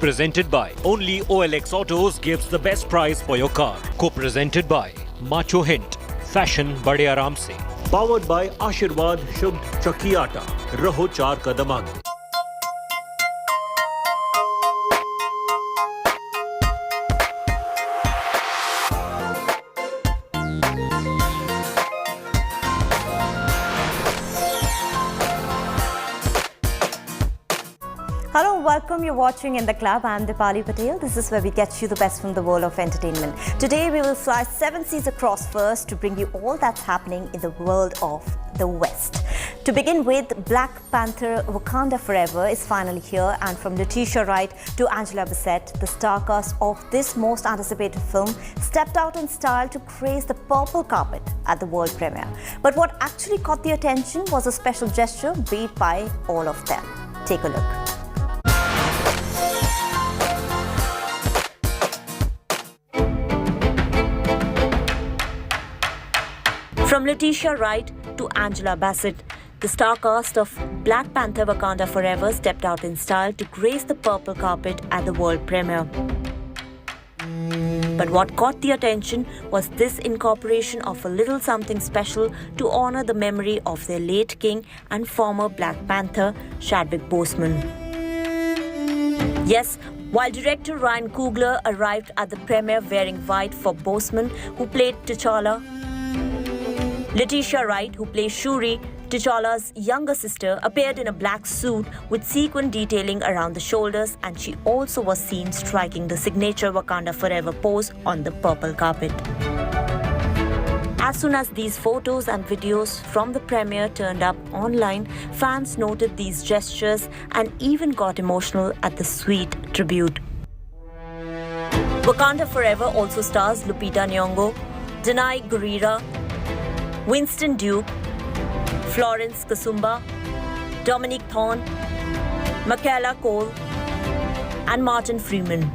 Speaker 17: Presented by only OLX Autos gives the best price for your car. Co-presented by Macho Hint, fashion bade aaram se. Powered by Ashirwad Shubh Chakki Aata, Raho 4 kadam aage.
Speaker 1: Hello, welcome. You're watching In the Club. I'm Dipali Patel. This is where we get you the best from the world of entertainment. Today, we will fly 7 seas across first to bring you all that's happening in the world of the West. To begin with, Black Panther Wakanda Forever is finally here, and from Letitia Wright to Angela Bassett, the star cast of this most anticipated film stepped out in style to grace the purple carpet at the world premiere. But what actually caught the attention was a special gesture made by all of them. Take a look. From Letitia Wright to Angela Bassett, the star cast of Black Panther Wakanda Forever stepped out in style to grace the purple carpet at the world premiere. But what caught the attention was this incorporation of a little something special to honor the memory of their late king and former Black Panther, Chadwick Boseman. Yes, while director Ryan Coogler arrived at the premiere wearing white for Boseman, who played T'Challa, Letitia Wright, who plays Shuri, T'Challa's younger sister appeared in a black suit with sequin detailing around the shoulders, and she also was seen striking the signature Wakanda Forever pose on the purple carpet. As soon as these photos and videos from the premiere turned up online, fans noted these gestures and even got emotional at the sweet tribute. Wakanda Forever also stars Lupita Nyong'o, Danai Gurira, Winston Duke, Florence Kasumba, Dominic Thorne, Michaela Cole, and Martin Freeman.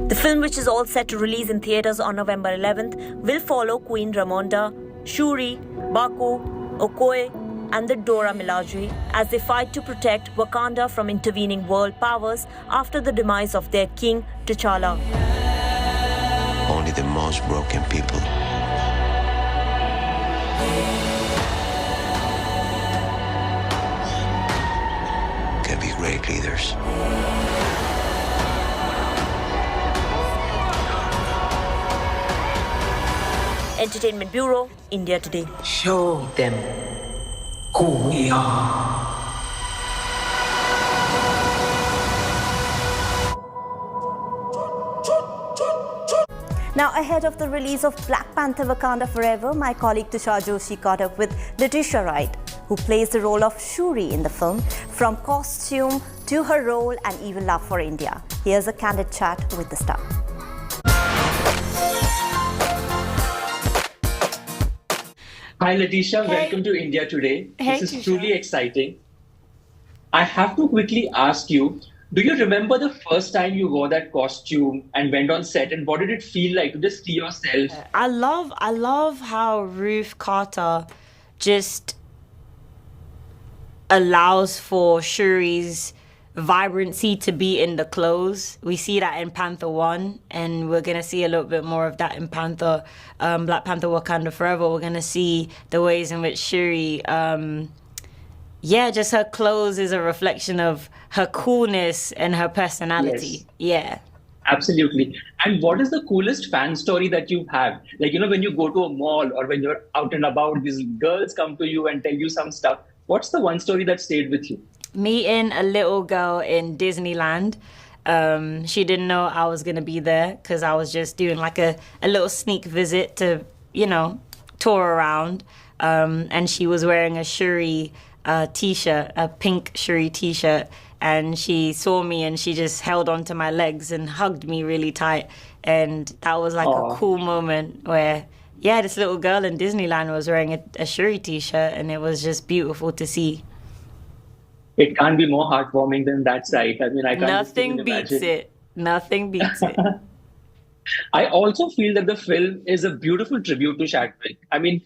Speaker 1: The film, which is all set to release in theatres on November 11th, will follow Queen Ramonda, Shuri, Baku, Okoye, and the Dora Milaje as they fight to protect Wakanda from intervening world powers after the demise of their king, T'Challa.
Speaker 9: Only the most broken people can be great leaders.
Speaker 1: Entertainment Bureau, India Today.
Speaker 11: Show them who we are.
Speaker 1: Now, ahead of the release of Black Panther Wakanda Forever, my colleague Tushar Joshi caught up with Letitia Wright, who plays the role of Shuri in the film, from costume to her role and even love for India. Here's a candid chat with the star.
Speaker 12: Hi Letitia, welcome to India Today. This is truly exciting. I have to quickly ask you, do you remember the first time you wore that costume and went on set, and what did it feel like to just see yourself?
Speaker 13: I love how Ruth Carter just allows for Shuri's vibrancy to be in the clothes. We see that in Panther 1, and we're going to see a little bit more of that in Black Panther Wakanda Forever. We're going to see the ways in which Shuri, just her clothes is a reflection of her coolness and her personality.
Speaker 12: Yes.
Speaker 13: Yeah.
Speaker 12: Absolutely. And what is the coolest fan story that you've had? Like, when you go to a mall or when you're out and about, these girls come to you and tell you some stuff. What's the one story that stayed with you?
Speaker 13: Meeting a little girl in Disneyland. She didn't know I was going to be there because I was just doing like a little sneak visit to, tour around. And she was wearing a Shuri t-shirt, a pink Shuri t-shirt. And she saw me and she just held onto my legs and hugged me really tight. And that was like a cool moment where, this little girl in Disneyland was wearing a Shuri t-shirt, and it was just beautiful to see.
Speaker 12: It can't be more heartwarming than that sight. I mean, I can't
Speaker 13: Nothing beats it. Nothing beats it.
Speaker 12: I also feel that the film is a beautiful tribute to Chadwick. I mean,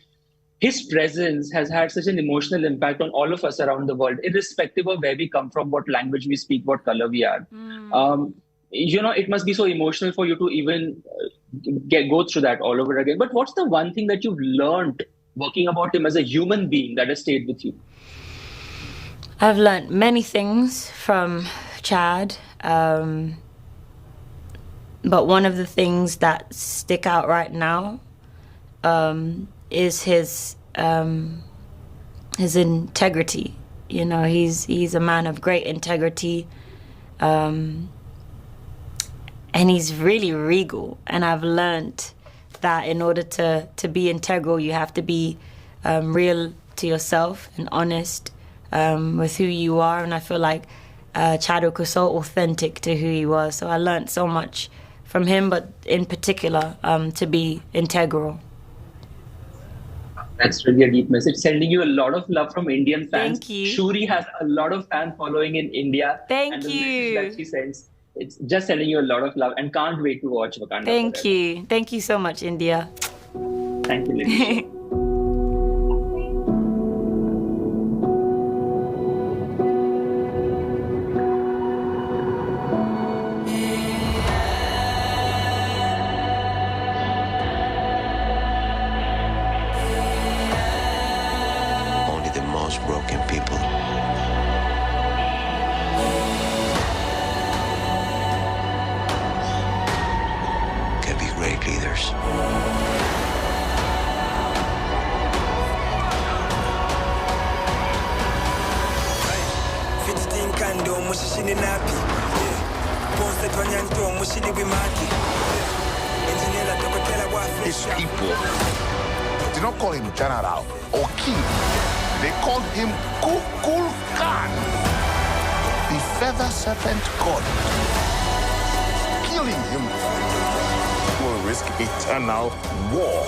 Speaker 12: his presence has had such an emotional impact on all of us around the world, irrespective of where we come from, what language we speak, what color we are. It must be so emotional for you to even go through that all over again. But what's the one thing that you've learned working about him as a human being that has stayed with you?
Speaker 13: I've learned many things from Chad, but one of the things that stick out right now is his integrity. He's a man of great integrity, and he's really regal. And I've learned that in order to be integral, you have to be real to yourself and honest with who you are. And I feel like Chadwick was so authentic to who he was. So I learned so much from him, but in particular, to be integral.
Speaker 12: That's really a deep message. Sending you a lot of love from Indian fans.
Speaker 13: Thank you.
Speaker 12: Shuri has a lot of fan following in India.
Speaker 13: Thank
Speaker 12: you.
Speaker 13: You.
Speaker 12: That she sends, it's just sending you a lot of love, and can't wait to watch Wakanda.
Speaker 13: Thank you. Thank you so much, India.
Speaker 12: Thank you, Letitia.
Speaker 9: Only the most broken people can be great leaders.
Speaker 2: His people did not call him General or King. They called him Kukul Khan, the feather serpent god. Killing him will risk eternal war.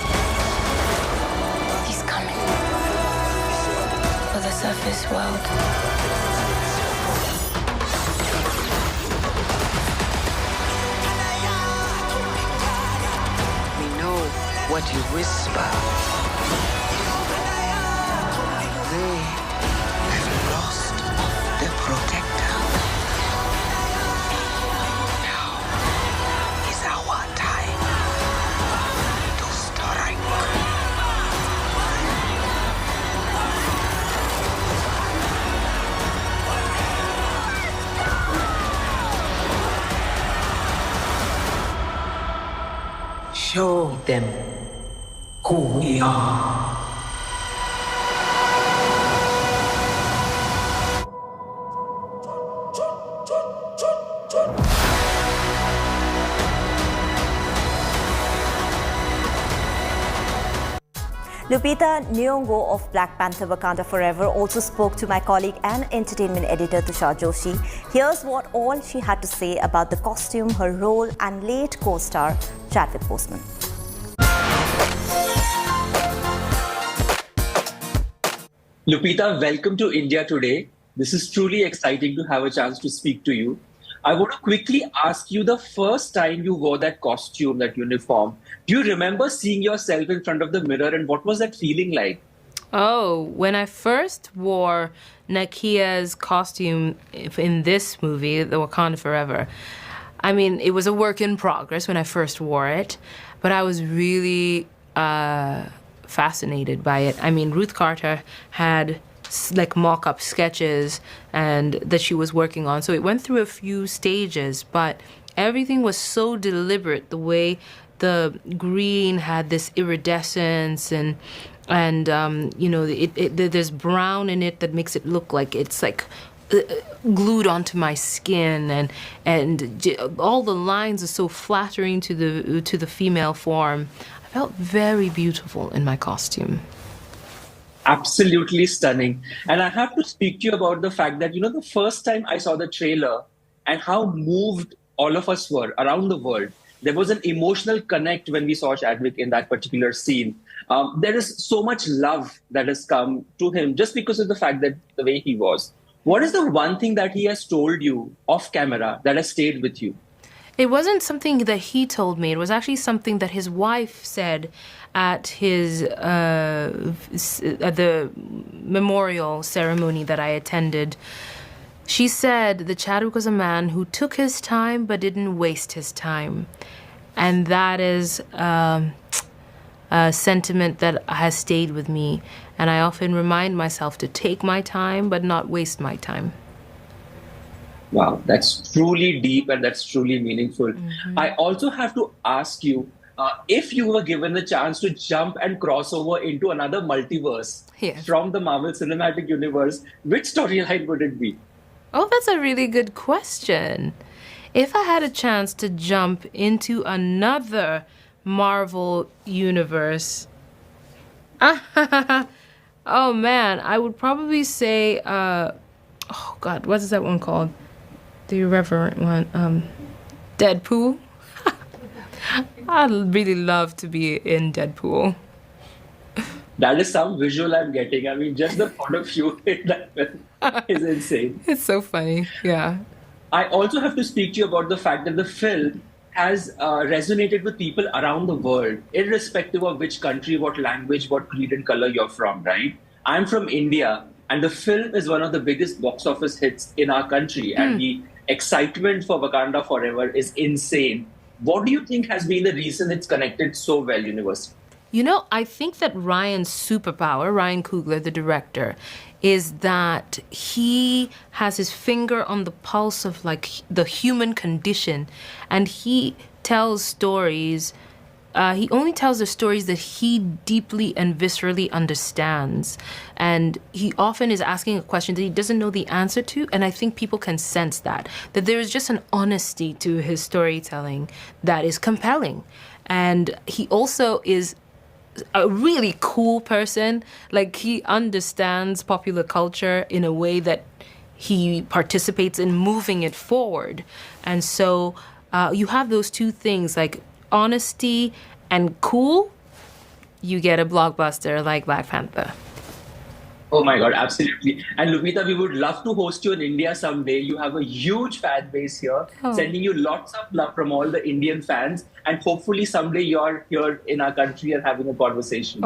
Speaker 15: He's coming for the surface world.
Speaker 11: We know what you whisper. They have lost their protector. Now is our time to strike. Show them who we are.
Speaker 1: Lupita Nyong'o of Black Panther Wakanda Forever also spoke to my colleague and entertainment editor Tushar Joshi. Here's what all she had to say about the costume, her role and late co-star Chadwick Boseman.
Speaker 12: Lupita, welcome to India today. This is truly exciting to have a chance to speak to you. I want to quickly ask you, the first time you wore that costume, that uniform, do you remember seeing yourself in front of the mirror and what was that feeling like?
Speaker 5: Oh, when I first wore Nakia's costume in this movie, The Wakanda Forever, I mean, it was a work in progress when I first wore it, but I was really fascinated by it. I mean, Ruth Carter had like mock-up sketches and that she was working on, so it went through a few stages, but everything was so deliberate. The way the green had this iridescence and you know, there's brown in it that makes it look like it's like glued onto my skin, and all the lines are so flattering to the female form. I felt very beautiful in my costume.
Speaker 12: Absolutely stunning. And I have to speak to you about the fact that, you know, the first time I saw the trailer and how moved all of us were around the world, there was an emotional connect when we saw Chadwick in that particular scene. There is so much love that has come to him just because of the fact that the way he was. What is the one thing that he has told you off camera that has stayed with you?
Speaker 5: It wasn't something that he told me. It was actually something that his wife said at his at the memorial ceremony that I attended. She said that Chadwick was a man who took his time but didn't waste his time. And that is a sentiment that has stayed with me. And I often remind myself to take my time but not waste my time.
Speaker 12: Wow, that's truly deep and that's truly meaningful. Mm-hmm. I also have to ask you, if you were given the chance to jump and cross over into another multiverse from the Marvel Cinematic Universe, which storyline would it be?
Speaker 5: Oh, that's a really good question. If I had a chance to jump into another Marvel universe, oh man, I would probably say, oh God, what is that one called? The irreverent one, Deadpool. I'd really love to be in Deadpool.
Speaker 12: That is some visual I'm getting. I mean, just the thought of you in that film is insane.
Speaker 5: It's so funny, yeah.
Speaker 12: I also have to speak to you about the fact that the film has resonated with people around the world, irrespective of which country, what language, what creed and color you're from, right? I'm from India, and the film is one of the biggest box office hits in our country, and the excitement for Wakanda Forever is insane. What do you think has been the reason it's connected so well universally?
Speaker 5: You know, I think that Ryan's superpower, Ryan Coogler, the director, is that he has his finger on the pulse of like the human condition, and he tells stories
Speaker 6: he only tells the stories that he deeply and viscerally understands. And he often is asking a question that he doesn't know the answer to. And I think people can sense that there is just an honesty to his storytelling that is compelling. And he also is a really cool person. Like, he understands popular culture in a way that he participates in moving it forward. And so you have those two things, like honesty and cool, you get a blockbuster like Black Panther.
Speaker 12: Oh my God, absolutely. And Lupita, we would love to host you in India someday. You have a huge fan base here, sending you lots of love from all the Indian fans. And hopefully someday you're here in our country and having a conversation.